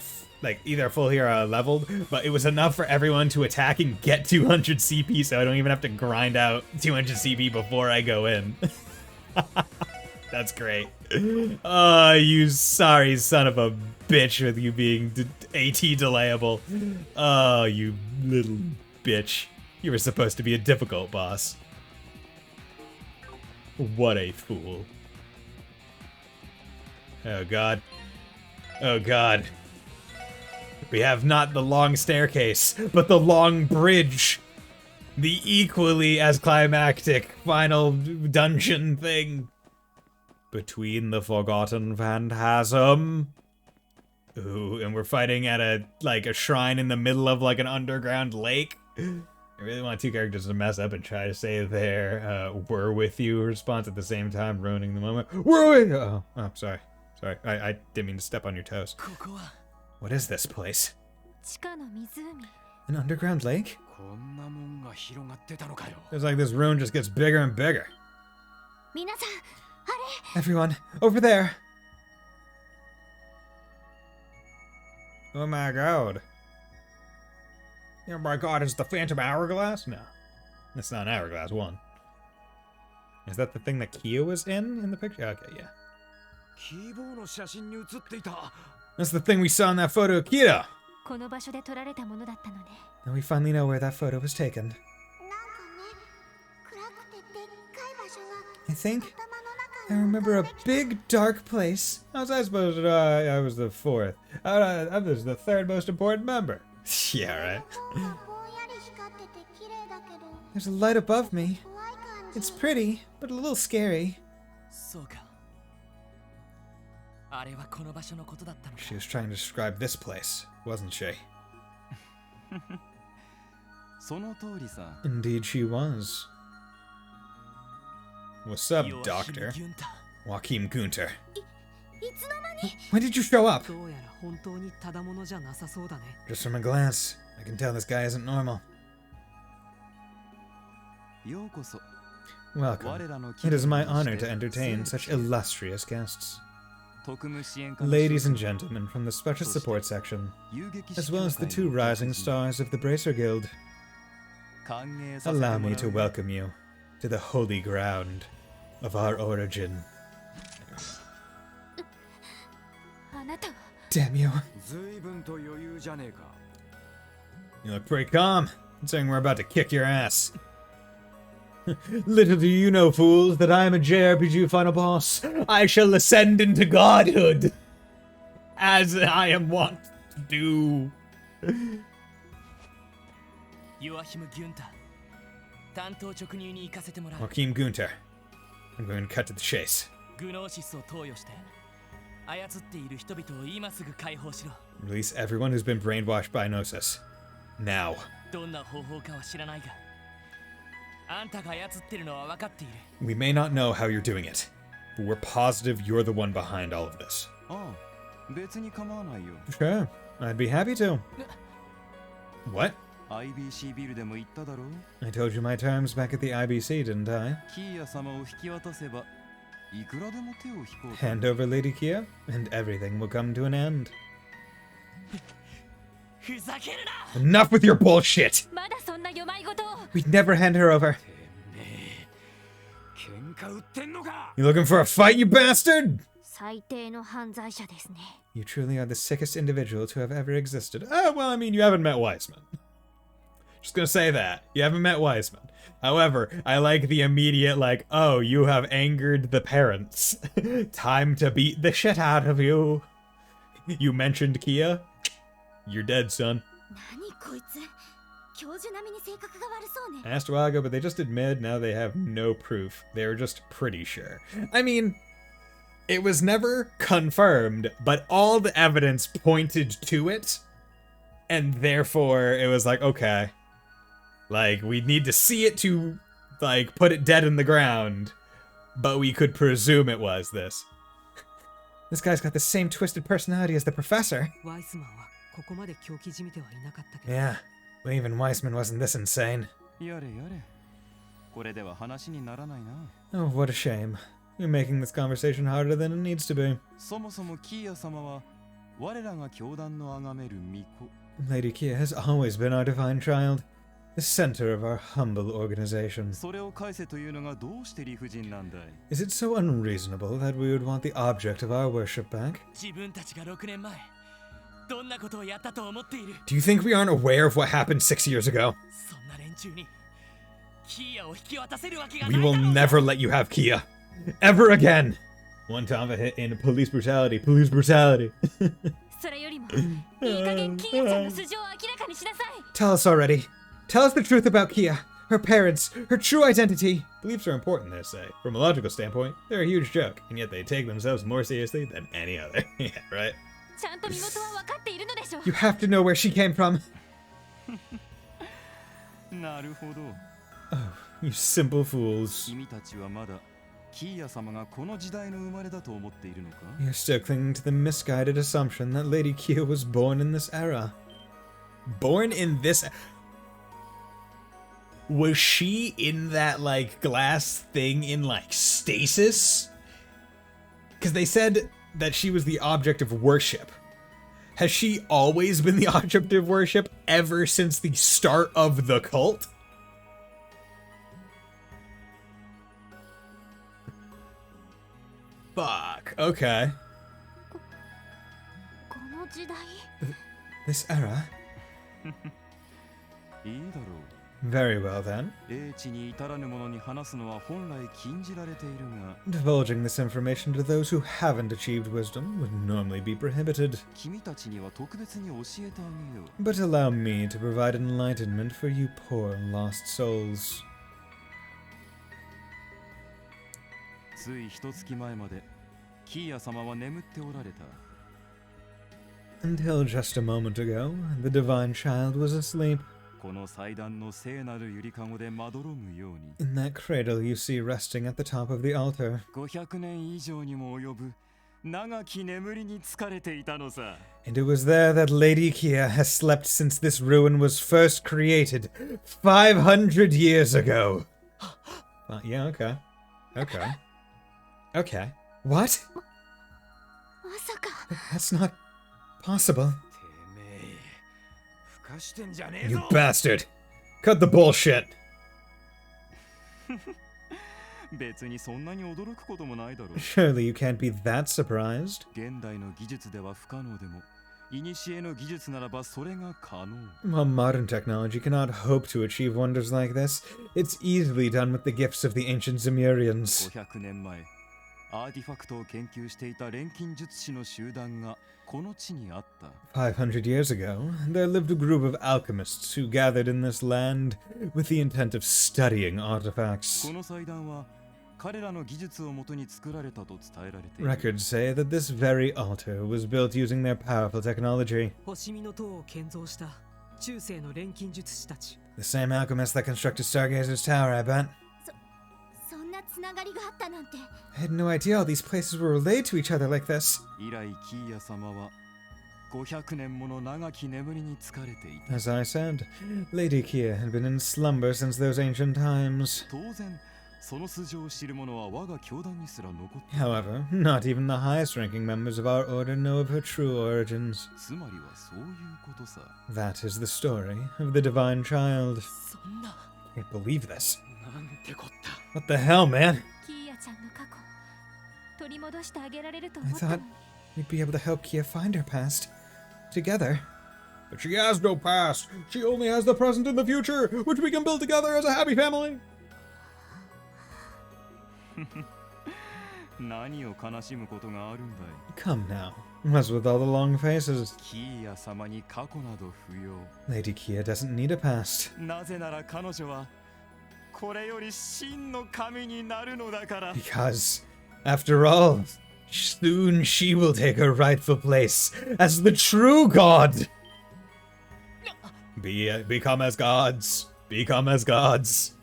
either a full hero or leveled, but it was enough for everyone to attack and get 200 CP, so I don't even have to grind out 200 CP before I go in. That's great. Oh, you sorry son of a bitch with you being AT delayable. Oh, you little bitch. You were supposed to be a difficult boss. What a fool. Oh god. Oh god. We have not the long staircase, but the long bridge. The equally as climactic final dungeon thing. Between the Forgotten Phantasm. Ooh, and we're fighting at a shrine in the middle of like an underground lake. I really want two characters to mess up and try to say their "we're with you" response at the same time, ruining the moment. We're with you! Oh, sorry. Sorry, I didn't mean to step on your toes. ここは What is this place? 地下の湖 An underground lake? こんなもんが広がってたのかよ It's like this room just gets bigger and bigger. 皆さんあれ Everyone, over there! Oh my god. Oh my god, is the Phantom Hourglass? No. That's not an hourglass, one. Is that the thing that Kia was in the picture? Okay, yeah. キーボーの写真に写っていた That's the thing we saw in that photo of Kia! この場所で撮られたものだったのね Now we finally know where that photo was taken. なんかね暗くてでっかい場所が I think 頭 I の中 remember a big dark place. How was I supposed to know I was the fourth? I was the third most important member. Yeah, right. ぼんやり光ってて綺麗だけど There's a light above me. 怖い感じ It's pretty, but a little scary. そうかあれはこの場所のことだったのか She was trying to describe this place, wasn't she? その通りさ Indeed she was. What's up, ヨアヒム Doctor? ギュンター Joachim Gunter. いつの間に When did you show up? どうやら本当にただものじゃなさそうだね Just from a glance. I can tell this guy isn't normal. ようこそ Welcome. 我らの It is my honor 気 to 分にして entertain such illustrious guests. 特務支援課の Ladies and 所長 gentlemen from the Special Support Section, 遊撃 as 士 well 協 as the 会 two の rising 特使 stars of the Bracer Guild, 歓迎させて allow も me ら to う welcome you to the holy ground of our origin. あなたは Damn you. 随分と余裕じゃねえか You look pretty calm, considering we're about to kick your ass. Little do you know, fools, that I am a JRPG final boss. I shall ascend into godhood, as I am wont to do. ヨアヒム・ギュンター担当直入に行かせてもらう Joachim Gunter. I'm going to cut to the chase. グノーシスを投与して操っている人々を今すぐ解放しろ Release everyone who's been brainwashed by Gnosis. Now. どんな方法かは知らないがあんたが操ってるのは分かっている We may not know how you're doing it, but we're positive you're the one behind all of this. ああ別に構わないよ Sure, I'd be happy to. What? IBC ビルでも言っただろ I told you my terms back at the IBC, didn't I? キーヤ様を引き渡せばいくらでも手を引こうと Hand over Lady Kia, and everything will come to an end. ふざけるな Enough with your bullshit! まだそんな弱いことを We'd never hand her over. 喧嘩売ってんのか You looking for a fight, you bastard? 最低の犯罪者ですね You truly are the sickest individual to have ever existed. Oh, well, I mean, you haven't met Wiseman. Just gonna say that. You haven't met Wiseman. However, I like the immediate, like, oh, you have angered the parents. Time to beat the shit out of you. You mentioned Kia? you're dead, son. 何こいつ教授並みに性格が悪そうね Asked a while ago, but they just admit now they have no proof. They were just pretty sure. I mean, it was never confirmed, but all the evidence pointed to it, and therefore it was like, okay, like, we need to see it to, like, put it dead in the ground, but we could presume it was this. This guy's got the same twisted personality as the professor. ワイスマンはここまで狂気じみてはいなかったけど Yeah, well, even Weissman wasn't this insane. やれやれ。これでは話にならないな。 Oh, what a shame. You're making this conversation harder than it needs to be. そもそもキーヤ様は我らが教団の崇める巫女。 Lady Kia has always been our divine child, the center of our humble organization. それを返せというのがどうして理不尽なんだい。 Is it so unreasonable that we would want the object of our worship back? 自分たちが6年前どんなことをやったと思っている Do you think we aren't aware of what happened 6 years ago? そんな連中にキーヤを引き渡せるわけが We ない will だろう never let you have Kia. Ever again! One time a hit in police brutality. Police brutality. それよりもいい加減キーヤちゃんの素性を明らかにしなさい Tell us already. Tell us the truth about Kia, her parents, her true identity. Beliefs are important, they say. From a logical standpoint, they're a huge joke, and yet they take themselves more seriously than any other. Yeah, right? ちゃんと身元は分かっているのでしょう You have to know where she came from. なるほど。 You simple fools. 君たちはまだキーヤ様がこの時代の生まれだと思っているのか You're still clinging to the misguided assumption that Lady Kia was born in this era. Born in this... Was she in that, like, glass thing in, like, stasis? Because they said that she was the object of worship. Has she always been the object of worship ever since the start of the cult? Fuck. Okay. この時代 This era? いいだろう。 Very well then. 英知に至らぬ者に話すのは本来禁じられているが、 Divulging this information to those who haven't achieved wisdom would normally be prohibited. 君たちには特別に教えてあげよう。 But allow me to provide enlightenment for you poor lost souls. つい一月前までキーヤ様は眠っておられた。 Until just a moment ago, the divine child was asleep. この祭壇の聖なるゆりかごでまどろむように In that cradle you see resting at the top of the altar. 500年以上にも及ぶ長き眠りに疲れていたのさ。 And it was there that Lady Kia has slept since this ruin was first created 500 years ago. Yeah, okay. Okay. Okay. What? まさか That's not possible. てめえ、ふかしてんじゃねえ You ぞ。 bastard. Cut the bullshit. 別にそんなに驚くこともないだろう。 Surely you can't be that surprised. 現代の技術では不可能でも、古の技術ならばそれが可能。 While modern technology cannot hope to achieve wonders like this, it's easily done with the gifts of the ancient Zemurians. 500年前、アーティファクトを研究していた錬金術師の集団がこの地にあった。 500 years ago, there lived a group of alchemists who gathered in this land with the intent of studying artifacts. この祭壇は彼らの技術をもとに作られたと伝えられている。 Records say that this very altar was built using their powerful technology. 星見の塔を建造した中世の錬金術師たち。 The same alchemists that constructed Stargazer's Tower, I bet. そんなつながりがあったなんて I had no idea all these places were related to each other like this. 以来キーヤ様は500年もの長き眠りに疲れていた。 As I said, Lady Kia had been in slumber since those ancient times. 当然その素性を知る者は我が教団にすら残っている。 However, not even the highest ranking members of our order know of her true origins. つまりはそういうことさ。 That is the story of the divine child. そんな Can't believe this. なんてこった。 What the hell, man? キーヤちゃんの過去取り戻してあげられると I 思ったの thought に we'd be able to help Kia find her past. Together. But she has no past. She only has the present and the future, which we can build together as a happy family. 何を悲しむことがあるんだい。 Come now. What's with all the long faces? キーヤ様に過去など不要。 Lady Kia doesn't need a past. なぜなら彼女はこれより真の神になるのだから。 Because, after all, soon she will take her rightful place as the true god. Become as gods. Become as gods.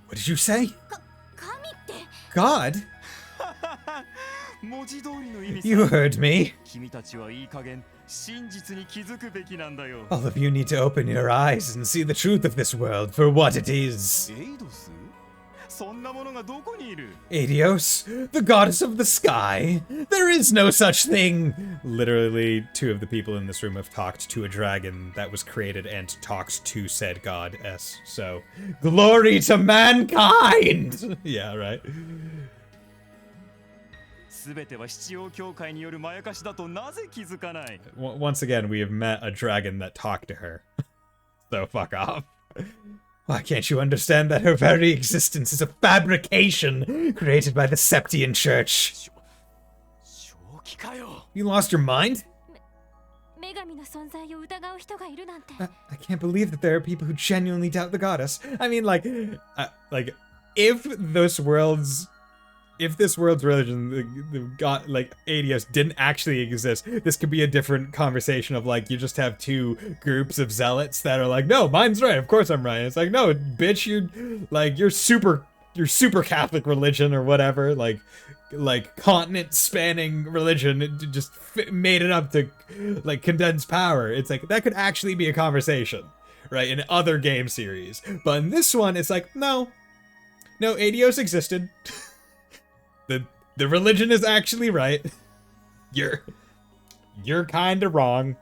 What did you say? 神って God? 文字通りの意味さ。 You heard me. 君たちはいい加減真実に気づくべきなんだよ。 All of you need to open your eyes and see the truth of this world for what it is. エイドス？そんなものがどこにいる？ Adios, the goddess of the sky. There is no such thing. Literally, two of the people in this room have talked to a dragon that was created and talked to said goddess. So, glory to mankind! Yeah, right. すべては七王教会によるまやかしだとなぜ気づかない？ Once again, we have met a dragon that talked to her. So fuck off. Why can't you understand that her very existence is a fabrication created by the Septian Church? 正気かよ。 You lost your mind? 女神の存在を疑う人がいるなんて I can't believe that there are people who genuinely doubt the goddess. I mean, like, if this world's religion, the god, like, Adios, didn't actually exist, this could be a different conversation of, like, you just have two groups of zealots that are like, no, mine's right, of course I'm right. It's like, no, bitch, you're super Catholic religion or whatever, like continent-spanning religion, it just made it up to, like, condense power. It's like, that could actually be a conversation, right, in other game series. But in this one, it's like, no, Adios existed. The religion is actually right. You're kinda wrong.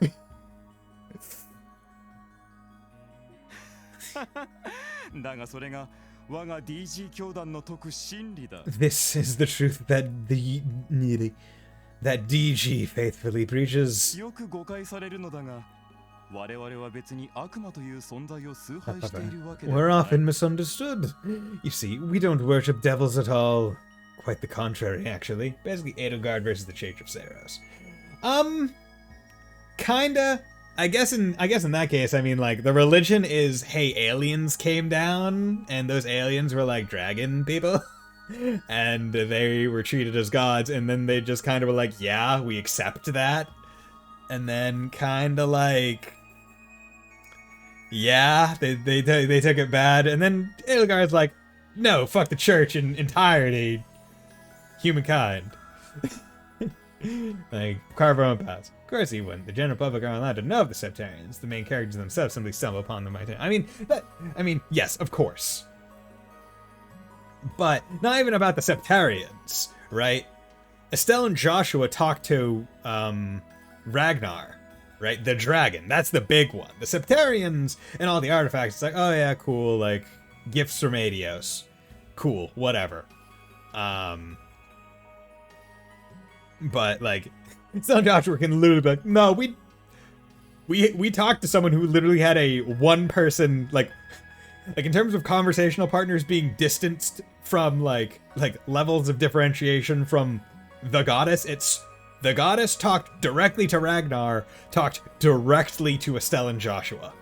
だがそれが我が DG 教団の説く真理だ。 This is the truth that that DG faithfully preaches. よく誤解されるのだが、我々は別に悪魔という存在を崇拝しているわけでは We're ない。 often misunderstood. You see, we don't worship devils at all. Quite the contrary, actually. Basically, Edelgard versus the Church of Saros. Kinda. I guess in that case, I mean, like, the religion is, hey, aliens came down, and those aliens were, like, dragon people, and they were treated as gods, and then they just kind of were like, yeah, we accept that, and then kind of like, yeah, they took it bad, and then Edelgard's like, no, fuck the church in entirety, humankind. Like, carve our own paths. Of course he wouldn't. The general public aren't allowed to know of the Septarians. The main characters themselves simply stumble upon them. I mean, yes, of course. But not even about the Septarians, right? Estelle and Joshua talk to Ragnar, right? The dragon. That's the big one. The Septarians and all the artifacts, it's like, oh yeah, cool, like, gifts from Adios. Cool, whatever. But, like, Estelle and Joshua can literally be like, no, we talked to someone who literally had a one-person, like in terms of conversational partners being distanced from, like levels of differentiation from the goddess, it's the goddess talked directly to Ragnar, talked directly to Estelle and Joshua.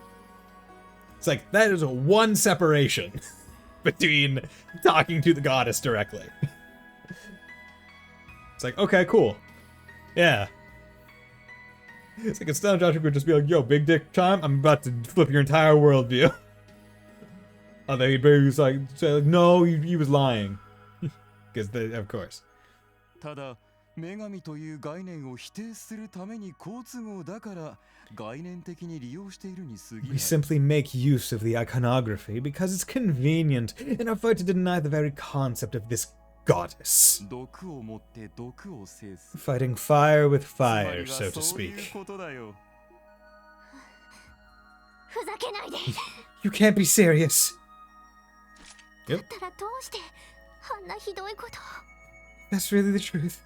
It's like, that is one separation between talking to the goddess directly. It's like, okay, cool. Yeah. It's like Estelle and Joshua could just be like, yo, big dick time, I'm about to flip your entire worldview. Although he'd be like, say, like, no, he was lying. Because, of course. ただ、女神という概念を否定するために好都合だから概念的に利用しているに過ぎない。 We simply make use of the iconography because it's convenient in our fight to deny the very concept of this goddess. 毒を持って毒を制す。 Fighting fire with つま fire, りは so to そういう speak. ことだよ。ふざけないで You can't be serious. だったらどうしてあんなひどいこと That's really the truth.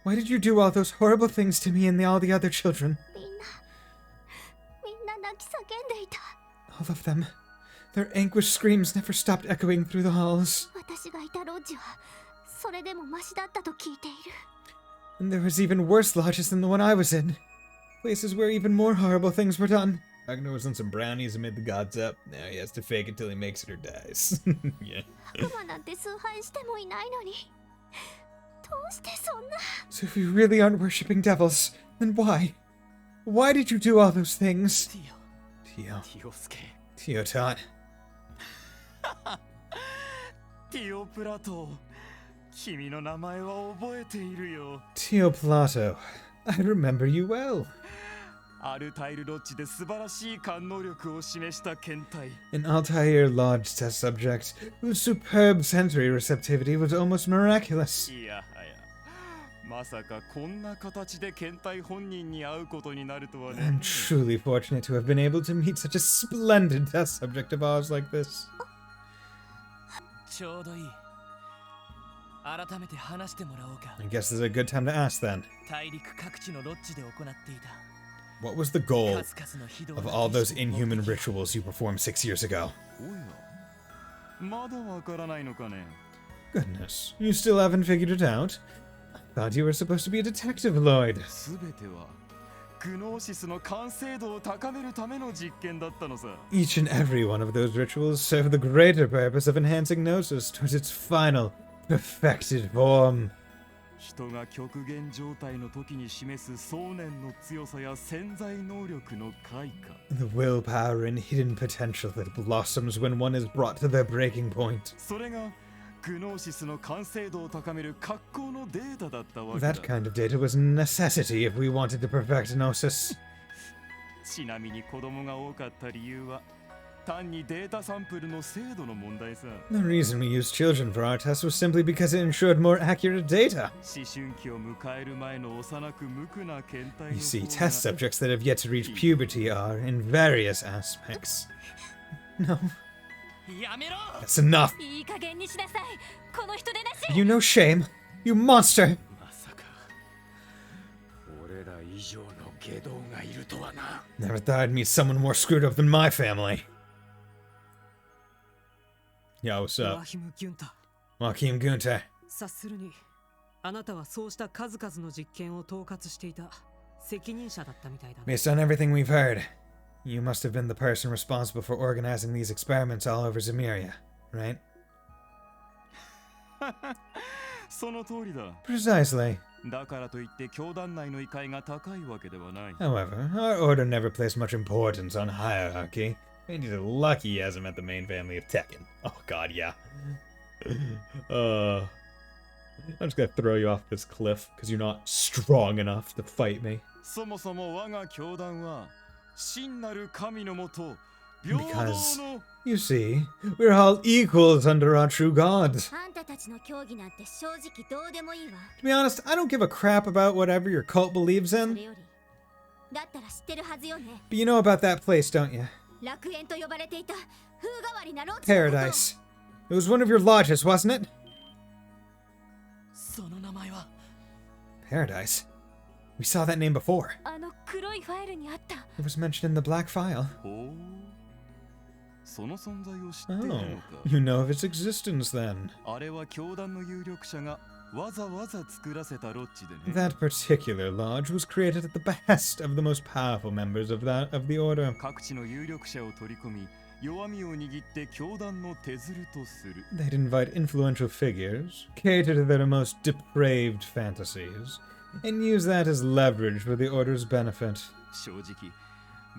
Why did you do all those horrible things to me and all the other children? みんな泣き叫んでいた All of them. Their anguished screams never stopped echoing through the halls. 私がいたロッジはそれでもマシだったと聞いている。 And there was even worse lodges than the one I was in. Places where even more horrible things were done. Ragnar was on some brownies and made the gods up. Now he has to fake it till he makes it or dies. Yeah. 悪魔なんて崇拝してもいないのに、どうしてそんな。 So if you really aren't worshipping devils, then why? Why did you do all those things? ティオ Tio. ティオスケ Tio taught. ティオプラト君の名前は覚えているよ Tio Plato. I remember you well. アルタイルロッジで素晴らしい感能力を示した検体 An Altair Lodge test subject whose superb sensory receptivity was almost miraculous. いやはやまさかこんな形で検体本人に会うことになるとはね I'm truly fortunate to have been able to meet such a splendid test subject of ours like this. ちょうどいい。改めて話してもらおうか。 I guess this is a good time to ask then. 大陸各地のロッジで行っていた What was the goal 数々の非道 of な all 儀 those 式を inhuman rituals you performed 6 years ago? おやまだわからないのかね Goodness, you still haven't figured it out? I thought you were supposed to be a detective, Lloyd. すべてはグノーシスの完成度を高めるための実験だったのさ Each and every one of those rituals served the greater purpose of enhancing Gnosis towards its final, perfected form. 人が極限状態の時に示す想念の強さや潜在能力の開花 The willpower and hidden potential that blossoms when one is brought to their breaking point. それがグノーシスの完成度を高める格好のデータだったわけだ That kind of data was a necessity if we wanted to perfect Gnosis. ちなみに子供が多かった理由は単にデータサンプルの精度の問題さ The reason we used children for our tests was simply because it ensured more accurate data. 思春期を迎える前の幼く無垢な検体の You see, 方 test が subjects that have yet to reach puberty are, in various aspects. No, やめろ that's enough. いい加減にしなさい。この人でなし。 You know shame, you monster. まさか俺ら以上の下道がいるとはな Never thought I'd meet someone more screwed up than my family. Yo, what's ワ up? ヒム・ギュンタ Joachim Gunther. 察するにあなたはそうした数々の実験を統括していた責任者だったみたいだね Based on everything we've heard, you must have been the person responsible for organizing these experiments all over Zemuria, right? その通りだ Precisely. だからといって教団内の位階が高いわけではない However, our order never placed much importance on hierarchy. And he's lucky he hasn't met the main family of Tekken. Oh god, yeah. I'm just gonna throw you off this cliff because you're not strong enough to fight me. そもそも我が教団は真なる神のもと平等 Because, の you see, we're all equals under our true God. あんたたちの競技なんて正直どうでもいいわ。 To be honest, I don't give a crap about whatever your cult believes そ in. れより、だったら知ってるはずよね。 But you know about that place, don't you? 楽園と呼ばれていた風変わりなロッジのこと。 Paradise. It was one of your lodges, wasn't it? その名前は Paradise. We saw that name before. あの黒いファイルにあった。 It was mentioned in the black file. ほうその存在を知っているの Oh, か you know of its existence then. あれは教団の有力者がわざわざ作らせたロッジでね That particular lodge was created at the behest of the most powerful members of the order. 各地の有力者を取り込み弱みを握って教団の手づるとする They'd invite influential figures, cater to their most depraved fantasies, and use that as leverage for the order's benefit. 正直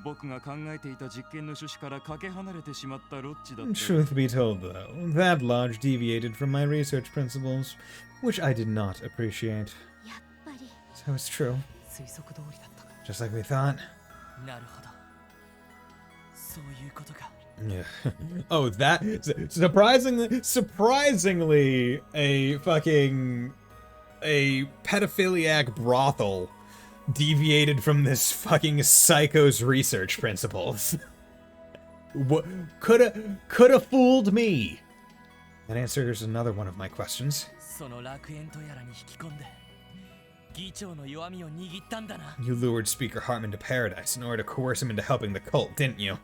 僕が考えていた実験の趣旨からかけ離れてしまったロッジだった Truth be told, though, that lodge deviated from my research principles, which I did not appreciate. やっぱり。 So it's true, 推測通りだったか just like we thought. なるほどそういうことか Yeah. Oh, that surprisingly a pedophiliac brothel deviated from this fucking psycho's research principles. What coulda fooled me? That answers another one of my questions. その楽園とやらに引き込んで議長の弱みを握ったんだな You lured Speaker Hartman to paradise in order to coerce him into helping the cult, didn't you?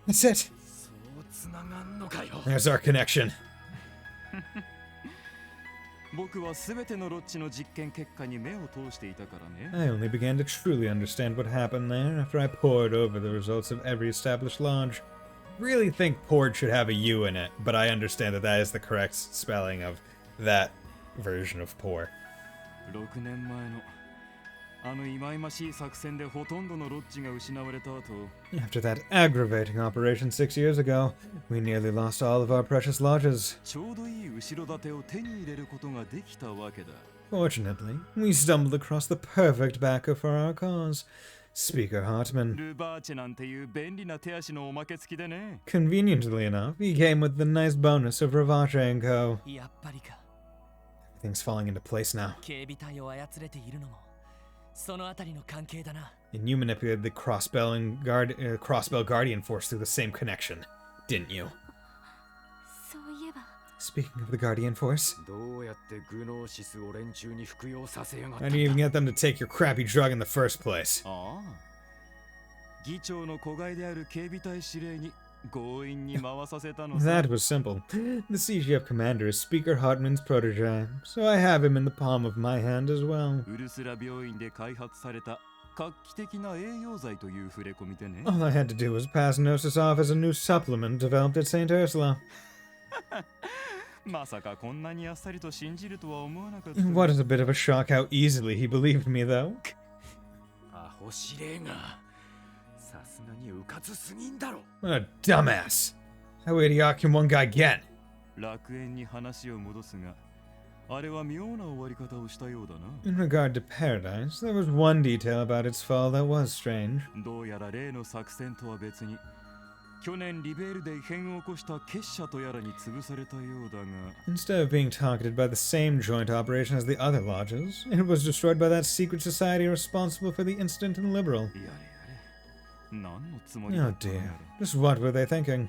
That's it. そうつながんのかよ There's our connection. 僕は全てのロッジの実験結果に目を通していたからね。 I only began to truly understand what happened there after I pored over the results of every established lodge. Really think poured should have a U in it, but I understand that that is the correct spelling of that version of pour. 6年前のあの忌々しい作戦でほとんどのロッジが失われた後、 After that aggravating operation 6 years ago, we nearly lost all of our precious lodges. ちょうどいい後ろ盾を手に入れることができたわけだ。 Fortunately, we stumbled across the perfect backer for our cause, Speaker Hartman. ルバーチェなんていう便利な手足のおまけ付きでね。 Conveniently enough, he came with the nice bonus of Ravache & Co. やっぱりか。 Everything's falling into place now. 警備隊を操れているのもそのあたりの関係だな。 And you manipulated the Crossbell Guardian Force through the same connection, didn't you? そういえば Speaking of the Guardian Force, どうやってグノーシスを連中に服用させやがった how do you even get them to take your crappy drug in the first place? ああ。議長の子飼いである警備隊司令に強引に回させたのさ。 That was simple. The CGF commander is Speaker Hartman's protege, so I have him in the palm of my hand as well. ウルスラ病院で開発された画期的な栄養剤という触れ込みでね。 All I had to do was pass Gnosis off as a new supplement developed at St. Ursula. まさかこんなにあっさりと信じるとは思わなかった。 It was a bit of a shock how easily he believed me, though. アホ司令がさすがにうかつすぎんだろ。 What a dumbass. How idiotic can one guy get? 楽園に話を戻すが、あれは妙な終わり方をしたようだな。 In regard to Paradise, there was one detail about its fall that was strange. どうやら例の作戦とは別に、去年リベールで異変を起こした結社とやらに潰されたようだが、 Instead of being targeted by the same joint operation as the other lodges, it was destroyed by that secret society responsible for the incident in Liberal. やれやれ、何のつもりだ Oh ったのや dear. ら。 Just what were they thinking?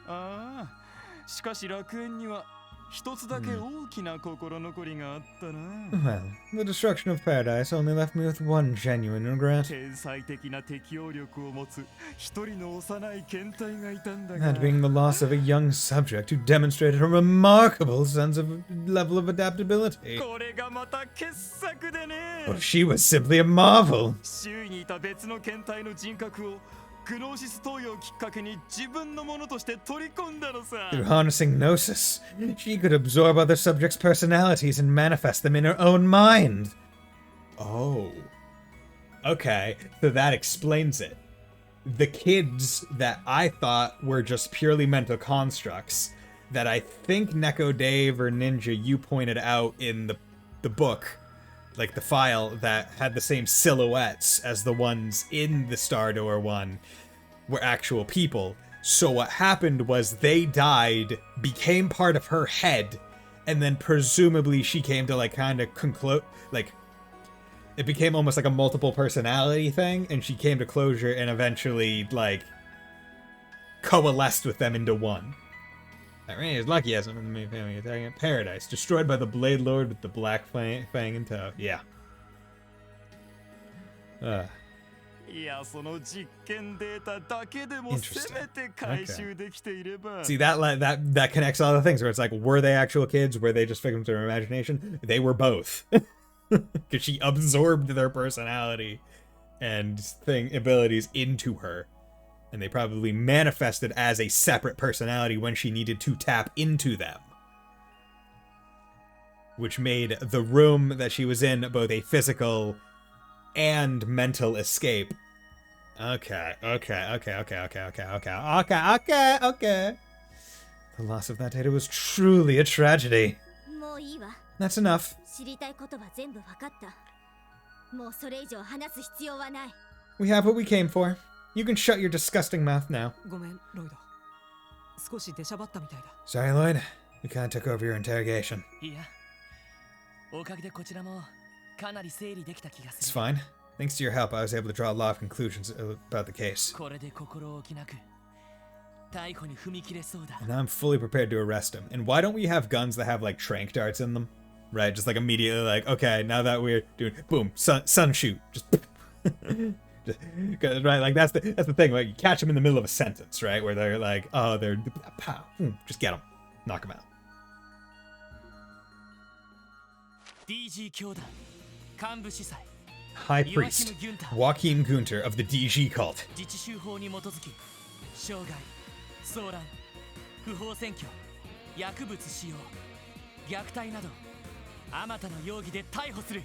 ああ、しかし楽園には一つだけ大きな心残りがあったな。 Well, the destruction of Paradise only left me with one genuine regret. 天才的な適応力を持つ一人の幼い検体がいたんだが、 That being the loss of a young subject who demonstrated a remarkable sense of level of adaptability. これがまた傑作でね。 Well, she was simply a marvel. 周囲にいた別の検体の人格をグノーシス投与をきっかけに自分のものとして取り込んだのさ。 Through harnessing Gnosis, she could absorb other subjects' personalities and manifest them in her own mind. Oh. Okay, so that explains it. The kids that I thought were just purely mental constructs, that I think Neko Dave or Ninja you pointed out in the book, like the file that had the same silhouettes as the ones in the Star Door one, were actual people. So what happened was they died, became part of her head, and then presumably she came to like kind of conclude, like, it became almost like a multiple personality thing, and she came to closure and eventually like coalesced with them into one. That Rain is lucky as in the main family attacking at Paradise, destroyed by the Blade Lord with the Black Fang in tow. Yeah. いや、その実験データだけでもせめて回収できていれば。 See, that connects all the things where it's like, were they actual kids? Were they just victims of her imagination? They were both. Because she absorbed their personality and abilities into her. And they probably manifested as a separate personality when she needed to tap into them. Which made the room that she was in both a physical and mental escape. Okay. The loss of that data was truly a tragedy. もういいわ That's enough. 知りたいことは全部わかったもうそれ以上話す必要はない We have what we came for. You can shut your disgusting mouth now. ごめん、ロイド。少し出しゃばったみたいだ。Sorry, Lloyd. We kind of took over your interrogation. いや、おかげでこちらもかなり整理できた気が It's する。 fine. Thanks to your help, I was able to draw a lot of conclusions about the case. これで心置きなく逮捕に踏み切れそうだ。 And now I'm fully prepared to arrest him. And why don't we have guns that have, like, trank darts in them? Right? Just, like, immediately, like, okay, now that we're doing... Boom. Sun shoot. Just... Right, like that's the thing. Like you catch them in the middle of a sentence, right, where they're like, oh, they're pow, just get them, knock them out. DG 教団幹部司祭 High Priest Joachim Gunter of the DG cult. 自治州法に基づき傷害騒乱不法占拠薬物使用虐待などあまたの容疑で逮捕する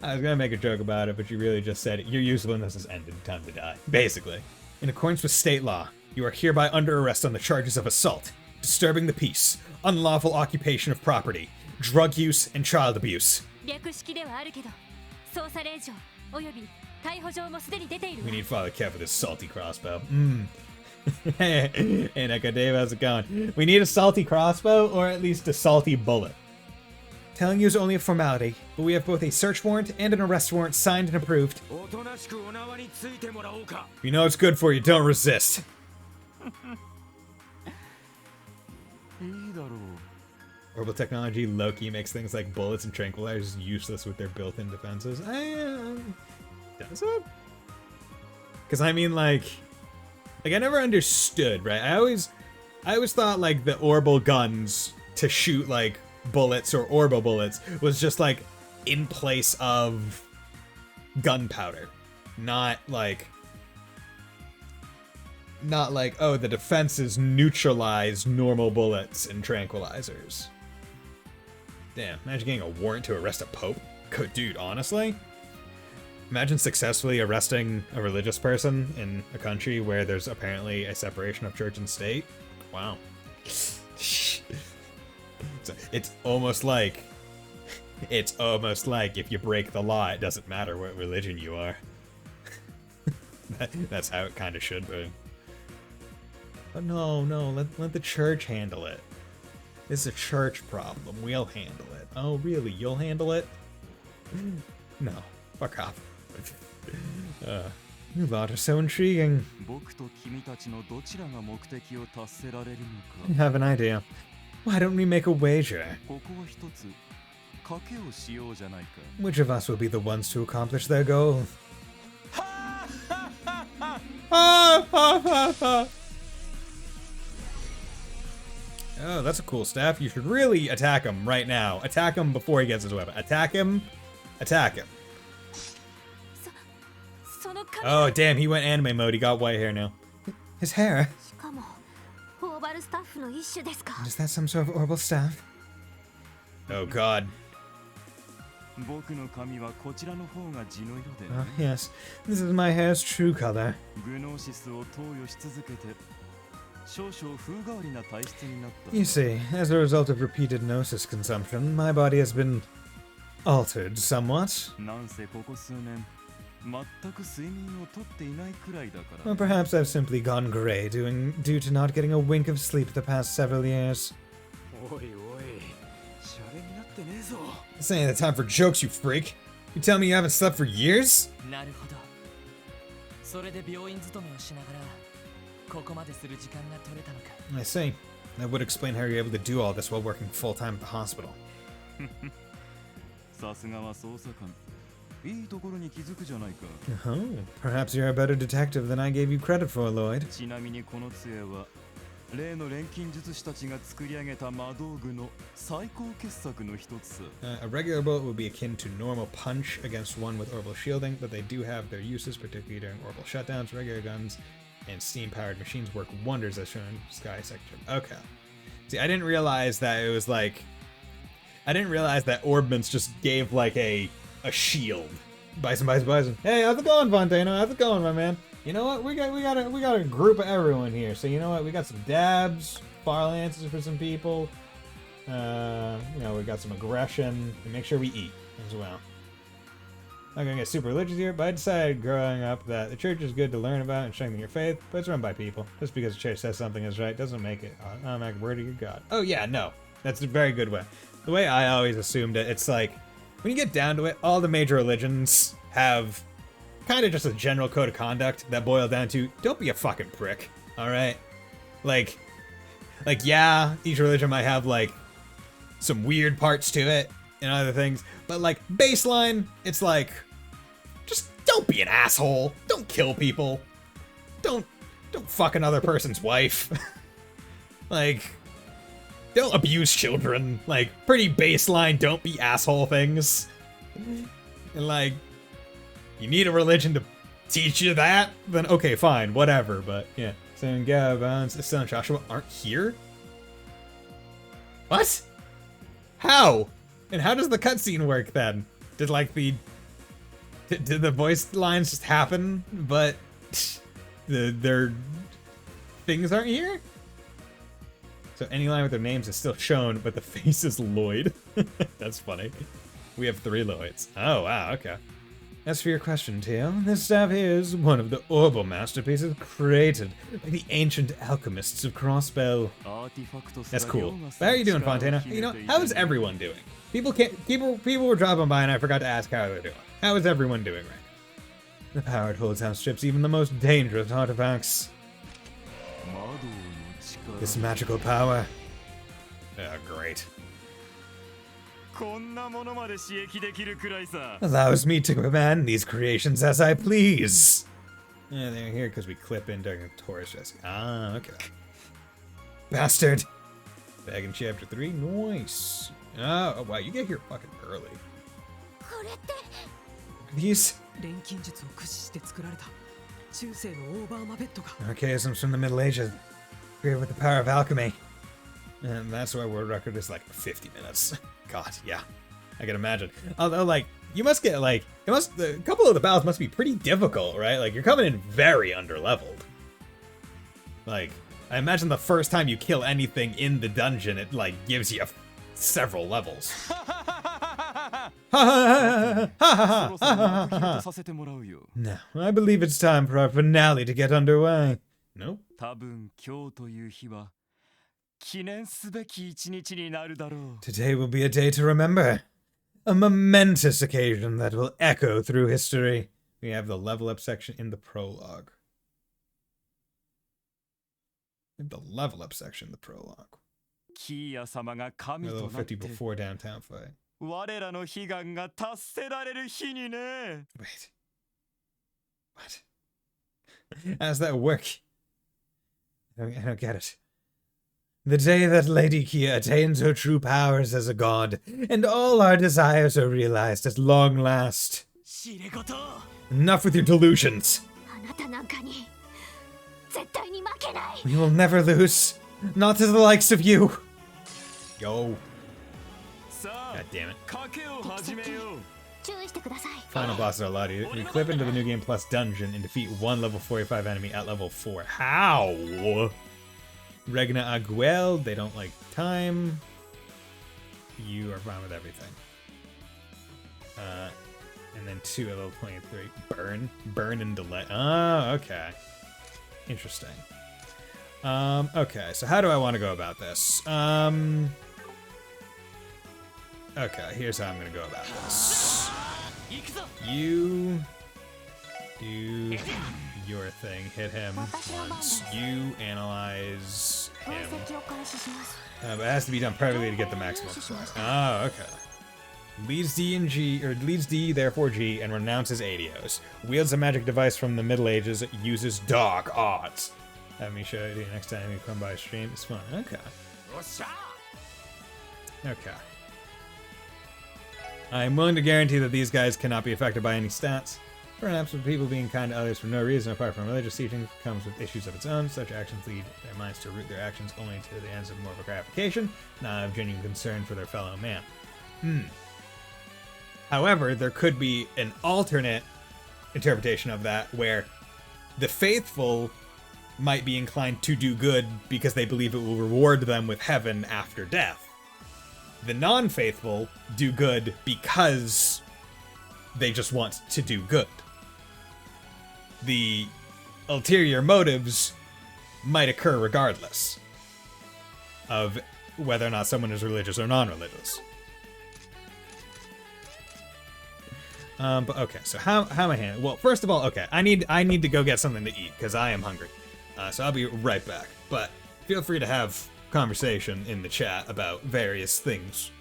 I was gonna make a joke about it, but you really just said it. Your usefulness has ended. Time to die. Basically. In accordance with state law, you are hereby under arrest on the charges of assault, disturbing the peace, unlawful occupation of property, drug use, and child abuse. 略式ではあるけど捜査令状および逮捕状もすでに出ているわ We need Father Kev with his salty crossbow. Hey, Neko Dave, how's it going? We need a salty crossbow, or at least a salty bullet. Telling you is only a formality, but we have both a search warrant and an arrest warrant signed and approved. If you know it's good for you, don't resist. Orbital technology, Loki makes things like bullets and tranquilizers useless with their built-in defenses. Does it? Because I mean, like I never understood, right? I always thought like the orbital guns to shoot like bullets or orbital bullets was just like in place of gunpowder, not like oh, the defenses neutralize normal bullets and tranquilizers. Damn, imagine getting a warrant to arrest a pope. Dude, honestly, imagine successfully arresting a religious person in a country where there's apparently a separation of church and state. Wow. It's almost like if you break the law, it doesn't matter what religion you are. That's how it kind of should be. But no, let the church handle it. It's a church problem. We'll handle it. Oh, really? You'll handle it? No. Fuck off. You lot are so intriguing. I have an idea. Why don't we make a wager? Which of us will be the ones to accomplish their goal? Oh, that's a cool staff. You should really attack him right now. Attack him before he gets his weapon. Attack him. Attack him. Oh, damn, he went anime mode. He got white hair now. His hair? Is that some sort of orbital staff? Oh, God. Yes, this is my hair's true color. You see, as a result of repeated gnosis consumption, my body has been altered somewhat. Or perhaps I've simply gone grey due to not getting a wink of sleep the past several years. This ain't the time for jokes, you freak. You tell me you haven't slept for years? I see. That would explain how you're able to do all this while working full-time at the hospital. Oh, perhaps you're a better detective than I gave you credit for, Lloyd. A regular bullet would be akin to normal punch against one with orbital shielding, but they do have their uses, particularly during orbital shutdowns. Regular guns and steam-powered machines work wonders as shown in Sky Sector. Okay. See, I didn't realize that it was like... I didn't realize that Orbments just gave like a shield. Bison. Hey, how's it going, Fontano? How's it going, my man? You know what? We got a group of everyone here. So you know what? We got some dabs, far lances for some people. You know, we got some aggression. And make sure we eat as well. I'm not gonna get super religious here, but I decided growing up that the church is good to learn about and strengthen your faith, but it's run by people. Just because the church says something is right doesn't make it automatic word of your God. Oh yeah, no. That's a very good way. The way I always assumed it, it's like, when you get down to it, all the major religions have kind of just a general code of conduct that boil down to, don't be a fucking prick, alright? Like, yeah, each religion might have, like, some weird parts to it and other things, but, like, baseline, it's like, just don't be an asshole. Don't kill people. Don't fuck another person's wife. Like, don't abuse children. Like, pretty baseline, don't be asshole things. And like, you need a religion to teach you that? Then okay, fine, whatever, but yeah. Saying Gab, Bounce, Estelle, and Joshua aren't here? What? How? And how does the cutscene work then? Did like the... Did the voice lines just happen, but their things aren't here? So any line with their names is still shown, but the face is Lloyd. That's funny. We have 3 Lloyds. Oh, wow, okay. As for your question, Teal, this staff is one of the orbal masterpieces created by the ancient alchemists of Crossbell. That's cool. But how are you doing, Fontana? You know, how is everyone doing? People were dropping by and I forgot to ask how they're doing. How is everyone doing right now? The power it holds outstrips even the most dangerous artifacts. This magical power. Oh, great. Allows me to command these creations as I please. Yeah, they're here because we clip in during a Taurus Jesse. Ah, okay. Bastard. Back in chapter 3. Nice. Oh, wow, you get here fucking early. These archaisms from the Middle Ages, created with the power of alchemy. And that's why world record is like 50 minutes. God, yeah. I can imagine. Although, like, you must get, like, a couple of the battles must be pretty difficult, right? Like, you're coming in very underleveled. Like, I imagine the first time you kill anything in the dungeon, it, like, gives you several levels. Now, I believe it's time for our finale to get underway. Nope. Today will be a day to remember. A momentous occasion that will echo through history. We have the level up section in the prologue. Level up section in the prologue. Level 50 before downtown fight. Wait. What? How does that work? I don't get it. The day that Lady Kia attains her true powers as a god, and all our desires are realized at long last. Enough with your delusions. We will never lose. Not to the likes of you. Yo. God damn it. Final bosses are allowed to equip into the New Game Plus dungeon and defeat one level 45 enemy at level 4. How? Regna Aguel, they don't like time. You are fine with everything. And then 2 at level 23. Burn and delay. Oh, okay. Interesting. Okay, so how do I want to go about this? Okay, here's how I'm gonna go about this. You do your thing, hit him once. You analyze him. But it has to be done perfectly to get the maximum. Oh, okay. Leads D and G, or leads D, therefore G, and renounces Adios. Wields a magic device from the Middle Ages, uses dark arts. Have me show you next time you come by stream. It's fun. Okay. Okay. I'm willing to guarantee that these guys cannot be affected by any stats. Perhaps with people being kind to others for no reason apart from religious teaching comes with issues of its own. Such actions lead their minds to root their actions only to the ends of more of a gratification, not of genuine concern for their fellow man. However, there could be an alternate interpretation of that where the faithful might be inclined to do good because they believe it will reward them with heaven after death. The non-faithful do good because they just want to do good. The ulterior motives might occur regardless of whether or not someone is religious or non-religious. But okay, so how am I handling? Well, first of all, okay, I need to go get something to eat because I am hungry. So I'll be right back. But feel free to have conversation in the chat about various things.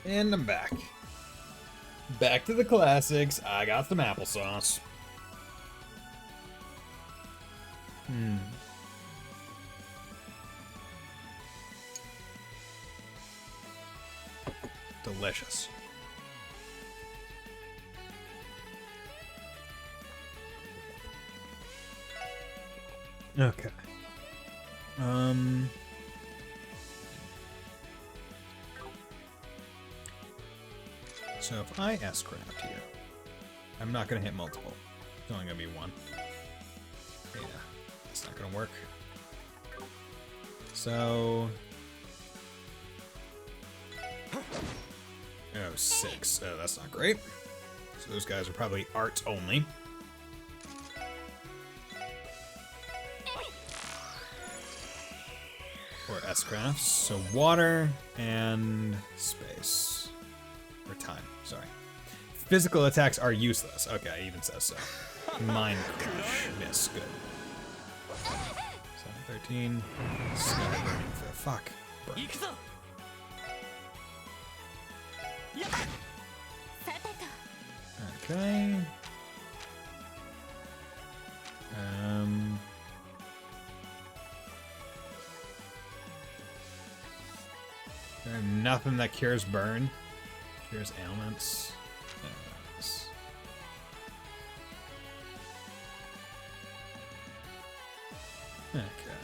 And I'm back. Back to the classics. I got some applesauce. Delicious. Okay. So if I S-craft here, I'm not gonna hit multiple. It's only gonna be one. Yeah, it's not gonna work. So... Oh, 6. Oh, that's not great. So those guys are probably art only. Or S-crafts. So water and space. Or time, sorry. Physical attacks are useless. Okay, it even says so. Mind crush. Miss, good. 7, 13. Sky burning for fuck. Burn. Okay. Nothing that cures burn. Cures ailments. Okay.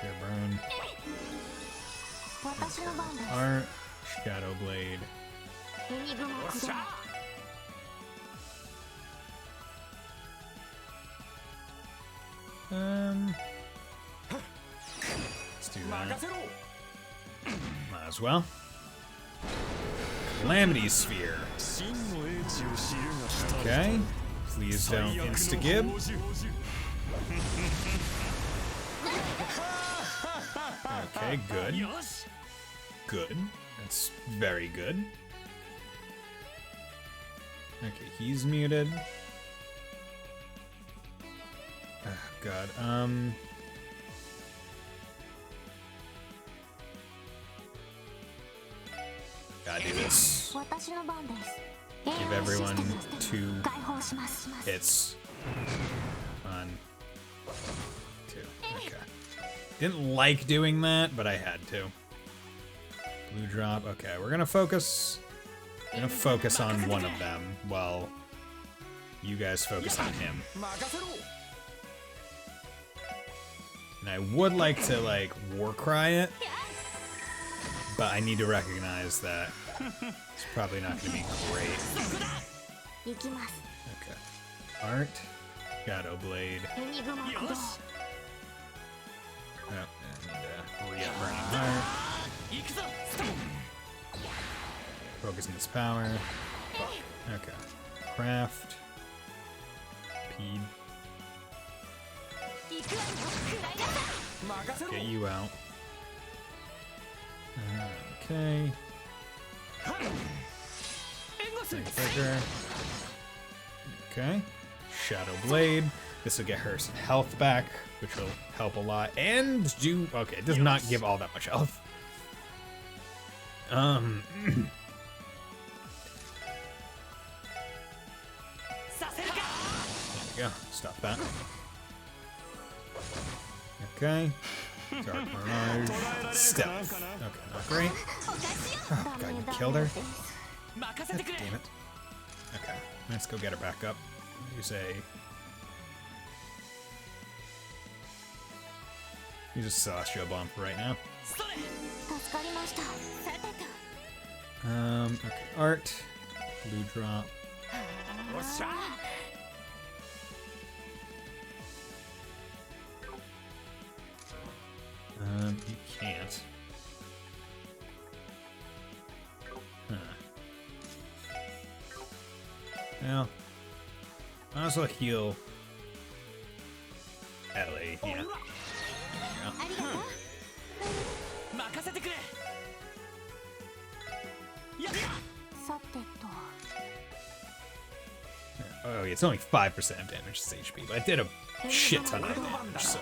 Cure burn. Art. Shadow blade. Let's do that. Might as well. Calamity Sphere. Okay. Please don't insta-gib. Okay, good. Good. That's very good. Okay, he's muted. Oh, God. Gotta do this. Give everyone 2 hits on 2. Okay. Didn't like doing that, but I had to. Blue drop. Okay, we're gonna focus. I'm gonna focus on one of them while you guys focus on him. And I would like to, like, war cry it, but I need to recognize that it's probably not gonna be great. Okay. Art. Shadow blade. Oh, and re-up burning heart. Focusing his power. Fuck. Okay. Craft. Peed. Get you out. Okay. Breaker. Okay. Shadow blade. This will get her some health back, which will help a lot. And do... Okay, it does not give all that much health. There we go. Stop that. Okay. Dark Mirage. Stealth. Okay, not great. Oh, God, you killed her? God damn it. Okay, let's go get her back up. Use a Celestial Bomb for right now. Okay, art. Blue drop. You can't. Huh. Well, might as well heal Ellie. Yeah. Oh, it's only 5% of damage to HP, but I did a shit ton of damage, so.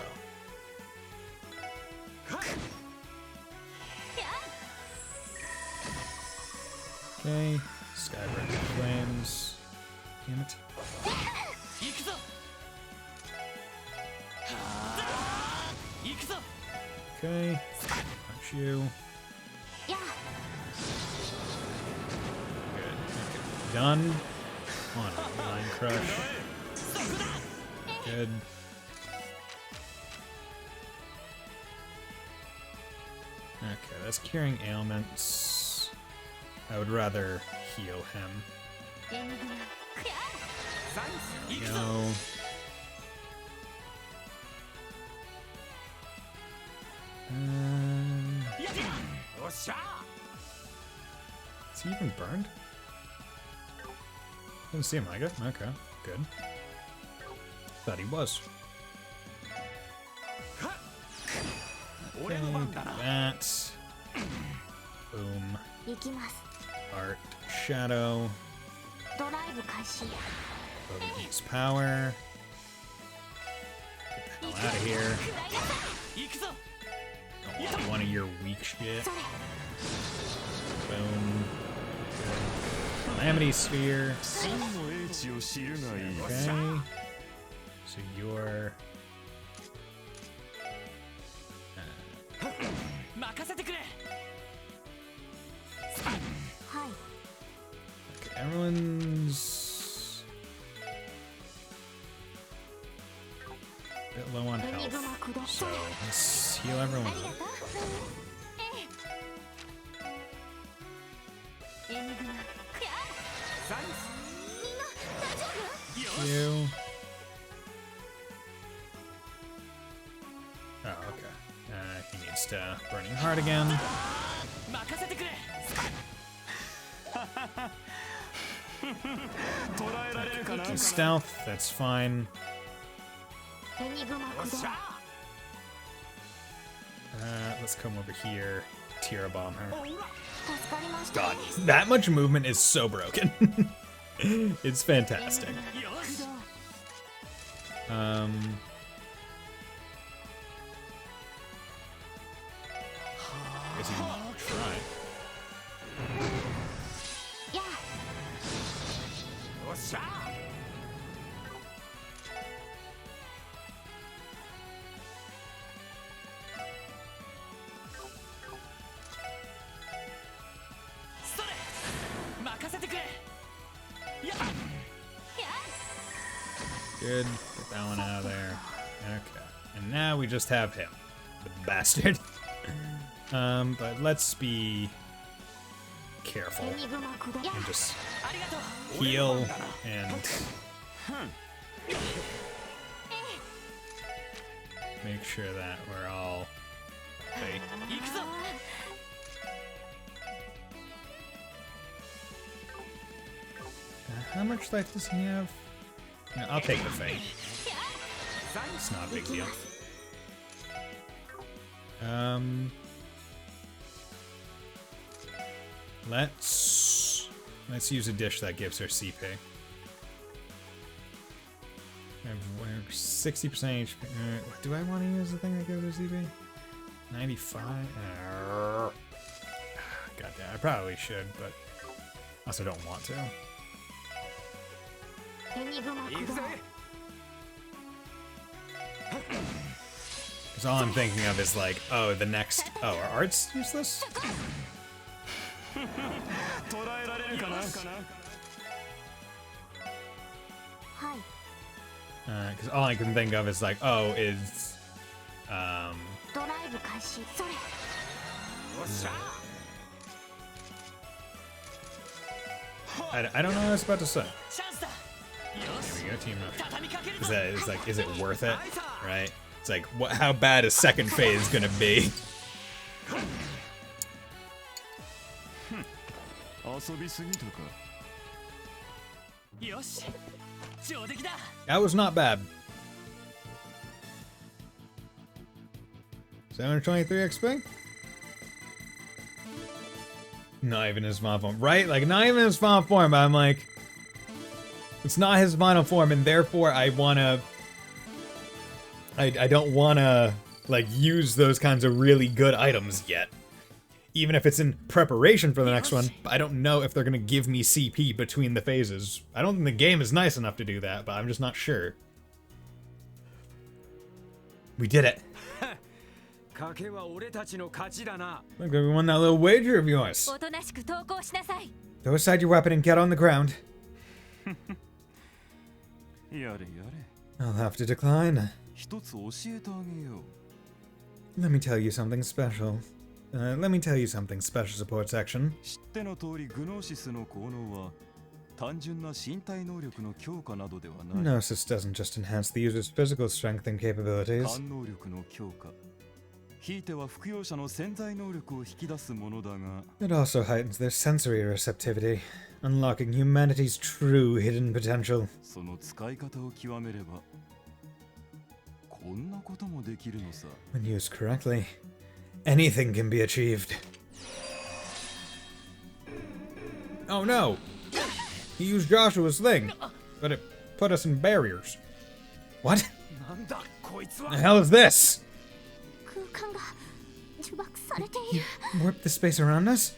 Okay. Skybird flames. Damn it. 行くぞ行くぞ Okay. Punch you. Yeah. Good. Okay. Done. On line crush. Good. Okay, that's curing ailments. I would rather heal him. エニグマ 行くぞ No.やっよっしゃ Is he even burned? Didn't see him like it. Okay, good. Thought he was. Okay, do that. Boom. 行きます Art. Shadow. ドライブ開始 Overheats power. Get the hell out of here. 行くぞ Don't want one of your weak shit. それ Boom. Calamity Sphere. 真の英知を知るがいい Okay. So you're. 任せてくれ はい Okay, everyone's a bit low on エニ health. グマ駆動 So let's heal everyone ありが up. とうエニグマサンクみんな大丈夫 You. Oh, okay. He needs to Burning Heart again. 任せてくれ捕らえられるかな He can stealth, that's fine. エニグマ駆動 Let's come over here. Tira bomb her. 助かりました God, that much movement is so broken. It's fantastic. よし Guess you can try. やよっしゃ それ任せてくれやっ Good. Get that one out of there. Okay. And now we just have him. The bastard. But let's be careful エニグマ駆動や and just ありがとう heal and make sure that we're all okay. 行くぞ How much life does he have? No, I'll take the fate. It's not a big deal. Let's use a dish that gives her CP. I have 60% HP. Do I want to use the thing that gives her CP? 95? Goddamn, I probably should, but also don't want to. エニグマ駆動 Because all I'm thinking of is like, oh, the next. Oh, are arts useless? 捕らえられるかな はい Because all I can think of is like, oh, is. ドライブ開始それ I don't know what I was about to say. チャンスだよ Here し we go, team up. 畳みかける Is ぞ that is like, is it worth it? Right? It's like, what? How bad is second phase gonna be? 遊びすぎたかよし上出来だ That was not bad. 723 XP? Not even his final form. Right? Like, not even his final form, but I'm like... It's not his final form, and therefore I wanna... I don't wanna, like, use those kinds of really good items yet. even if it's in preparation for the next one. But I don't know if they're gonna give me CP between the phases. I don't think the game is nice enough to do that, but I'm just not sure. We did it. Look, we won that little wager of yours. おとなしく投降しなさい。 Throw aside your weapon and get on the ground. やれやれ。 I'll have to decline. 一つ教えてあげよう。 Let me tell you something special. Let me tell you something, Special Support Section. 知っての通りグノーシスの効能は単純な身体能力の強化などではない。 Gnosis doesn't just enhance the user's physical strength and capabilities. 感能力の強化。ひいては服用者の潜在能力を引き出すものだが。 It also heightens their sensory receptivity, unlocking humanity's true hidden potential. その使い方を極めればこんなこともできるのさ。 When used correctly, anything can be achieved. Oh no! He used Joshua's thing, but it put us in barriers. What? The hell is this? 空間が呪縛されてい He る。 warped the space around us?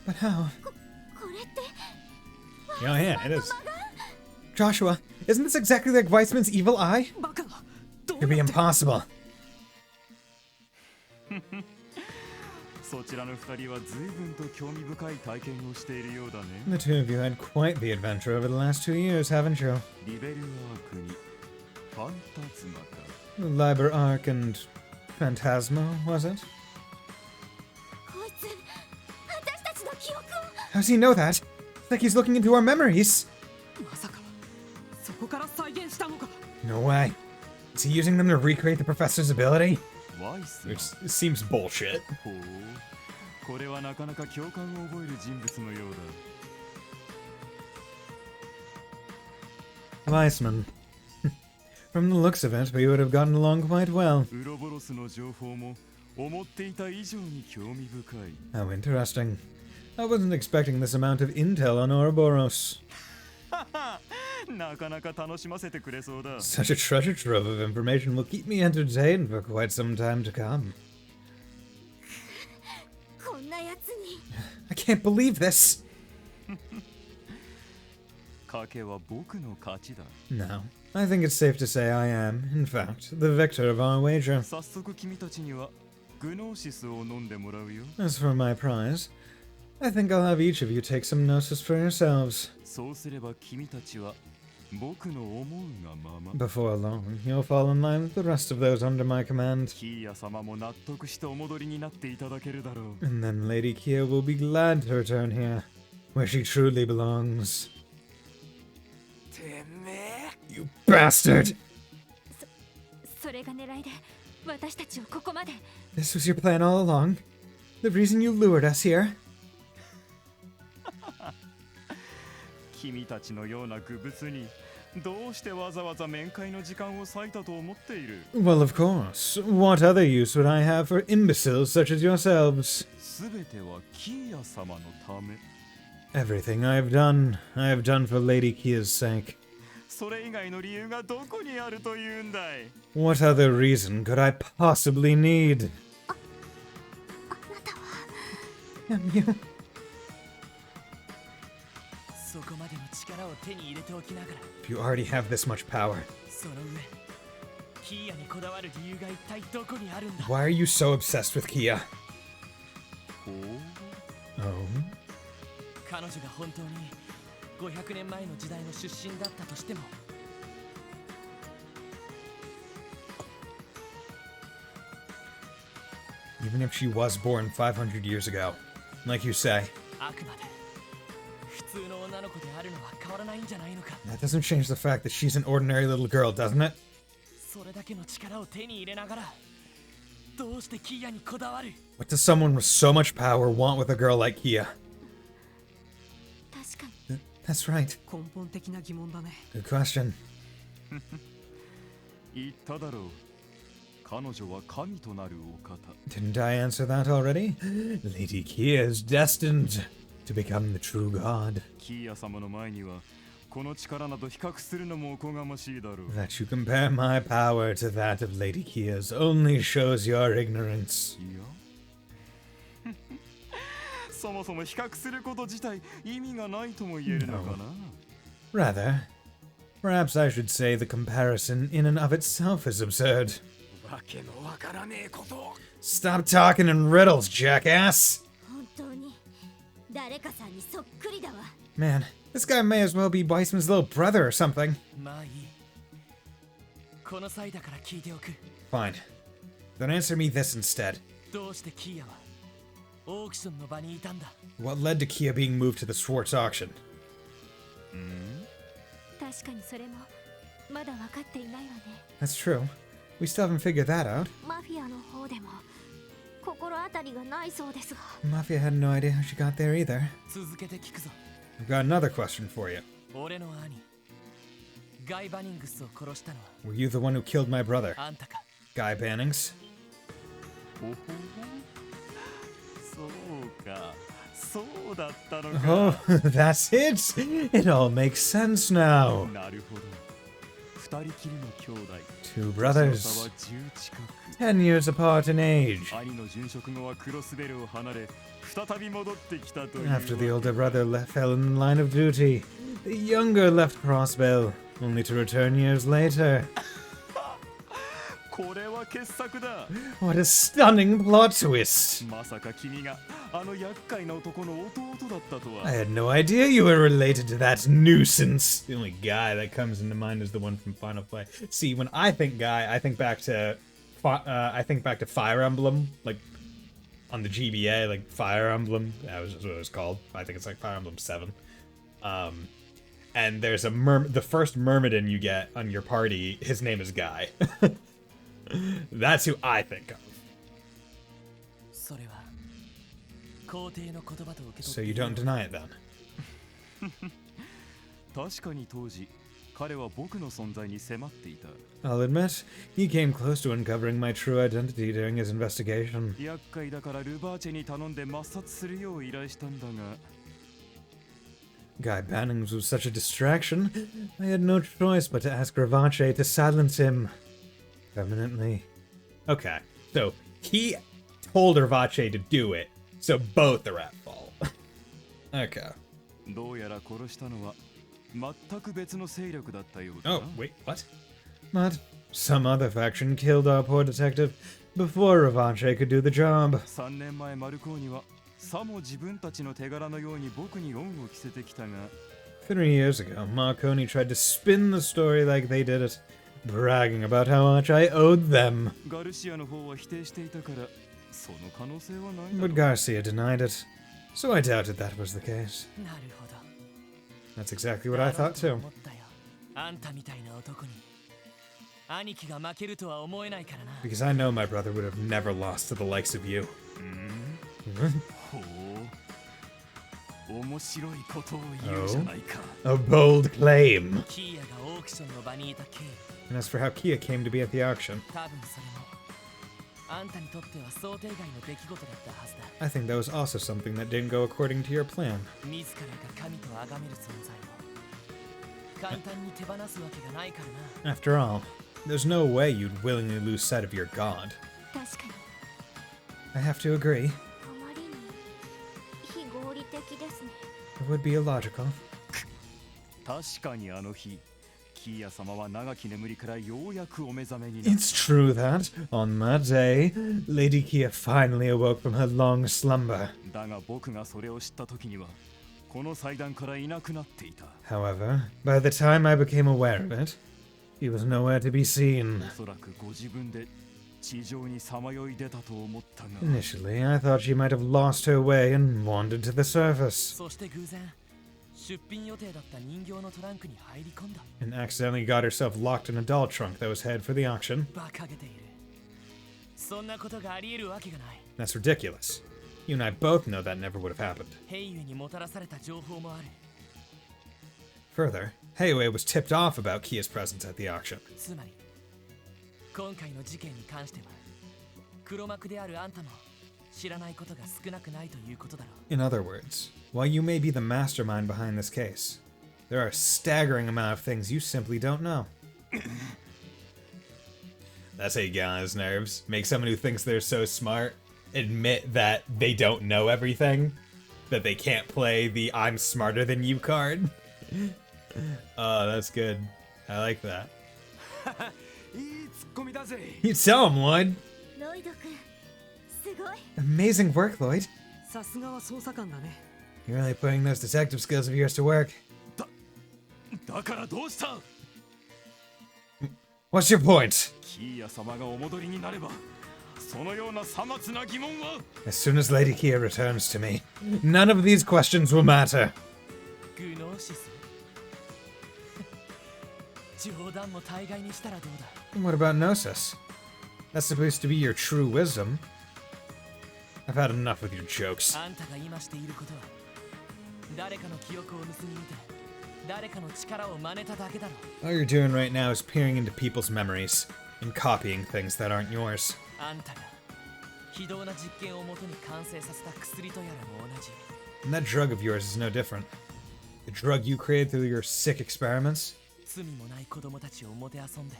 But how? これって Yeah, yeah, it is. Joshua, isn't this exactly like Weissman's evil eye? バカ。 It'd be impossible. そちらの二人は随分と興味深い体験をしているようだね。 The two of you had quite the adventure over the last 2 years, haven't you? リベルアークにファンタズマか。 The Liber Arc and Phantasma, was it? こいつ私たちの記憶を How does he know that? It's like he's looking into our memories. まさかそこから再現したのか。 No way. Is he using them to recreate the professor's ability? ワイス Which seems bullshit. ほう、これはなかなか共感を覚える人物のようだ。 Weissman. From the looks of it, we would have gotten along quite well. ウロボロスの情報も思っていた以上に興味深い。 How interesting. I wasn't expecting this amount of intel on Ouroboros. なかなか楽しませてくれそうだ。 Such a treasure trove of information will keep me entertained for quite some time to come. こんなやつに I can't believe this! 賭けは僕の勝ちだ。 No. I think it's safe to say I am, in fact, the victor of our wager. 早速君たちにはグノーシスを飲んでもらうよ。 As for my prize, I think I'll have each of you take some gnosis for yourselves. そうすれば君たちは僕の思うがまま。 Before long, you'll fall in line with the rest of those under my command. キーヤ様も納得してお戻りになっていただけるだろう。 And then Lady Kia will be glad to return here, where she truly belongs. てめえ You bastard! それが狙いで私たちをここまで This was your plan all along? The reason you lured us here? 君たちのような愚物にどうしてわざわざ面会の時間を割いたと思っている。 Well, of course. What other use would I have for imbeciles such as yourselves? すべてはキーヤ様のため。 Everything I have done for Lady Kia's sake. それ以外の理由がどこにあるというんだい。 What other reason could I possibly need? あなたは Am you? そこまでの力を手に入れておきながら If you already have this much power, その上キーヤにこだわる理由が一体どこにあるんだ。 why are you so obsessed with Kia? ほう。 Oh? 彼女が本当に500年前の時代の出身だったとしても Even if she was born 500 years ago, like you say, あくまで普通の女の子であるのは変わらないんじゃないのか。 that doesn't change the fact that she's an ordinary little girl, doesn't it? それだけの力を手に入れながらどうしてキーヤにこだわる。 What does someone with so much power want with a girl like Kia? 確かに That's right. 根本的な疑問だね。 Good question. 言っただろう。彼女は神となるお方。 Didn't I answer that already? Lady Kia is destined to become the true god. キーヤ様の前にはこの力など比較するのもおこがましいだろう。 That you compare my power to that of Lady Kia's only shows your ignorance. いやそもそも比較すること自体意味がないとも言えるのかな。Rather, perhaps I should say the comparison in and of itself is absurd. わけのわからねえことを。Stop talking in riddles, jackass! 本当に誰かさんにそっくりだわ。 Man, this guy may as well be Bison's little brother or something. まあいい。この際だから聞いておく。 Fine. Then answer me this instead. どうしてキーヤはオークションの場にいたんだ。 What led to Kia being moved to the Schwartz auction? 確かにそれもまだ分かっていないわね。 That's true. We still haven't figured that out. マフィアの方でも心当たりがないそうですが。 Mafia had no idea how she got there either. 続けて聞くぞ。 I've got another question for you. 俺の兄ガイ・バニングスを殺したのは Were you the one who killed my brother, あんたか。 Guy Bannings? ほほほ。そうか。そうだったのか。 Oh, that's it! It all makes sense now. なるほど。二人きりの兄弟。 Two 年の差 brothers, は10近く。 10 years apart in age. 兄の殉職後はクロスベルを離れ、再び戻ってきたという。 After the older brother fell in line of duty, the younger left Crossbell, only to return years later. これは傑作だ。 What a stunning plot twist! まさか君があの厄介な男の弟だったとは。 I had no idea you were related to that nuisance. The only guy that comes into mind is the one from Final Fight. See, when I think guy, I think back to Fire Emblem, like on the GBA, like Fire Emblem. That was what it was called. I think it's like Fire Emblem 7. And there's the first Myrmidon you get on your party. His name is Guy. That's who I think of. それは皇帝の言葉と受け So 取 you っている don't deny it then? 確かに当時、彼は僕の存在に迫っていた。 I'll admit, he came close to uncovering my true identity during his investigation. 厄介だからルバーチェに頼んで抹殺するよう依頼したんだが。 Guy Bannings was such a distraction, I had no choice but to ask Ravache to silence him. Permanently. Okay, so he told Ravache to do it, so both are at fault. Okay. どうやら殺したのは全く別の勢力だったようだな。 Oh, wait, what? But some other faction killed our poor detective before Ravache could do the job. 3年前マルコーニはさも自分たちの手柄のように僕に恩を着せてきたが。 3 years ago, Marconi tried to spin the story like they did it, bragging about how much I owed them. ガルシアの方は否定していたから、その可能性はないだろう。 But Garcia denied it, so I doubted that was the case. なるほど。 That's exactly what I thought too. 思ったよ。あんたみたいな男に兄貴が負けるとは思えないからな。 Because I know my brother would have never lost to the likes of you. ほう。面白いことを言うじゃないか。 A bold claim. キーヤがオークションの場にいた経緯、 And as for how Kia came to be at the auction, 多分それもあんたにとっては想定外の出来事だったはずだ。 I think that was also something that didn't go according to your plan. 自らが神と崇める存在を簡単に手放すわけがないからな。 After all, there's no way you'd willingly lose sight of your god. 確かに I have to agree. あまりに非合理的ですね。 It would be illogical. 確かにあの日、キーヤ様は長き眠りからようやくお目覚めになった。 It's true that, on that day, Lady Kia finally awoke from her long slumber. だが僕がそれを知った時には、この祭壇からいなくなっていた。 However, by the time I became aware of it, he was nowhere to be seen. おそらくご自分で地上にさまよい出たと思ったが。 Initially, I thought she might have lost her way and wandered to the surface, そして偶然出品予定だった人形のトランクに入り込んだ。 and accidentally got herself locked in a doll trunk that was headed for the auction. 馬鹿げている。そんなことがあり得るわけがない。 That's ridiculous. You and I both know that never would have happened. ヘイユにもたらされた情報もある。 Further, Heiwei was tipped off about Kia's presence at the auction. つまり今回の事件に関しては黒幕であるあんたも知らないことが少なくないということだろう。 In other words, while you may be the mastermind behind this case, there are a staggering amount of things you simply don't know. That's how you get on his nerves. Make someone who thinks they're so smart admit that they don't know everything. that they can't play the I'm smarter than you card. Oh, that's good. I like that. You tell him, Lloyd. ロイド君すごい Amazing work, Lloyd. さすがは捜査官だね。 You're really putting those detective skills of yours to work. だからどうした？ What's your point? キーヤ様がお戻りになれば、そのようなさまつな疑問は。 As soon as Lady Kia returns to me, none of these questions will matter. グノーシス冗談も大概にしたらどうだ。 And what about Gnosis? That's supposed to be your true wisdom. I've had enough with your jokes. あんたが今していることは誰かの記憶を盗み見て誰かの力を真似ただけだろ。 All you're doing right now is peering into people's memories and copying things that aren't yours. あんたが非道な実験をもとに完成させた薬とやらも同じ。 And that drug of yours is no different. The drug you created through your sick experiments? 罪もない子供たちをもてあそんで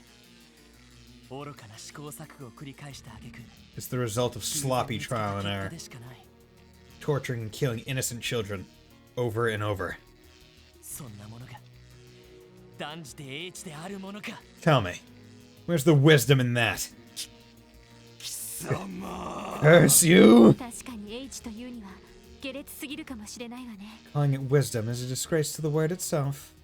愚かな試行錯誤を繰り返した挙句 It's the result of sloppy trial and error, でしかない。 torturing and killing innocent children over and over. そんなものが断じて英知であるものか。 Tell me, where's the wisdom in that? 貴様。 Curse you! 確かに H というには下劣すぎるかもしれないわね。 Calling it wisdom is a disgrace to the word itself.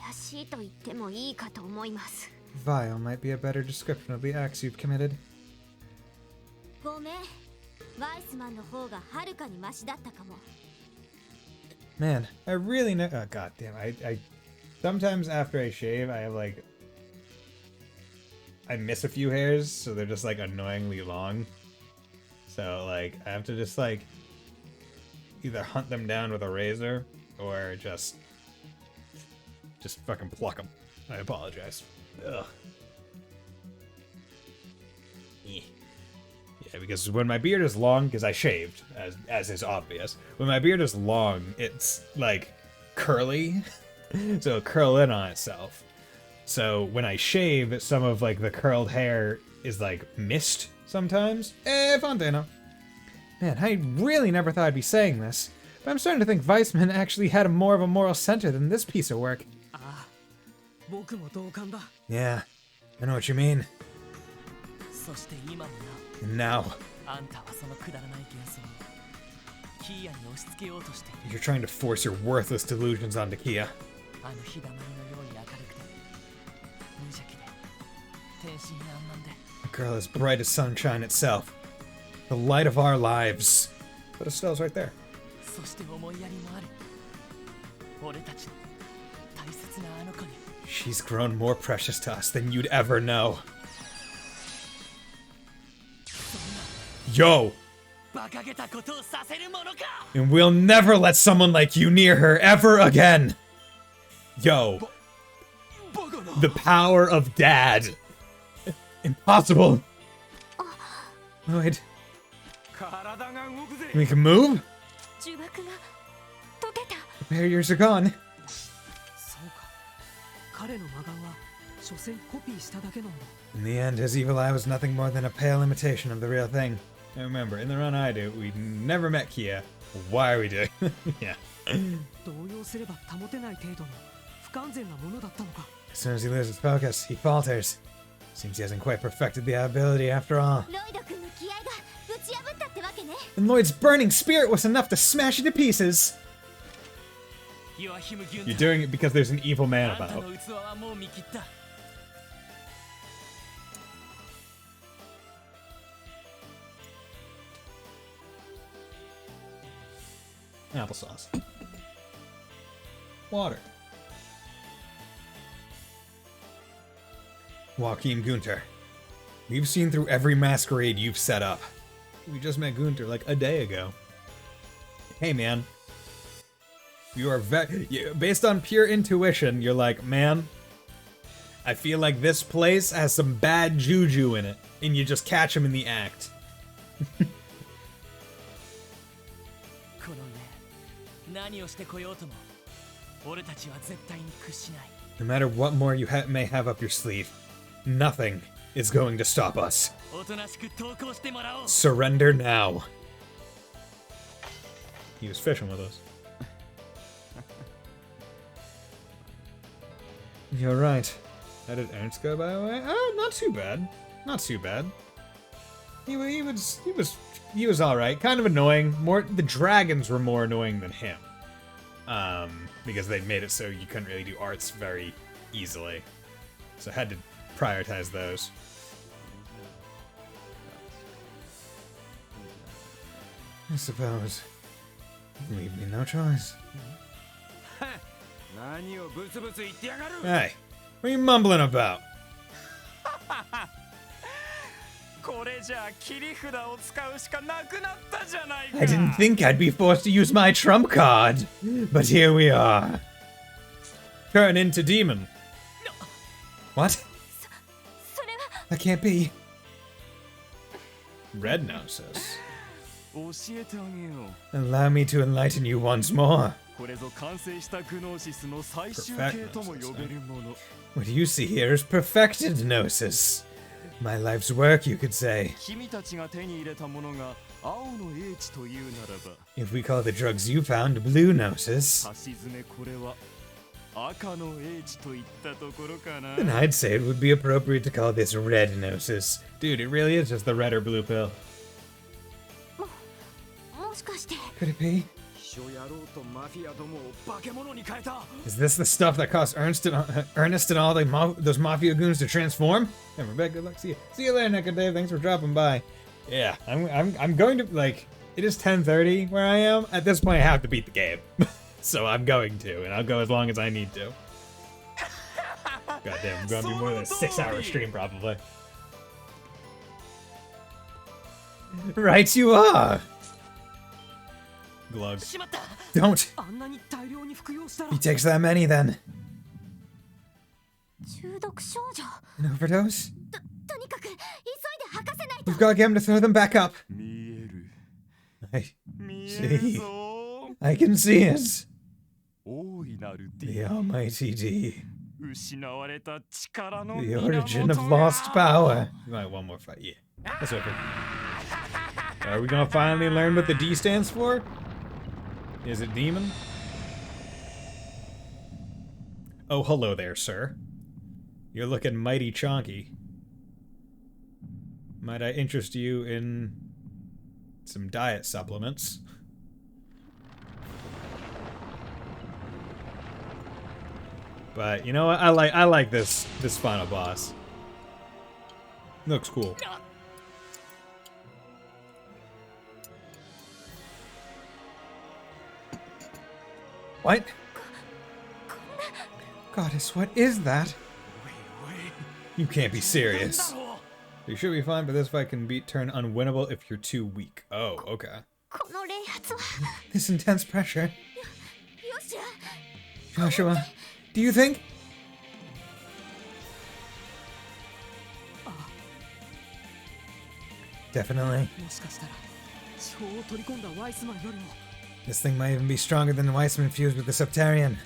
卑しいと言ってもいいかと思います。 Vile might be a better description of the acts you've committed. ごめん。ワイスマンの方がはるかにマシだったかも。 Man, I really know. Oh, God damn. I sometimes after I shave, I have like. I miss a few hairs, so they're just like annoyingly long. So, like, I have to just like. Either hunt them down with a razor or just fucking pluck them. I apologize. Ugh. Yeah, because when my beard is long, because I shaved, as is obvious, when my beard is long, it's like curly, so it'll curl in on itself. So when I shave, some of like the curled hair is like missed sometimes. Fontana. Man, I really never thought I'd be saying this, but I'm starting to think Weissman actually had more of a moral center than this piece of work. 僕も同感だ。 Yeah, I know what you mean. そして今も And now, なおあんたはそのくだらない幻想をキーヤに押し付けようとしている。 you're trying to force your worthless delusions onto Kia. あの日だまりのように明るくて無邪気で天真爛漫で A girl as bright as sunshine itself. The light of our lives. But Estelle's right there. そして思いやりもある俺たちの大切なあの子に。 She's grown more precious to us than you'd ever know. Yo! 馬鹿げたことをさせるものか。 And we'll never let someone like you near her ever again! Yo. The power of dad. Impossible. Lloyd. 体が動くぜ。 We can move? 呪縛が解けた。 The barriers are gone. そうか。彼の魔眼は所詮コピーしただけなんだ。 In the end, his evil eye was nothing more than a pale imitation of the real thing. And remember, in the run I do, we never met Kia. Why are we doing? Yeah. 動揺すれば保てない程度の不完全なものだったのか。 As soon as he loses focus, he falters. Seems he hasn't quite perfected the ability after all. ロイド君の気合が打ち破ったってわけね。 And Lloyd's burning spirit was enough to smash it to pieces. ヨアヒム・ギュン You're タ doing it because there's an evil man あんた about. の器はもう見切った。 Applesauce. Water. Joachim Gunter. We've seen through every masquerade you've set up. We just met Gunter like a day ago. Hey, man. You are based on pure intuition, you're like, man, I feel like this place has some bad juju in it. And you just catch him in the act. この上何をしてこようとも俺たちは絶対に屈しない。 No matter what more you may have up your sleeve, nothing is going to stop us. おとなしく投降してもらおう。 Surrender now. He was fishing with us. You're right. How did Ernst go, by the way? Oh, not too bad. Not too bad. He was all right. Kind of annoying. The dragons were more annoying than him, because they made it so you couldn't really do arts very easily. So I had to prioritize those. I suppose. Leave me no choice. Hey, what are you mumbling about? I didn't think I'd be forced to use my trump card, but here we are. Turn into demon. What? That can't be. Red Gnosis. Allow me to enlighten you once more. What you see here is perfected Gnosis. My life's work, you could say. If we call the drugs you found Blue Gnosis, then I'd say it would be appropriate to call this Red Gnosis. Dude, it really is just the red or blue pill. Could it be? Is this the stuff that caused Ernest and all those mafia goons to transform? Never bet. Good luck. See you later, Nick and Dave. Thanks for dropping by. Yeah, I'm going to, like, it is 10:30 where I am. At this point, I have to beat the game, so I'm going to, and I'll go as long as I need to. Goddamn, I'm gonna be more than a 6-hour stream probably. Right, you are. Glug. Don't! He takes that many then. An overdose? We've got to get him to throw them back up. I see. I can see it. The almighty D. The origin of lost power. We might one more fight. Yeah. That's okay. Are we gonna finally learn what the D stands for? Is it demon? Oh, hello there, sir. You're looking mighty chonky. Might I interest you in some diet supplements? But you know what? I like this final boss. Looks cool. What? Goddess, what is that? You can't be serious. You should be fine, but this fight can turn unwinnable if you're too weak. Oh, okay. This intense pressure. Joshua, do you think? Definitely. This thing might even be stronger than the Weissman fused with the Septarian.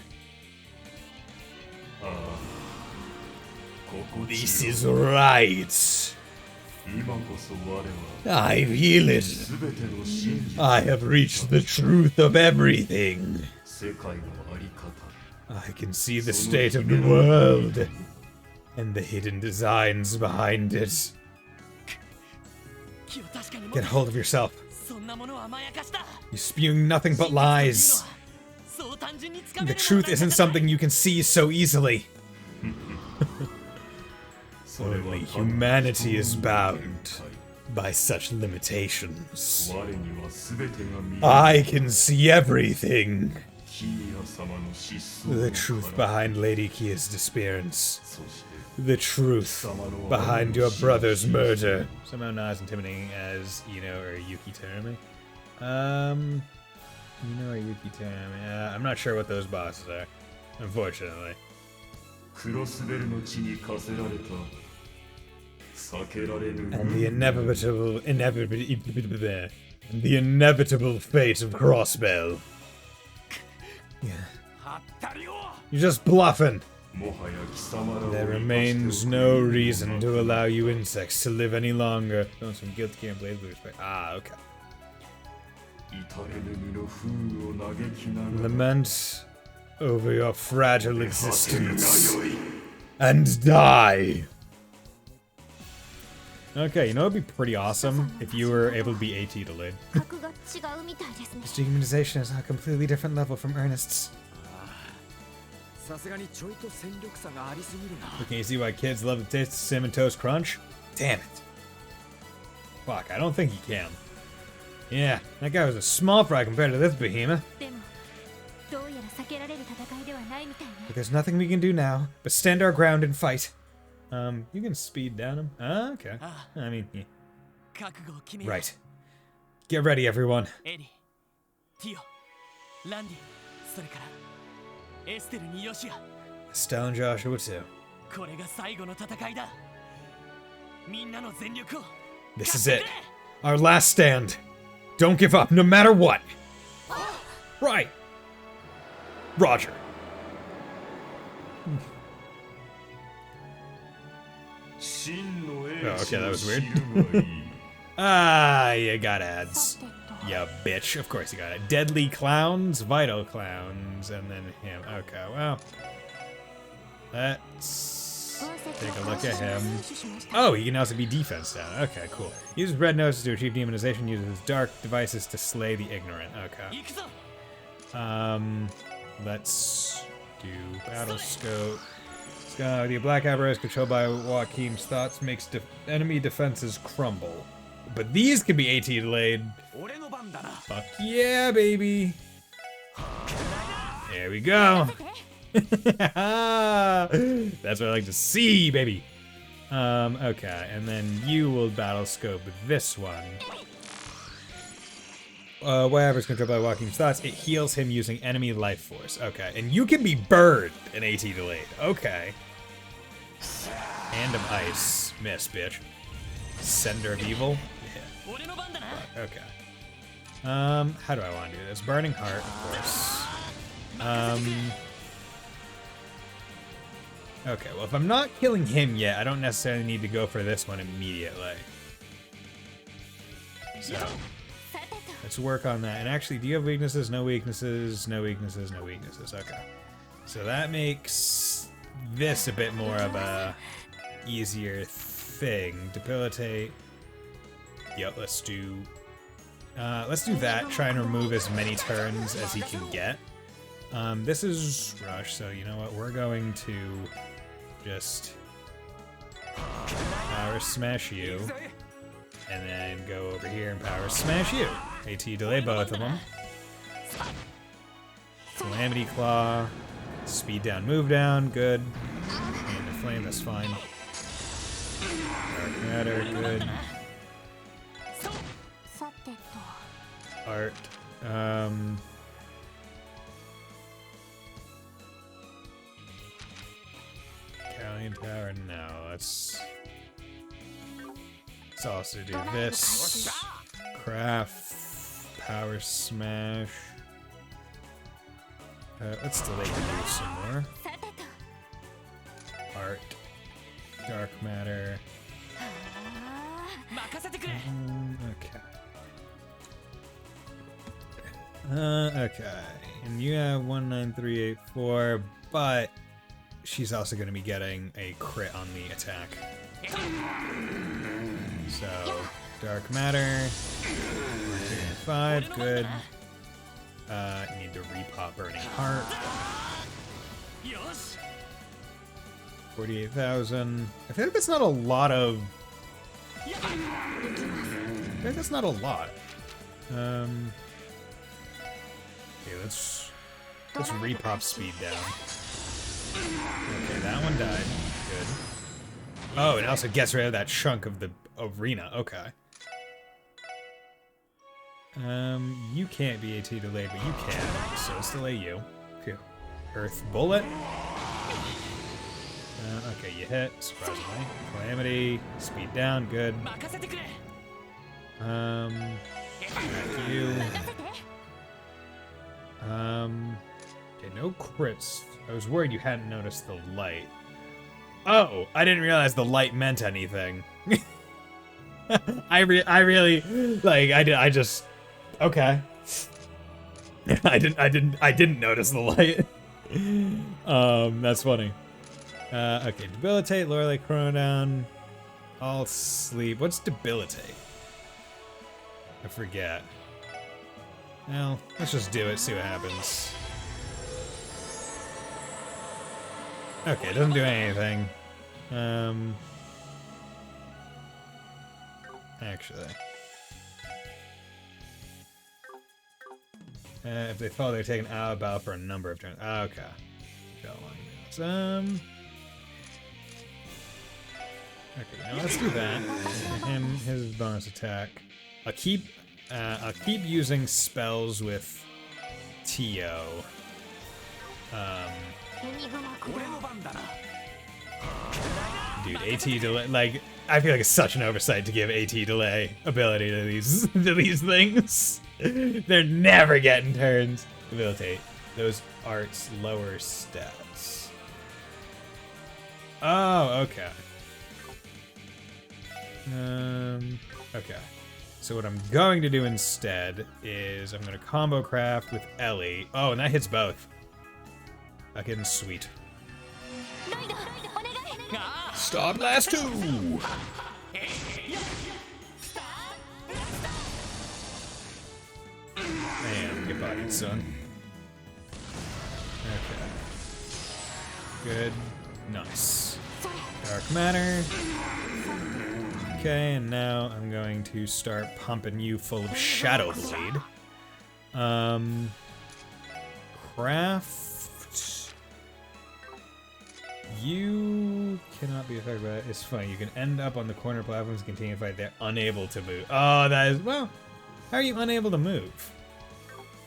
This is right. I feel it. I have reached the truth of everything. I can see the state of the world and the hidden designs behind it. Get hold of yourself. You're spewing nothing but lies. The truth isn't something you can see so easily. Only humanity is bound by such limitations. I can see everything. The truth behind Lady Kia's disappearance. The truth behind your brother's murder. Somehow not as intimidating as Ino or Yuki Terumi. Ino or Yuki Terumi. I'm not sure what those bosses are, unfortunately. And the inevitable fate of Crossbell. Yeah. You're just bluffing. There remains no reason to allow you insects to live any longer. Oh, some guilt can't blade with respect. Ah, okay. Lament over your fragile existence and die. Okay, you know it'd be pretty awesome if you were able to be AT delayed. 格が違うみたいですね。 This dehumanization is on a completely different level from Ernest's. さすがにちょいと戦力差がありすぎるな。 But can you see why kids love the taste of cinnamon toast crunch? Damn it. Fuck, I don't think he can. Yeah, that guy was a small fry compared to this behemoth. でもどうやら避けられる戦いではないみたいね。 But there's nothing we can do now but stand our ground and fight. You can speed down him. Ah, okay. I mean, yeah. 覚悟を決めよう。 Right. Get ready, everyone. エリー、ティオ、ランディ、それからエステルにヨシア。 Estelle and Joshua too. これが最後の戦いだ。みんなの全力を。 This is it. Our last stand. Don't give up, no matter what. Right. Roger. Oh, okay, that was weird. Ah, you got ads. Yeah, bitch. Of course you got it. Deadly clowns, vital clowns, and then him. Okay, well. Let's take a look at him. Oh, he can also be defense down. Okay, cool. Uses red noses to achieve demonization, uses dark devices to slay the ignorant. Okay. Let's do battle scope. The black apparatus controlled by Joachim's thoughts makes enemy defenses crumble. But these can be AT delayed. Fuck yeah, baby. There we go. That's what I like to see, baby. Okay, and then you will battle scope this one. Whatever's controlled by Joachim's thoughts, it heals him using enemy life force. Okay, and you can be burned in AT delayed. Okay. Random ice. Miss, bitch. Sender of evil? Yeah. Fuck, okay. How do I want to do this? Burning heart, of course. Okay, well if I'm not killing him yet, I don't necessarily need to go for this one immediately. So, let's work on that. And actually, do you have weaknesses? No weaknesses, no weaknesses, no weaknesses. Okay. So that makes this a bit more of a easier thing. Debilitate. Yep, let's do that. Try and remove as many turns as he can get. This is rush, so you know what? We're going to just power smash you, and then go over here and power smash you. AT delay both of them. Calamity Claw. Speed down, move down, good. And the flame, that's fine. Dark matter, good. Art. Italian Tower, no, let's also do this. Craft, power smash. Let's delay you some more. Art. Dark matter. Okay. Okay. And you have 19384, but she's also going to be getting a crit on the attack. So, dark matter. 5, good. You need to repop Burning Heart. 48,000. I feel like that's not a lot of... I feel like that's not a lot. Okay, let's repop speed down. Okay, that one died. Good. Oh, it also gets rid of that chunk of the arena. Okay. You can't be AT delayed, but you can, so let's delay you. Phew. Earth Bullet. Okay, you hit, surprisingly. Calamity, speed down, good. You. Okay, no crits. I was worried you hadn't noticed the light. Oh, I didn't realize the light meant anything. I really, like, I just... Okay, I didn't notice the light. That's funny. Okay, debilitate, Lorelei, chrono down, all sleep. What's debilitate? I forget. Well, let's just do it, see what happens. Okay, it doesn't do anything. Actually. If they fall, they're taken out of battle for a number of turns. Okay. Got one. Okay, now let's do that. Him, his bonus attack. I'll keep using spells with Tio. Dude, AT delay, like, I feel like it's such an oversight to give AT delay ability to these things. They're never getting turns. Debilitate. Those arts lower stats. Oh, okay. Okay. So what I'm going to do instead is I'm going to combo craft with Ellie. Oh, and that hits both. Fucking sweet. Star Blast 2! Man, get bodied, son. Okay. Good. Nice. Dark Matter. Okay, and now I'm going to start pumping you full of Shadow Blade. Craft. You cannot be affected by it. It's funny. You can end up on the corner platforms and continue to fight. They're unable to move. Oh, that is, well, how are you unable to move?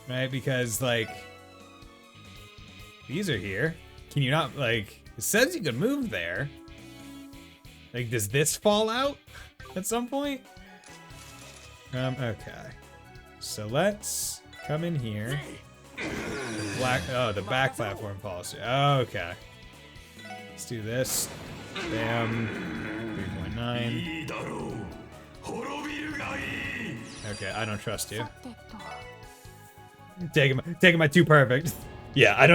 Right? Because, like, these are here. Can you not, like, it says you can move there. Like, does this fall out at some point? Okay. So let's come in here. The back platform policy. Okay. Let's do this. Bam. 3.9. Okay, I don't trust you. Taking my 2 perfect. Yeah, I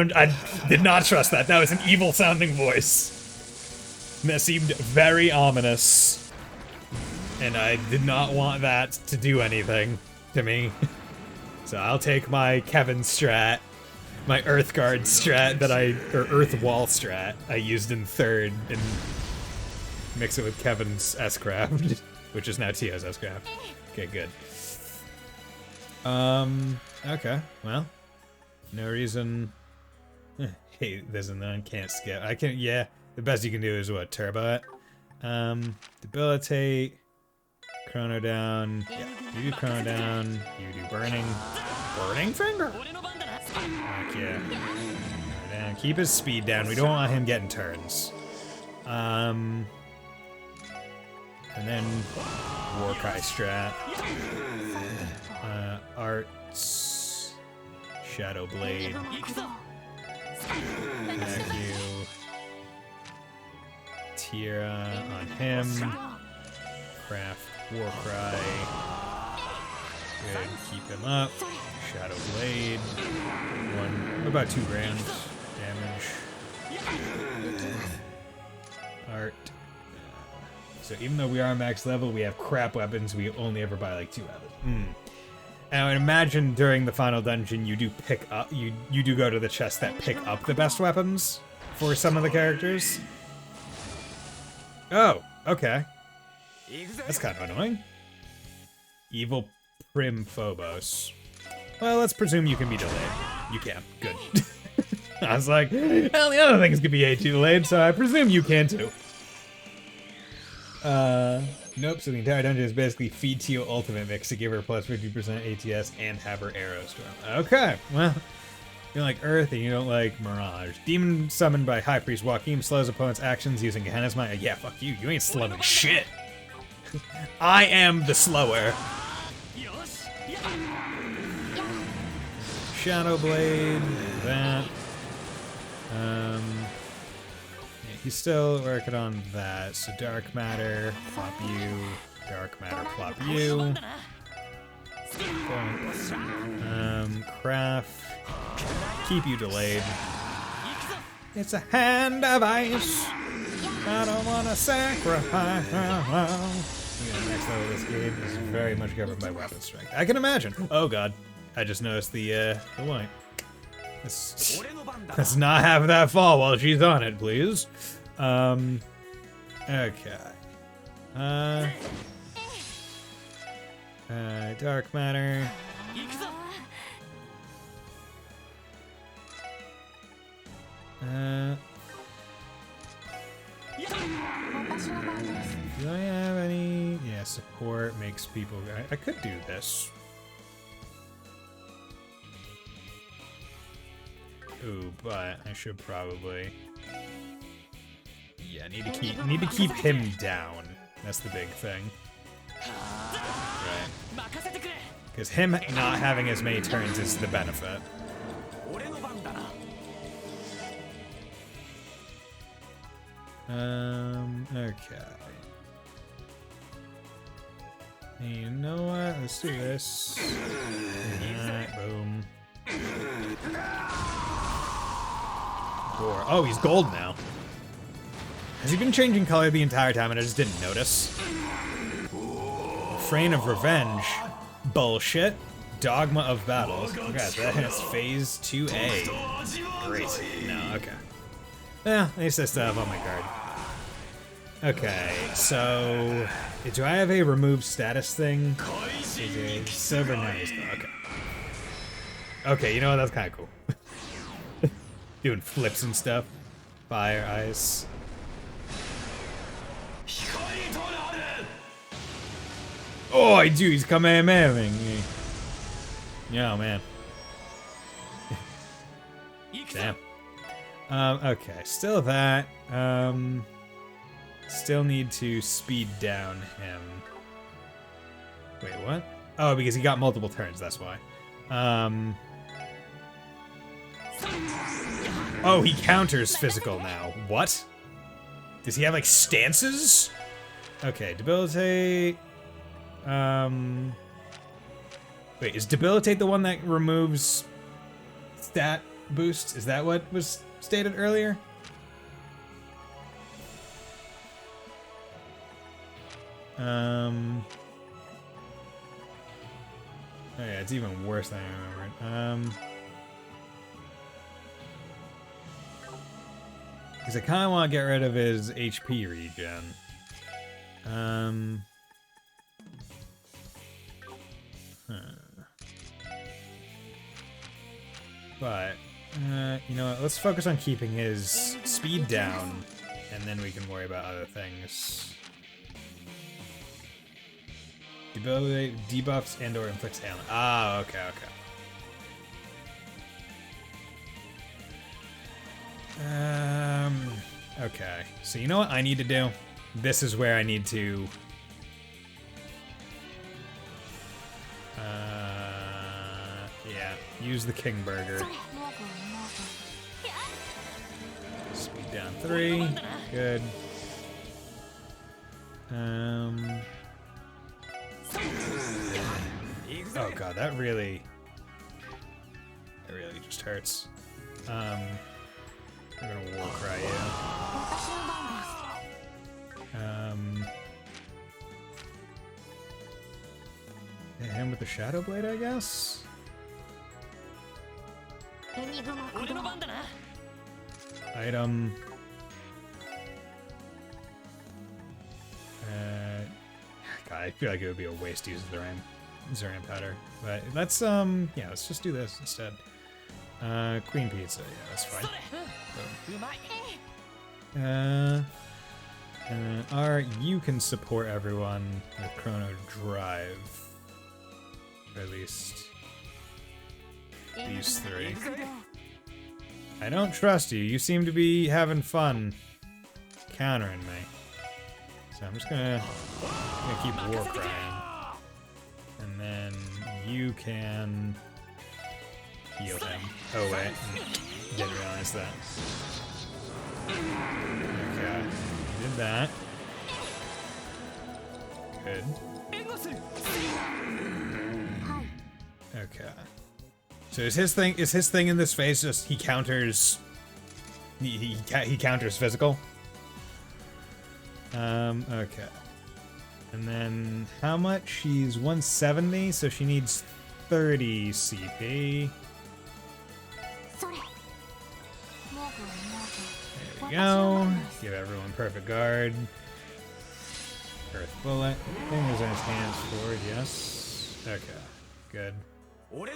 did not trust that. That was an evil sounding voice. That seemed very ominous. And I did not want that to do anything to me. So I'll take my Kevin strat, my Earth Guard strat or Earth Wall strat I used in 3rd and mix it with Kevin's S-Craft, which is now Tio's S-Craft. Okay, good. Okay, well, no reason. Hey, there's none, can't skip. I can, yeah. The best you can do is what? Turbo it? Debilitate. Chrono down. Yeah, you do chrono down. You do burning. Burning finger! Heck yeah. Chrono down. Keep his speed down. We don't want him getting turns. And then Warkai strat. Arts. Shadow Blade. Thank you. Tira on him. Craft Warcry. Good, keep him up. Shadow Blade. About 2 grand damage. Art. So even though we are max level, we have crap weapons. We only ever buy like 2 weapons. And I would imagine during the final dungeon, you do pick up. You do go to the chests that pick up the best weapons for some of the characters. Oh, okay. That's kind of annoying. Evil Prim Phobos. Well, let's presume you can be delayed. You can. Good. I was like, well, the other things could be AT delayed, so I presume you can too. Nope, so the entire dungeon is basically feed Tio ultimate mix to give her plus 50% ATS and have her arrows to him. Okay, well, you don't like Earth and you don't like Mirage. Demon summoned by High Priest Joaquim slows opponent's actions using Gehenna's Might. Yeah, fuck you. You ain't slowing shit. I am the slower. Shadow Blade, that. Yeah, he's still working on that. So Dark Matter, plop you. Dark Matter, plop you. Craft. Keep you delayed. It's a hand of ice. I don't want to sacrifice. Yeah, next level of this game is very much governed by weapon strength. I can imagine. Oh god, I just noticed the white. Let's not have that fall while she's on it, please. Okay. Dark matter. Do I have any? Yeah, support makes people. I could do this. Ooh, but I should probably. Yeah, need to keep him down. That's the big thing. Right. Because him not having as many turns is the benefit. Okay. Hey, you know what? Let's do this. Boom. Oh, he's gold now. Has he been changing color the entire time and I just didn't notice? Refrain of Revenge. Bullshit. Dogma of Battle. Okay, that's phase 2A. Great. No, okay. Yeah, at least I still have on my card. Okay, so do I have a remove status thing? Silver nose. Okay. Okay, you know what? That's kind of cool. Doing flips and stuff. Fire, ice. Oh, I do. He's Kamehameha-ing me. Yeah, man. Damn. Okay, still that. Still need to speed down him. Wait, what? Oh, because he got multiple turns, that's why. Oh, he counters physical now. What? Does he have, like, stances? Okay, debilitate. Wait, is debilitate the one that removes stat boosts? Is that what was stated earlier? Oh yeah, it's even worse than I remembered. Because I kind of want to get rid of his HP regen. But, you know what, let's focus on keeping his speed down, and then we can worry about other things. Debilitate, debuffs, and or inflicts ailment. Ah, okay, okay. Okay, so you know what I need to do? This is where I need to... yeah, use the King Burger. Speed down 3, good. Oh god, that really just hurts. I'm gonna war cry you. Hit him with the Shadow Blade, I guess? Item. God, I feel like it would be a waste to use the Zarian powder. But let's, yeah, let's just do this instead. Queen Pizza, yeah, that's fine. You can support everyone with Chrono Drive. Or at least these 3. I don't trust you. You seem to be having fun countering me. So I'm just gonna keep war crying. And then you can heal him. Oh wait, didn't realize that. Okay, did that. Good. Okay. So is his thing in this phase just he counters he counters physical? Okay. And then how much? She's 170, so she needs 30 CP. There we go. Give everyone perfect guard. Earth bullet. Fingers in his hands forward, yes. Okay. Good. Okay,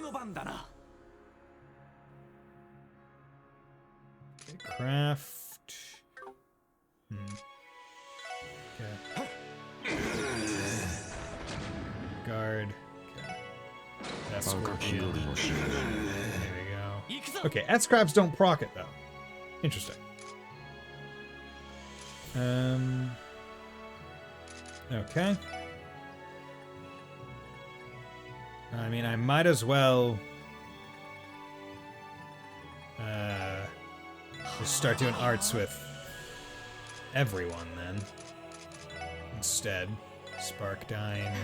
craft. Okay. Guard. Okay. That's Scorpion. There we go. Okay, S-Crabs don't proc it though. Interesting. Okay. I mean, I might as well just start doing arts with everyone then. Instead, Spark Dine,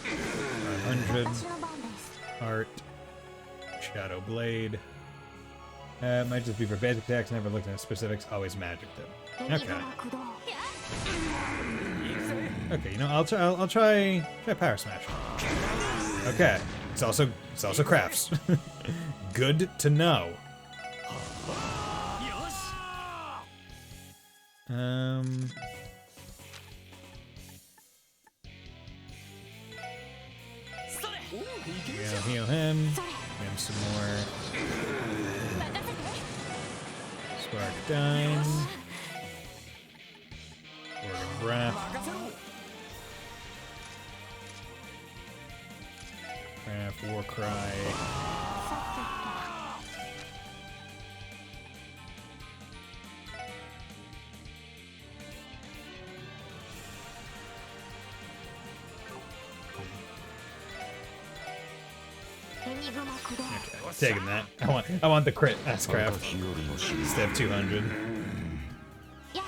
100, Art, Shadow Blade. Might just be for basic attacks. Never looked at specifics. Always magic though. Okay. Okay, you know, I'll try Power Smash. Okay, it's also crafts. Good to know. Yeah, heal him. Him some more. Spark Dine. Organ Breath. Craft, War Cry. Okay, taking that. I want the crit S-Craft instead of 200. I'll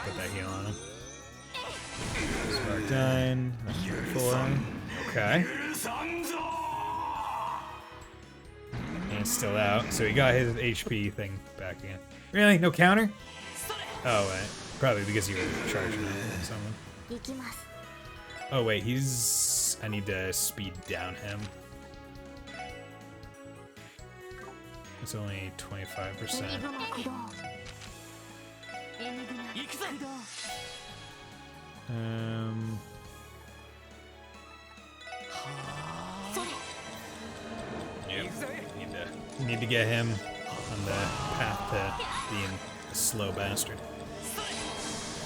put that heal on him. Spark Dine. 4. Okay. And it's still out, so he got his HP thing back again. Really? No counter? Oh wait, probably because you were charging him or something. Oh wait, he's. I need to speed down him. It's only 25%. Yep. Need to get him on the path to being a slow bastard.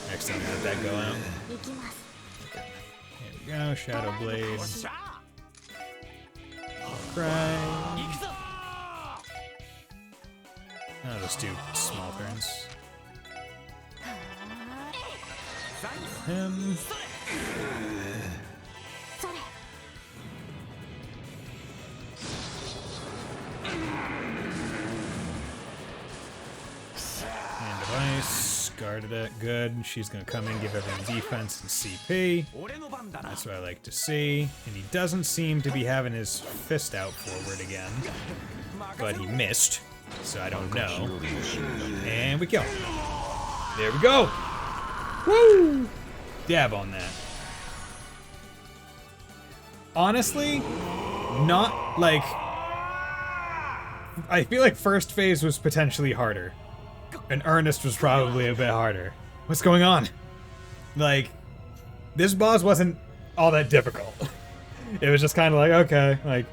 Next time, let that go out. Okay. Here we go. Shadow Blade. Cry. I'll just do small turns. Him. And device. Guarded it. Good. She's gonna come in, give everyone defense and CP. That's what I like to see. And he doesn't seem to be having his fist out forward again. But he missed. So I don't know. And we kill. There we go. Woo! Dab on that. Honestly, not like... I feel like first phase was potentially harder. And Earnest was probably a bit harder. What's going on? Like, this boss wasn't all that difficult. It was just kind of like, okay, like,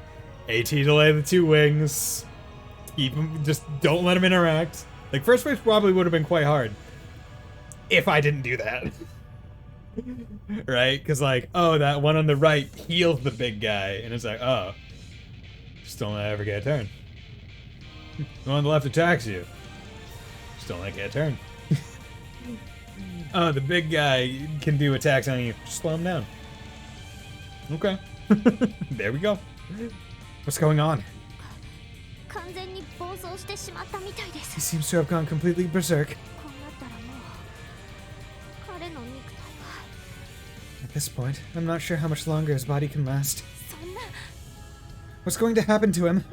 AT delay the 2 wings. Keep him, just don't let him interact. Like, first phase probably would have been quite hard. If I didn't do that. Right? Because, like, oh, that one on the right heals the big guy. And it's like, oh. Just don't let it ever get a turn. The one on the left attacks you. Just don't let it get a turn. Oh, the big guy can do attacks on you. Just slow him down. Okay. There we go. What's going on? He seems to have gone completely berserk. At this point, I'm not sure how much longer his body can last. そんな What's going to happen to him?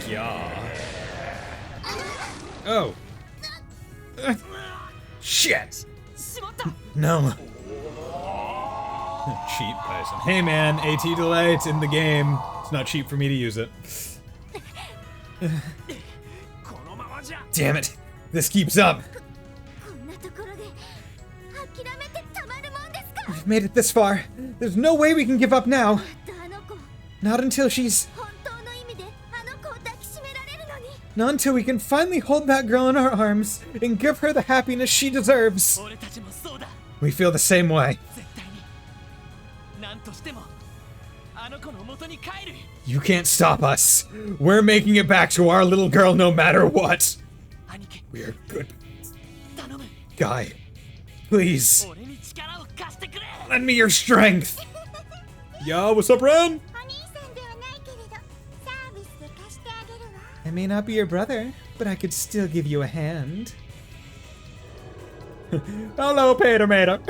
Yeah. Oh. Shit. No. Cheap Bison. Hey man, AT delay, it's in the game. It's not cheap for me to use it. Damn it. This keeps up. こんなところで諦めてたまるもんですか We've made it this far. There's no way we can give up now. やっとあの子 Not until she's... 本当の意味であの子を抱きしめられるのに Not until we can finally hold that girl in our arms and give her the happiness she deserves. 俺たちもそうだ We feel the same way. 絶対に何としてもあの子の元に帰る You can't stop us. We're making it back to our little girl no matter what. 兄貴 We are good. 頼む Guy, please, 俺に力を貸してくれ lend me your strength. Yo, what's up, Ren? お兄さんではないけれどサービスで貸してあげるわ I may not be your brother, but I could still give you a hand. Hello, Peter Mater.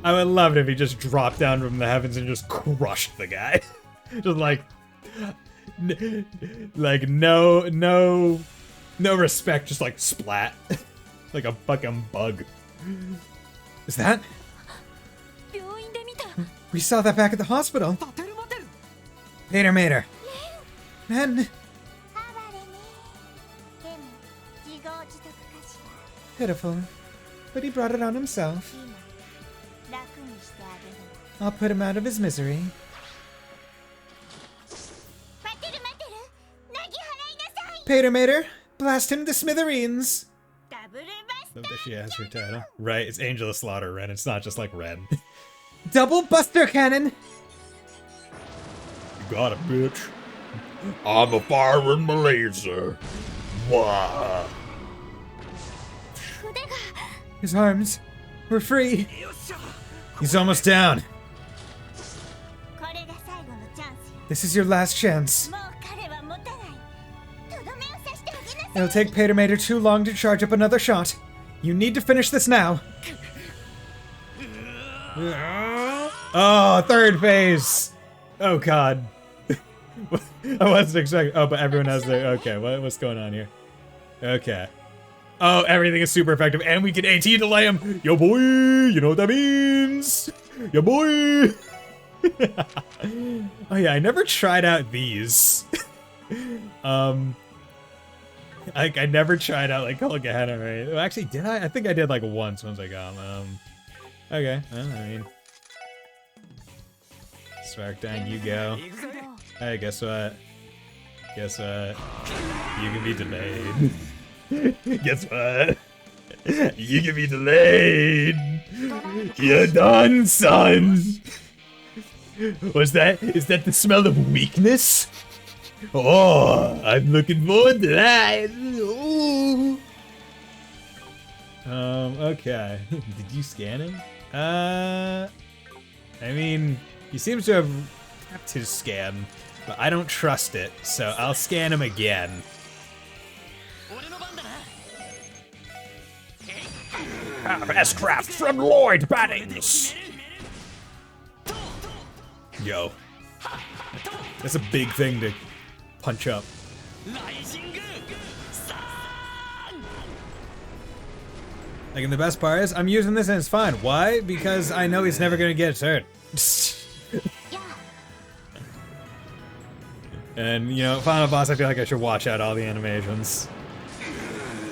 I would love it if he just dropped down from the heavens and just crushed the guy. Just like no respect, just like splat. Like a fucking bug. Is that? 病院で見た We saw that back at the hospital. バテルマテル Peter Mater. Man, 哀れねでも自業自得かしら pitiful. But he brought it on himself. 今楽にしてあげるわ I'll put him out of his misery. 待てる待てるなぎ払いなさい Peter Mater, blast him to smithereens. ダブルバス Love that she has her title. Right, it's Angela Slaughter Ren. It's not just like Ren. Double Buster Cannon. You got it, bitch. I'm a firing my laser. Wah. 腕が His arms. We're free. He's almost down. これが最後のチャンスよ This is your last chance. もう彼は持たないとどめを刺してあげなさい It'll take Peter Mater too long to charge up another shot. You need to finish this now. Oh, third phase. Oh god. I wasn't expecting. Oh, but everyone has their. Okay, what's going on here? Okay. Oh, everything is super effective, and we can AT delay him. Yo, boy, you know what that means? Yo, boy. Oh yeah, I never tried out these. I never tried out like Colgahena, right? Well, actually, did I? I think I did like once I got them. Okay, well, I mean, Sparkdown, you go. Hey, guess what? Guess what? You can be delayed. Guess what? You can be delayed. You're done, son. Is that the smell of weakness? Oh, I'm looking forward to that. Ooh. Okay. Did you scan him? I mean, he seems to have kept his scan, but I don't trust it, so I'll scan him again. 俺の番だな S-Craft from Lloyd Battings. Yo. That's a big thing to punch up. ライジングサーン Like, and the best part is, I'm using this and it's fine. Why? Because I know he's never gonna get a turn. And, you know, Final Boss, I feel like I should watch out all the animations.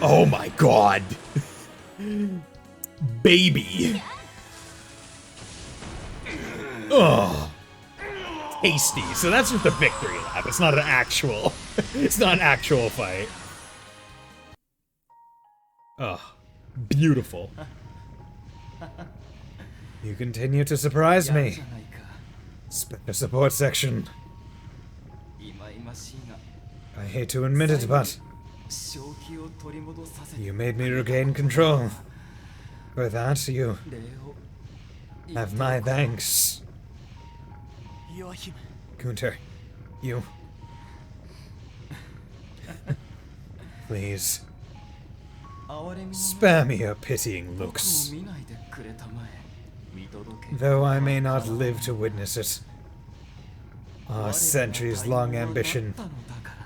Oh my god! Baby! Ugh! Tasty. So that's just a victory lap. It's not an actual... it's not an actual fight. Ugh. Beautiful. You continue to surprise me. Special support section. I hate to admit it, but you made me regain control. For that, you have my thanks. 弱姫 Gunter, you... Please. Spare me your pitying looks, though I may not live to witness it. Our centuries-long ambition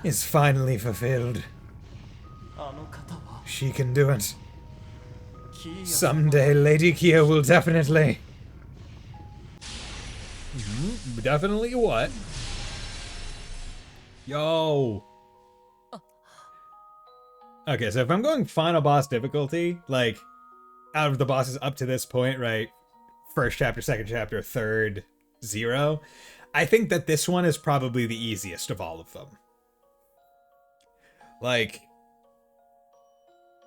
is finally fulfilled. She can do it. Someday Lady Kia will definitely... Definitely what? Yo! Okay, so if I'm going final boss difficulty, like, out of the bosses up to this point, right? First chapter, second chapter, third, 0. I think that this one is probably the easiest of all of them. Like,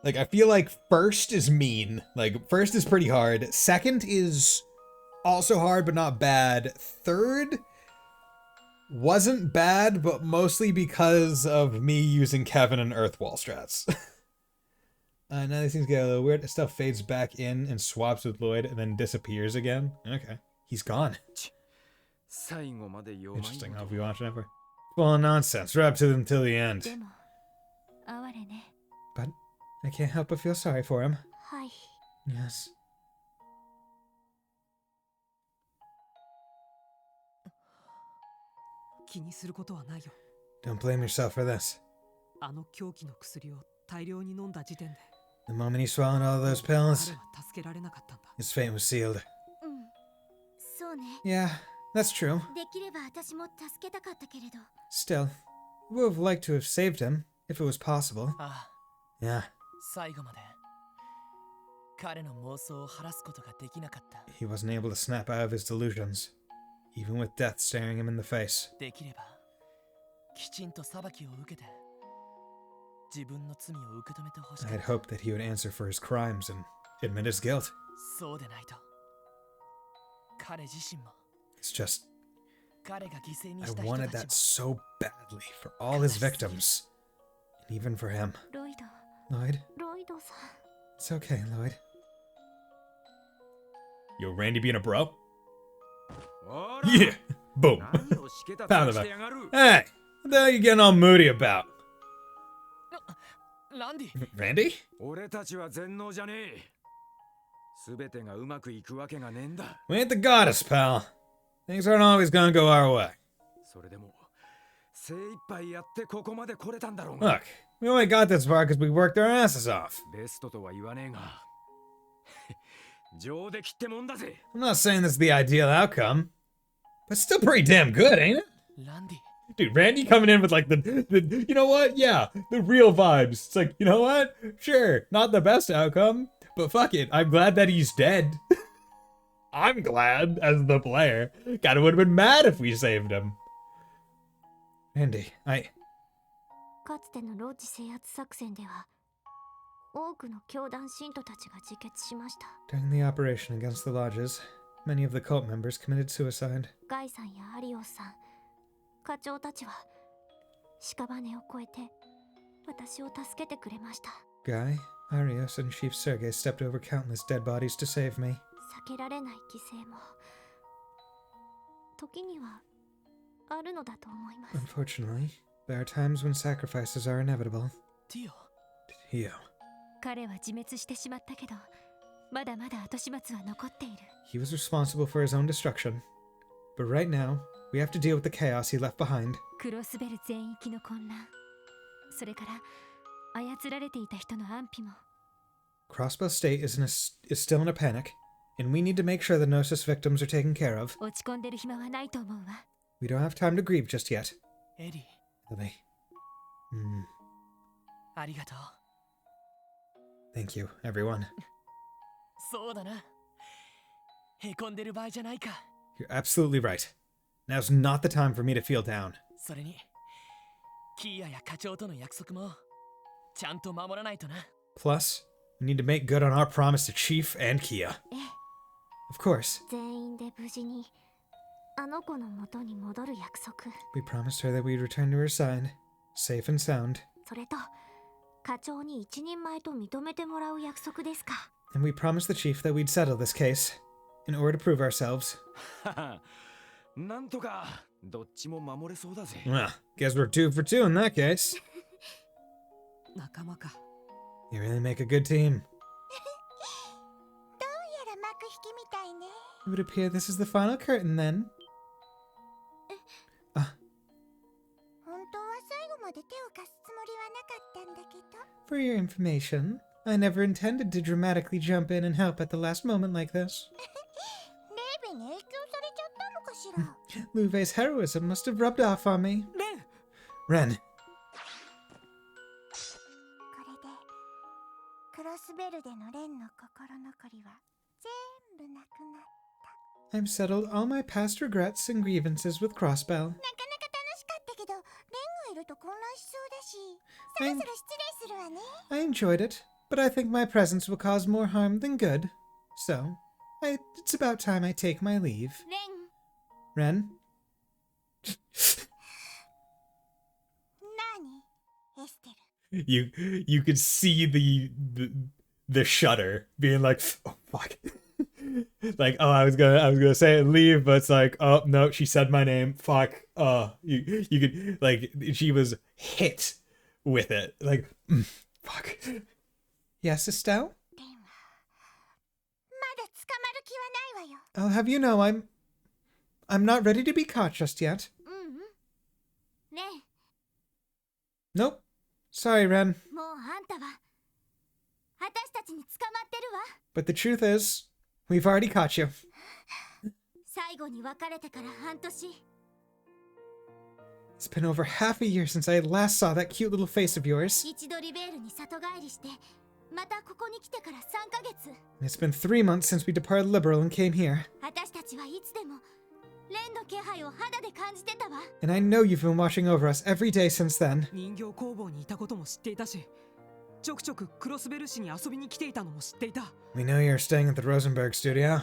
I feel like first is mean. Like, first is pretty hard. Second is also hard, but not bad. Third wasn't bad, but mostly because of me using Kevin and Earthwall strats. Now these things get a little weird. Stuff fades back in and swaps with Lloyd and then disappears again. Okay. He's gone. Interesting. Hope you watch it ever. Full of nonsense. We're up to them till the end. But I can't help but feel sorry for him. Yes. Don't blame yourself for this. The moment he swallowed all those pills, his fate was sealed. Yeah, that's true. Still, we would have liked to have saved him, if it was possible. Yeah. He wasn't able to snap out of his delusions, even with death staring him in the face. I had hoped that he would answer for his crimes and admit his guilt. It's just... I wanted that so badly for all his victims. And even for him. Lloyd? It's okay, Lloyd. Yo, Randy being a bro? Yeah! Boom! Found him out. Hey! What the hell are you getting all moody about? Randy? We ain't the goddess, pal. Things aren't always gonna go our way. Look, we only got this far because we worked our asses off. I'm not saying this is the ideal outcome, but still pretty damn good, ain't it? Dude, Randy coming in with like the you know what? Yeah, the real vibes. It's like, you know what? Sure, not the best outcome, but fuck it. I'm glad that he's dead. I'm glad as the player. Kinda would have been mad if we saved him. Randy, During the operation against the lodges, many of the cult members committed suicide. Guy, Arios, and Chief Sergei stepped over countless dead bodies to save me. Unfortunately, there are times when sacrifices are inevitable. Tio. He was responsible for his own destruction, but right now, we have to deal with the chaos he left behind. Crossbow State is still in a panic, and we need to make sure the Gnosis victims are taken care of. We don't have time to grieve just yet. Ellie. Thank you, everyone. You're absolutely right. Now's not the time for me to feel down. Plus, we need to make good on our promise to Chief and Kia. Of course. We promised her that we'd return to her side, safe and sound. And we promised the Chief that we'd settle this case, in order to prove ourselves. Well, guess we're 2 for 2 in that case. You really make a good team. どうやら幕引きみたいね。 It would appear this is the final curtain then. 本当は最後まで手を貸すつもりはなかったんだけど。 For your information, I never intended to dramatically jump in and help at the last moment like this. レイベに影響されちゃったのかしら。 Luve's heroism must have rubbed off on me. レン Ren, これでクロスベルでのレンの心残りは全部なくなった。 I've settled all my past regrets and grievances with Crossbell. なかなか楽しかったけど、レンがいると混乱しそうだし、そろそろ失礼するわね。 I enjoyed it, but I think my presence will cause more harm than good. So, it's about time I take my leave. レン、 Ren? 何エステル。 You could see the shudder being like, oh fuck. Like, oh, I was gonna say it and leave, but it's like, oh no, she said my name. Fuck. You could, like, she was hit with it. Like, fuck. Yes, Estelle? レンはまだ捕まる気はないわよ。 I'll have you know I'm not ready to be caught just yet. レン、 Nope. Sorry, Ren. もうあんたは私たちに捕まってるわ。 But the truth is, we've already caught you. 最後に別れてから半年。 It's been over half a year since I last saw that cute little face of yours. 一度リベールに里帰りして、またここに来てから3ヶ月。 And it's been 3 months since we departed Liberal and came here. 私たちはいつでもレンの気配を肌で感じてたわ。 And I know you've been watching over us every day since then. 人形工房にいたことも知っていたし、ちょくちょくクロスベル市に遊びに来ていたのも知っていた。 We know you're staying at the Rosenberg studio,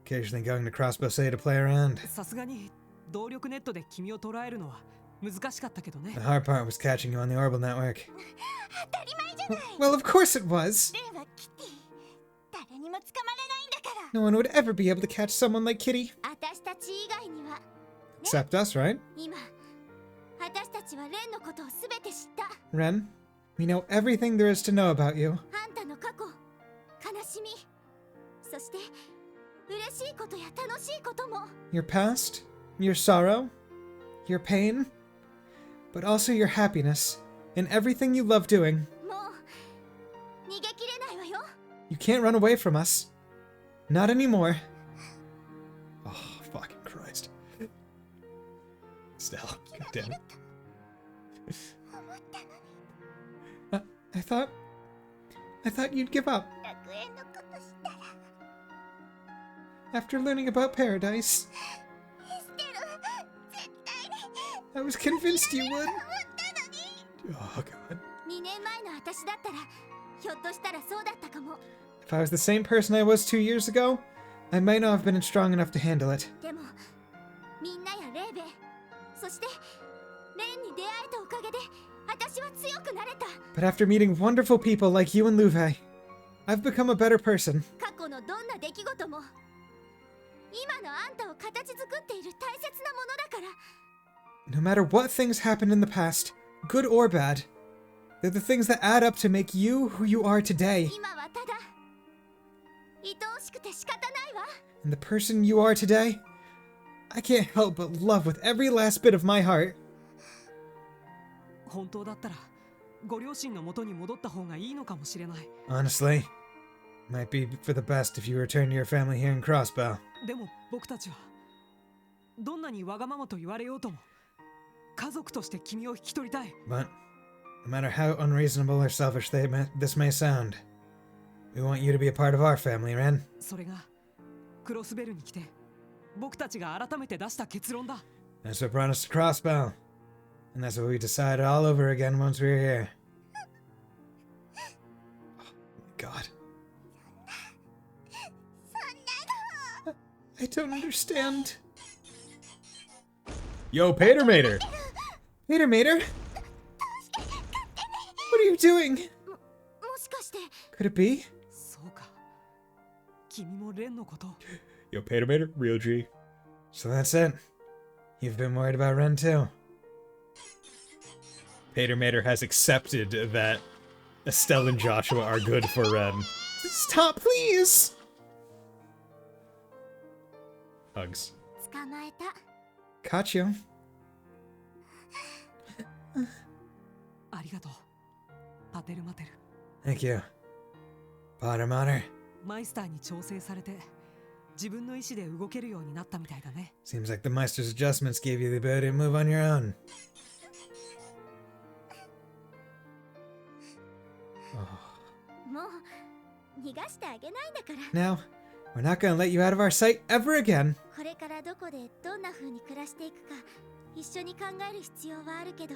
occasionally going to Crossbow City to play around. さすがに動力ネットで君を捉えるのは難しかったけどね。 The hard part was catching you on the orbital network. 当たり前じゃない。 Well, of course it was. レンはキティ。誰にも捕まれないんだから。 No one would ever be able to catch someone like Kitty. 私たち以外には。 Except us, right? 今、私たちはレンのことをすべて知った。 Ren, we know everything there is to know about you. あんたの過去、悲しみ、そして嬉しいことや楽しいことも。 Your past, your sorrow, your pain, but also your happiness and everything you love doing. もう逃げきれないわよ。 You can't run away from us. Not anymore. Oh, fucking Christ. Estelle, God damn it. 思ったのに。 I thought you'd give up 楽園のことしたら。 after learning about paradise. エステル、絶対に。 I was convinced you would. 思ったのに。 Oh, God. 2年前の私だったら、ひょっとしたらそうだったかも。 If I was the same person I was 2 years ago, I might not have been strong enough to handle it. でも、みんなやレイベ、そしてレンに出会えたおかげで、私は強くなれた。 But after meeting wonderful people like you and Luve, I've become a better person. 過去のどんな出来事も、今のあんたを形作っている大切なものだから。 No matter what things happened in the past, good or bad, they're the things that add up to make you who you are today. 今はただ、愛おしくて仕方ないわ。 And the person you are today, I can't help but love with every last bit of my heart. 本当だったらご両親の元に戻った方がいいのかもしれない。 Honestly, might be for the best if you return to your family here in Crossbow. でも僕たちはどんなにわがままと言われようとも家族として君を引き取りたい。 But no matter how unreasonable or selfish this may sound, we want you to be a part of our family, Ren. それがクロスベルに来て僕たちが改めて出した結論だ。 That's what brought us to Crossbow. And that's what we decided all over again once we were here. Oh my God. I don't understand. Yo, Patermater! Patermater? What are you doing? もしかして、 Could it be? そうか。君もレンのこと。 Yo, Patermater, real G. So that's it. You've been worried about Ren too. Patermater has accepted that Estelle and Joshua are good for Ren. Stop, please! Hugs. 捕まえた。 Caught you. ありがとう。パテルマテル。 Thank you. Potter Mater. マイスターに調整されて、自分の意思で動けるようになったみたいだね。 Seems like the Meister's adjustments gave you the ability to move on your own. Oh. もう逃がしてあげないんだから。 Now, we're not gonna let you out of our sight ever again. これからどこでどんな風に暮らしていくか一緒に考える必要はあるけど。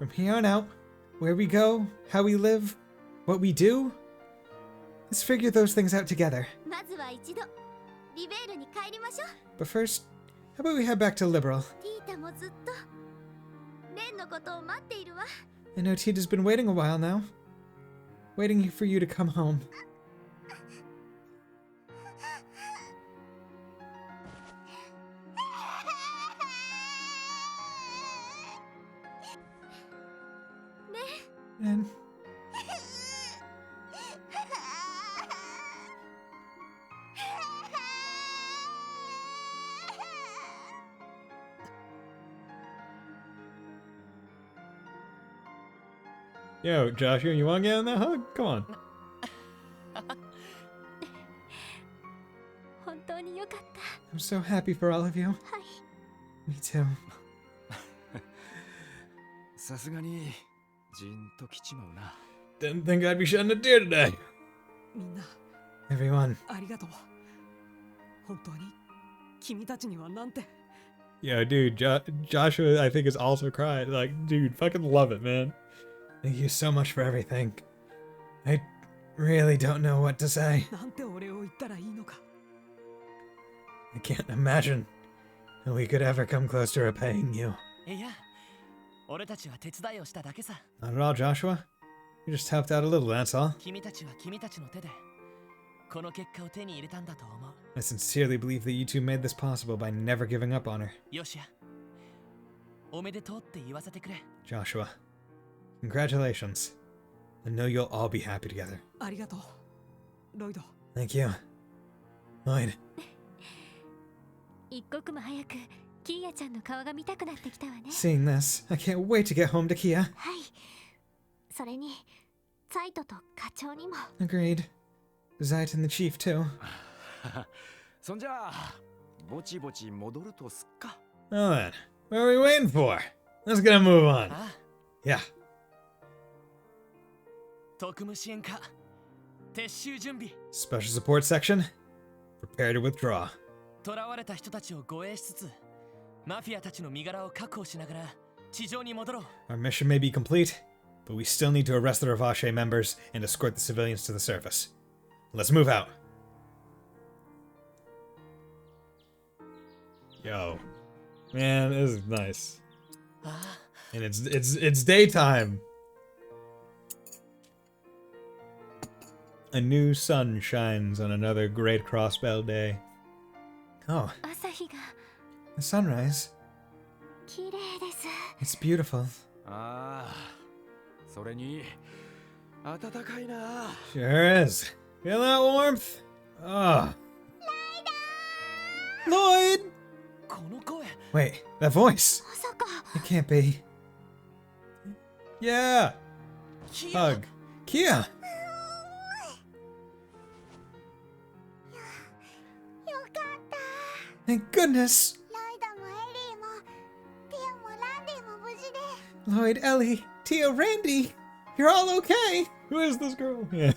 From here on out, where we go, how we live, what we do, let's figure those things out together. まずは一度リベールに帰りましょう。 But first, how about we head back to Liberal? ティータもずっとレンのことを待っているわ。 I know Tita's been waiting a while now. Waiting for you to come home. And yo, Joshua, you want to get in that hug? Come on. 本当によかった。 I'm so happy for all of you. はい。 Me too. さすがにじんときちまうな。 Didn't think I'd be shedding a tear today. みんな、 Everyone. ありがとう。本当に、君たちにはなんて。 Yo, dude, Joshua, I think, is also crying. Like, dude, fucking love it, man. Thank you so much for everything. I really don't know what to say. なんてお礼を言ったらいいのか。 I can't imagine how we could ever come close to repaying you. いや、俺たちは手伝いをしただけさ。 Not at all, Joshua. You just helped out a little, that's all. 君たちは君たちの手でこの結果を手に入れたんだと思う。 I sincerely believe that you two made this possible by never giving up on her. よしや、おめでとうって言わせてくれ。 Joshua, congratulations. I know you'll all be happy together. ありがとう。ロイド。 Thank you. Lloyd. 一刻も早くキーヤちゃんの顔が見たくなってきたわね。 Seeing this, I can't wait to get home to Kia. はい。それにサイトと課長にも。 Agreed. Zayt and the chief, too. そんじゃあぼちぼち戻るとすっか。 Well then, what are we waiting for? Let's get a move on. ああ、 Yeah. 特務支援課、撤収準備。 Special support section. Prepare to withdraw. 囚われた人たちを護衛しつつ、マフィアたちの身柄を確保しながら地上に戻ろう。 Our mission may be complete, but we still need to arrest the Ravache members and escort the civilians to the surface. Let's move out. Yo, man, this is nice. あ And it's daytime. A new sun shines on another great crossbell day. Oh, 朝日が the sunrise. 綺麗です。 It's beautiful. ああ、それに暖かいな。 Sure is. Feel that warmth? Ah. Lloyd! この声。 Wait, that voice. まさか。 It can't be. Yeah. キア Hug. Kia. よかった。 Thank goodness. ロイドもエリーもティアもランディも無事で。 Lloyd, Ellie, Tia, Randy. You're all okay. Who is this girl? Yeah.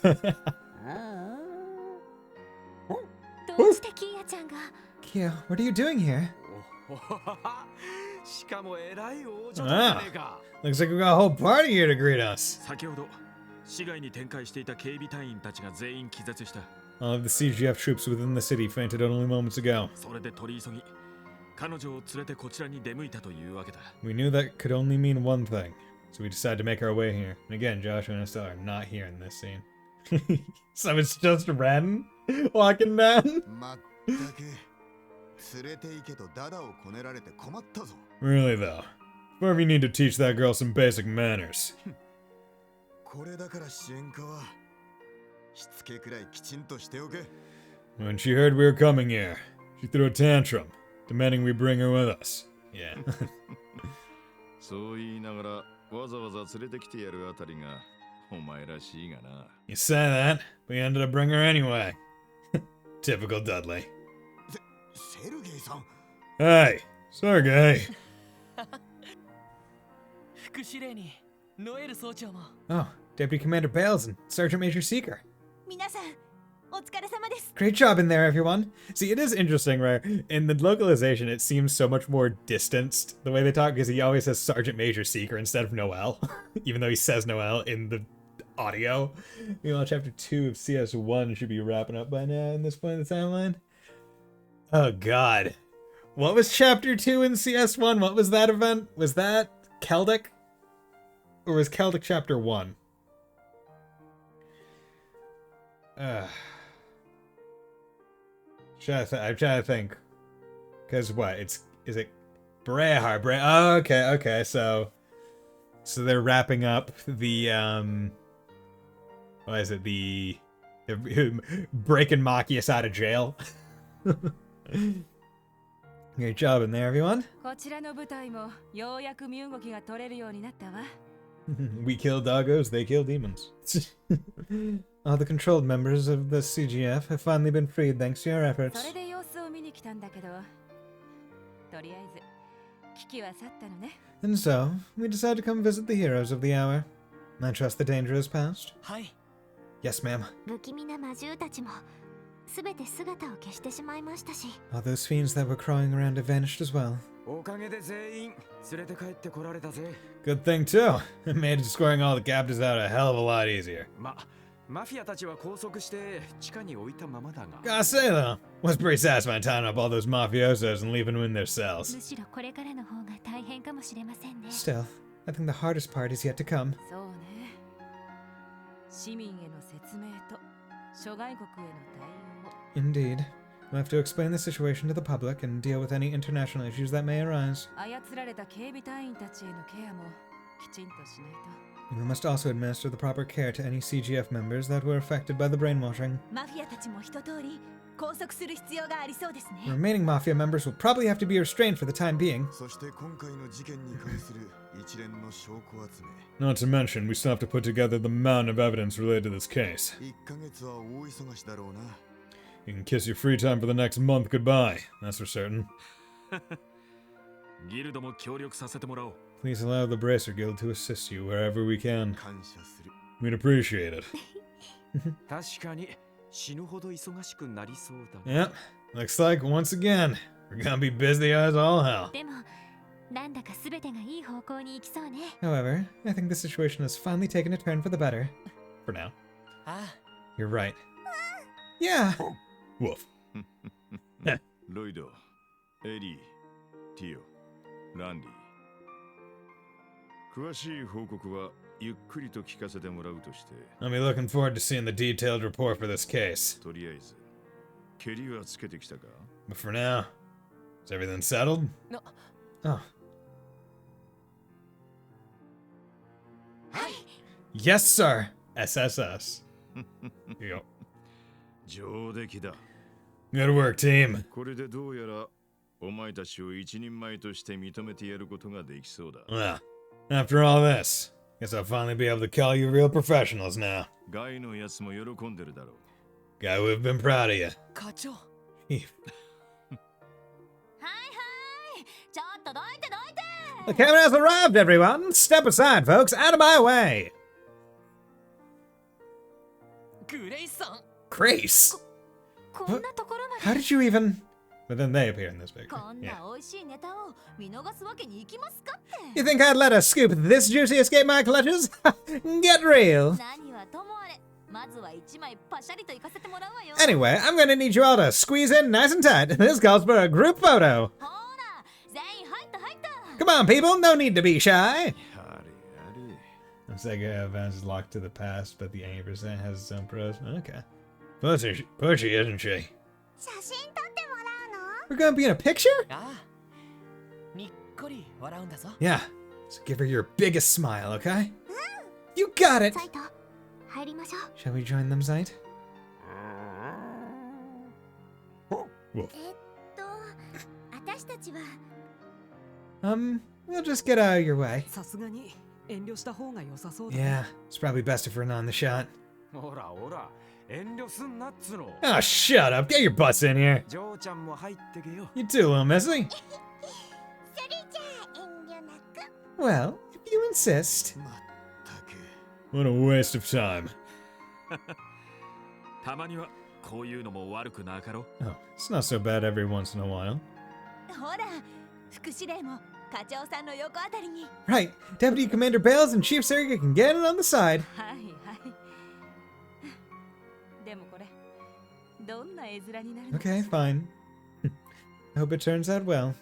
どうしてキーヤちゃんが。 Kia, what are you doing here? しかも偉い王女じゃねえか。 Looks like we got a whole party here to greet us. 先ほど市外に展開していた警備隊員たちが全員気絶した。 All of the CGF troops within the city fainted only moments ago. それで取り急ぎ彼女を連れてこちらに出向いたというわけだ。 We knew that could only mean one thing, so we decided to make our way here. And again, Joshua and Estelle are not here in this scene. So it's just Ren walking down? まったく連れて行けとダダをこねられて困ったぞ。 Really though, where we need to teach that girl some basic manners. これだから支援課はしつけくらいきちんとしておけ。 When she heard we were coming here, she threw a tantrum, demanding we bring her with us. Yeah. そう言いながらわざわざ連れてきてやるあたりがお前らしいがな。 You say that, but you ended up bringing her anyway. Typical Dudley. セルゲイさん。 Hey, Sergey. 副司令にノエル総長も。 Oh, Deputy Commander Bales and Sergeant Major Seeker. 皆さんお疲れ様です。 Great job in there, everyone. See, it is interesting, right? In the localization, it seems so much more distanced, the way they talk, because he always says Sergeant Major Seeker instead of Noel, even though he says Noel in the audio. Meanwhile, Chapter 2 of CS1 should be wrapping up by now in this point in the timeline. Oh, God. What was Chapter 2 in CS1? What was that event? Was that Celtic? Or was Celtic Chapter 1? I'm trying to think. Because what? Is it Brehar? Oh, okay. So they're wrapping up the, what is it? The breaking Machias out of jail. Great job in there, everyone. こちらの部隊もようやく身動きが取れるようになったわ。We kill doggos, they kill demons. All the controlled members of the CGF have finally been freed thanks to your efforts. それで様子を見に来たんだけど、とりあえず危機は去ったのね。And so, we decided to come visit the heroes of the hour. I trust the danger is past. はい。 Yes, ma'am. 不気味な魔獣たちもすべて姿を消してしまいましたし。 All those fiends that were crawling around have vanished as well. おかげで全員連れて帰ってこられたぜ。 Good thing too. It made escorting all the captives out a hell of a lot easier. マフィアたちは拘束して地下に置いたままだが。 Gotta say though, was pretty satisfying tying up all those mafiosos and leaving them in their cells. むしろこれからの方が大変かもしれませんね。 Still, I think the hardest part is yet to come. そうね。市民への説明と諸外国への対応。 Indeed. We'll have to explain the situation to the public and deal with any international issues that may arise. 操られた警備隊員たちへのケアもきちんとしないと。 We must also administer the proper care to any CGF members that were affected by the brainwashing. マフィアたちも一通り拘束する必要がありそうですね。 The remaining Mafia members will probably have to be restrained for the time being. そして今回の事件に関する一連の証拠集め。 Not to mention, we still have to put together the mountain of evidence related to this case. 1ヶ月は大忙しだろうな。 You can kiss your free time for the next month goodbye, that's for certain. ギルドも協力させてもらおう。 Please allow the Bracer Guild to assist you wherever we can. 感謝する。 We'd appreciate it. 確かに死ぬほど忙しくなりそうだ。 Yep, looks like once again, we're gonna be busy as all hell. でもなんだかすべてがいい方向に行きそうね。 However, I think the situation has finally taken a turn for the better. For now. あ You're right. Yeah. Woof. ロイド、エリー、ティオ、ランディ。詳しい報告はゆっくりと聞かせてもらうとして。 I'll be looking forward to seeing the detailed report for this case. とりあえず、ケリはつけてきたか？ But for now, is everything settled? No. Oh. はい。 Yes, sir. SSS. Yep. 上出来だ。 Good work, team. これでどうやらお前たちを一人前として認めてやることができそうだ。 Well, after all this, guess I'll finally be able to call you real professionals now. ガイのやつも喜んでるだろう。 Guy, we've been proud of you. 課長。はいはい。ちょっとどいてどいて。 The camera has arrived, everyone. Step aside, folks. Out of my way. グレイさん。 Grace. こんなところまで。 How did you even? But then they appear in this picture. こん Yeah. な美味しいネタを見逃すわけにいきますかって。 You think I'd let a scoop this juicy escape my clutches? Get real. 何はともあれ、まずは一枚パシャリと行かせてもらうわよ。 Anyway, I'm gonna need you all to squeeze in nice and tight. This calls for a group photo. ほら、全員入った入った。 Come on, people. No need to be shy. やれやれ。 Sega Advance is locked to the past, but the 80% has its own pros. Okay. Pushy, isn't she? 写真撮ってもらうの？ We're gonna be in a picture? ああ。にっこり笑うんだぞ。 Yeah. So give her your biggest smile, okay? You got it! サイト入りましょう。 Shall we join them, Zeit? Woof. 私たちは We'll just get out of your way. さすがに遠慮した方が良さそうだ Yeah, it's probably best if we're not on the shot. ほらほら、遠慮すんなっつの。Oh, shut up! Get your butts in here! ジョーちゃんも入ってけよ。 You too, little missy. それじゃあ遠慮なく。 Well, if you insist. What a waste of time. たまにはこういうのも悪くなかろ。 Oh, it's not so bad every once in a while. ほら副司令も課長さんの横あたりに。 Right, Deputy Commander Bales and Chief Surrogate can get it on the side. はいはい。でもこれどんな絵面になるの？ Okay, fine. I hope it turns out well.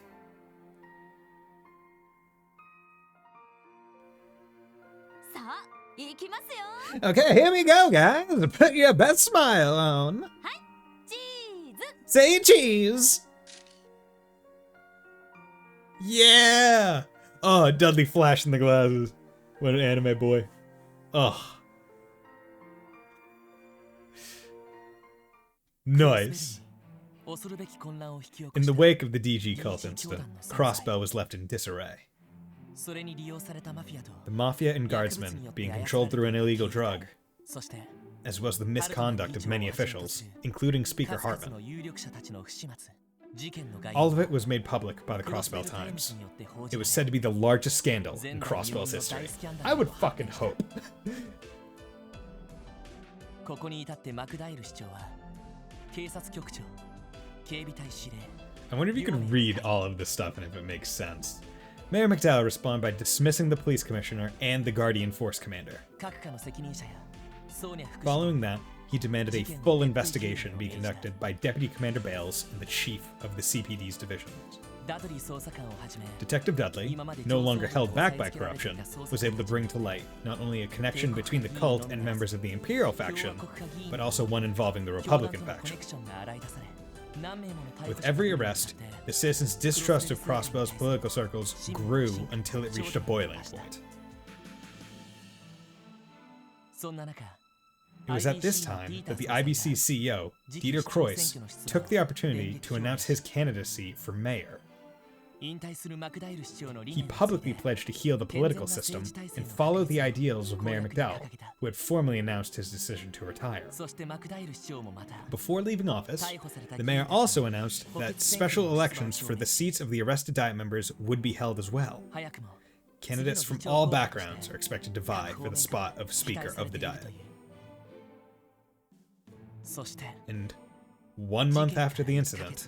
さあ行きますよ。 Okay, here we go, guys. Put your best smile on. チーズ。 Say cheese. Yeah. Oh, Dudley Flash in the glasses. What an anime boy. Ugh. Nice. In the wake of the DG cult incident, Crossbell was left in disarray. The Mafia and Guardsmen being controlled through an illegal drug, as well as the misconduct of many officials, including Speaker Hartman. All of it was made public by the Crossbell Times. It was said to be the largest scandal in Crossbell's history. I would fucking hope. I wonder if you can read all of this stuff and if it makes sense. Mayor McDowell responded by dismissing the police commissioner and the Guardian Force commander. Following that, he demanded a full investigation be conducted by Deputy Commander Bales and the chief of the CPD's divisions. Detective Dudley, no longer held back by corruption, was able to bring to light not only a connection between the cult and members of the Imperial faction, but also one involving the Republican faction. With every arrest, the citizens' distrust of Crossbell's political circles grew until it reached a boiling point. It was at this time that the IBC CEO, Dieter Kreuss, took the opportunity to announce his candidacy for mayor. He publicly pledged to heal the political system and follow the ideals of Mayor McDowell, who had formally announced his decision to retire. Before leaving office, the mayor also announced that special elections for the seats of the arrested Diet members would be held as well. Candidates from all backgrounds are expected to vie for the spot of Speaker of the Diet. And 1 month after the incident,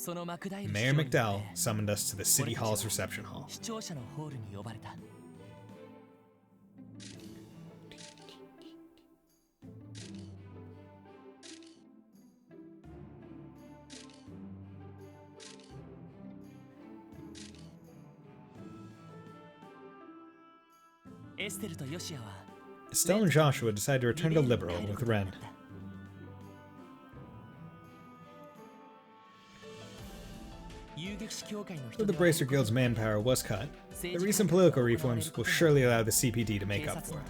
Mayor McDowell summoned us to the City Hall's reception hall. Estelle and Joshua decide to return to Liberal with Ren. Though the Bracer Guild's manpower was cut, the recent political reforms will surely allow the CPD to make up for it.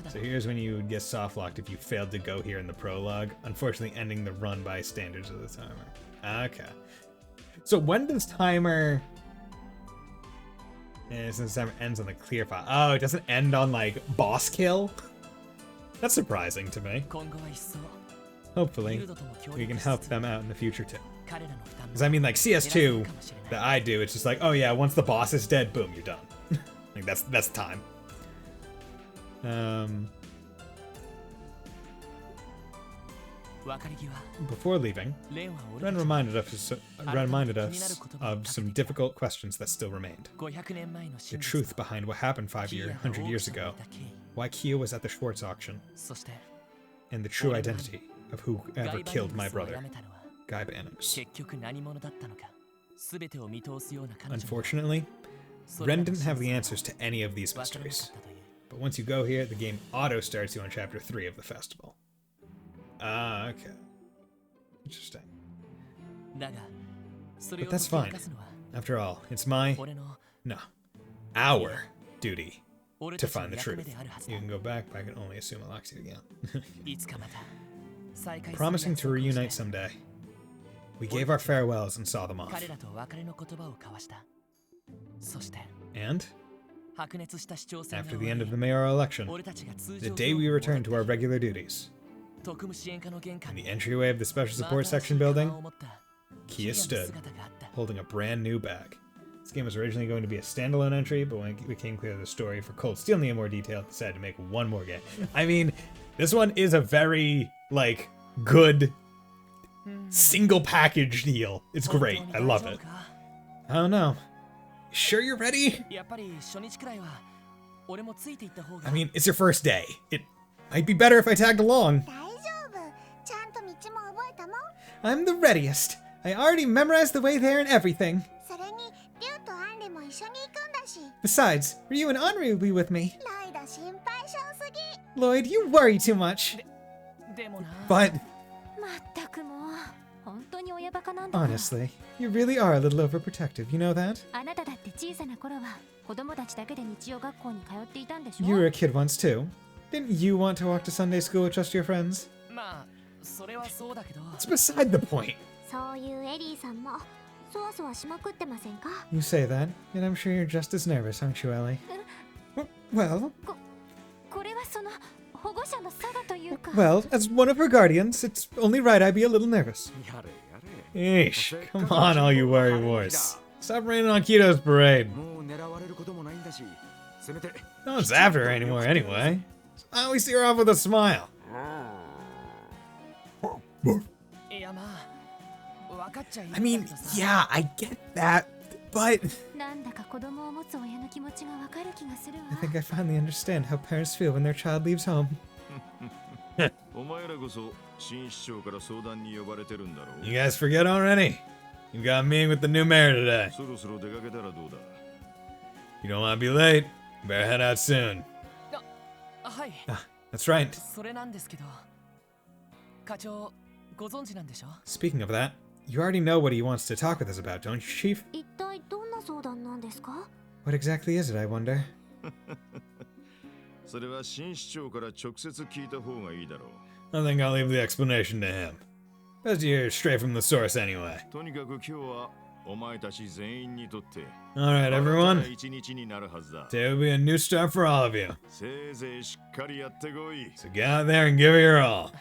So here's when you would get softlocked if you failed to go here in the prologue, unfortunately ending the run by standards of the timer. Okay. So when does timer... since timer ends on the clear file. Oh, it doesn't end on, like, boss kill? That's surprising to me. Hopefully, we can help them out in the future too. Because I mean, like, CS2 that I do, it's just like, oh yeah, once the boss is dead, boom, you're done. Like, that's time. Before leaving, Ren reminded us of some difficult questions that still remained. The truth behind what happened 100 years ago, why Kia was at the Schwartz auction, and the true identity of whoever killed my brother, Guy Bannings. Unfortunately, Ren didn't have the answers to any of these mysteries. But once you go here, the game auto-starts you on Chapter 3 of the festival. Ah, okay. Interesting. But that's fine. After all, it's my... no, our duty to find the truth. You can go back, but I can only assume it locks you again. いつかまた再会する Promising to 約束を reunite して someday. We gave our farewells and saw them off. 彼らと別れの言葉を交わした。そして And 白熱した市長選が after 終 the わ end り of the mayoral election, 俺たちが通 the 常 day we returned to our regular duties, 特務支援課の玄関 in に the entryway of the special support 真新し section いカバン building, を持った Kia キアの stood, 姿があった。 holding a brand new bag. This game was originally going to be a standalone entry, but when it became clear the story for Cold Steel needed more detail, decided to make one more game. I mean, this one is a very, like, good single package deal. It's great. I love it. I don't know. Sure you're ready? やっぱり初日くらいは俺もついていった方が I mean, it's your first day. It might be better if I tagged along. 大丈夫。ちゃんと道も覚えたもん。 I'm the readiest. I already memorized the way there and everything. それにリュウとアンリも一緒に行くんだし。 Besides, Ryu and Henri will be with me. ライダ心配性すぎ。 Lloyd, you worry too much. でもな But まったくもう本当に親バカなんだから honestly, you really are a little overprotective, you know that? あなただって小さな頃は子供たちだけで日曜学校に通っていたんでしょ You were a kid once too. Didn't you want to walk to Sunday school with just your friends? まあそれはそうだけど It's beside the point. そういうエリーさんもそわそわしまくってませんか？ You say that, and I'm sure you're just as nervous, aren't you, Ellie? Well, これはその保護者の差がというか well, as one of her guardians, it's only right I be a little nervous. やれやれ Eesh, come on, all you worry warts. Stop raining on Kito's parade. もう狙われることもないんだしせめて No one's after her anymore anyway. I always see her off with a smile. いやまあ分かっちゃいる I ん mean, だけどさ yeah, I get that, but なんだか子供を持つ親の気持ちがわかる気がする I わ think I finally understand how parents feel when their child leaves home. お前らこそ新市長から相談に呼ばれてるんだろう You guys forget already? You got a meeting with the new mayor today. そろそろ出かけたらどうだ You don't want to be late? Better head out soon. はい That's right. それなんですけど課長ご存知なんでしょ Speaking of that, you already know what he wants to talk with us about, don't you, Chief? 一体どんな相談なんですか？ What exactly is it, I wonder? それは新市長から直接聞いた方がいいだろう I think I'll leave the explanation to him. Best you hear it straight from the source anyway. とにかく今日はお前たち全員にとって Alright, everyone. 一日になるはずだ Today will be a new start for all of you. せいぜいしっかりやってこい So get out there and give it your all.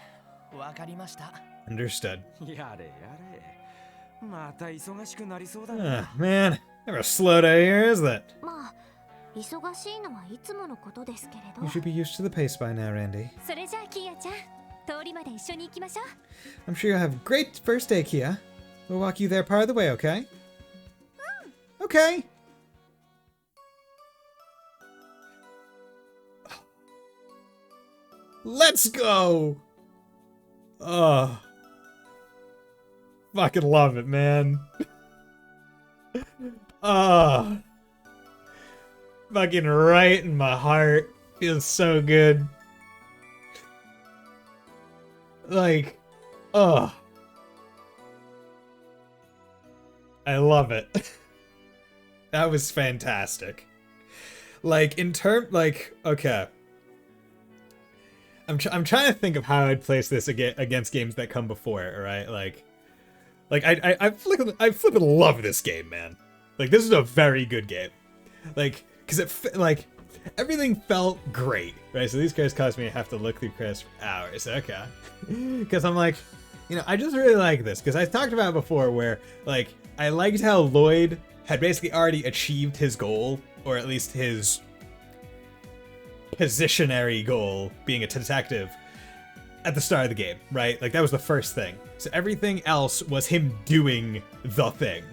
わかりました Understood. やれやれまた忙しくなりそうだ Ah, な man. Never a slow day here, is it? まあ忙しいのはいつものことですけれど You。should be used to the pace by now, Randy. それじゃあキアちゃん通りまで一緒に行きましょう I'm sure you'll have a great first day, Kia. We'll walk you there part of the way, okay? Okay. Let's go! Oh. Fucking love it, man. Oh. Fucking right in my heart. Feels so good. Like, oh. I love it. That was fantastic. Like, okay. I'm trying to think of how I'd place this against games that come before it, right? I flippin' love this game, man. Like, this is a very good game. Like, cause everything felt great, right? So these cards caused me to have to look through cards for hours, okay. Cause I'm like, I just really like this, cause I talked about it before where, like, I liked how Lloyd had basically already achieved his goal, or at least his positionary goal, being a detective, at the start of the game, right? Like, that was the first thing. So everything else was him doing the thing.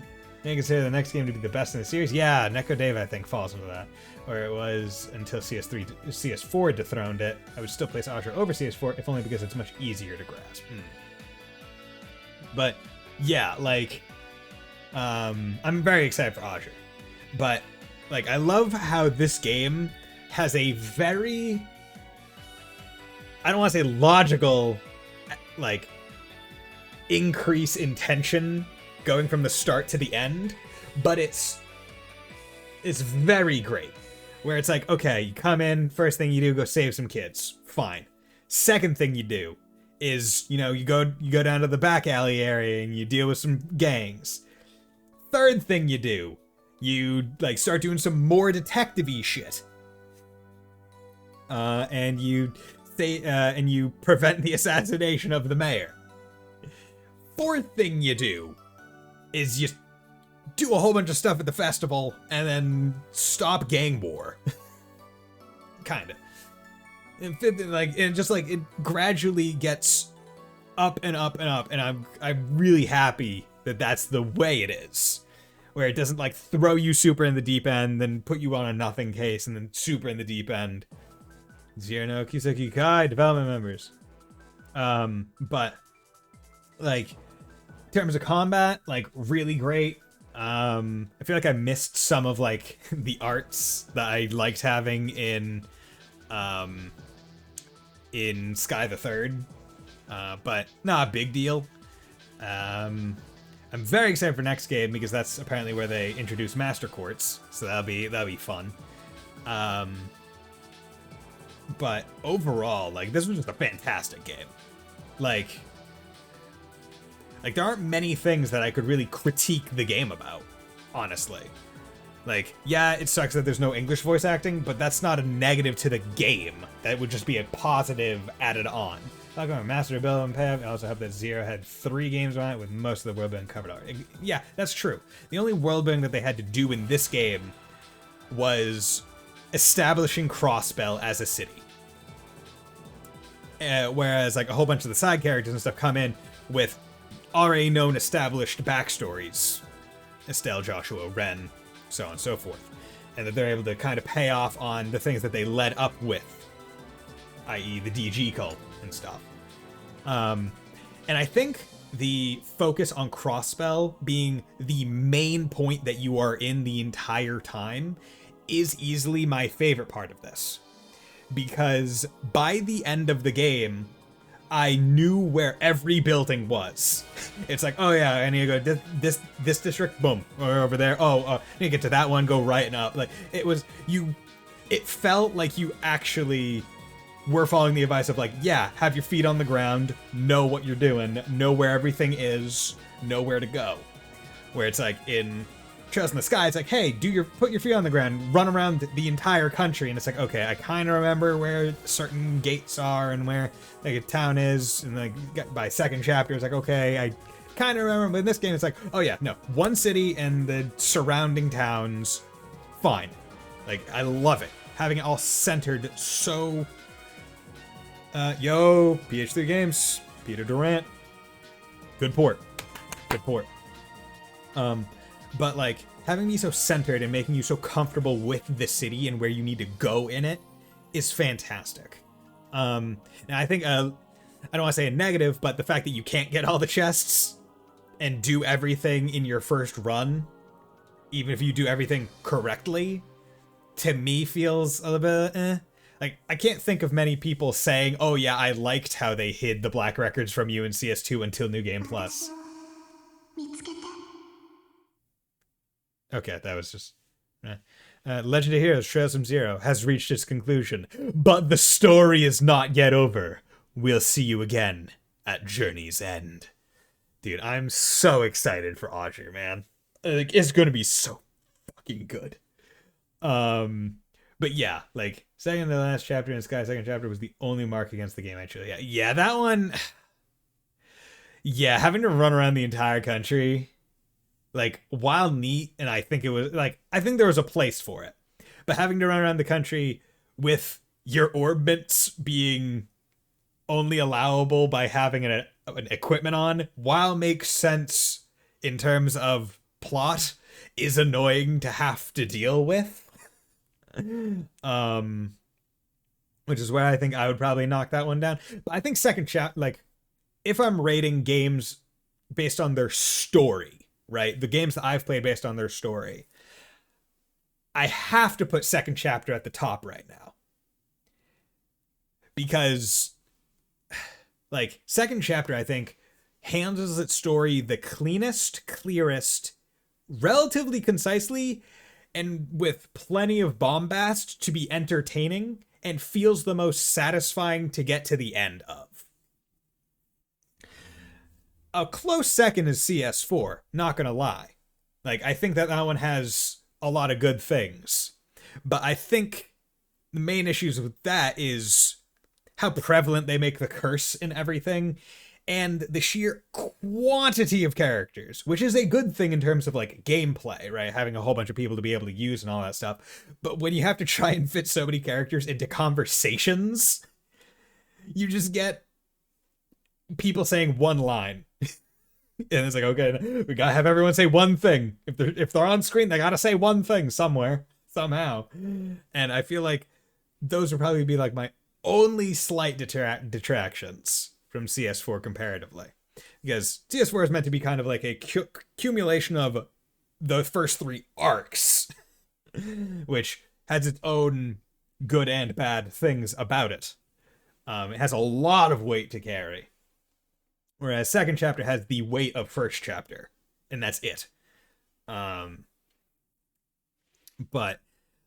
And you consider the next game to be the best in the series? Yeah, Neko Dave, I think, falls into that. Or it was until CS4 dethroned it. I would still place Azure over CS4, if only because it's much easier to grasp. But, yeah, like, I'm very excited for Azure. But, like, I love how this game has a very, I don't want to say logical, like, increase in tension going from the start to the end, but it's very great. where it's like, okay, you come in, first thing you do, go save some kids. Fine. Second thing you do is, you know, you go down to the back alley area and you deal with some gangs. Third thing you do, you like start doing some more detective-y shit. And you prevent the assassination of the mayor. Fourth thing you do is you do a whole bunch of stuff at the festival and then stop gang war. Kinda. And fifth, it gradually gets up and up and up, and I'm really happy that that's the way it is. Where it doesn't like throw you super in the deep end, then put you on a nothing case, and then super in the deep end. Zero no Kiseki Kai, development members. But like in terms of combat, like really great. I feel like I missed some of like the arts that I liked having in Sky the Third. But not a big deal. I'm very excited for next game because that's apparently where they introduce Master Quartz, so that'll be fun. But overall, like this was just a fantastic game. Like there aren't many things that I could really critique the game about, honestly. Like, yeah, it sucks that there's no English voice acting, but that's not a negative to the game. That would just be a positive added on. Talking about Master Build and Pav, I also hope that Zero had 3 games on it with most of the world building covered already. Yeah, that's true. The only world building that they had to do in this game was establishing Crossbell as a city. Whereas, like, a whole bunch of the side characters and stuff come in with already known established backstories. Estelle, Joshua, Ren, so on and so forth. And that they're able to kind of pay off on the things that they led up with. I.e. the DG cult and stuff. And I think the focus on Crossbell being the main point that you are in the entire time is easily my favorite part of this. Because by the end of the game, I knew where every building was. It's like, oh yeah, I need to go this district, boom, or over there. I need to get to that one, go right and up. Like it felt like you actually were following the advice of like, yeah, have your feet on the ground, know what you're doing, know where everything is, know where to go. Where it's like in Trails in the Sky, it's like, hey, put your feet on the ground, run around the entire country, and it's like, okay, I kind of remember where certain gates are and where like a town is, and like by second chapter, it's like, okay, I kind of remember, but in this game, it's like, oh yeah, no, one city and the surrounding towns, fine. Like, I love it. Having it all centered so... yo, PH3 Games, Peter Durant. Good port. Good port. But like having me so centered and making you so comfortable with the city and where you need to go in it is fantastic. And I think I don't want to say a negative, but the fact that you can't get all the chests and do everything in your first run, even if you do everything correctly, to me feels a little bit Like, I can't think of many people saying, oh yeah, I liked how they hid the black records from you in CS2 until New Game Plus. Okay, that was just... Legend of Heroes Trails from Zero has reached its conclusion, but the story is not yet over. We'll see you again at Journey's End. Dude, I'm so excited for Audrey, man. Like, it's gonna be so fucking good. But yeah, like, second to last chapter in Sky, second chapter was the only mark against the game, actually. Yeah, that one... Yeah, having to run around the entire country... Like, while neat, and I think it was, like, I think there was a place for it. But having to run around the country with your orbits being only allowable by having an equipment on, while makes sense in terms of plot, is annoying to have to deal with. Which is where I think I would probably knock that one down. But I think second chapter, like, if I'm rating games based on their story, right? The games that I've played based on their story, I have to put second chapter at the top right now. Because, like, second chapter, I think, handles its story the cleanest, clearest, relatively concisely, and with plenty of bombast to be entertaining and feels the most satisfying to get to the end of. A close second is CS4, not gonna lie. Like, I think that one has a lot of good things. But I think the main issues with that is how prevalent they make the curse in everything, and the sheer quantity of characters, which is a good thing in terms of like gameplay, right? Having a whole bunch of people to be able to use and all that stuff. But when you have to try and fit so many characters into conversations, you just get people saying one line. And it's like, okay, we gotta have everyone say one thing. If they're on screen, they gotta say one thing somewhere, somehow. And I feel like those would probably be like my only slight detractions from CS4 comparatively, because CS4 is meant to be kind of like a accumulation of the first 3 arcs, which has its own good and bad things about it. It has a lot of weight to carry, whereas second chapter has the weight of first chapter, and that's it. But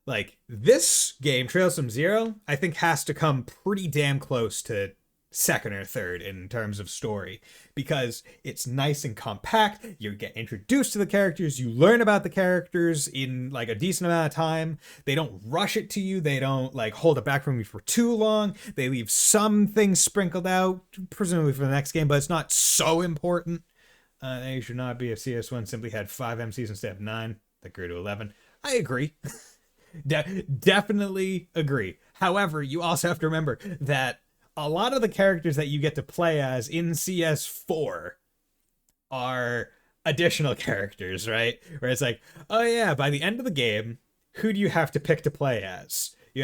like this game, Trails from Zero, I think has to come pretty damn close to second or third in terms of story, because it's nice and compact. You get introduced to the characters, you learn about the characters in like a decent amount of time. They don't rush it to you, they don't like hold it back from you for too long. They leave some things sprinkled out, presumably for the next game, but it's not so important. They should not be if CS1 simply had 5 MCs instead of 9 that grew to 11. I agree. Definitely agree. However, you also have to remember that a lot of the characters that you get to play as in CS4 are additional characters, right? Where it's like, oh yeah, by the end of the game, who do you have to pick to play as? You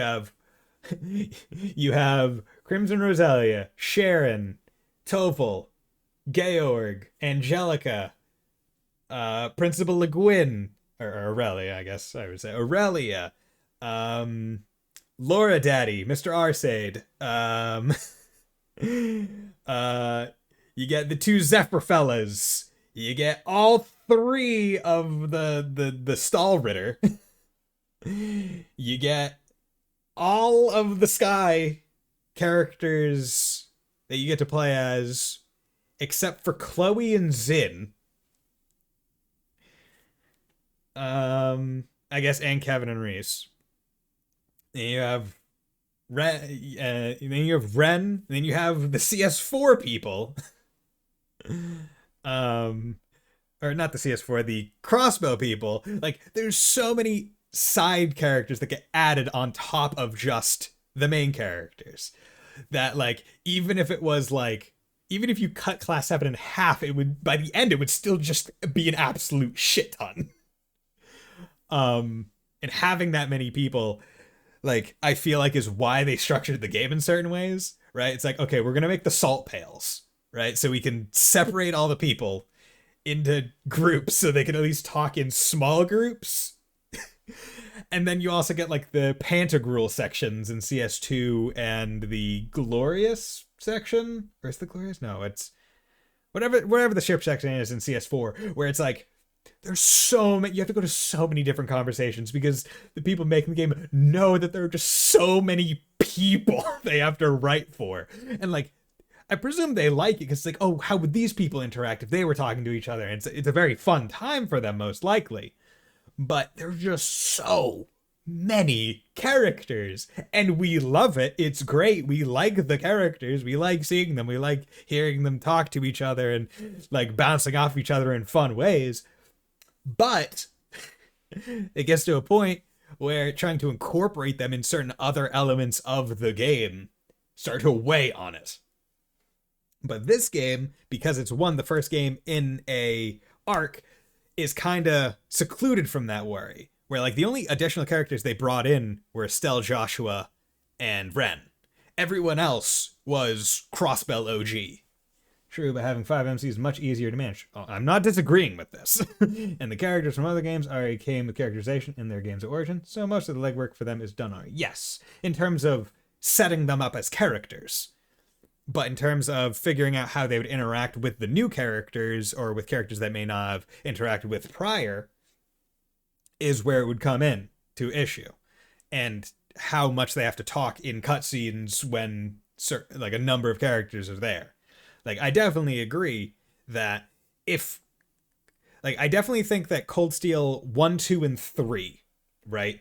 have Crimson Rosalia, Sharon, Toval, Georg, Angelica, Principal Le Guin, or Aurelia, I guess I would say. Aurelia, Laura Daddy, Mr. Arcade, you get the 2 Zephyr fellas, you get all 3 of the Stall Ritter, you get all of the Sky characters that you get to play as, except for Chloe and Zin. I guess, and Kevin and Reese. Then you have Ren, then you have Ren, then you have the CS4 people. Or not the CS4, the crossbow people. Like, there's so many side characters that get added on top of just the main characters that, like, even if you cut Class 7 in half, it would, by the end, it would still just be an absolute shit ton. And having that many people, like, I feel like is why they structured the game in certain ways, right? It's like, okay, we're gonna make the salt pails, right? So we can separate all the people into groups so they can at least talk in small groups. And then you also get like the Pantagruel sections in CS2 and the Glorious section. Or is the Glorious? No, it's whatever the ship section is in CS4, where it's like, there's so many, you have to go to so many different conversations because the people making the game know that there are just so many people they have to write for. And like, I presume they like it because it's like, oh, how would these people interact if they were talking to each other? And it's a very fun time for them, most likely. But there's just so many characters, and we love it. It's great. We like the characters. We like seeing them. We like hearing them talk to each other and like bouncing off each other in fun ways. But it gets to a point where trying to incorporate them in certain other elements of the game start to weigh on it. But this game, because it's the first game in a arc, is kind of secluded from that worry. Where like the only additional characters they brought in were Estelle, Joshua, and Ren. Everyone else was Crossbell OG. True, but having 5 MCs is much easier to manage. Oh, I'm not disagreeing with this. And the characters from other games already came with characterization in their games of origin, so most of the legwork for them is done already. Yes, in terms of setting them up as characters. But in terms of figuring out how they would interact with the new characters, or with characters that may not have interacted with prior, is where it would come in to issue, and how much they have to talk in cutscenes when like a number of characters are there. Like, I definitely agree that I definitely think that Cold Steel 1, 2, and 3, right,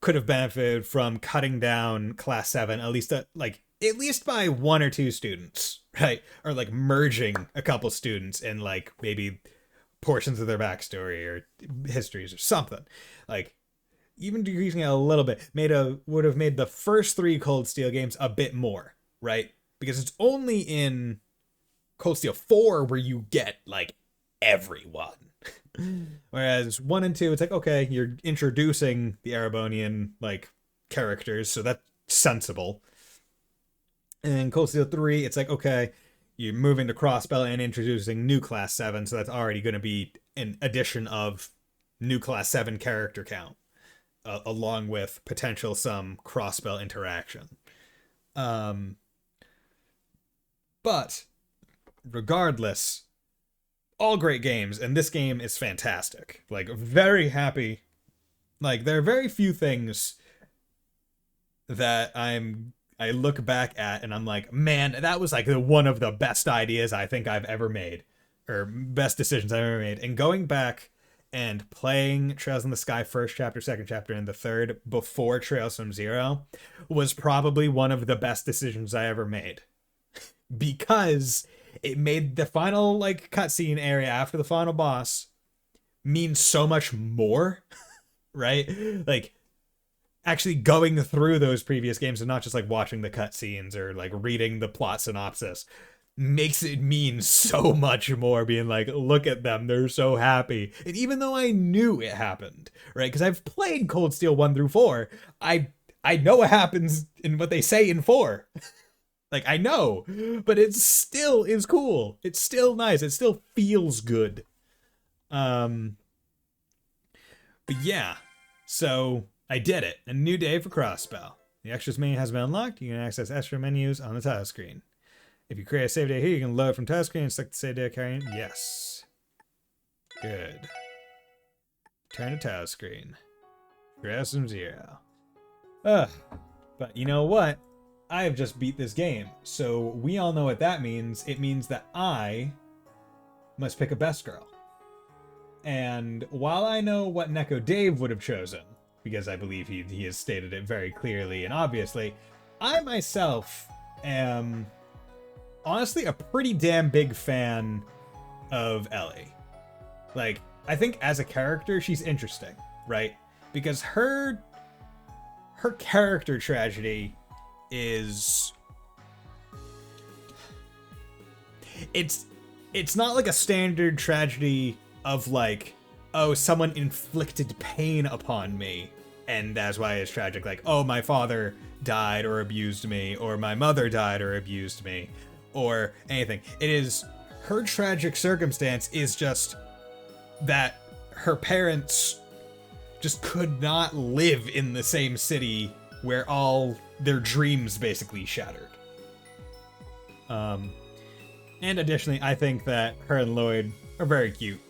could have benefited from cutting down Class 7 at least by 1 or 2 students, right? Or like merging a couple students in like maybe portions of their backstory or histories or something. Like, even decreasing it a little bit would have made the first 3 Cold Steel games a bit more, right? Because it's only in Cold Steel 4 where you get like everyone. Whereas 1 and 2, it's like, okay, you're introducing the Erebonian like characters, so that's sensible. And in Cold Steel 3, it's like, okay, you're moving to Crossbell and introducing new Class 7, so that's already going to be an addition of new Class 7 character count, along with potential some Crossbell interaction. But regardless, all great games, and this game is fantastic. Like, very happy. Like, there are very few things that I look back at and I'm like, man, that was like one of the best ideas I think I've ever made, or best decisions I've ever made. And going back and playing Trails in the Sky first chapter, second chapter, and the third before Trails from Zero was probably one of the best decisions I ever made. Because it made the final like cutscene area after the final boss mean so much more, right? Like, actually going through those previous games and not just like watching the cutscenes or like reading the plot synopsis makes it mean so much more. Being like, look at them, they're so happy. And even though I knew it happened, right? Because I've played Cold Steel 1 through 4, I know what happens in what they say in 4. Like, I know, but it still is cool. It's still nice. It still feels good. But yeah, so I did it. A new day for Crossbell. The extras menu has been unlocked. You can access extra menus on the title screen. If you create a save data here, you can load from title screen and select the save data carrying. Yes. Good. Turn to title screen. Trails from Zero. But you know what? I have just beat this game, so we all know what that means. It means that I must pick a best girl. And while I know what Neko Dave would have chosen, because I believe he has stated it very clearly and obviously, I myself am honestly a pretty damn big fan of Ellie. Like, I think as a character, she's interesting, right? Because her character tragedy is, it's not like a standard tragedy of like, oh, someone inflicted pain upon me and that's why it's tragic. Like, oh, my father died or abused me, or my mother died or abused me, or anything. It is, her tragic circumstance is just that her parents just could not live in the same city where all their dreams basically shattered. And additionally, I think that her and Lloyd are very cute.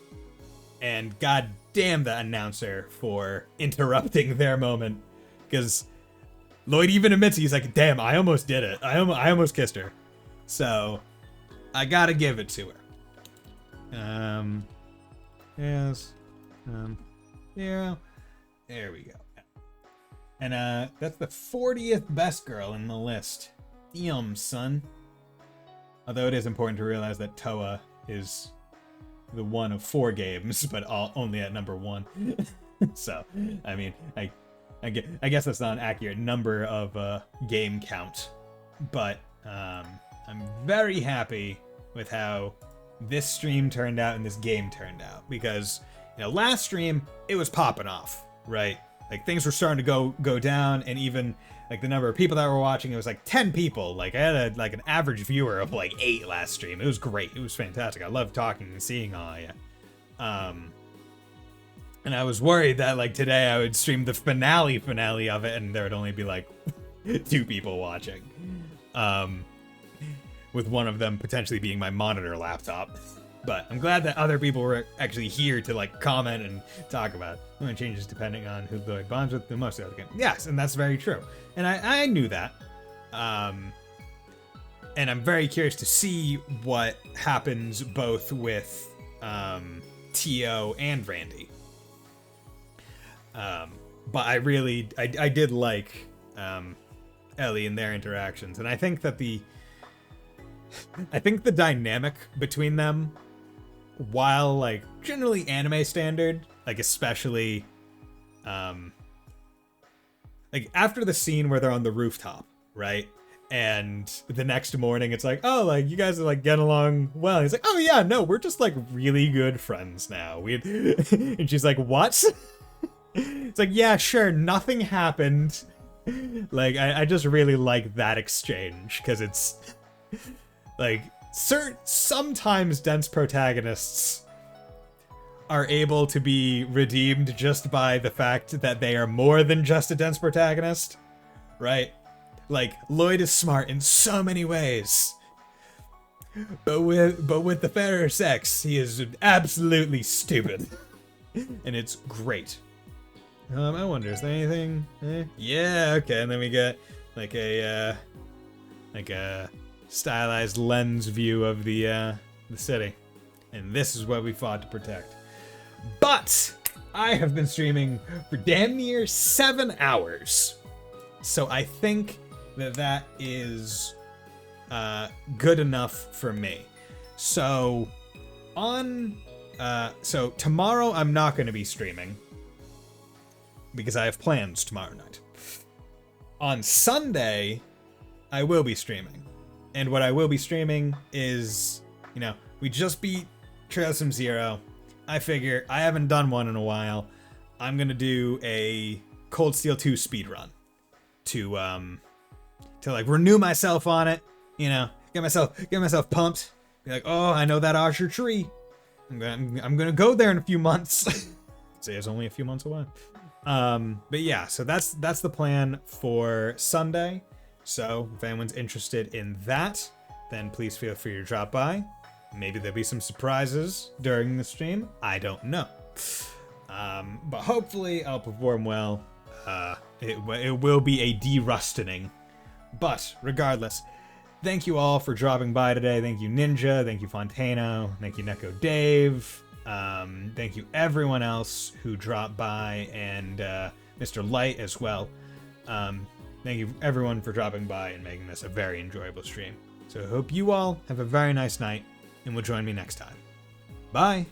And god damn that announcer for interrupting their moment. Because Lloyd even admits, he's like, damn, I almost did it. I almost kissed her. So, I gotta give it to her. Yes. Yeah. There we go. And that's the 40th best girl in the list. Damn, son. Although it is important to realize that Toa is the one of 4 games, but only at number 1. So, I mean, I guess that's not an accurate number of game count. But I'm very happy with how this stream turned out and this game turned out. Because, you know, last stream, it was popping off, right? Like, things were starting to go down, and even like the number of people that were watching, it was like 10 people. Like, I had an average viewer of like 8 last stream. It was great. It was fantastic. I loved talking and seeing all of you. And I was worried that like today I would stream the finale of it, and there would only be like 2 people watching. With one of them potentially being my monitor laptop. But I'm glad that other people were actually here to like comment and talk about it. It changes depending on who Lloyd bonds with the most of the game. Yes, and that's very true. And I knew that. And I'm very curious to see what happens both with Tio and Randy. But I did like Ellie and their interactions, and I think that the dynamic between them, while like generally anime standard, like especially like after the scene where they're on the rooftop, right? And the next morning it's like, oh, like you guys are like getting along well. And he's like, oh yeah, no, we're just like really good friends now. And she's like, what? It's like, yeah, sure, nothing happened. Like, I just really like that exchange, because it's like sometimes dense protagonists are able to be redeemed just by the fact that they are more than just a dense protagonist, right? Like, Lloyd is smart in so many ways, but with the fairer sex, he is absolutely stupid, and it's great. I wonder, is there anything? Yeah, okay, and then we get like a stylized lens view of the city, and this is what we fought to protect. But I have been streaming for damn near 7 hours, so I think that is good enough for me. So so tomorrow I'm not going to be streaming because I have plans tomorrow night. On Sunday I will be streaming, and what I will be streaming is, you know, we just beat Trails from Zero. I figure I haven't done one in a while. I'm gonna do a Cold Steel 2 speedrun to like renew myself on it, you know, get myself pumped. Be like, oh, I know that Archer tree. I'm gonna go there in a few months. Say it's only a few months away. But yeah, so that's the plan for Sunday. So if anyone's interested in that, then please feel free to drop by. Maybe there'll be some surprises during the stream. I don't know. But hopefully I'll perform well. It will be a de-rustening. But regardless, thank you all for dropping by today. Thank you, Ninja. Thank you, Fontano. Thank you, Neko Dave. Thank you, everyone else who dropped by, and Mr. Light as well. Thank you, everyone, for dropping by and making this a very enjoyable stream. So I hope you all have a very nice night, and will join me next time. Bye!